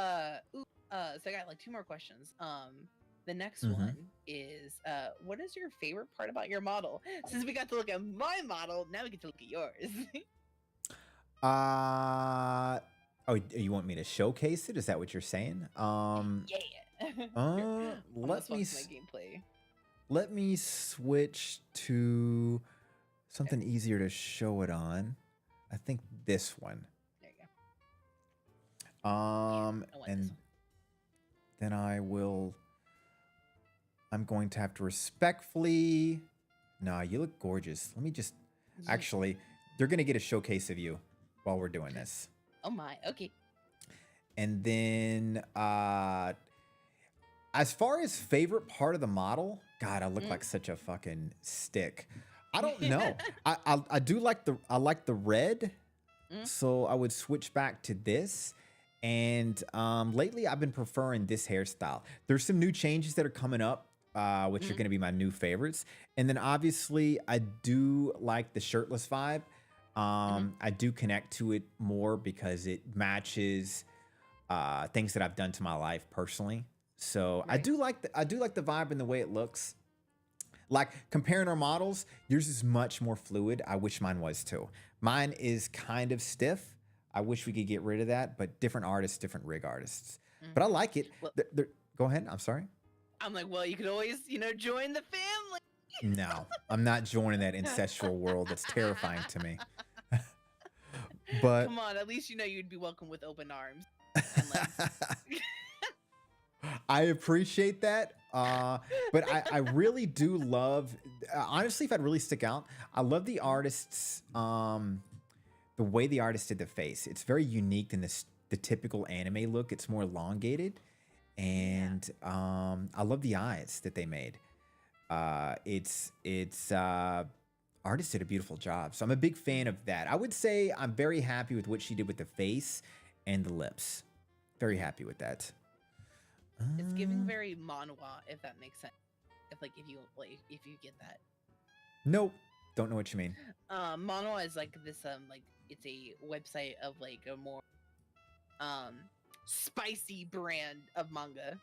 So I got like two more questions. The next Mhm. one is what is your favorite part about your model? Since we got to look at my model, now we get to look at yours. Oh, you want me to showcase it? Is that what you're saying? Yeah. Let me my gameplay. let me switch to something easier to show it on. I think this one. There you go. I want this And one. then I'm going to have to respectfully. Nah, you look gorgeous. Let me just. Yeah. Actually, they're gonna get a showcase of you while we're doing this. Oh my. Okay. And then, as far as favorite part of the model, God, I look like such a fucking stick. I don't know. I do like the red, Mm. so I would switch back to this. And lately, I've been preferring this hairstyle. There's some new changes that are coming up, which are going to be my new favorites. And then obviously, I do like the shirtless vibe. I do connect to it more because it matches things that I've done to my life personally. So I Right. do like the vibe and the way it looks. Like comparing our models, yours is much more fluid. I wish mine was too. Mine is kind of stiff. I wish we could get rid of that, but different artists, different rig artists. But I like it. Well- Go ahead. I'm sorry. I'm like, well, you could always, join the family. No, I'm not joining that incestual world. That's terrifying to me. But Come on, at least you'd be welcome with open arms. And legs. I appreciate that. But I really do love, honestly, if I'd really stick out, I love the artists. the way the artist did the face, it's very unique than the typical anime look. It's more elongated, and I love the eyes that they made. It's artist did a beautiful job, so I'm a big fan of that. I would say I'm very happy with what she did with the face and the lips. Very happy with that. It's giving very manhwa, if that makes sense. If you get that. Nope, don't know what you mean. Manhwa is like this like it's a website of like a more spicy brand of manga.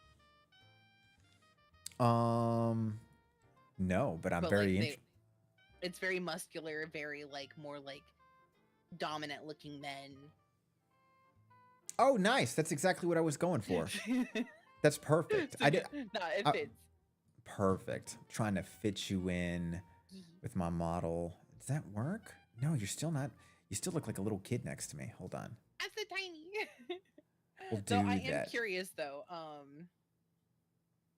No, but I'm But, very like, interested. It's very muscular, very like more like dominant looking men. Oh, nice. That's exactly what I was going for. That's perfect. So I did no, it I- fits. perfect. Trying to fit you in with my model. Does that work? No, you're still not. You still look like a little kid next to me. Hold on. That's so tiny. We'll So do I am that. curious though.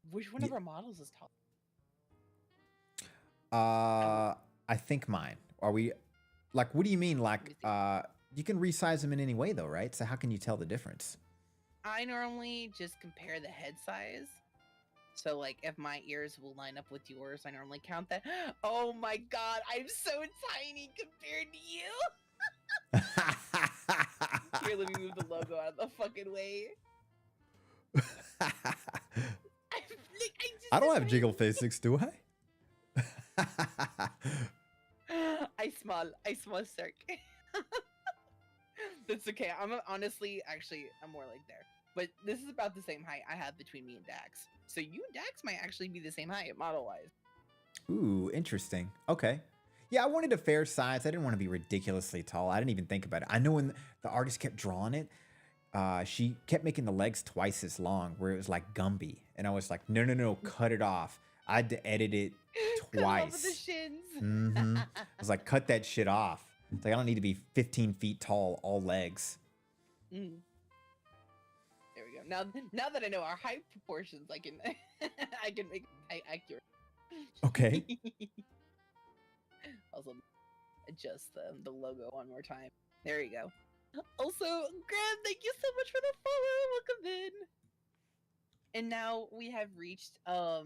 Which one of our models is tall? I think mine. Are we like? What do you mean? Like, you can resize them in any way, though, right? So how can you tell the difference? I normally just compare the head size. So like if my ears will line up with yours, I normally count that. Oh my god, I'm so tiny compared to you. Here, let me move the logo out of the fucking way. I don't have jiggle faces, do I? I small Cirque. That's okay. Honestly, actually, I'm more like there. But this is about the same height I have between me and Dax. So you and Dax might actually be the same height model-wise. Ooh, interesting. Okay. Yeah, I wanted a fair size. I didn't want to be ridiculously tall. I didn't even think about it. I know when the artist kept drawing it, she kept making the legs twice as long, where it was like Gumby. And I was like, no, cut it off. I had to edit it Cut off the twice. shins. I was like, cut that shit off. It's like, I don't need to be 15 feet tall, all legs. Mm. There we go. Now that I know our height proportions, I can I can make height accurate. Okay. Also, adjust the logo one more time. There you go. Also, Graham, thank you so much for the follow. Welcome in. And now we have reached our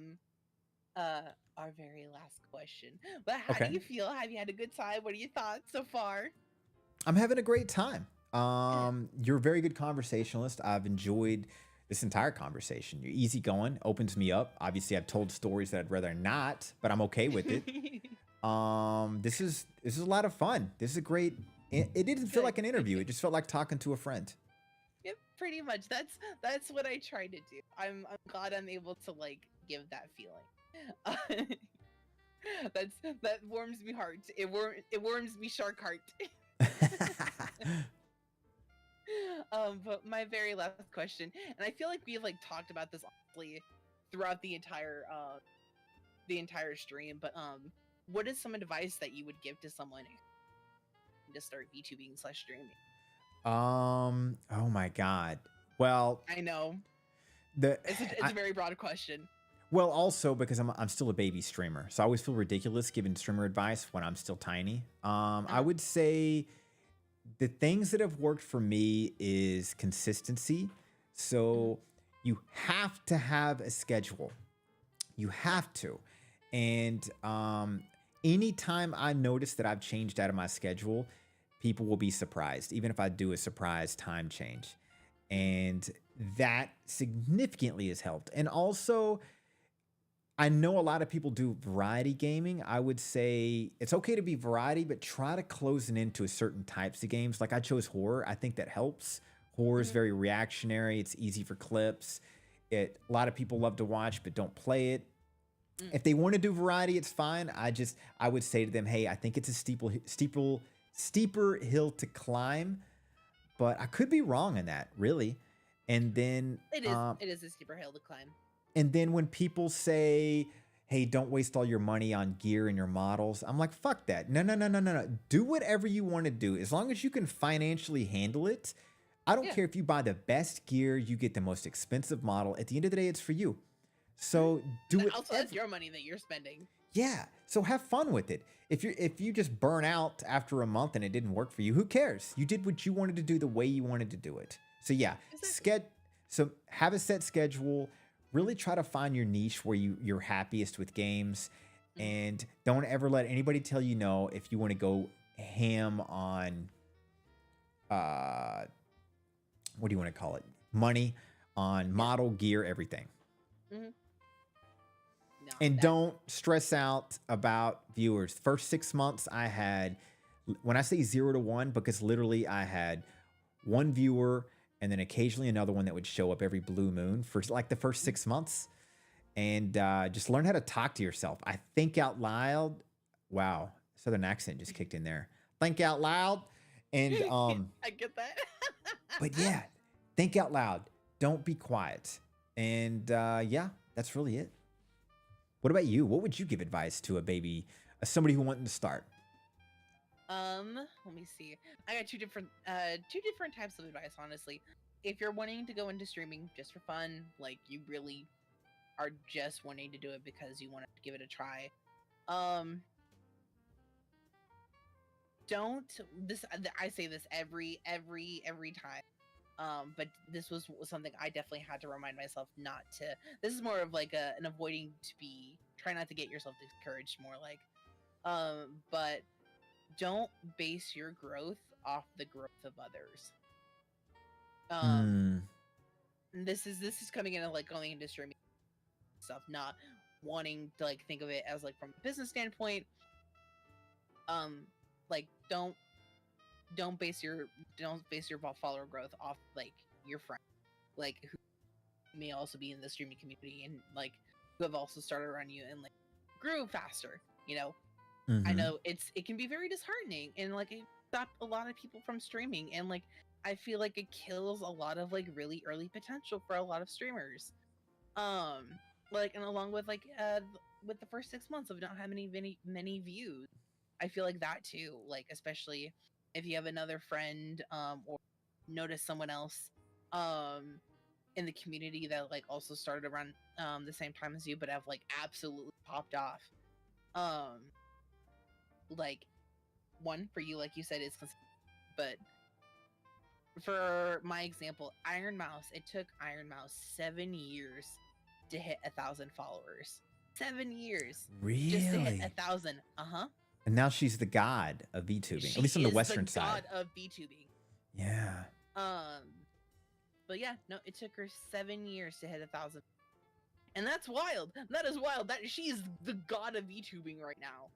very last question. But how Okay. do you feel? Have you had a good time? What are your thoughts so far? I'm having a great time. You're a very good conversationalist. I've enjoyed this entire conversation. You're easygoing, opens me up. Obviously, I've told stories that I'd rather not, but I'm okay with it. This is a lot of fun. This is a great. It didn't feel Good, like an good, interview. good. It just felt like talking to a friend. Yep, pretty much. That's what I try to do. I'm glad I'm able to like give that feeling. That warms me heart. It warms me shark heart. But my very last question, and I feel like we've like talked about this honestly throughout the entire stream. But what is some advice that you would give to someone to start VTubing/streaming? Oh my God. Well, I know the it's a very broad question. well, also because I'm still a baby streamer, so I always feel ridiculous giving streamer advice when I'm still tiny. I would say the things that have worked for me is consistency. So you have to have a schedule. You have to. And anytime I notice that I've changed out of my schedule, people will be surprised, even if I do a surprise time change. And that significantly has helped. And also, I know a lot of people do variety gaming. I would say it's okay to be variety, but try to close it into certain types of games. Like I chose horror. I think that helps. Horror is very reactionary. It's easy for clips. A lot of people love to watch, but don't play it. If they want to do variety, it's fine. I would say to them, hey, I think it's a steeper hill to climb, but I could be wrong in that, really. And then It is a steeper hill to climb. and then when people say, hey, don't waste all your money on gear and your models, I'm like, fuck that. No. Do whatever you want to do. As long as you can financially handle it. I don't care if you buy the best gear, you get the most expensive model. At the end of the day, it's for you. So do it. Also, that's your money that you're spending. Yeah. So have fun with it. If you just burn out after a month and it didn't work for you, who cares? You did what you wanted to do the way you wanted to do it. So yeah, Exactly. so have a set schedule. Really try to find your niche where you're happiest with games, Mhm. and don't ever let anybody tell you no if you want to go ham on uh what do you want to call it? Money on Yeah. model gear, everything. Mhm. No, And that don't stress out about viewers. First 6 months, I had, when I say 0 to 1, because literally I had one viewer and then occasionally another one that would show up every blue moon for like the first 6 months. And just learn how to talk to yourself. I think out loud. Wow, Southern accent just kicked in there. Think out loud. And I get that. but yeah, think out loud. Don't be quiet. And yeah, that's really it. What about you? What would you give advice to a baby, somebody who wanted to start? Let me see. I got two different types of advice, honestly. If you're wanting to go into streaming just for fun, like you really are just wanting to do it because you want to give it a try, um, don't this I say this every time. But this was something I definitely had to remind myself not to. This is more of like an avoiding to be try not to get yourself discouraged more like. But don't base your growth off the growth of others. Um, Mm, and this is coming into like going into streaming stuff, not wanting to like think of it as like from a business standpoint. Um, like don't base your follower growth off like your friend, like who may also be in the streaming community and like who have also started around you and like grew faster. You know, I mhm. know it can be very disheartening and like it stopped a lot of people from streaming and like I feel like it kills a lot of like really early potential for a lot of streamers. Um, like and along with like with the first 6 months of not having many views, I feel like that too. Like especially if you have another friend or notice someone else um in the community that like also started around the same time as you but have like absolutely popped off. Um, like one for you, like you said, is but for my example, Iron Mouse, it took Iron Mouse 7 years to hit 1,000 followers. 7 years just to hit a Really? thousand. Uh huh. And now she's the god of VTubing, She at least on the is the Western side. god of VTubing. Yeah. Um, but yeah, no, it took her 7 years to hit 1,000, and that's wild. That is wild. That she's the god of VTubing right now.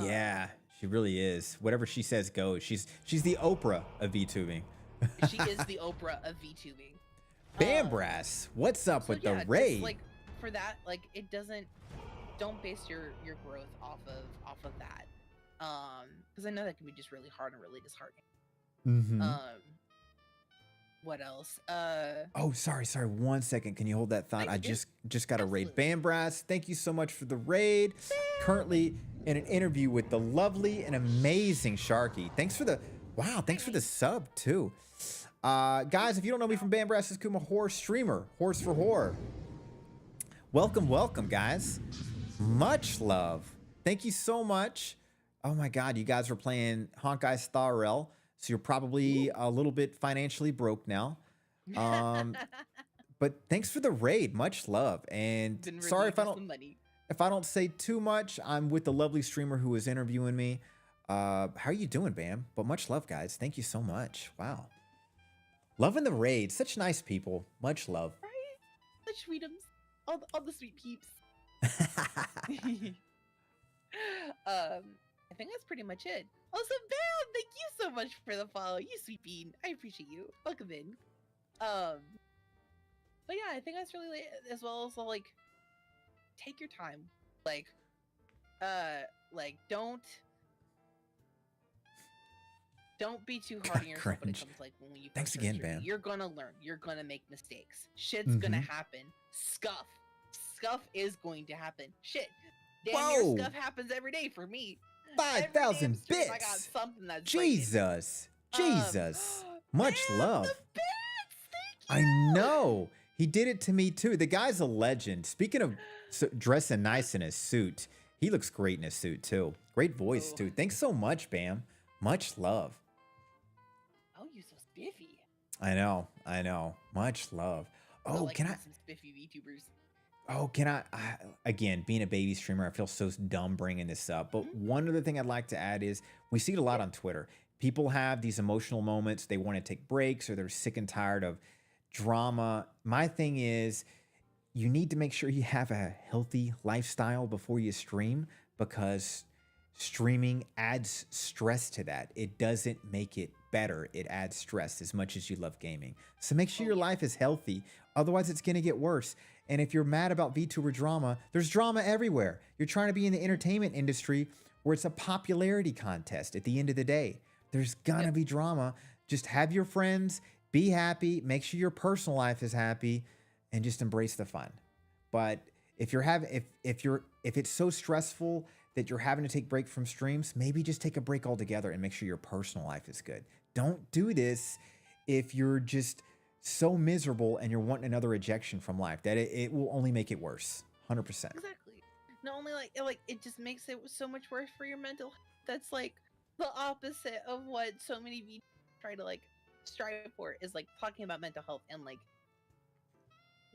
Yeah, she really is. Whatever she says goes. She's the Oprah of VTubing. She is the Oprah of VTubing. Bam Brass, what's up So with the yeah, just raid? like for that, like it doesn't. Don't base your growth off of that. Because I know that can be just really hard and really disheartening. Mm-hmm. What else? Oh, sorry. 1 second. Can you hold that thought? I I can. just got a raid. Absolutely. Bam Brass, thank you so much for the raid. Currently in an interview with the lovely and amazing Sharky. Thanks for the thanks for the sub too. Guys, if you don't know me from Bam Brass, this is Kuma Horror streamer, Horse for Horror. Welcome, guys. Much love. Thank you so much. Oh my God, you guys were playing Honkai Star Rail, so you're probably a little bit financially broke now. Um, but thanks for the raid. Much love. And Been sorry relieved of some money. if I don't say too much. I'm with the lovely streamer who was interviewing me. How are you doing, Bam? But much love, guys. Thank you so much. Wow. Loving the raid. Such nice people. Much love. Right? The sweetums. All the sweet peeps. I think that's pretty much it. Also, Bam, thank you so much for the follow. You sweet bean. I appreciate you. Welcome in. But yeah, I think that's really as well as like take your time. Like don't be too hard on yourself when it Cringe. comes like when you Thanks first again, start streaming. Bam. You're gonna learn. You're gonna make mistakes. Shit's gonna Mhm. happen. Scuff is going to happen. Shit. Damn Whoa. near scuff happens every day for me. Every 5,000 damn stream, I got bits. something that's breaking. Jesus. Jesus. Um, Much Bam, love. the bits! I Thank you! know. He did it to me too. The guy's a legend. Speaking of dressing nice in his suit, He looks great in his suit too. Great voice Oh, too. Thanks so much, Bam. Much love. oh, you so spiffy. I know. I know. Much love. I Oh, like can me I? some spiffy VTubers. Oh, can I? Again, being a baby streamer, I feel so dumb bringing this up. But Mhm. one other thing I'd like to add is we see it a lot on Twitter. People have these emotional moments. They want to take breaks or they're sick and tired of drama. My thing is, you need to make sure you have a healthy lifestyle before you stream because streaming adds stress to that. It doesn't make it better. It adds stress as much as you love gaming. So make sure Oh, your yeah. life is healthy. Otherwise, it's going to get worse. And if you're mad about VTuber drama, there's drama everywhere. You're trying to be in the entertainment industry where it's a popularity contest at the end of the day. There's going to Yep. be drama. Just have your friends, be happy, make sure your personal life is happy, and just embrace the fun. But if you're having if it's so stressful that you're having to take break from streams, maybe just take a break altogether and make sure your personal life is good. Don't do this if you're just so miserable and you're wanting another ejection from life. That it will only make it worse. 100%. Exactly. Not only like it just makes it so much worse for your mental health. That's like the opposite of what so many VTubers try to like strive for is like talking about mental health and like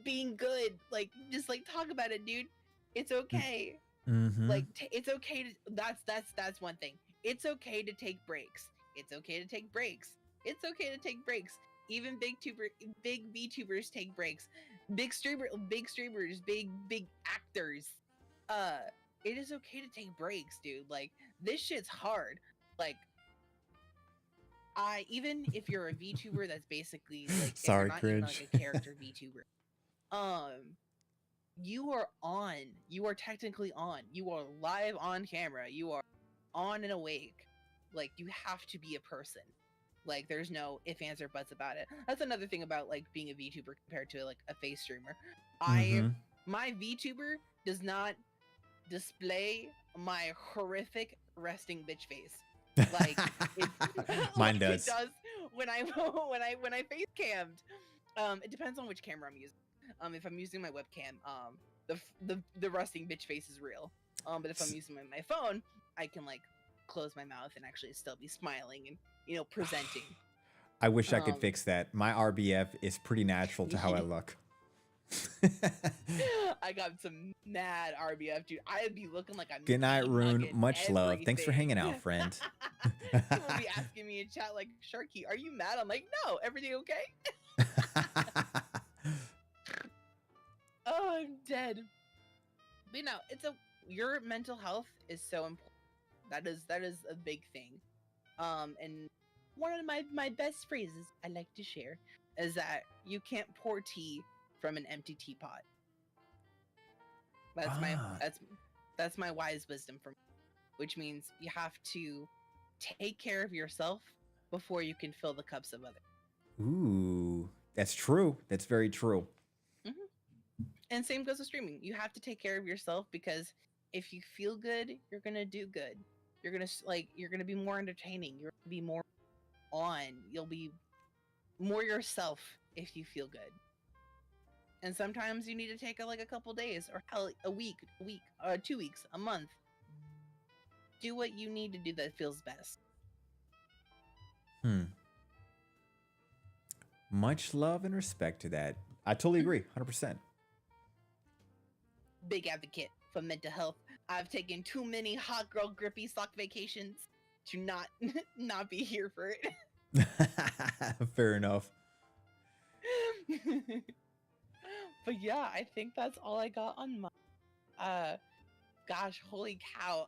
being good. Like just like talk about it, dude. It's okay. Mm-hmm. Like it's okay to that's one thing. It's okay to take breaks. It's okay to take breaks. It's okay to take breaks. Even big VTubers take breaks. Big streamers, big actors. It is okay to take breaks, dude. Like this shit's hard. Like even if you're a VTuber that's basically like if you're Sorry, not even like cringe. a character VTuber, you are on. You are technically on. You are live on camera. You are on and awake. Like you have to be a person. Like there's no ifs, ands, or buts about it. That's another thing about like being a VTuber compared to like a face streamer. Mhm. My VTuber does not display my horrific resting bitch face. Like it, Mine like does. it does when I when I face cammed. It depends on which camera I'm using. If I'm using my webcam, the rusting bitch face is real. But if I'm using my phone, I can like close my mouth and actually still be smiling and presenting. I wish I could Um, fix that. My RBF is pretty natural to how I look. I got some mad RBF, dude. I'd be looking like I'm Good night, meat Rune. mugging Much love. Thanks for hanging everything. out, friend. People be asking me in chat like, Sharky, are you mad? I'm like, no, everything okay? Oh, I'm dead. But no, your mental health is so important. That is a big thing. And one of my best phrases I like to share is that you can't pour tea from an empty teapot. That's my Ah. that's my wise wisdom from, which means you have to take care of yourself before you can fill the cups of others. Ooh, that's true. That's very true. And same goes with streaming. You have to take care of yourself because if you feel good, you're gonna do good. You're gonna be more entertaining. You're gonna be more on. You'll be more yourself if you feel good. And sometimes you need to take a couple days or hell a week, 2 weeks, a month. Do what you need to do that feels best. Much love and respect to that. I totally agree. 100%. Big advocate for mental health. I've taken too many hot girl grippy sock vacations to not not be here for it. Fair enough. But yeah, I think that's all I got on my gosh, holy cow.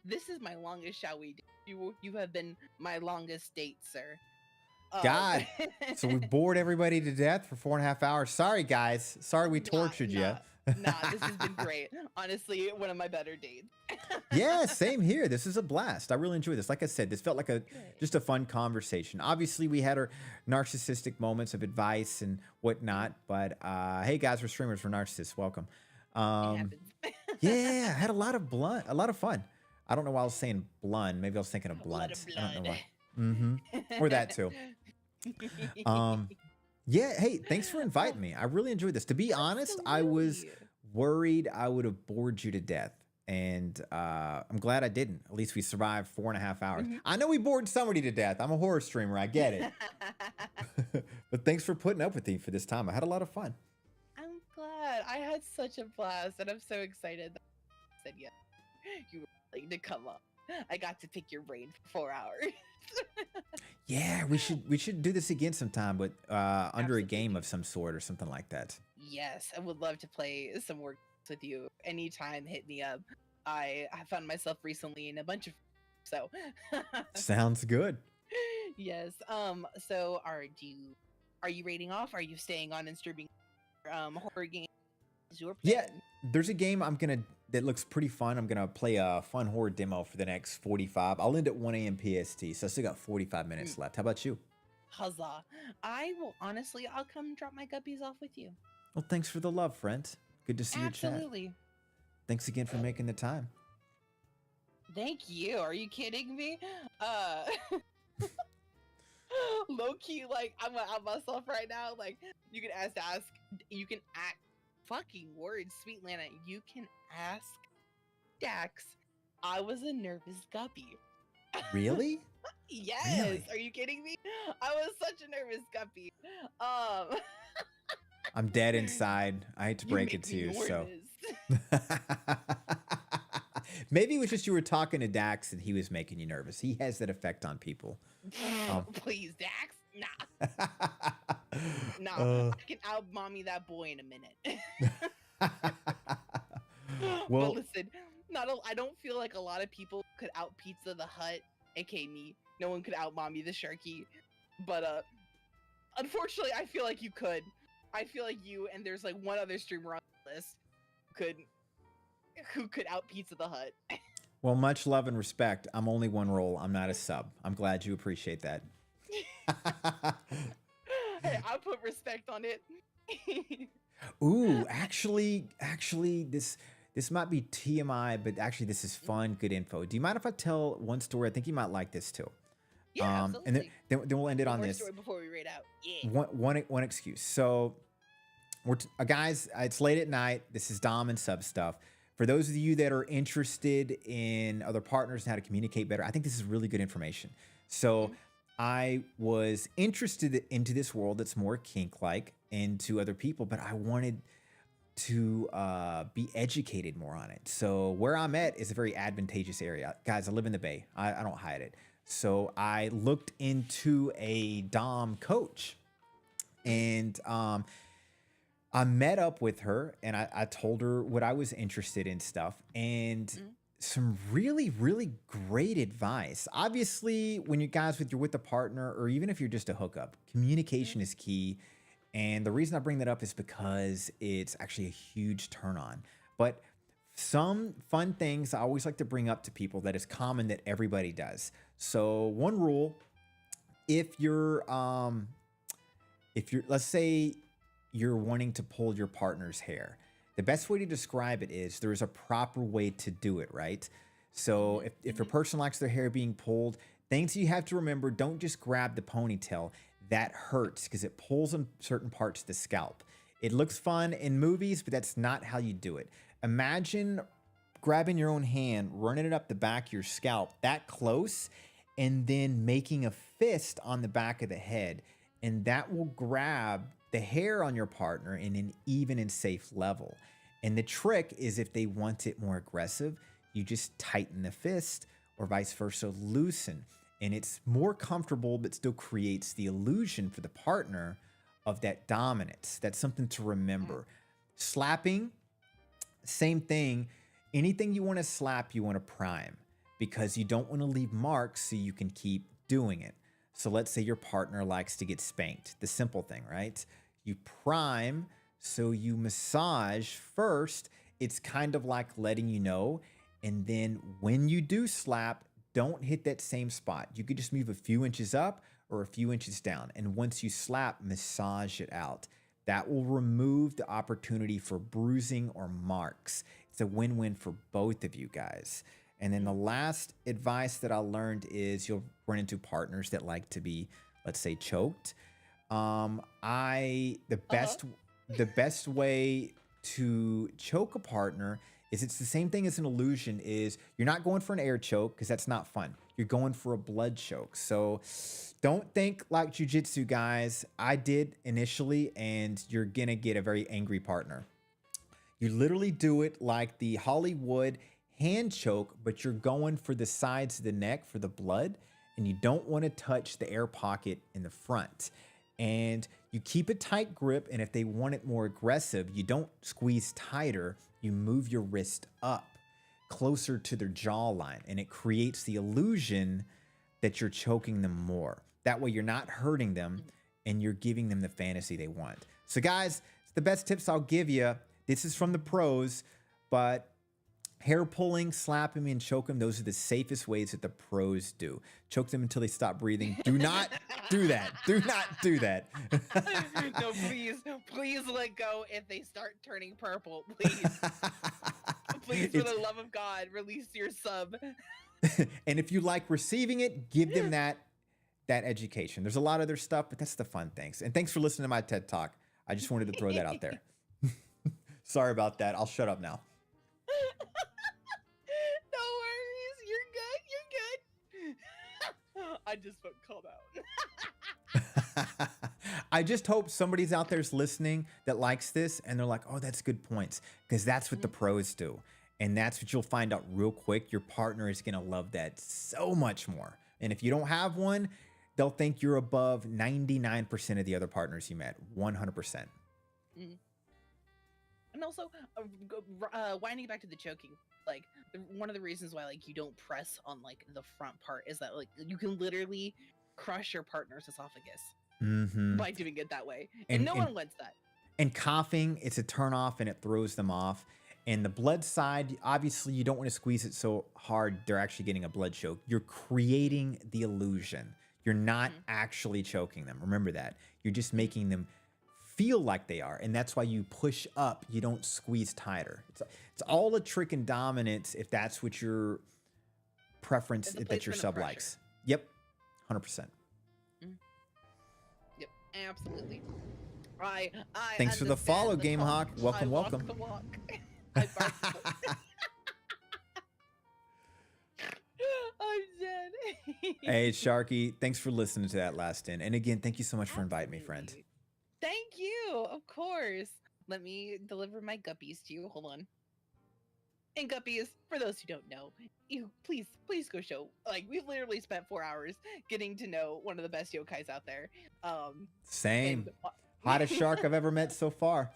This is my longest shall we do. You have been my longest date, sir. God. So we bored everybody to death for 4.5 hours. Sorry, guys. Sorry we tortured you. Nah, this has been great. Honestly, one of my better dates. Yeah, same here. This is a blast. I really enjoyed this. Like I said, this felt like just a fun conversation. Obviously, we had our narcissistic moments of advice and whatnot, but hey, guys, we're streamers, we're narcissists. Welcome. It happens. Yeah, I had a lot of fun. I don't know why I was saying blunt. Maybe I was thinking of A lot blunt. of I don't know blood. why. Mm-hmm. Or that too. Yeah, hey, thanks for inviting me. I really enjoyed this. To be honest, I was Absolutely. worried I would have bored you to death. And I'm glad I didn't. At least we survived 4.5 hours. Mhm. I know we bored somebody to death. I'm a horror streamer. I get it. But thanks for putting up with me for this time. I had a lot of fun. I'm glad. I had such a blast, and I'm so excited that you said yes. You were willing to come up. I got to pick your brain for 4 hours. Yeah, we should do this again sometime, but under a game Absolutely. of some sort or something like that. Yes, I would love to play some more games with you. Anytime, hit me up. I found myself recently in a bunch of so Sounds good. yes. So are you rating off? Are you staying on and streaming horror games? Is your Yeah, plan? there's a game that looks pretty fun. I'm gonna play a fun horror demo for the next 45. I'll end at 1 a.m. PST, so I still got 45 Mm, minutes left. How about you? huzzah. I will honestly I'll come drop my guppies off with you. Well, thanks for the love, friend. Good to see your chat. Absolutely. Thanks again for making the time. Thank you. Are you kidding me? Uh low key, like I'm out myself right now. Like you can you can act fucking words, sweet Lana. You can ask Dax. I was a nervous guppy. Really? Yes. Really? Are you kidding me? I was such a nervous guppy. Um I'm dead inside. I hate to you break it make to me you, so. nervous. Maybe it was just you were talking to Dax and he was making you nervous. He has that effect on people. Um, Please, Dax. Nah. Nah. uh, I can out mommy that boy in a minute. But well, listen, I don't feel like a lot of people could out Pizza the Hut, aka me. No one could out Mommy the Sharky. But unfortunately I feel like you could. I feel like you and there's like one other streamer on the list could who could out Pizza the Hut. well, much love and respect. I'm only one role. I'm not a sub. I'm glad you appreciate that. Hey, I put respect on it. Ooh, actually, this might be TMI, but actually, this is fun, good info. Do you mind if I tell one story? I think you might like this too. Yeah, And absolutely. then we'll end it One on more this. story before we rate out. Yeah. One excuse. So, guys, it's late at night. This is Dom and sub stuff. For those of you that are interested in other partners and how to communicate better, I think this is really good information. So, I was interested into this world that's more kink-like and to other people, but I wanted to be educated more on it. So where I'm at is a very advantageous area. Guys, I live in the Bay. I don't hide it. So I looked into a Dom coach and I met up with her and I told her what I was interested in stuff and some really, really great advice. Obviously, when you guys you're with a partner or even if you're just a hookup, communication is key. And the reason I bring that up is because it's actually a huge turn on. But some fun things I always like to bring up to people that is common that everybody does. So one rule, if you're let's say you're wanting to pull your partner's hair, the best way to describe it is there is a proper way to do it, right? So if a person likes their hair being pulled, things you have to remember, don't just grab the ponytail. That hurts because it pulls on certain parts of the scalp. It looks fun in movies, but that's not how you do it. Imagine grabbing your own hand, running it up the back of your scalp that close, and then making a fist on the back of the head. And that will grab the hair on your partner in an even and safe level. And the trick is if they want it more aggressive, you just tighten the fist or vice versa, loosen. And it's more comfortable, but still creates the illusion for the partner of that dominance. That's something to remember. Slapping, same thing. Anything you want to slap, you want to prime because you don't want to leave marks so you can keep doing it. So let's say your partner likes to get spanked, the simple thing, right? You prime, so you massage first. It's kind of like letting you know. And then when you do slap, don't hit that same spot. You could just move a few inches up or a few inches down. And once you slap, massage it out. That will remove the opportunity for bruising or marks. It's a win-win for both of you guys. And then the last advice that I learned is you'll run into partners that like to be, let's say, choked. The best way to choke a partner is it's the same thing as an illusion. Is you're not going for an air choke because that's not fun. You're going for a blood choke. So don't think like jujitsu, guys. I did initially, and you're gonna get a very angry partner. You literally do it like the Hollywood hand choke, but you're going for the sides of the neck for the blood, and you don't want to touch the air pocket in the front. And you keep a tight grip, and if they want it more aggressive, you don't squeeze tighter, you move your wrist up closer to their jawline, and it creates the illusion that you're choking them more. That way you're not hurting them, and you're giving them the fantasy they want. So guys, it's the best tips I'll give you. This is from the pros, but hair pulling, slap them, and choke them, those are the safest ways that the pros do. Choke them until they stop breathing. Do not do that. Do not do that. No, please let go if they start turning purple. Please. Please, for the love of God, release your sub. And if you like receiving it, give them that education. There's a lot of other stuff, but that's the fun things. And thanks for listening to my TED Talk. I just wanted to throw that out there. Sorry about that. I'll shut up now. No worries. You're good. I just felt called out. I just hope somebody's out there's listening that likes this and they're like, oh, that's good points. Because that's what the pros do. And that's what you'll find out real quick. Your partner is going to love that so much more. And if you don't have one, they'll think you're above 99% of the other partners you met. 100%. And also, winding back to the choking, like one of the reasons why like you don't press on like the front part is that like you can literally crush your partner's esophagus by doing it that way, and no one wants that. And coughing, it's a turn off and it throws them off. And the blood side, obviously you don't want to squeeze it so hard they're actually getting a blood choke. You're creating the illusion. You're not actually choking them. Remember that. You're just making them feel like they are. And that's why you push up. You don't squeeze tighter. It's all a trick and dominance if that's what your preference, that your sub likes. Yep. 100%. Yep. Absolutely. Thanks for the follow, GameHawk. Welcome, welcome. The walk. I barked the walk. I'm dead. Hey, Sharky, thanks for listening to that last in. And again, thank you so much for inviting me, friend. Thank you. Of course. Let me deliver my guppies to you. Hold on. And guppies, for those who don't know, you please go show. Like, we've literally spent 4 hours getting to know one of the best yokais out there. Same. Hottest shark I've ever met so far.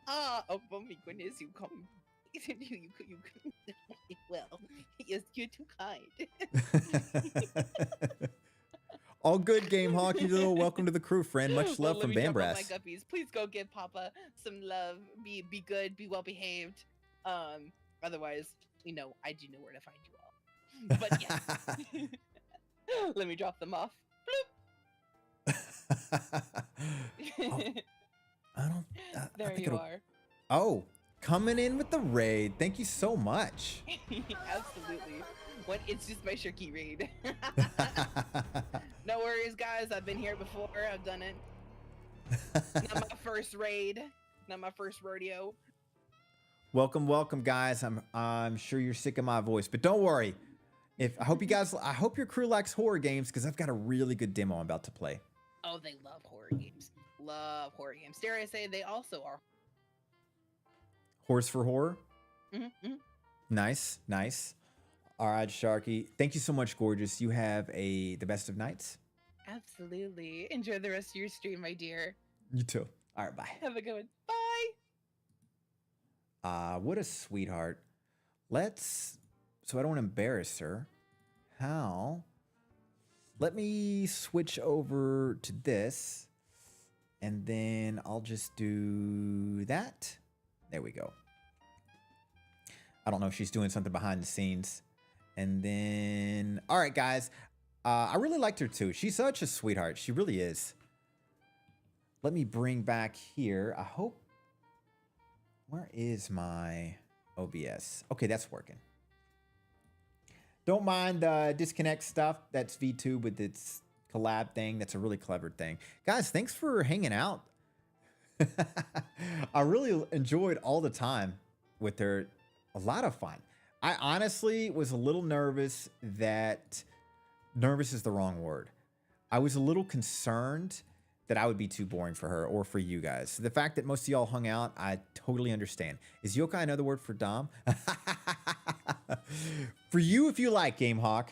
Oh my goodness, you come. You well, yes, you're too kind. All good, GameHawk. You welcome to the crew, friend. Much love from Bambrass. My guppies. Please go give Papa some love. Be good. Be well behaved. Otherwise, I do know where to find you all. But yes, let me drop them off. There you are. Oh, coming in with the raid. Thank you so much. Absolutely. It's just my Shirky raid. No worries, guys. I've been here before. I've done it. Not my first raid. Not my first rodeo. Welcome, guys. I'm sure you're sick of my voice, but don't worry. I hope your crew likes horror games because I've got a really good demo I'm about to play. Oh, they love horror games. Love horror games. Dare I say they also are. Horse for horror? Mm-hmm. Nice. All right, Sharky. Thank you so much, gorgeous. You have the best of nights. Absolutely. Enjoy the rest of your stream, my dear. You too. All right, bye. Have a good one. Bye. What a sweetheart. So I don't embarrass her. Let me switch over to this, and then I'll just do that. There we go. I don't know if she's doing something behind the scenes. And then, all right, guys. I really liked her too. She's such a sweetheart. She really is. Let me bring back here. Where is my OBS? Okay, that's working. Don't mind the disconnect stuff. That's VTube with its collab thing. That's a really clever thing. Guys, thanks for hanging out. I really enjoyed all the time with her. a lot of fun. I honestly was a little nervous that nervous is the wrong word. I was a little concerned that I would be too boring for her or for you guys. The fact that most of y'all hung out, I totally understand. Is yokai another word for Dom? For you, if you like GameHawk.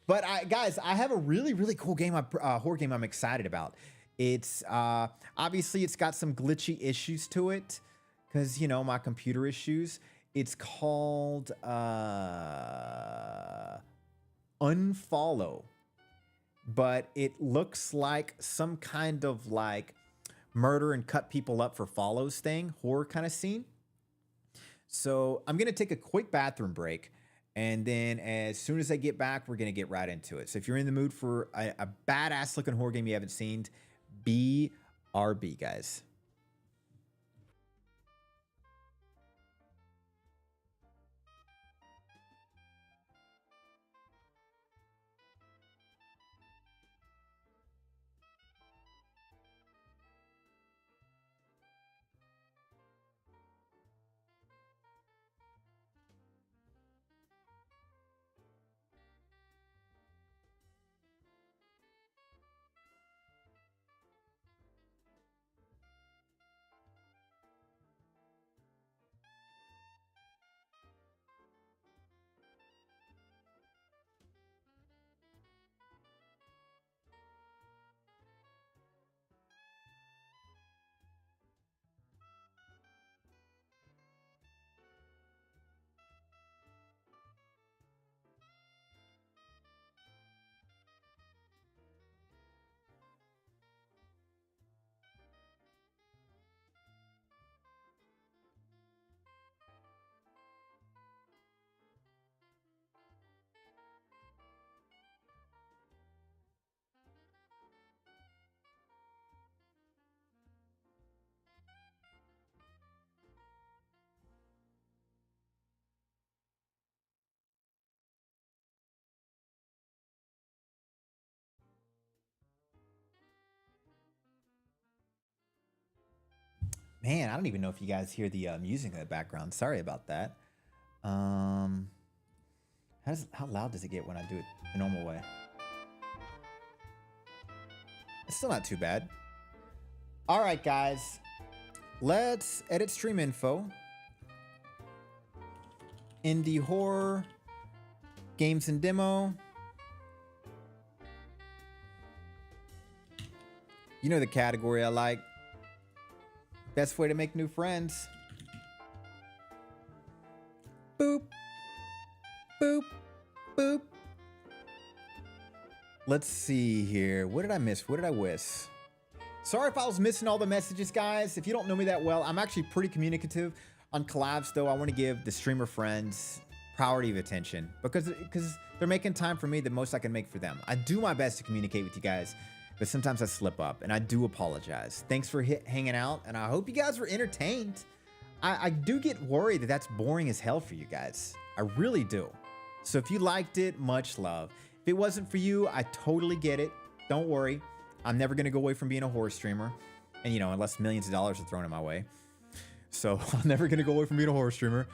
But guys, I have a really, really cool game, horror game I'm excited about. It's obviously it's got some glitchy issues to it because, you know, my computer issues. It's called Unfollow. But it looks like some kind of like murder and cut people up for follows thing, horror kind of scene. So I'm going to take a quick bathroom break. And then as soon as I get back, we're going to get right into it. So if you're in the mood for a badass looking horror game you haven't seen, BRB, guys. Man, I don't even know if you guys hear the music in the background. Sorry about that. How loud does it get when I do it the normal way? It's still not too bad. All right, guys. Let's edit stream info. Indie horror. Games and demo. You know the category I like. Best way to make new friends. Boop. Boop. Boop. Let's see here. What did I miss? What did I miss? Sorry if I was missing all the messages, guys. If you don't know me that well, I'm actually pretty communicative. On collabs, though, I want to give the streamer friends priority of attention because they're making time for me the most I can make for them. I do my best to communicate with you guys, but sometimes I slip up, and I do apologize. Thanks for hanging out, and I hope you guys were entertained. I do get worried that that's boring as hell for you guys. I really do. So if you liked it, much love. If it wasn't for you, I totally get it. Don't worry. I'm never going to go away from being a horror streamer. And, you know, unless millions of dollars are thrown in my way. So I'm never going to go away from being a horror streamer.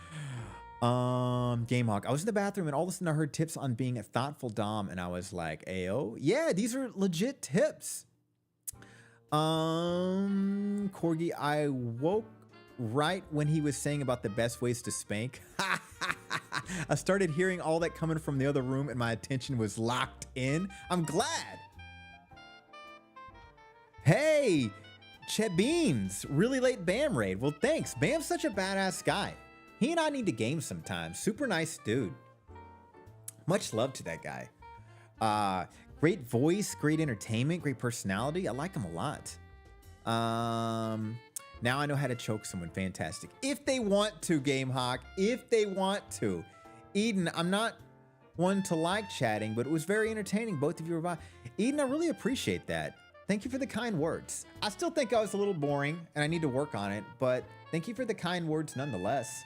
GameHawk. I was in the bathroom and all of a sudden I heard tips on being a thoughtful Dom and I was like, ayo, yeah, these are legit tips. Corgi, I woke right when he was saying about the best ways to spank. I started hearing all that coming from the other room and my attention was locked in. I'm glad. Hey, Chet Beans, really late Bam raid. Well, thanks. Bam's such a badass guy. He and I need to game sometime. Super nice dude. Much love to that guy. Great voice, great entertainment, great personality. I like him a lot. Now I know how to choke someone. Fantastic. If they want to, GameHawk. If they want to. Eden, I'm not one to like chatting, but it was very entertaining. Both of you were by. Eden, I really appreciate that. Thank you for the kind words. I still think I was a little boring and I need to work on it, but thank you for the kind words nonetheless.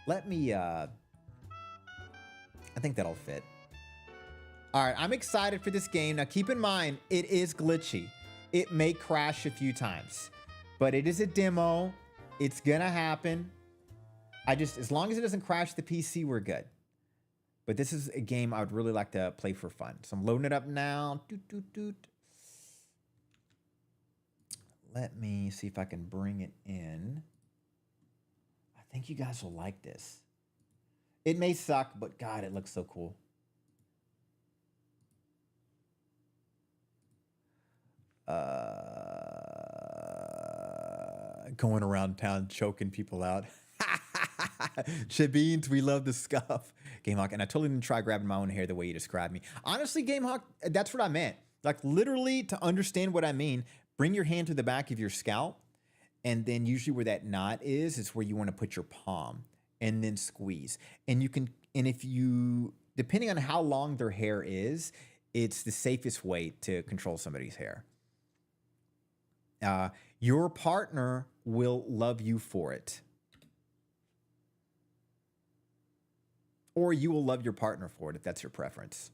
Let me, I think that'll fit. All right, I'm excited for this game. Now keep in mind, it is glitchy. It may crash a few times, but it is a demo. It's gonna happen. As long as it doesn't crash the PC, we're good. But this is a game I would really like to play for fun. So I'm loading it up now. Doot, doot, doot. Let me see if I can bring it in. I think you guys will like this. It may suck, but God, it looks so cool. Going around town choking people out. Chibeans, we love the scuff. GameHawk, and I totally didn't try grabbing my own hair the way you described me. Honestly, GameHawk, that's what I meant. Like literally, to understand what I mean, bring your hand to the back of your scalp, and then usually where that knot is where you want to put your palm, and then squeeze. And you can, and if you, depending on how long their hair is, it's the safest way to control somebody's hair. Your partner will love you for it. Or you will love your partner for it if that's your preference.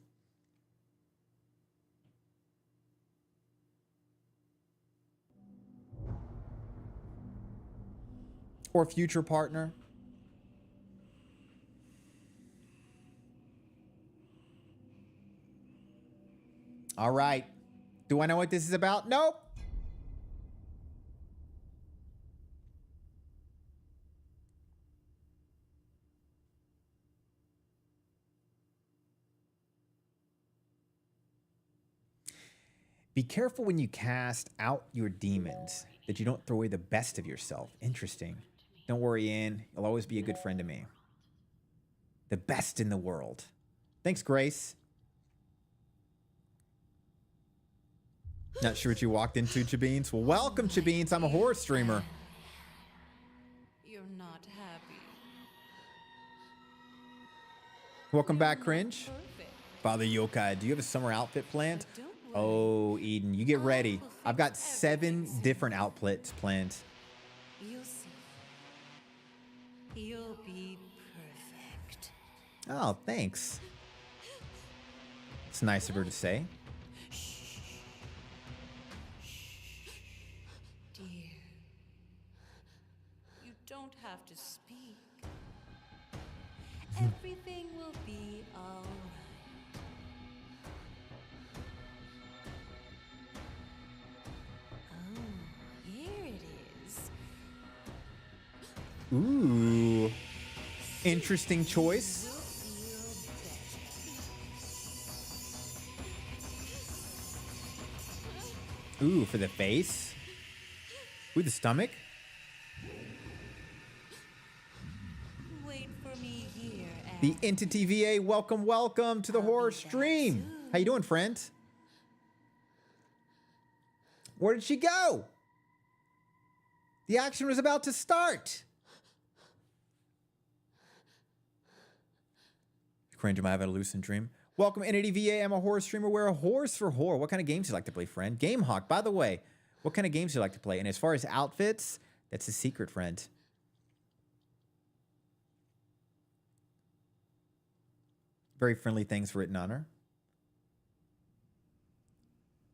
Or future partner. All right. Do I know what this is about? Nope. Be careful when you cast out your demons that you don't throw away the best of yourself. Interesting. Don't worry, Ann. You'll always be a good friend to me. The best in the world. Thanks, Grace. Not sure what you walked into, Chabeans. Well, welcome, Chabeans. I'm a horror streamer. You're not happy. Welcome back, Cringe. Father Yokai, do you have a summer outfit planned? Oh, Eden, you get ready. I've got 7 different outfits planned. You'll see. You'll be perfect. Oh, thanks. It's nice of her to say. Dear, you don't have to speak. Everything will be all right. Oh, here it is. Ooh. Interesting choice. Ooh, for the face. Ooh, the stomach. Wait for me here. The Entity VA, welcome, welcome to the horror stream. How you doing, friend? Where did she go? The action was about to start. Cringe, am I having a lucid dream? Welcome, Entity VA. I'm a horror streamer. We're a horse for horror. What kind of games do you like to play, friend? GameHawk, by the way. What kind of games do you like to play? And as far as outfits, that's a secret, friend. Very friendly things written on her.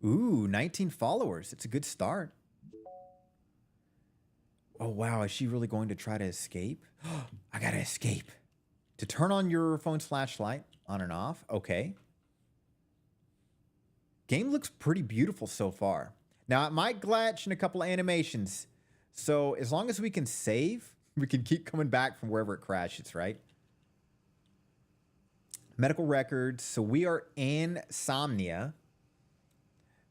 Ooh, 19 followers. It's a good start. Oh, wow. Is she really going to try to escape? I gotta escape. To turn on your phone's flashlight, on and off. Okay. Game looks pretty beautiful so far. Now, it might glitch in a couple of animations. So as long as we can save, we can keep coming back from wherever it crashes, right? Medical records. So we are insomnia.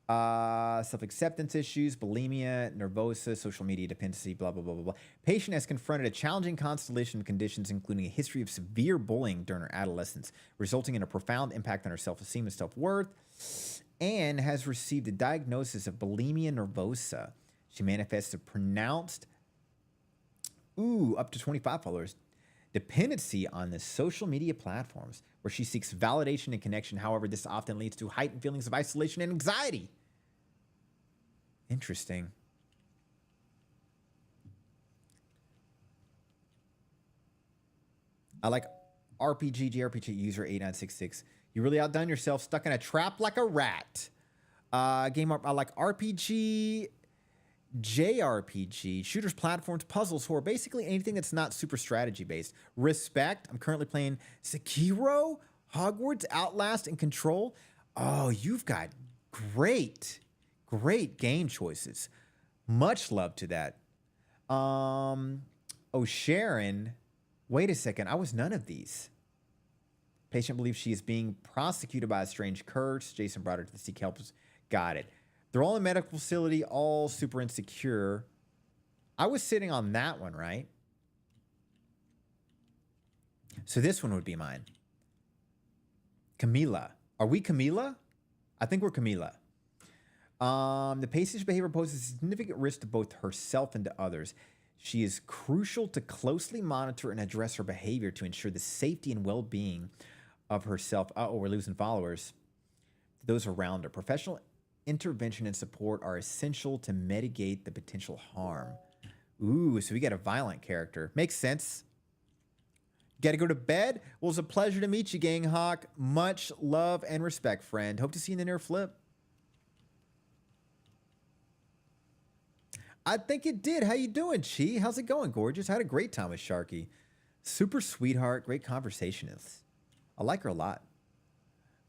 Self-acceptance issues, bulimia, nervosa, social media dependency, blah, blah, blah, blah, blah. Patient has confronted a challenging constellation of conditions, including a history of severe bullying during her adolescence, resulting in a profound impact on her self-esteem and self-worth, and has received a diagnosis of bulimia nervosa. She manifests a pronounced, up to 25 followers, dependency on the social media platforms, where she seeks validation and connection. However, this often leads to heightened feelings of isolation and anxiety. Interesting. I like RPG, JRPG user 8966. You really outdone yourself, stuck in a trap like a rat. I like RPG, JRPG, shooters, platforms, puzzles, horror, basically anything that's not super strategy based. Respect. I'm currently playing Sekiro, Hogwarts, Outlast, and Control. Oh, you've got great game choices. Much love to that. Oh, Sharon. Wait a second. I was none of these. Patient believes she is being prosecuted by a strange curse. Jason brought her to the seek help. Got it. They're all in medical facility, all super insecure. I was sitting on that one, right? So this one would be mine. Camila. Are we Camila? I think we're Camila. The patient's behavior poses a significant risk to both herself and to others. She is crucial to closely monitor and address her behavior to ensure the safety and well-being of herself. Uh-oh, we're losing followers. Those around her. Professional intervention and support are essential to mitigate the potential harm. Ooh, so we got a violent character. Makes sense. Got to go to bed? Well, it's a pleasure to meet you, Gang Hawk. Much love and respect, friend. Hope to see you in the near flip. I think it did. How you doing, Chi? How's it going, gorgeous? I had a great time with Sharky. Super sweetheart, great conversationalist. I like her a lot.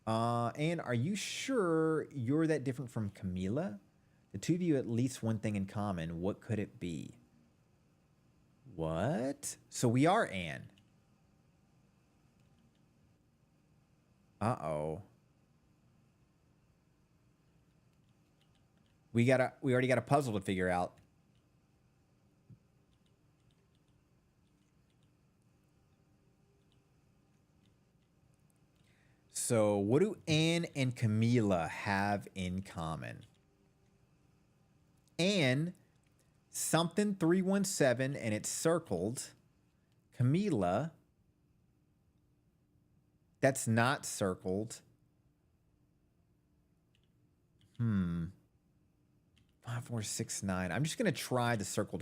And are you sure you're that different from Camila? The two of you at least one thing in common. What could it be? What? So we are Anne. Uh-oh. We already got a puzzle to figure out. So what do Anne and Camila have in common? Anne, something 317 and it's circled. Camila, that's not circled. 5469. I'm just going to try the circled one.